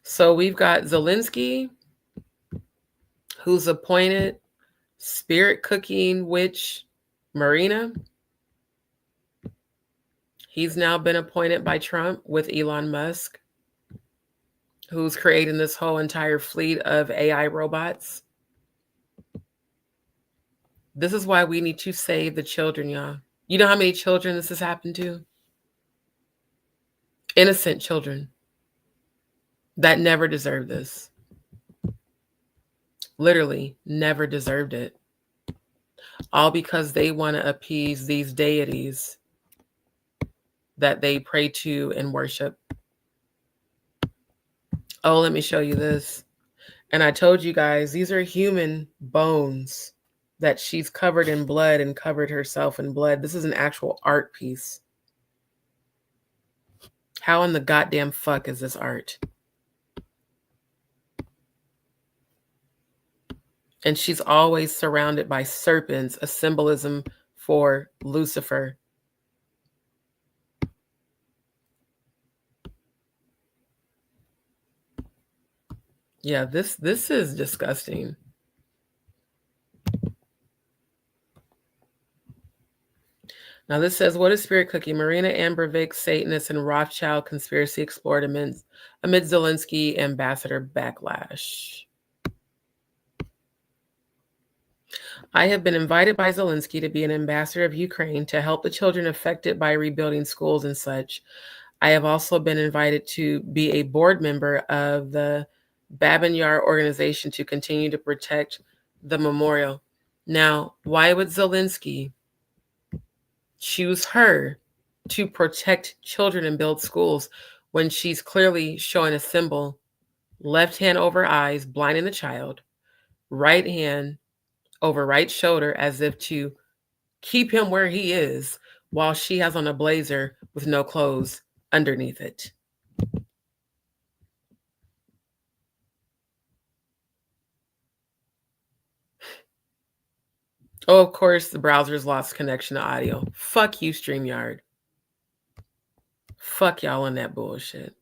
So we've got Zelensky, who's appointed spirit cooking witch Marina. He's now been appointed by Trump with Elon Musk, who's creating this whole entire fleet of AI robots. This is why we need to save the children, y'all. You know how many children this has happened to? Innocent children that never deserved this. Literally never deserved it. All because they want to appease these deities that they pray to and worship. Oh, let me show you this. And I told you guys, these are human bones that she's covered in blood and covered herself in blood. This is an actual art piece. How in the goddamn fuck is this art? And she's always surrounded by serpents, a symbolism for Lucifer. Yeah, this is disgusting. Now this says, what is spirit cookie? Marina Abramovic, Satanist, and Rothschild conspiracy explored amid Zelensky ambassador backlash. I have been invited by Zelensky to be an ambassador of Ukraine to help the children affected by rebuilding schools and such. I have also been invited to be a board member of the Babin Yar organization to continue to protect the memorial. Now, why would Zelensky choose her to protect children and build schools when she's clearly showing a symbol, left hand over eyes, blinding the child, right hand over right shoulder as if to keep him where he is while she has on a blazer with no clothes underneath it? Oh, of course, the browser's lost connection to audio. Fuck you, StreamYard. Fuck y'all on that bullshit.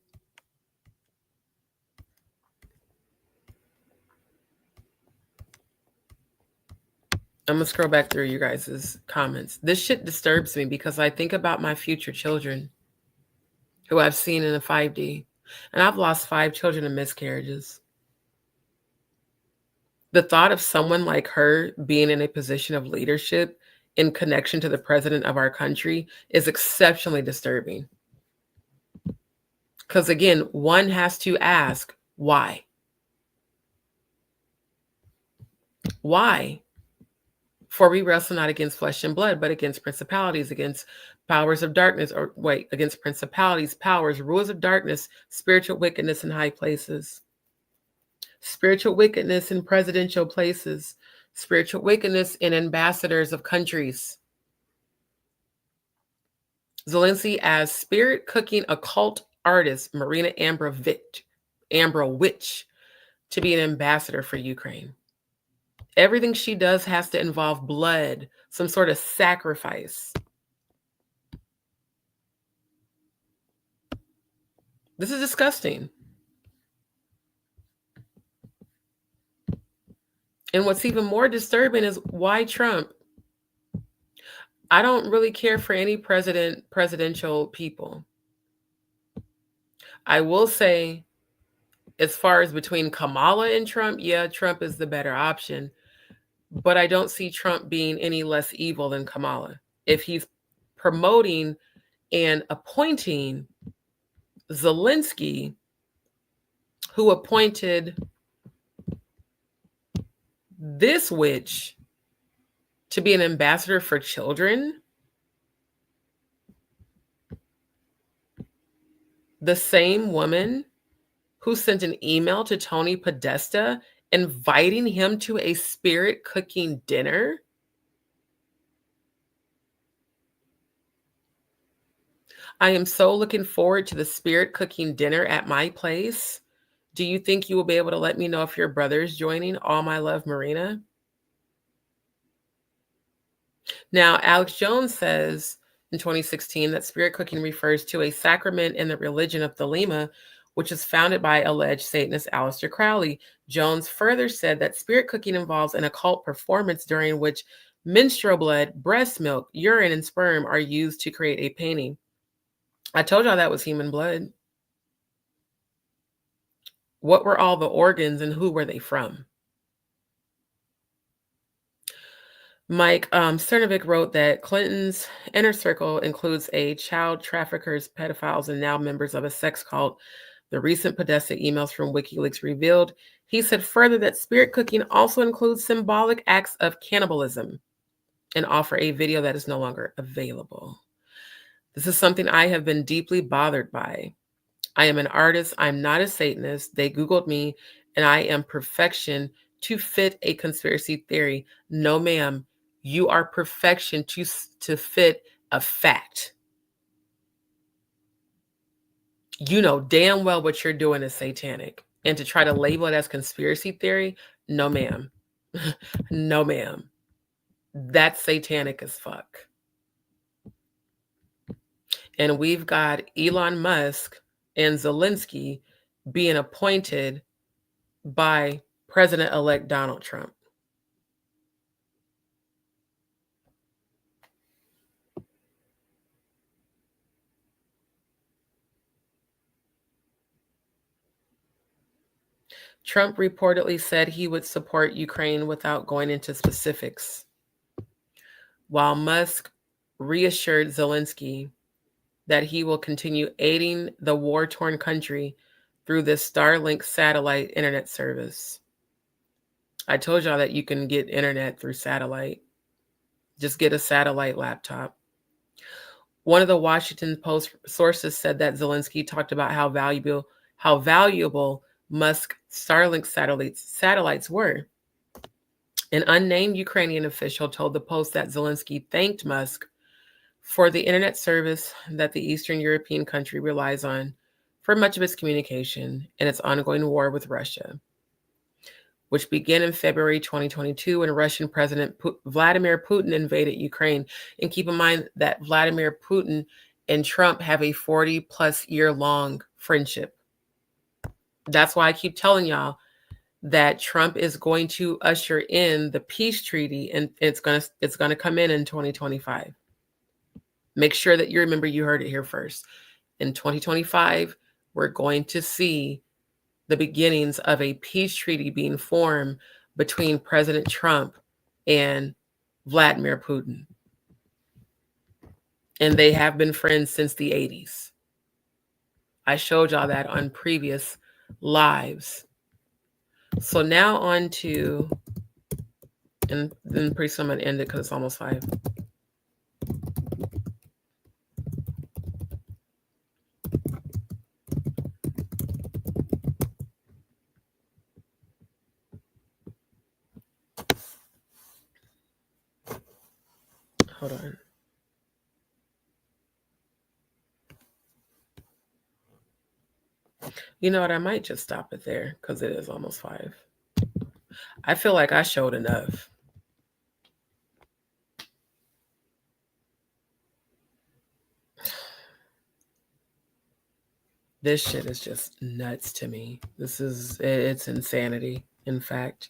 I'm going to scroll back through you guys' comments. This shit disturbs me because I think about my future children who I've seen in a 5D. And I've lost 5 children in miscarriages. The thought of someone like her being in a position of leadership in connection to the president of our country is exceptionally disturbing. Because again, one has to ask, why? Why? For we wrestle not against flesh and blood, but against principalities, against powers of darkness, against principalities, powers, rulers of darkness, spiritual wickedness in high places. Spiritual wickedness in presidential places, spiritual wickedness in ambassadors of countries. Zelensky as spirit cooking occult artist Marina Abramovic to be an ambassador for Ukraine. Everything she does has to involve blood, some sort of sacrifice. This is disgusting. And what's even more disturbing is why Trump? I don't really care for any presidential people. I will say, as far as between Kamala and Trump, yeah, Trump is the better option. But I don't see Trump being any less evil than Kamala. If he's promoting and appointing Zelensky, who appointed this witch to be an ambassador for children, the same woman who sent an email to Tony Podesta inviting him to a spirit cooking dinner. I am so looking forward to the spirit cooking dinner at my place. Do you think you will be able to let me know if your brother is joining? All my love, Marina. Now, Alex Jones says in 2016 that spirit cooking refers to a sacrament in the religion of Thelema, which is founded by alleged Satanist Aleister Crowley. Jones further said that spirit cooking involves an occult performance during which menstrual blood, breast milk, urine, and sperm are used to create a painting. I told y'all that was human blood. What were all the organs and who were they from? Mike Cernovic wrote that Clinton's inner circle includes a child traffickers, pedophiles, and now members of a sex cult. The recent Podesta emails from WikiLeaks revealed. He said further that spirit cooking also includes symbolic acts of cannibalism and offer a video that is no longer available. This is something I have been deeply bothered by. I am an artist. I'm not a Satanist. They Googled me, and I am perfection to fit a conspiracy theory. No, ma'am. You are perfection to fit a fact. You know damn well what you're doing is satanic. And to try to label it as conspiracy theory, no, ma'am. No, ma'am. That's satanic as fuck. And we've got Elon Musk and Zelensky being appointed by President-elect Donald Trump. Trump reportedly said he would support Ukraine without going into specifics, while Musk reassured Zelensky that he will continue aiding the war-torn country through this Starlink satellite internet service. I told y'all that you can get internet through satellite. Just get a satellite laptop. One of the Washington Post sources said that Zelensky talked about how valuable Musk Starlink satellites were. An unnamed Ukrainian official told the Post that Zelensky thanked Musk for the internet service that the Eastern European country relies on for much of its communication in its ongoing war with Russia, which began in February 2022 when Russian President Vladimir Putin invaded Ukraine. And keep in mind that Vladimir Putin and Trump have a 40-plus year-long friendship. That's why I keep telling y'all that Trump is going to usher in the peace treaty, and it's gonna come in 2025. Make sure that you remember you heard it here first. In 2025, we're going to see the beginnings of a peace treaty being formed between President Trump and Vladimir Putin. And they have been friends since the 80s. I showed y'all that on previous lives. So now on to, and then pretty soon I'm gonna end it because it's almost 5. Hold on. You know what? I might just stop it there because it is almost 5. I feel like I showed enough. This shit is just nuts to me. It's insanity, in fact.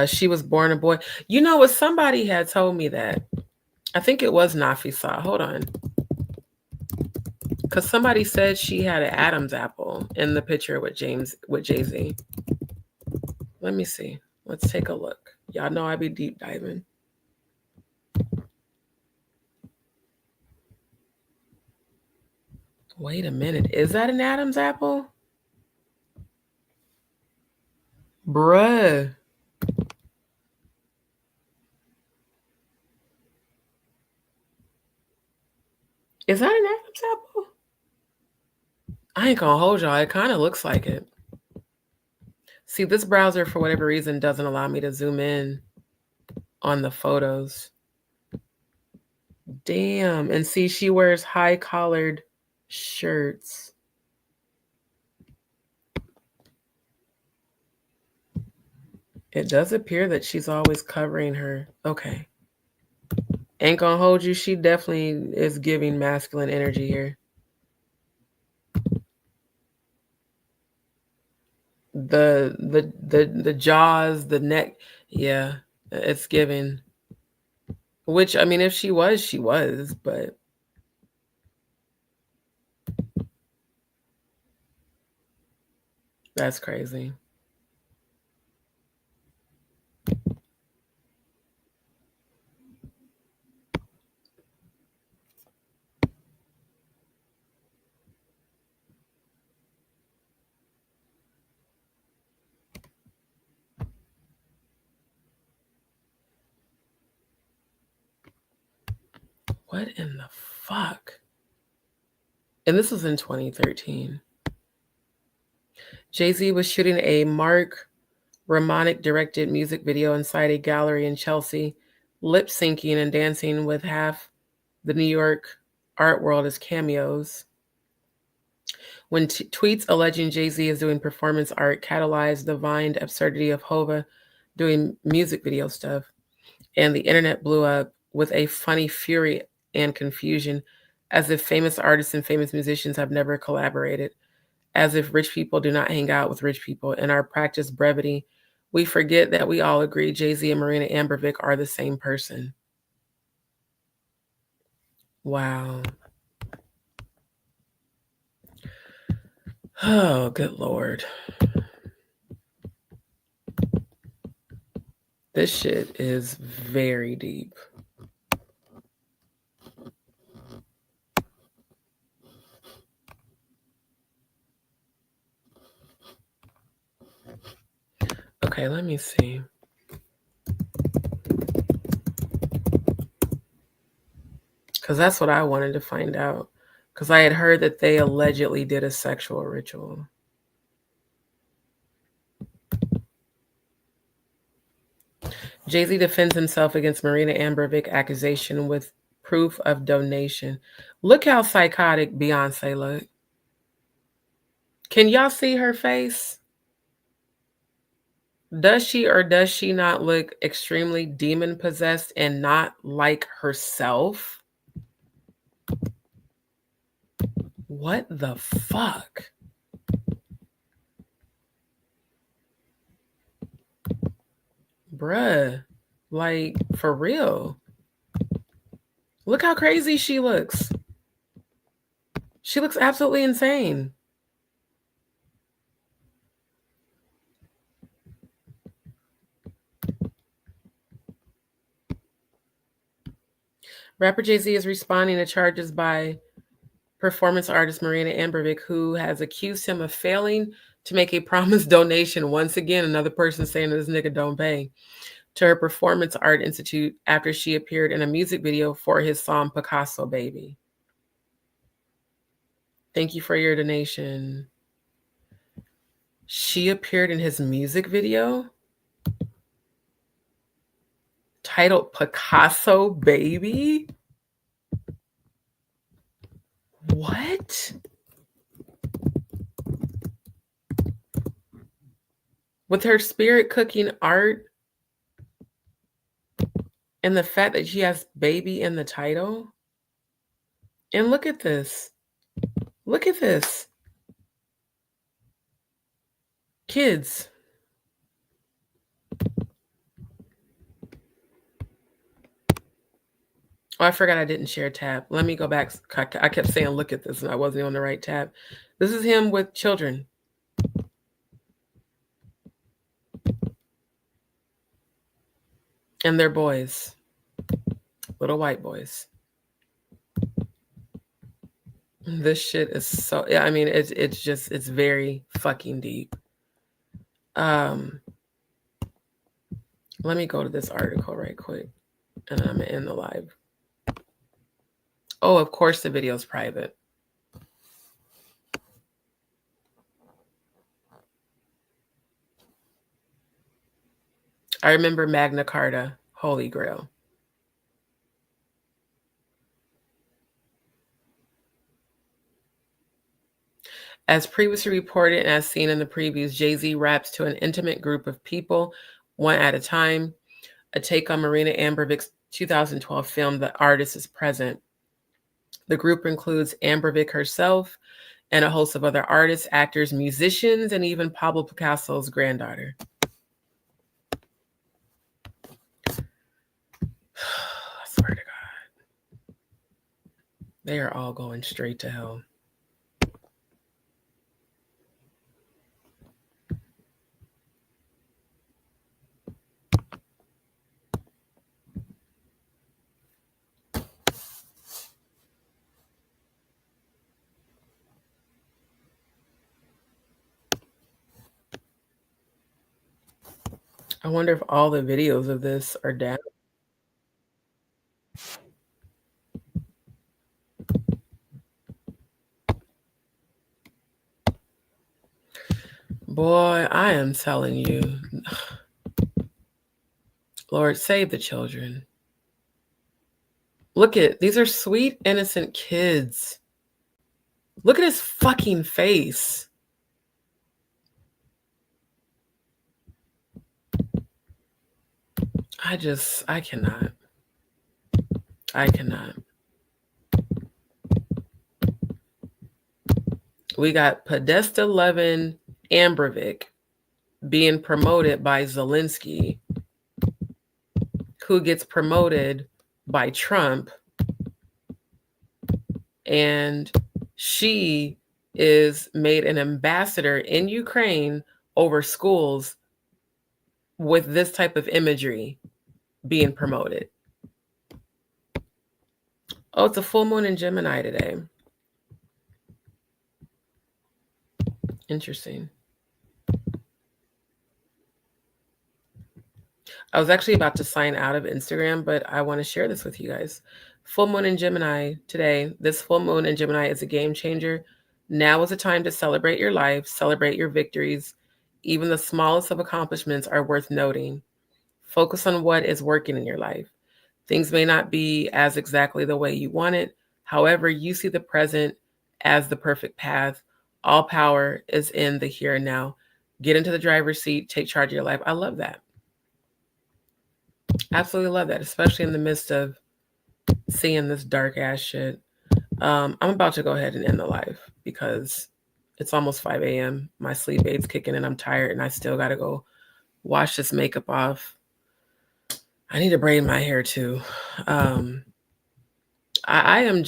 She was born a boy. You know what? Somebody had told me that. I think it was Nafisa. Hold on. Because somebody said she had an Adam's apple in the picture with Jay-Z. Let me see. Let's take a look. Y'all know I be deep diving. Wait a minute. Is that an Adam's apple? Bruh. Is that an Adam's apple? I ain't gonna hold y'all. It kind of looks like it. See, this browser, for whatever reason, doesn't allow me to zoom in on the photos. Damn. And see, she wears high-collared shirts. It does appear that she's always covering her. Okay. Ain't gonna hold you. She definitely is giving masculine energy here. The jaws, the neck. Yeah, it's giving. Which, I mean, if she was, she was, but that's crazy. What in the fuck? And this was in 2013. Jay-Z was shooting a Mark Ramonic directed music video inside a gallery in Chelsea, lip syncing and dancing with half the New York art world as cameos. When tweets alleging Jay-Z is doing performance art catalyzed the Vine absurdity of Hova doing music video stuff, and the internet blew up with a funny fury and confusion, as if famous artists and famous musicians have never collaborated, as if rich people do not hang out with rich people. In our practice brevity, we forget that we all agree Jay-Z and Marina Abramovic are the same person. Wow. Oh, good Lord. This shit is very deep. Okay, let me see. Because that's what I wanted to find out. Because I had heard that they allegedly did a sexual ritual. Jay-Z defends himself against Marina Abramovic accusation with proof of donation. Look how psychotic Beyonce looked. Can y'all see her face? Does she or does she not look extremely demon-possessed and not like herself? What the fuck? Bruh, like, for real. Look how crazy she looks. She looks absolutely insane. Rapper Jay-Z is responding to charges by performance artist Marina Abramovic, who has accused him of failing to make a promised donation. Once again, another person saying this nigga don't pay. To her Performance Art Institute after she appeared in a music video for his song Picasso Baby. Thank you for your donation. She appeared in his music video titled Picasso Baby? What? With her spirit cooking art and the fact that she has baby in the title? And look at this. Look at this. Kids. Oh, I forgot I didn't share tab. Let me go back. I kept saying, look at this, and I wasn't on the right tab. This is him with children. And they're boys. Little white boys. This shit is so, yeah, I mean, it's just, it's very fucking deep. Let me go to this article right quick, and I'm gonna end the live. Oh, of course the video's private. I remember Magna Carta, Holy Grail. As previously reported and as seen in the previews, Jay-Z raps to an intimate group of people, one at a time, a take on Marina Ambervic's 2012 film, The Artist is Present. The group includes Ambervic herself and a host of other artists, actors, musicians, and even Pablo Picasso's granddaughter. I swear to God. They are all going straight to hell. I wonder if all the videos of this are down. Boy, I am telling you, Lord, save the children. Look at, these are sweet, innocent kids. Look at his fucking face. I cannot. I cannot. We got Podesta Levin Ambervic being promoted by Zelensky, who gets promoted by Trump, and she is made an ambassador in Ukraine over schools with this type of imagery being promoted. Oh, it's a full moon in Gemini today. Interesting. I was actually about to sign out of Instagram, but I want to share this with you guys. Full moon in Gemini today. This full moon in Gemini is a game changer. Now is a time to celebrate your life, celebrate your victories. Even the smallest of accomplishments are worth noting. Focus on what is working in your life. Things may not be as exactly the way you want it. However, you see the present as the perfect path. All power is in the here and now. Get into the driver's seat, take charge of your life. I love that. Absolutely love that, especially in the midst of seeing this dark ass shit. I'm about to go ahead and end the live because it's almost 5 a.m. My sleep aid's kicking in. I'm tired and I still got to go wash this makeup off. I need to braid my hair too. I am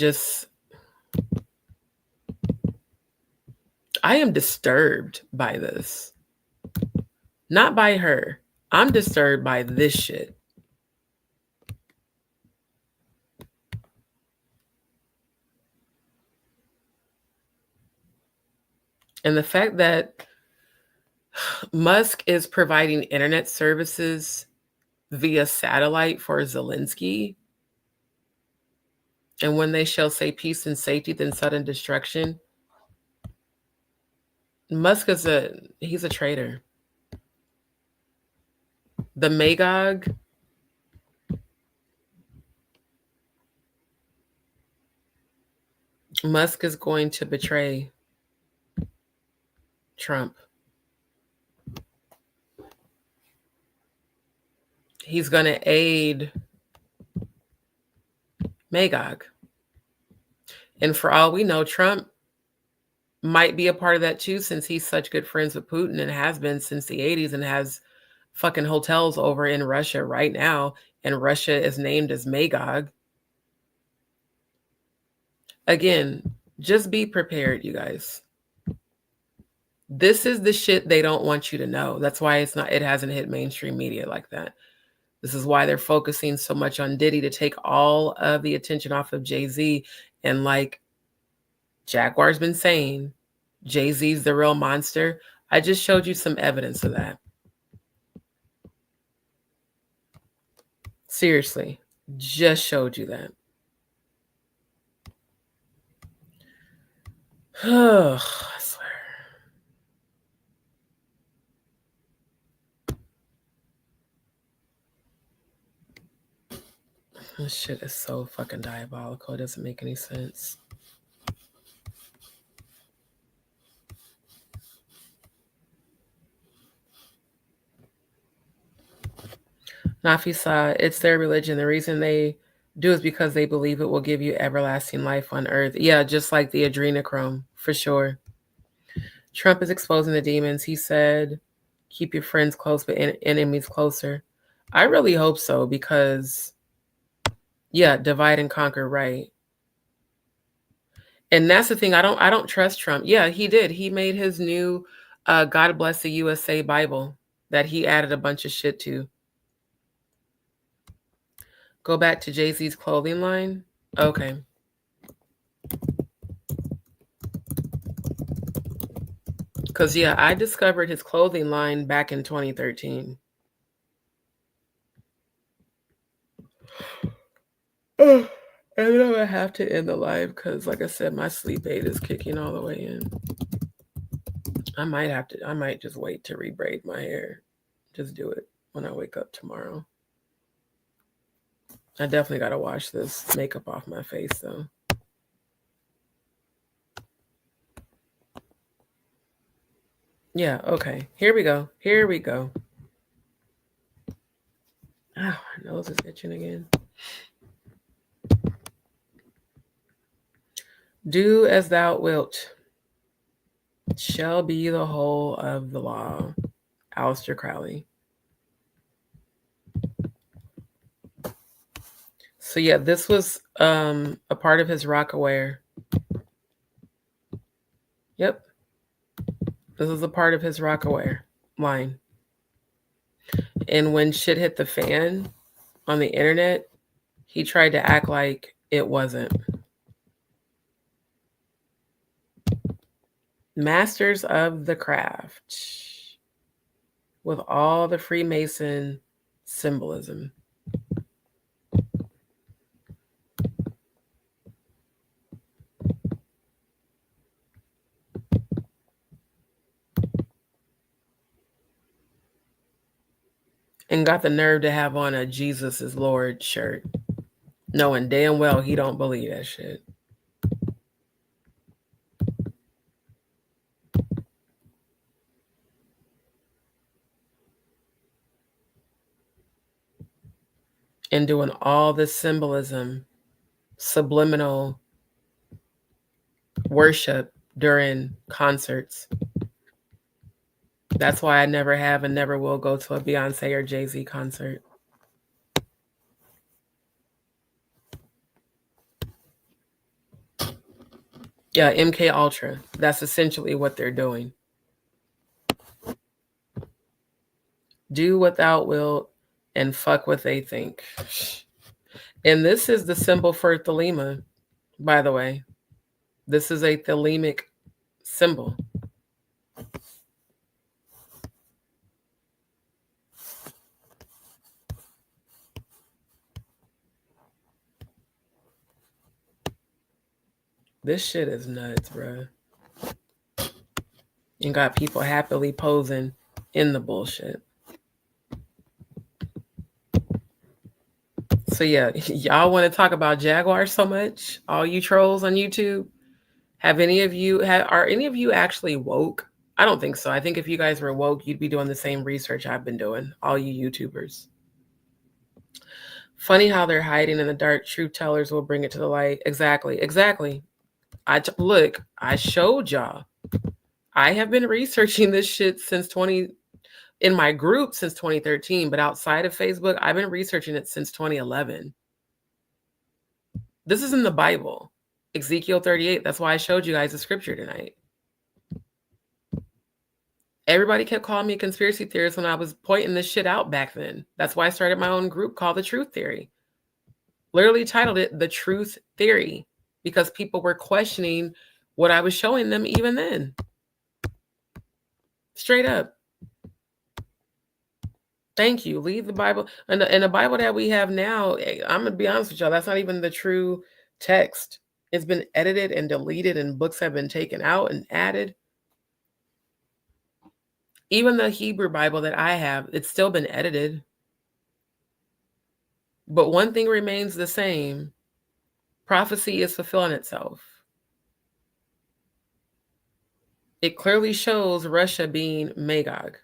disturbed by this. Not by her. I'm disturbed by this shit. And the fact that Musk is providing internet services via satellite for Zelensky, and when they shall say peace and safety, then sudden destruction. Musk is he's a traitor. The Magog, Musk is going to betray Trump. He's going to aid Magog. And for all we know, Trump might be a part of that too, since he's such good friends with Putin and has been since the 80s and has fucking hotels over in Russia right now. And Russia is named as Magog. Again, just be prepared, you guys. This is the shit they don't want you to know. That's why it hasn't hit mainstream media like that. This is why they're focusing so much on Diddy to take all of the attention off of Jay-Z. And like Jaguar's been saying, Jay-Z's the real monster. I just showed you some evidence of that. Seriously, just showed you that. I swear. This shit is so fucking diabolical. It doesn't make any sense. Nafisa, it's their religion. The reason they do is because they believe it will give you everlasting life on earth. Yeah, just like the adrenochrome, for sure. Trump is exposing the demons. He said, keep your friends close, but enemies closer. I really hope so, because, yeah, divide and conquer, right? And that's the thing. I don't trust Trump. Yeah, he did. He made his new God Bless the USA Bible that he added a bunch of shit to. Go back to Jay-Z's clothing line. Okay. Because, yeah, I discovered his clothing line back in 2013. And then I'm going to have to end the live because, like I said, my sleep aid is kicking all the way in. I might just wait to rebraid my hair. Just do it when I wake up tomorrow. I definitely got to wash this makeup off my face, though. Yeah, okay. Here we go. Here we go. Oh, my nose is itching again. Do as thou wilt. Shall be the whole of the law. Aleister Crowley. So yeah, this was a part of his Rockaware. Yep. This is a part of his Rockaware line. And when shit hit the fan on the internet, he tried to act like it wasn't. Masters of the craft. With all the Freemason symbolism. And got the nerve to have on a Jesus is Lord shirt, knowing damn well he don't believe that shit. And doing all this symbolism, subliminal worship during concerts. That's why I never have and never will go to a Beyonce or Jay-Z concert. Yeah, MK Ultra. That's essentially what they're doing. Do what thou wilt and fuck what they think. And this is the symbol for Thelema, by the way. This is a thelemic symbol. This shit is nuts, bro. And got people happily posing in the bullshit. So yeah, y'all want to talk about Jaguar so much? All you trolls on YouTube? Are any of you actually woke? I don't think so. I think if you guys were woke, you'd be doing the same research I've been doing, all you YouTubers. Funny how they're hiding in the dark. Truth tellers will bring it to the light. Exactly. Look, I showed y'all. I have been researching this shit in my group since 2013, but outside of Facebook, I've been researching it since 2011. This is in the Bible. Ezekiel 38. That's why I showed you guys the scripture tonight. Everybody kept calling me a conspiracy theorist when I was pointing this shit out back then. That's why I started my own group called The Truth Theory. Literally titled it The Truth Theory, because people were questioning what I was showing them even then. Straight up. Thank you. Leave the Bible. And the Bible that we have now, I'm going to be honest with y'all, that's not even the true text. It's been edited and deleted, and books have been taken out and added. Even the Hebrew Bible that I have, it's still been edited. But one thing remains the same. Prophecy is fulfilling itself. It clearly shows Russia being Magog.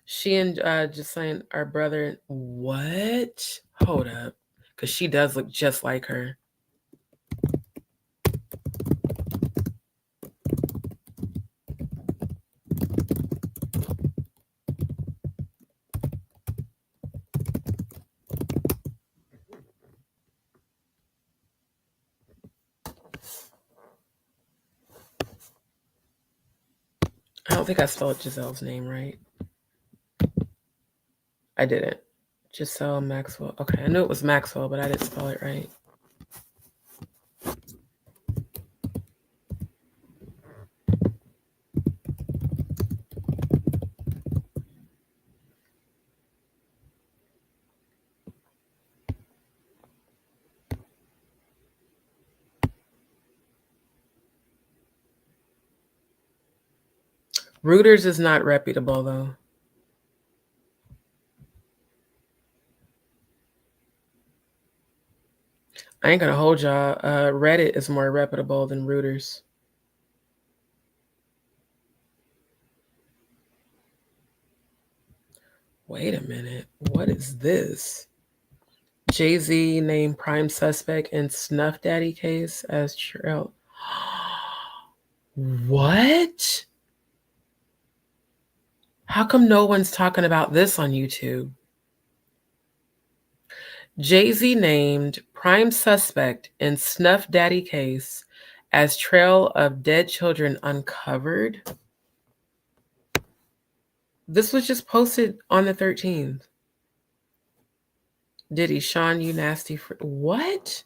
She and just saying our brother, what? Hold up. Because she does look just like her. I don't think I spelled Giselle's name right. I didn't. Giselle Maxwell. Okay, I knew it was Maxwell, but I didn't spell it right. Reuters is not reputable, though. I ain't gonna hold y'all. Reddit is more reputable than Reuters. Wait a minute. What is this? Jay-Z named prime suspect in Snuff Daddy case as trail. What? How come no one's talking about this on YouTube? Jay-Z named prime suspect in Snuff Daddy case as trail of dead children uncovered. This was just posted on the 13th. Diddy, Sean, you nasty what?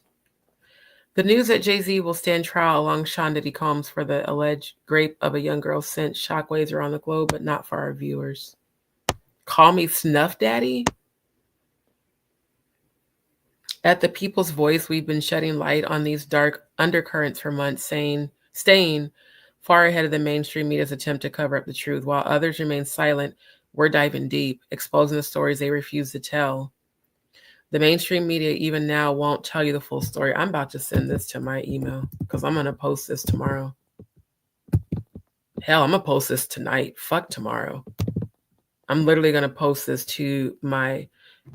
The news that Jay-Z will stand trial along Sean Diddy Combs for the alleged rape of a young girl sent shockwaves around the globe, but not for our viewers. Call me Snuff Daddy? At the People's Voice, we've been shedding light on these dark undercurrents for months, staying far ahead of the mainstream media's attempt to cover up the truth. While others remain silent, we're diving deep, exposing the stories they refuse to tell. The mainstream media even now won't tell you the full story. I'm about to send this to my email because I'm going to post this tomorrow. Hell, I'm going to post this tonight. Fuck tomorrow. I'm literally going to post this to my...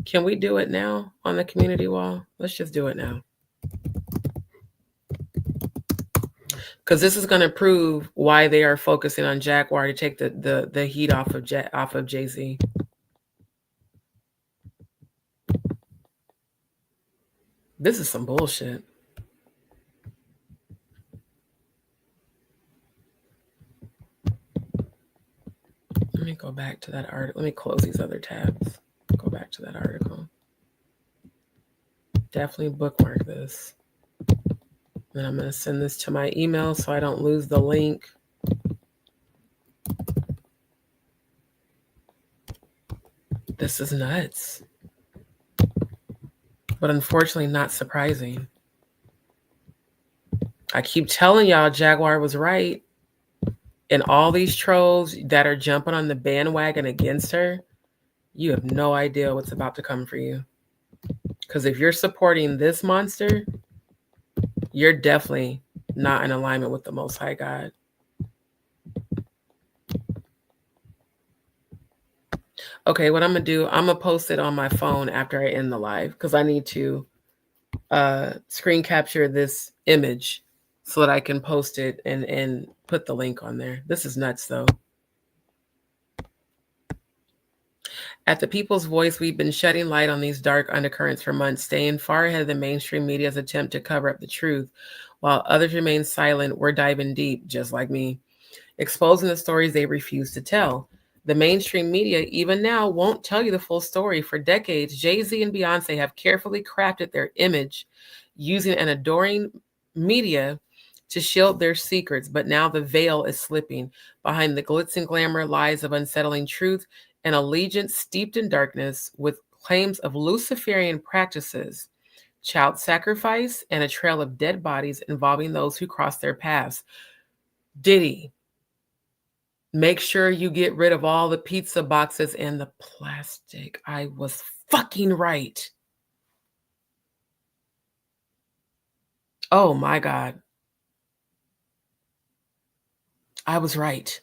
Can we do it now on the community wall? Let's just do it now. Because this is going to prove why they are focusing on Jaguar to take the heat off of Jay-Z. This is some bullshit. Let me go back to that article. Let me close these other tabs. Go back to that article. Definitely bookmark this. And I'm going to send this to my email so I don't lose the link. This is nuts. But unfortunately not surprising. I keep telling y'all Jaguar was right. And all these trolls that are jumping on the bandwagon against her, you have no idea what's about to come for you. Because if you're supporting this monster, you're definitely not in alignment with the Most High God. Okay, what I'm going to do, I'm going to post it on my phone after I end the live because I need to screen capture this image so that I can post it and put the link on there. This is nuts, though. At the People's Voice, we've been shedding light on these dark undercurrents for months, staying far ahead of the mainstream media's attempt to cover up the truth. While others remain silent, we're diving deep, just like me, exposing the stories they refuse to tell. The mainstream media, even now, won't tell you the full story. For decades, Jay-Z and Beyonce have carefully crafted their image using an adoring media to shield their secrets, but now the veil is slipping. Behind the glitz and glamour lies of unsettling truth, an allegiance steeped in darkness with claims of Luciferian practices, child sacrifice, and a trail of dead bodies involving those who cross their paths. Diddy, make sure you get rid of all the pizza boxes and the plastic. I was fucking right. Oh my God. I was right.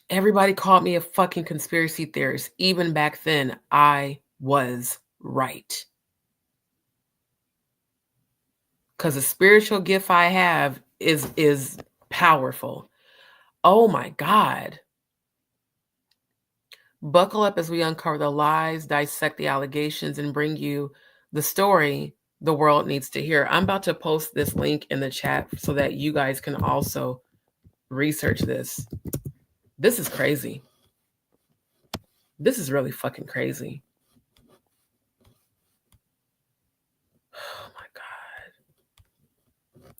Everybody called me a fucking conspiracy theorist. Even back then, I was right. Because the spiritual gift I have is powerful. Oh my God. Buckle up as we uncover the lies, dissect the allegations, and bring you the story the world needs to hear. I'm about to post this link in the chat so that you guys can also research this. This is crazy. This is really fucking crazy. Oh my God.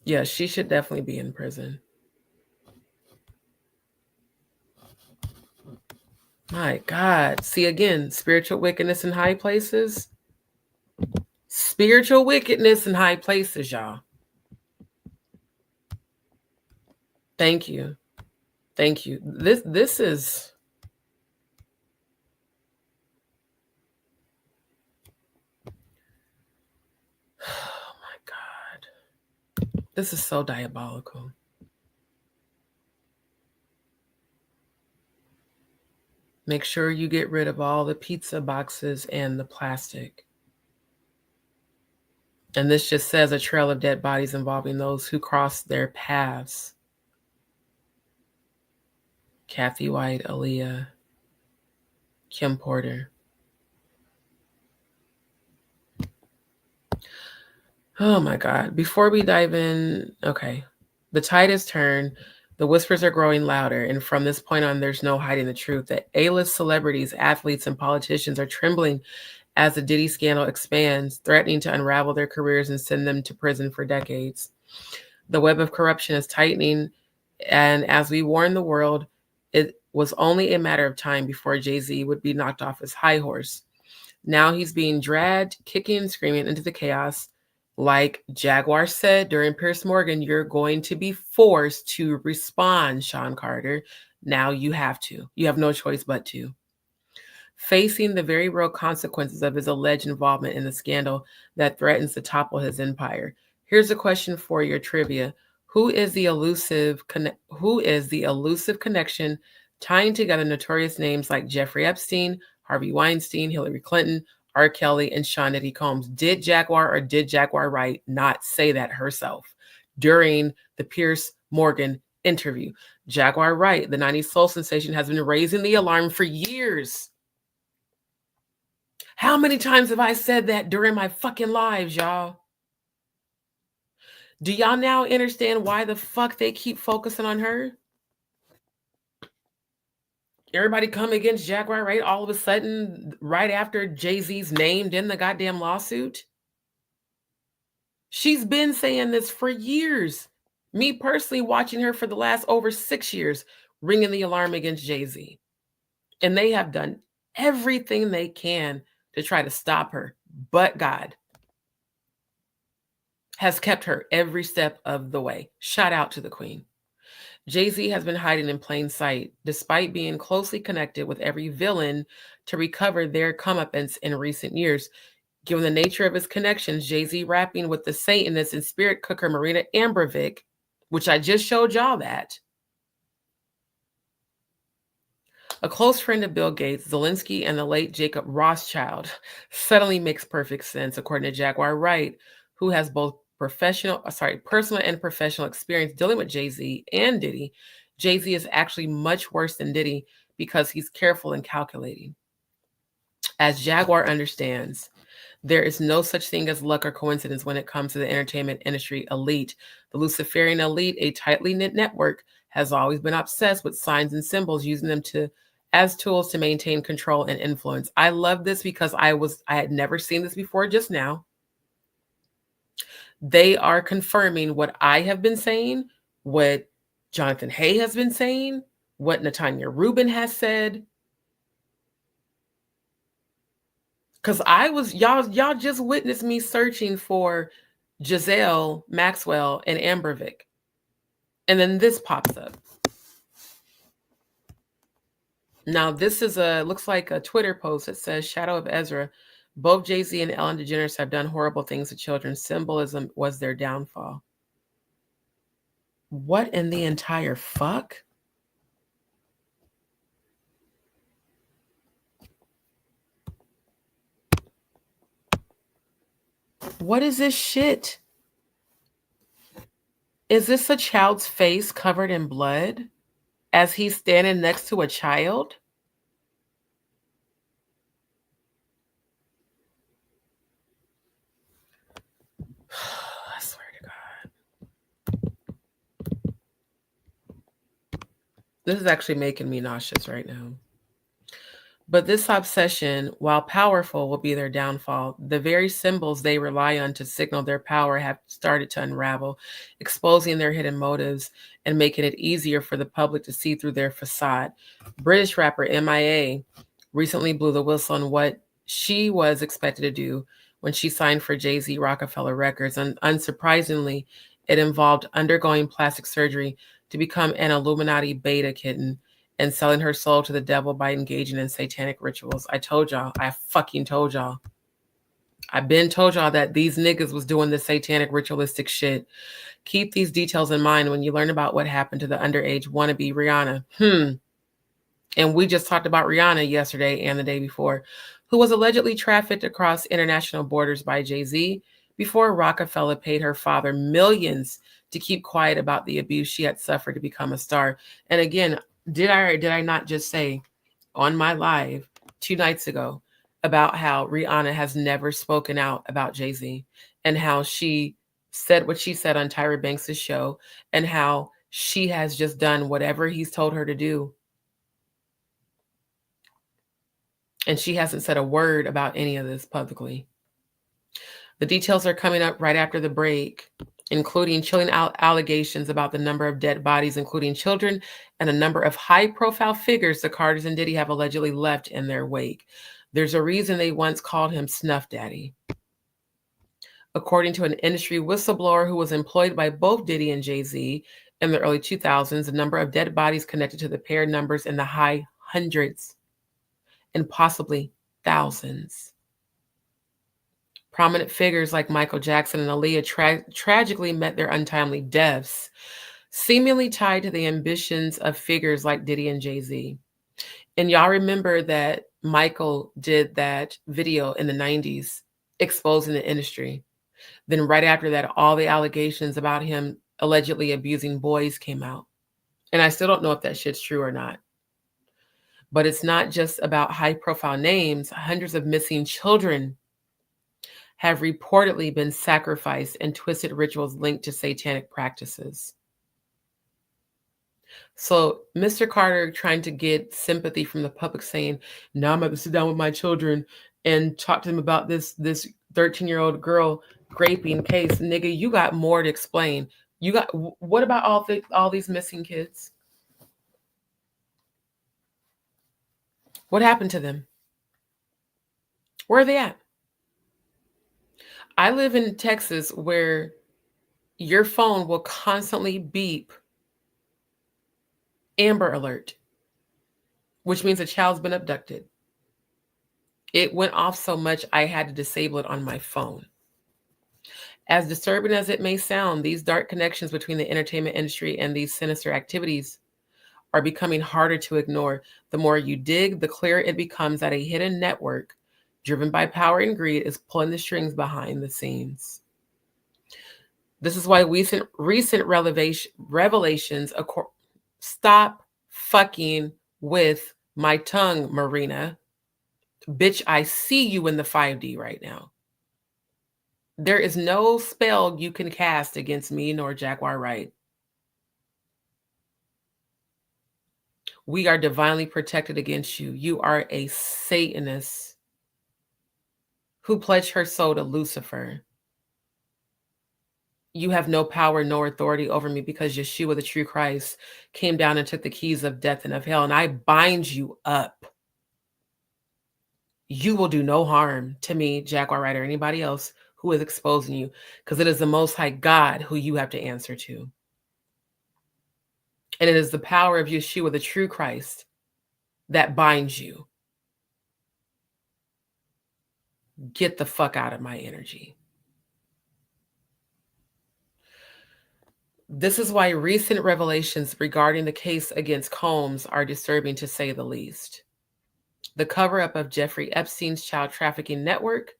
Yeah, she should definitely be in prison. My God. See, again, spiritual wickedness in high places. Spiritual wickedness in high places, y'all. Thank you. Thank you. This is... Oh my God. This is so diabolical. Make sure you get rid of all the pizza boxes and the plastic. And this just says a trail of dead bodies involving those who crossed their paths. Kathy White, Aaliyah, Kim Porter. Oh my God. Before we dive in, okay. The tide has turned. The whispers are growing louder. And from this point on, there's no hiding the truth that A-list celebrities, athletes, and politicians are trembling as the Diddy scandal expands, threatening to unravel their careers and send them to prison for decades. The web of corruption is tightening. And as we warn the world, it was only a matter of time before Jay-Z would be knocked off his high horse. Now he's being dragged, kicking and screaming into the chaos. Like Jaguar said during Piers Morgan, you're going to be forced to respond, Sean Carter. Now you have to. You have no choice but to. Facing the very real consequences of his alleged involvement in the scandal that threatens to topple his empire. Here's a question for your trivia. Who is the elusive connection tying together notorious names like Jeffrey Epstein, Harvey Weinstein, Hillary Clinton, R. Kelly, and Sean Diddy Combs? Did Jaguar or did Jaguar Wright not say that herself during the Piers Morgan interview? Jaguar Wright, the 90s soul sensation, has been raising the alarm for years. How many times have I said that during my fucking lives, y'all? Do y'all now understand why the fuck they keep focusing on her? Everybody come against Jaguar Wright all of a sudden right after Jay-Z's named in the goddamn lawsuit? She's been saying this for years. Me personally watching her for the last over 6 years, ringing the alarm against Jay-Z. And they have done everything they can to try to stop her. But God has kept her every step of the way. Shout out to the queen. Jay-Z has been hiding in plain sight, despite being closely connected with every villain to recover their comeuppance in recent years. Given the nature of his connections, Jay-Z rapping with the Satanist and spirit cooker Marina Abramovic, which I just showed y'all that. A close friend of Bill Gates, Zelensky, and the late Jacob Rothschild suddenly makes perfect sense, according to Jaguar Wright, who has both personal and professional experience dealing with Jay-Z and Diddy. Jay-Z is actually much worse than Diddy because he's careful and calculating. As Jaguar understands, there is no such thing as luck or coincidence when it comes to the entertainment industry elite. The Luciferian elite, a tightly knit network, has always been obsessed with signs and symbols, using them as tools to maintain control and influence. I love this because I had never seen this before just now. They are confirming what I have been saying, what Jonathan Hay has been saying, what Natanya Rubin has said. Because y'all just witnessed me searching for Giselle Maxwell and Ambervick. And then this pops up. Now, this is looks like a Twitter post that says, Shadow of Ezra. Both Jay-Z and Ellen DeGeneres have done horrible things to children. Symbolism was their downfall. What in the entire fuck? What is this shit? Is this a child's face covered in blood as he's standing next to a child? I swear to God. This is actually making me nauseous right now. But this obsession, while powerful, will be their downfall. The very symbols they rely on to signal their power have started to unravel, exposing their hidden motives and making it easier for the public to see through their facade. British rapper MIA recently blew the whistle on what she was expected to do when she signed for Jay-Z Rockefeller Records. And unsurprisingly, it involved undergoing plastic surgery to become an Illuminati beta kitten and selling her soul to the devil by engaging in satanic rituals. I told y'all. I fucking told y'all. I've been told y'all that these niggas was doing the satanic ritualistic shit. Keep these details in mind when you learn about what happened to the underage wannabe Rihanna. And we just talked about Rihanna yesterday and the day before, who was allegedly trafficked across international borders by Jay-Z before Rockefeller paid her father millions to keep quiet about the abuse she had suffered to become a star. And again, did I not just say on my live 2 nights ago about how Rihanna has never spoken out about Jay-Z and how she said what she said on Tyra Banks' show and how she has just done whatever he's told her to do. And she hasn't said a word about any of this publicly. The details are coming up right after the break, including chilling allegations about the number of dead bodies, including children, and a number of high-profile figures the Carters and Diddy have allegedly left in their wake. There's a reason they once called him Snuff Daddy. According to an industry whistleblower who was employed by both Diddy and Jay-Z in the early 2000s, the number of dead bodies connected to the pair numbers in the high hundreds and possibly thousands. Prominent figures like Michael Jackson and Aaliyah tragically met their untimely deaths, seemingly tied to the ambitions of figures like Diddy and Jay-Z. And y'all remember that Michael did that video in the 90s exposing the industry. Then right after that, all the allegations about him allegedly abusing boys came out. And I still don't know if that shit's true or not. But it's not just about high-profile names. Hundreds of missing children have reportedly been sacrificed in twisted rituals linked to satanic practices. So Mr. Carter trying to get sympathy from the public saying, now I'm going to sit down with my children and talk to them about this 13-year-old girl raping case. Nigga, you got more to explain. What about all these missing kids? What happened to them? Where are they at? I live in Texas where your phone will constantly beep Amber Alert, which means a child's been abducted. It went off so much I had to disable it on my phone. As disturbing as it may sound, these dark connections between the entertainment industry and these sinister activities are becoming harder to ignore. The more you dig, the clearer it becomes that a hidden network driven by power and greed is pulling the strings behind the scenes. This is why recent revelations stop fucking with my tongue, Marina. Bitch, I see you in the 5D right now. There is no spell you can cast against me nor Jaguar Wright. We are divinely protected against you. You are a Satanist who pledged her soul to Lucifer. You have no power nor authority over me because Yeshua, the true Christ, came down and took the keys of death and of hell, and I bind you up. You will do no harm to me, Jaguar Wright, or anybody else who is exposing you, because it is the Most High God who you have to answer to. And it is the power of Yeshua, the true Christ, that binds you. Get the fuck out of my energy. This is why recent revelations regarding the case against Combs are disturbing, to say the least. The cover-up of Jeffrey Epstein's child trafficking network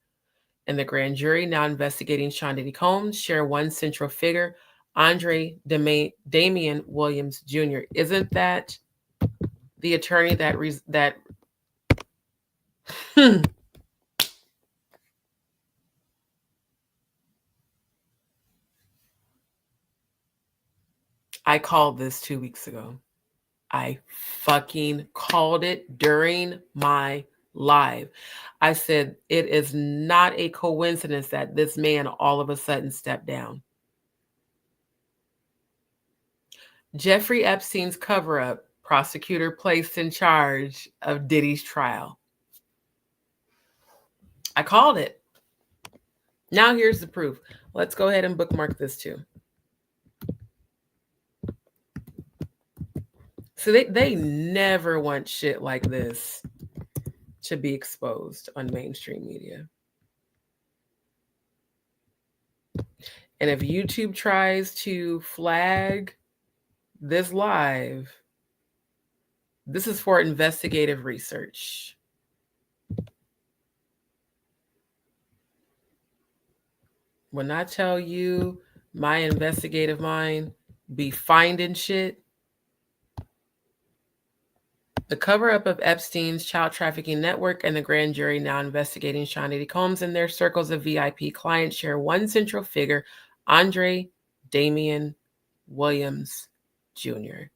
and the grand jury now investigating Sean Diddy Combs share one central figure, Andre Damian Williams Jr. Isn't that the attorney that I called this 2 weeks ago. I fucking called it during my live. I said, it is not a coincidence that this man all of a sudden stepped down. Jeffrey Epstein's cover-up, prosecutor placed in charge of Diddy's trial. I called it. Now here's the proof. Let's go ahead and bookmark this too. So they never want shit like this to be exposed on mainstream media. And if YouTube tries to flag this live, this is for investigative research. When I tell you my investigative mind be finding shit, the cover-up of Epstein's child trafficking network and the grand jury now investigating Sean Diddy Combs and their circles of VIP clients share one central figure, Andre Damian Williams Jr.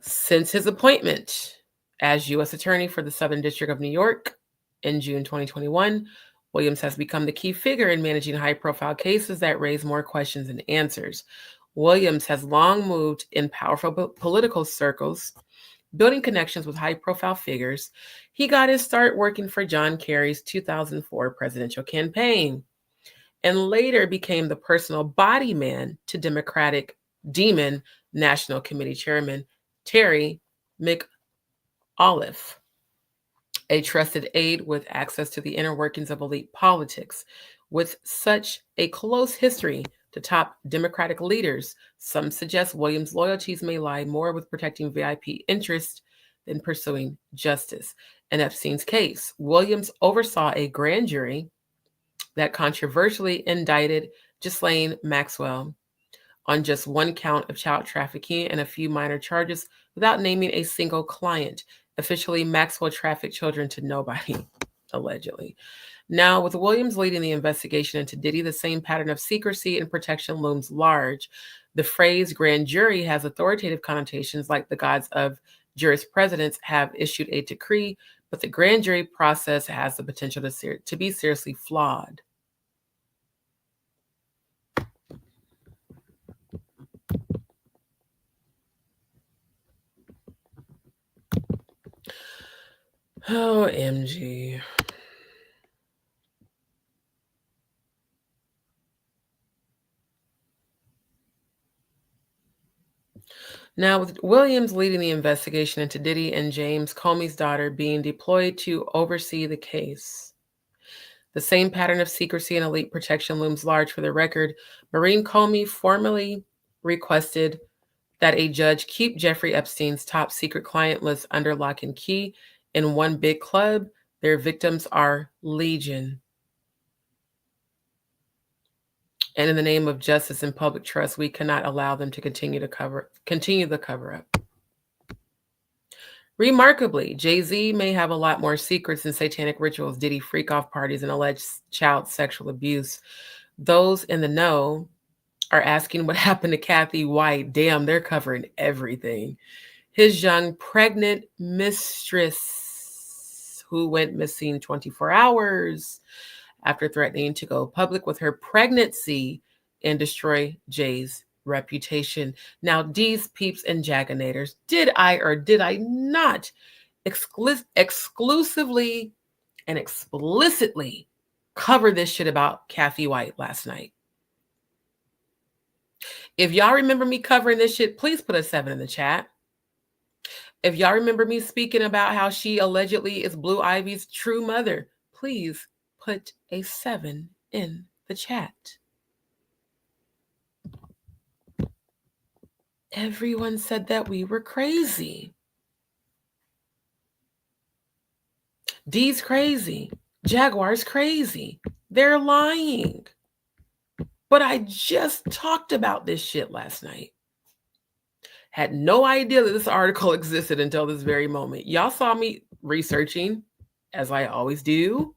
Since his appointment as U.S. Attorney for the Southern District of New York in June 2021, Williams has become the key figure in managing high-profile cases that raise more questions than answers. Williams has long moved in powerful political circles, building connections with high-profile figures. He got his start working for John Kerry's 2004 presidential campaign and later became the personal body man to Democratic Demon National Committee Chairman Terry McAuliffe, a trusted aide with access to the inner workings of elite politics. With such a close history to top Democratic leaders, some suggest Williams' loyalties may lie more with protecting VIP interests than pursuing justice. In Epstein's case, Williams oversaw a grand jury that controversially indicted Ghislaine Maxwell on just one count of child trafficking and a few minor charges without naming a single client. Officially, Maxwell trafficked children to nobody, allegedly. Now, with Williams leading the investigation into Diddy, the same pattern of secrecy and protection looms large. The phrase grand jury has authoritative connotations, like the gods of jurisprudence have issued a decree, but the grand jury process has the potential to be seriously flawed. Oh, MG. Now, with Williams leading the investigation into Diddy and James Comey's daughter being deployed to oversee the case, the same pattern of secrecy and elite protection looms large. For the record, Maureen Comey formally requested that a judge keep Jeffrey Epstein's top secret client list under lock and key in one big club. Their victims are legion. And in the name of justice and public trust, we cannot allow them to continue the cover-up. Remarkably, Jay-Z may have a lot more secrets than satanic rituals, Diddy freak-off parties, and alleged child sexual abuse. Those in the know are asking what happened to Kathy White. Damn, they're covering everything. His young pregnant mistress who went missing 24 hours after threatening to go public with her pregnancy and destroy Jay's reputation. Now, DzPeepz and Jaganators, did I or did I not exclusively and explicitly cover this shit about Kathy White last night? If y'all remember me covering this shit, please put a 7 in the chat. If y'all remember me speaking about how she allegedly is Blue Ivy's true mother, please put a 7 in the chat. Everyone said that we were crazy. D's crazy. Jaguar's crazy. They're lying. But I just talked about this shit last night. Had no idea that this article existed until this very moment. Y'all saw me researching, as I always do.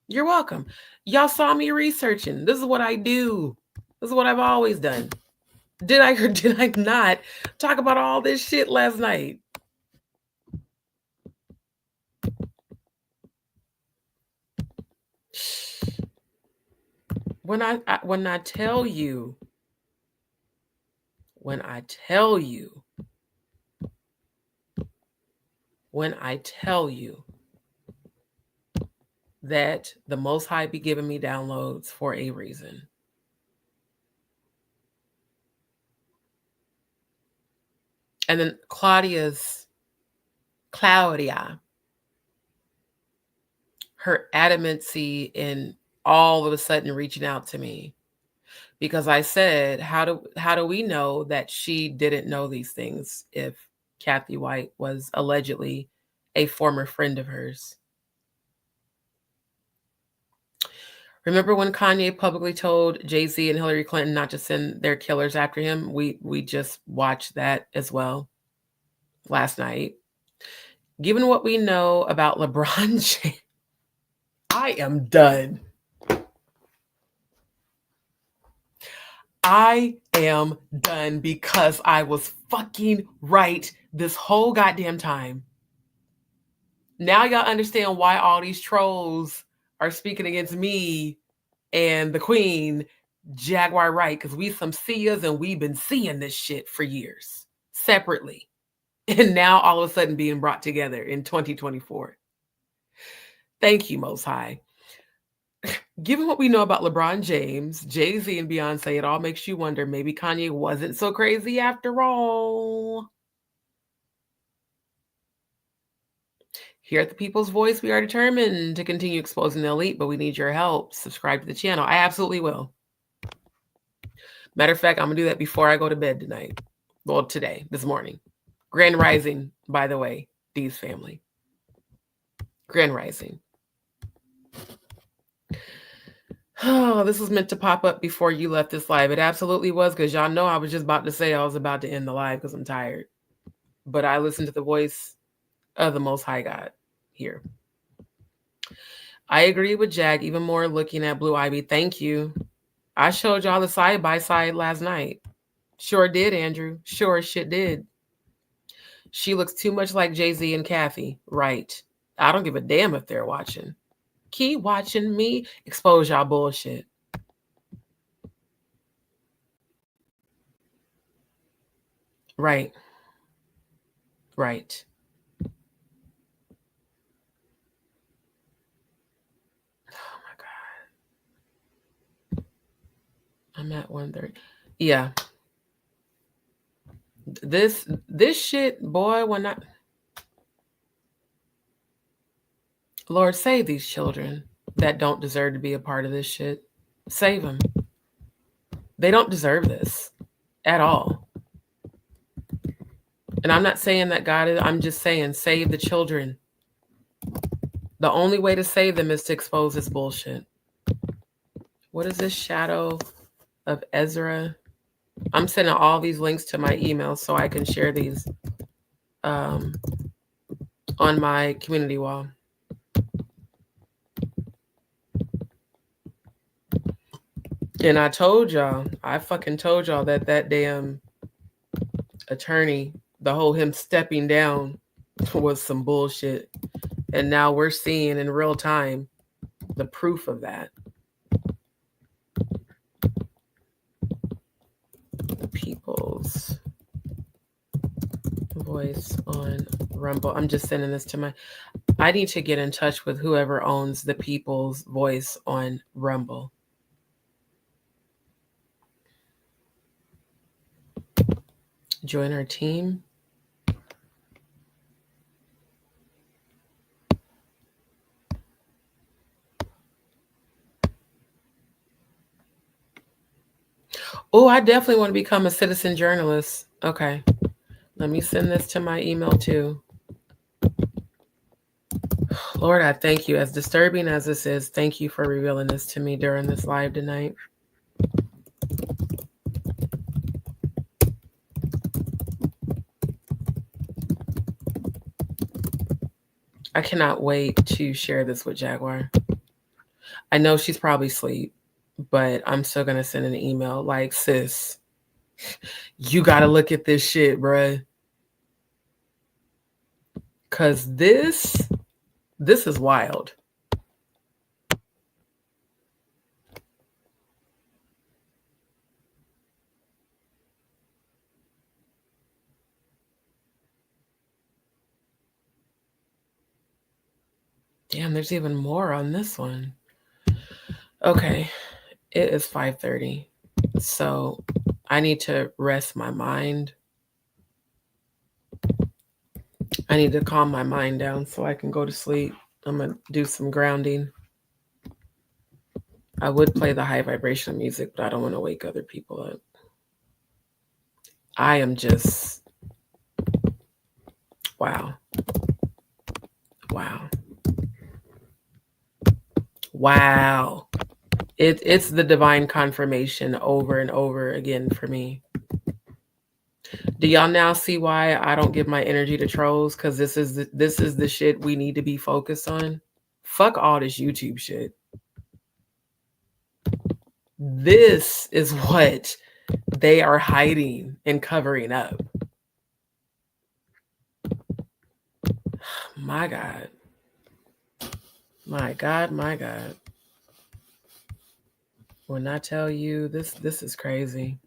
You're welcome. Y'all saw me researching. This is what I do. This is what I've always done. Did I or did I not talk about all this shit last night? When I tell you that the Most High be giving me downloads for a reason. And then Claudia, her adamancy in all of a sudden reaching out to me, because I said, how do we know that she didn't know these things if Kathy White was allegedly a former friend of hers? Remember when Kanye publicly told Jay-Z and Hillary Clinton not to send their killers after him? We just watched that as well last night. Given what we know about LeBron James, I am done. I am done because I was fucking right this whole goddamn time. Now y'all understand why all these trolls are speaking against me and the queen, Jaguar, right? Because we some seers and we've been seeing this shit for years separately. And now all of a sudden being brought together in 2024. Thank you, Most High. Given what we know about LeBron James, Jay-Z, and Beyonce, it all makes you wonder, maybe Kanye wasn't so crazy after all. Here at the People's Voice, we are determined to continue exposing the elite, but we need your help. Subscribe to the channel. I absolutely will. Matter of fact, I'm going to do that before I go to bed tonight. Well, today, this morning. Grand Rising, by the way, D's family. Grand Rising. Oh, this was meant to pop up before you left this live. It absolutely was, because y'all know I was just about to say I was about to end the live because I'm tired. But I listened to the voice of the Most High God here. I agree with Jag even more looking at Blue Ivy. Thank you. I showed y'all the side-by-side last night. Sure did, Andrew. Sure as shit did. She looks too much like Jay-Z and Kathy. Right. I don't give a damn if they're watching. Keep watching me expose y'all bullshit. Right. Right. Oh my God. I'm at 1:30. Yeah. This shit, boy, when I... Lord, save these children that don't deserve to be a part of this shit. Save them. They don't deserve this at all. And I'm not saying that God is, I'm just saying save the children. The only way to save them is to expose this bullshit. What is this shadow of Ezra? I'm sending all these links to my email so I can share these. on my community wall. And I told y'all, I fucking told y'all that that damn attorney, the whole him stepping down was some bullshit. And now we're seeing in real time the proof of that. The people's voice on Rumble. I'm just sending this to my... I need to get in touch with whoever owns the people's voice on Rumble. Join our team. Oh, I definitely want to become a citizen journalist. Okay. Let me send this to my email too. Lord, I thank you. As disturbing as this is, thank you for revealing this to me during this live tonight. I cannot wait to share this with Jaguar. I know she's probably asleep, but I'm still going to send an email like, sis, you got to look at this shit, bruh. Because this is wild. Damn, there's even more on this one. Okay, it is 5:30. So I need to rest my mind. I need to calm my mind down so I can go to sleep. I'm going to do some grounding. I would play the high vibrational music, but I don't want to wake other people up. I am just, wow. Wow. Wow. It's the divine confirmation over and over again for me. Do y'all now see why I don't give my energy to trolls? Because this is the shit we need to be focused on. Fuck all this YouTube shit. This is what they are hiding and covering up. My God. My God, my God. When I tell you this is crazy.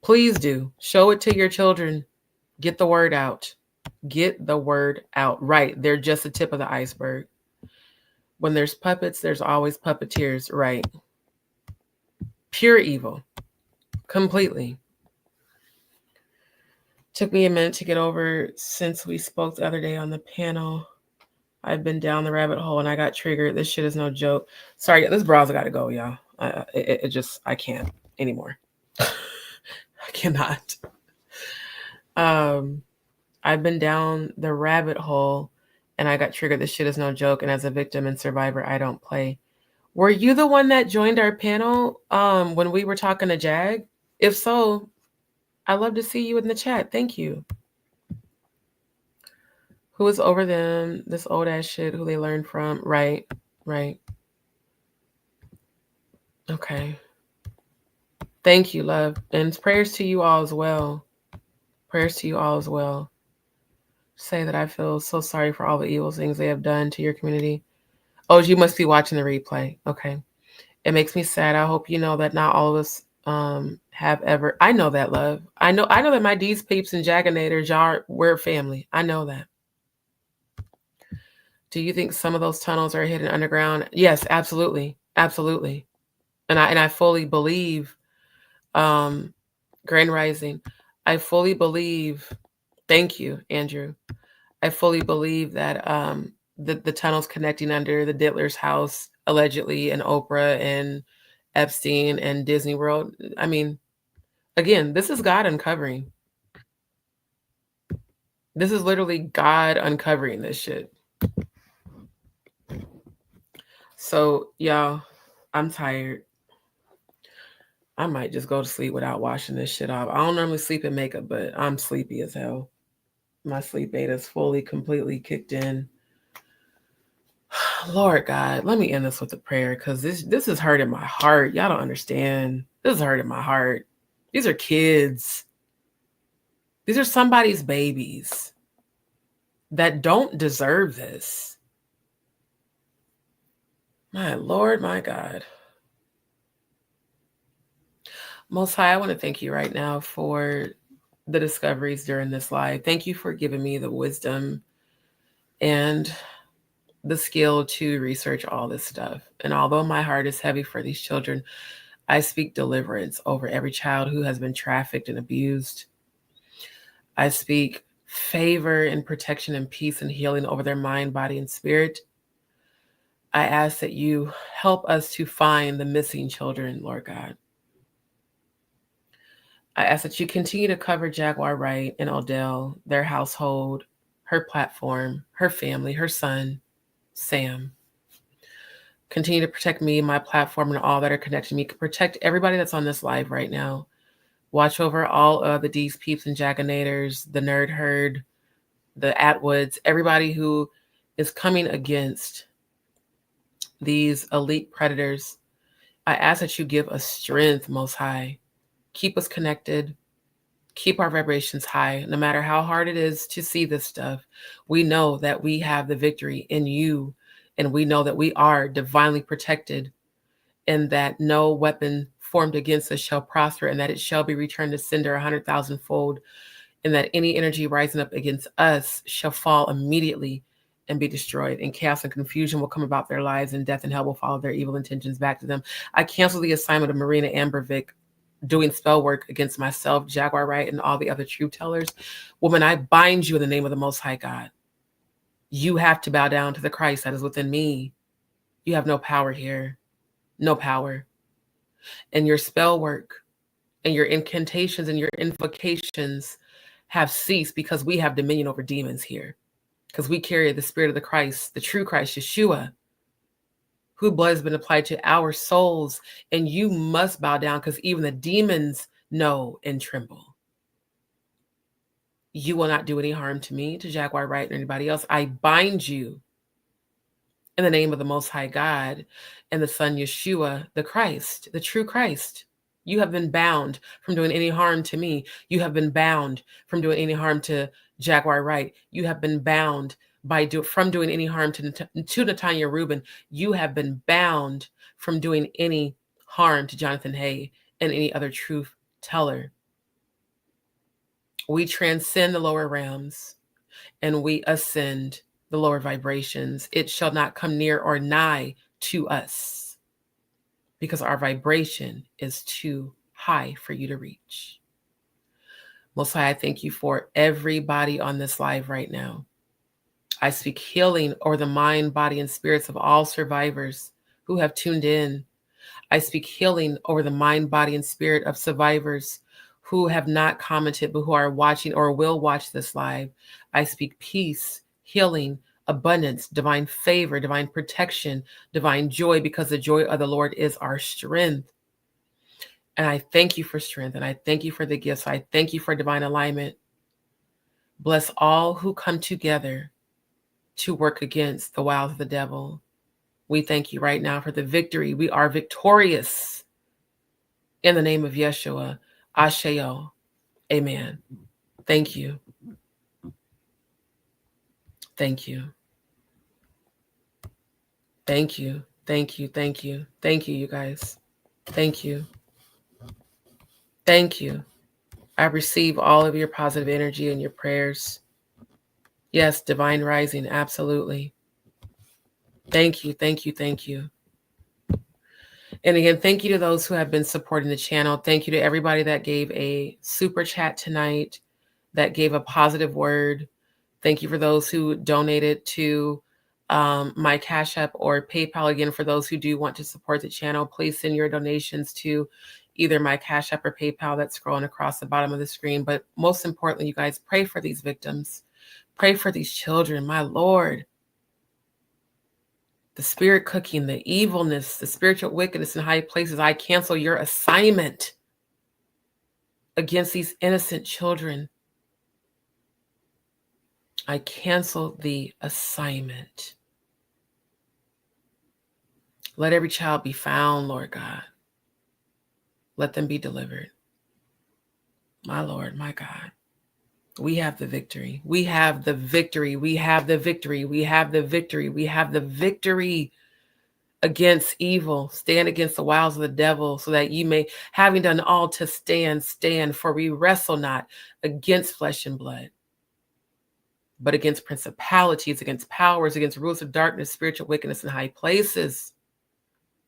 Please do. Show it to your children. Get the word out. Get the word out. Right. They're just the tip of the iceberg. When there's puppets, there's always puppeteers. Right. Pure evil. Completely. Took me a minute to get over since we spoke the other day on the panel. I've been down the rabbit hole and I got triggered. This shit is no joke. Sorry, this browser got to go, y'all. I can't anymore. I cannot. I've been down the rabbit hole and I got triggered. This shit is no joke. And as a victim and survivor, I don't play. Were you the one that joined our panel when we were talking to Jag? If so, I'd love to see you in the chat. Thank you. Who is over them? This old ass shit who they learned from. Right. Right. Okay. Thank you, love. And prayers to you all as well. Prayers to you all as well. Say that I feel so sorry for all the evil things they have done to your community. Oh, you must be watching the replay. Okay. It makes me sad. I hope you know that not all of us have ever. I know that, love. I know that my DzPeepz and Jaganators, we're family. I know that. Do you think some of those tunnels are hidden underground? Yes, absolutely. Absolutely. And I fully believe, Grand Rising, I fully believe, thank you, Andrew. I fully believe that the tunnels connecting under the Diddler's house, allegedly, and Oprah and Epstein and Disney World. I mean, again, this is God uncovering. This is literally God uncovering this shit. So, y'all, I'm tired. I might just go to sleep without washing this shit off. I don't normally sleep in makeup, but I'm sleepy as hell. My sleep aid is fully, completely kicked in. Lord God, let me end this with a prayer, because this is hurting my heart. Y'all don't understand. This is hurting my heart. These are kids. These are somebody's babies that don't deserve this. My Lord, my God. Most High, I want to thank you right now for the discoveries during this live. Thank you for giving me the wisdom and the skill to research all this stuff. And although my heart is heavy for these children, I speak deliverance over every child who has been trafficked and abused. I speak favor and protection and peace and healing over their mind, body, and spirit. I ask that you help us to find the missing children, Lord God. I ask that you continue to cover Jaguar Wright and Odell, their household, her platform, her family, her son, Sam. Continue to protect me, my platform, and all that are connected to me. Protect everybody that's on this live right now. Watch over all of the DzPeepz and Jaganators, the Nerd Herd, the Atwoods, everybody who is coming against these elite predators. I ask that you give us strength, Most High. Keep us connected. Keep our vibrations high. No matter how hard it is to see this stuff, we know that we have the victory in you, and we know that we are divinely protected, and that no weapon formed against us shall prosper, and that it shall be returned to sender 100,000-fold, and that any energy rising up against us shall fall immediately and be destroyed, and chaos and confusion will come about their lives, and death and hell will follow their evil intentions back to them. I cancel the assignment of Marina Ambervick doing spell work against myself, Jaguar Wright, and all the other truth tellers. Woman, I bind you in the name of the Most High God. You have to bow down to the Christ that is within me. You have no power here. No power. And your spell work and your incantations and your invocations have ceased, because we have dominion over demons here. Because we carry the spirit of the Christ, the true Christ, Yeshua, whose blood has been applied to our souls. And you must bow down, because even the demons know and tremble. You will not do any harm to me, to Jaguar Wright, or anybody else. I bind you in the name of the Most High God and the Son Yeshua, the Christ, the true Christ. You have been bound from doing any harm to me. You have been bound from doing any harm to Jaguar Wright. You have been bound from doing any harm to Natanya Rubin. You have been bound from doing any harm to Jonathan Hay and any other truth teller. We transcend the lower realms and we ascend the lower vibrations. It shall not come near or nigh to us, because our vibration is too high for you to reach. Most High, I thank you for everybody on this live right now. I speak healing over the mind, body, and spirits of all survivors who have tuned in. I speak healing over the mind, body, and spirit of survivors who have not commented, but who are watching or will watch this live. I speak peace, healing, abundance, divine favor, divine protection, divine joy, because the joy of the Lord is our strength. And I thank you for strength, and I thank you for the gifts. I thank you for divine alignment. Bless all who come together to work against the wiles of the devil. We thank you right now for the victory. We are victorious. In the name of Yeshua, Asheo. Amen. Thank you. Thank you. Thank you. Thank you. Thank you. Thank you, you guys. Thank you. Thank you. I receive all of your positive energy and your prayers. Yes, divine rising. Absolutely. Thank you. Thank you. Thank you. And again, thank you to those who have been supporting the channel. Thank you to everybody that gave a super chat tonight, that gave a positive word. Thank you for those who donated to my Cash App or PayPal. Again, for those who do want to support the channel, please send your donations to either my Cash App or PayPal that's scrolling across the bottom of the screen. But most importantly, you guys, pray for these victims. Pray for these children, my Lord. The spirit cooking, the evilness, the spiritual wickedness in high places. I cancel your assignment against these innocent children. I cancel the assignment. Let every child be found, Lord God. Let them be delivered. My Lord, my God. We have the victory. We have the victory. We have the victory. We have the victory. We have the victory against evil. Stand against the wiles of the devil, so that you may, having done all to stand, stand. For we wrestle not against flesh and blood, but against principalities, against powers, against rulers of darkness, spiritual wickedness in high places.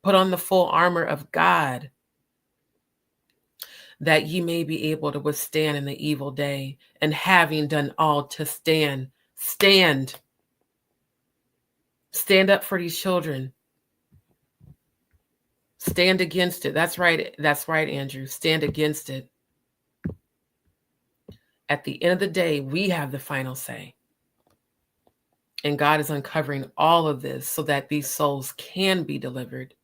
Put on the full armor of God, that ye may be able to withstand in the evil day, and having done all to stand, stand. Stand up for these children. Stand against it. That's right. That's right, Andrew. Stand against it. At the end of the day, we have the final say. And God is uncovering all of this so that these souls can be delivered.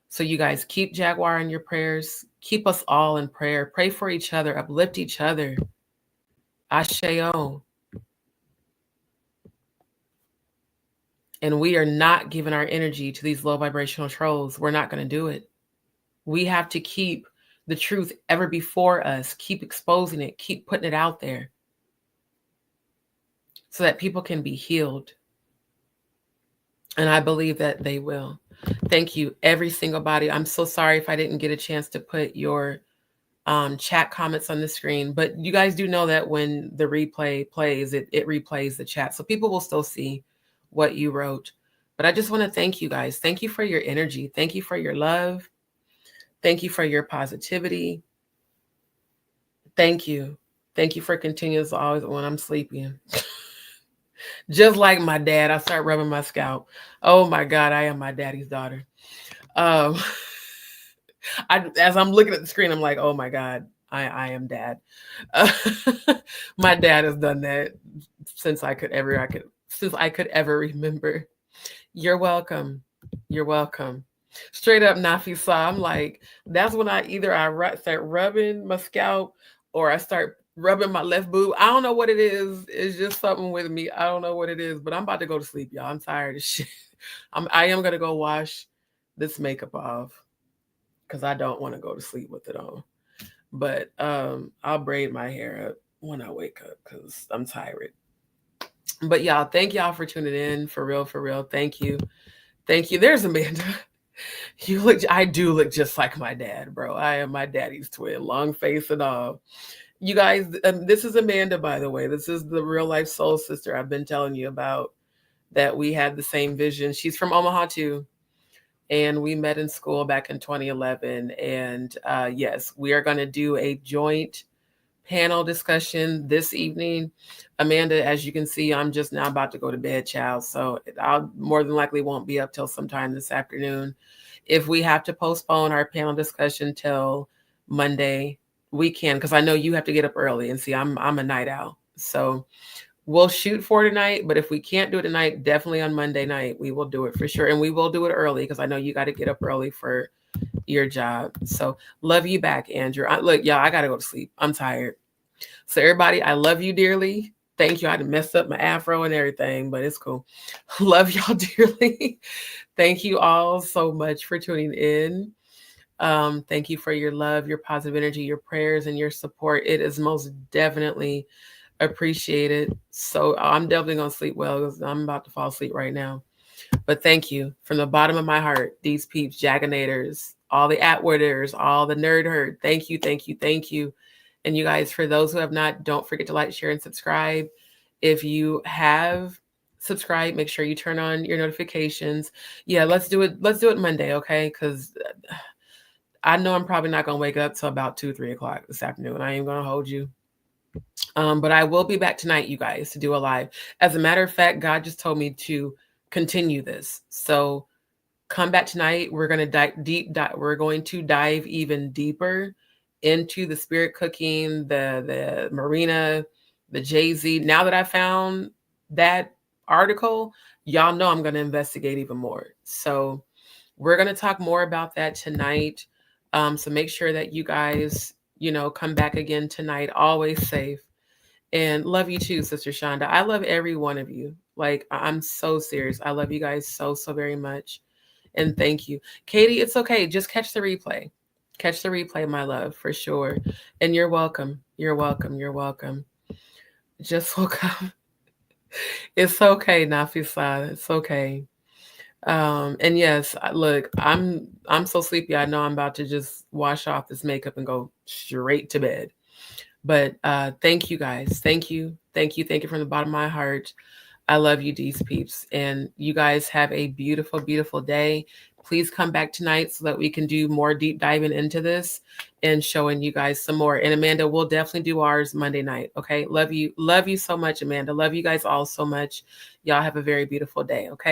So you guys keep Jaguar in your prayers. Keep us all in prayer. Pray for each other. Uplift each other. Asheo. And we are not giving our energy to these low vibrational trolls. We're not going to do it. We have to keep the truth ever before us. Keep exposing it. Keep putting it out there, so that people can be healed. And I believe that they will. Thank you, every single body. I'm so sorry if I didn't get a chance to put your chat comments on the screen, but you guys do know that when the replay plays, it replays the chat. So people will still see what you wrote. But I just want to thank you guys. Thank you for your energy. Thank you for your love. Thank you for your positivity. Thank you. Thank you for continuous always when I'm sleeping. Just like my dad, I start rubbing my scalp. Oh my God, I am my daddy's daughter. As I'm looking at the screen, I'm like, oh my God, I am dad. My dad has done that since I could ever remember. You're welcome. You're welcome. Straight up Nafisa. I'm like, that's when I start rubbing my scalp, or I start rubbing my left boob. I don't know what it is. It's just something with me. I don't know what it is, but I'm about to go to sleep, y'all. I'm tired of shit. I am going to go wash this makeup off, because I don't want to go to sleep with it on. But I'll braid my hair up when I wake up, because I'm tired. But y'all, thank y'all for tuning in. For real, for real. Thank you. Thank you. There's Amanda. I do look just like my dad, bro. I am my daddy's twin, long face and all. You guys, this is Amanda, by the way. This is the real life soul sister I've been telling you about, that we had the same vision. She's from Omaha too. And we met in school back in 2011. And yes, we are going to do a joint panel discussion this evening. Amanda, as you can see, I'm just now about to go to bed, child. So I'll more than likely won't be up till sometime this afternoon. If we have to postpone our panel discussion till Monday, we can, because I know you have to get up early, and see, I'm a night owl. So we'll shoot for tonight, but if we can't do it tonight, definitely on Monday night, we will do it for sure. And we will do it early, because I know you got to get up early for your job. So love you back, Andrew. Look, y'all, I got to go to sleep. I'm tired. So everybody, I love you dearly. Thank you. I had to mess up my afro and everything, but it's cool. Love y'all dearly. Thank you all so much for tuning in. Thank you for your love, your positive energy, your prayers, and your support. It is most definitely appreciated. So I'm definitely going to sleep well, because I'm about to fall asleep right now. But thank you from the bottom of my heart, DzPeepz, Jaganators, all the Atwarders, all the Nerd Herd. Thank you, thank you, thank you. And you guys, for those who have not, don't forget to like, share, and subscribe. If you have subscribed, make sure you turn on your notifications. Yeah, let's do it. Let's do it Monday, okay? Because I know I'm probably not going to wake up till about 2, 3 o'clock this afternoon. I ain't going to hold you. But I will be back tonight, you guys, to do a live. As a matter of fact, God just told me to continue this. So come back tonight. We're going to we're going to dive even deeper into the spirit cooking, the Marina, the Jay-Z. Now that I found that article, y'all know I'm going to investigate even more. So we're going to talk more about that tonight. So make sure that you guys, come back again tonight. Always safe. And love you too, Sister Shonda. I love every one of you. Like, I'm so serious. I love you guys so, so very much. And thank you. Katie, it's okay. Just catch the replay. Catch the replay, my love, for sure. And you're welcome. You're welcome. You're welcome. Just woke up. It's okay, Nafisa. It's okay. And yes, look, I'm so sleepy. I know I'm about to just wash off this makeup and go straight to bed. But thank you guys. Thank you. Thank you. Thank you from the bottom of my heart. I love you, DzPeepz. And you guys have a beautiful, beautiful day. Please come back tonight so that we can do more deep diving into this and showing you guys some more. And Amanda, we'll definitely do ours Monday night. Okay. Love you. Love you so much, Amanda. Love you guys all so much. Y'all have a very beautiful day. Okay.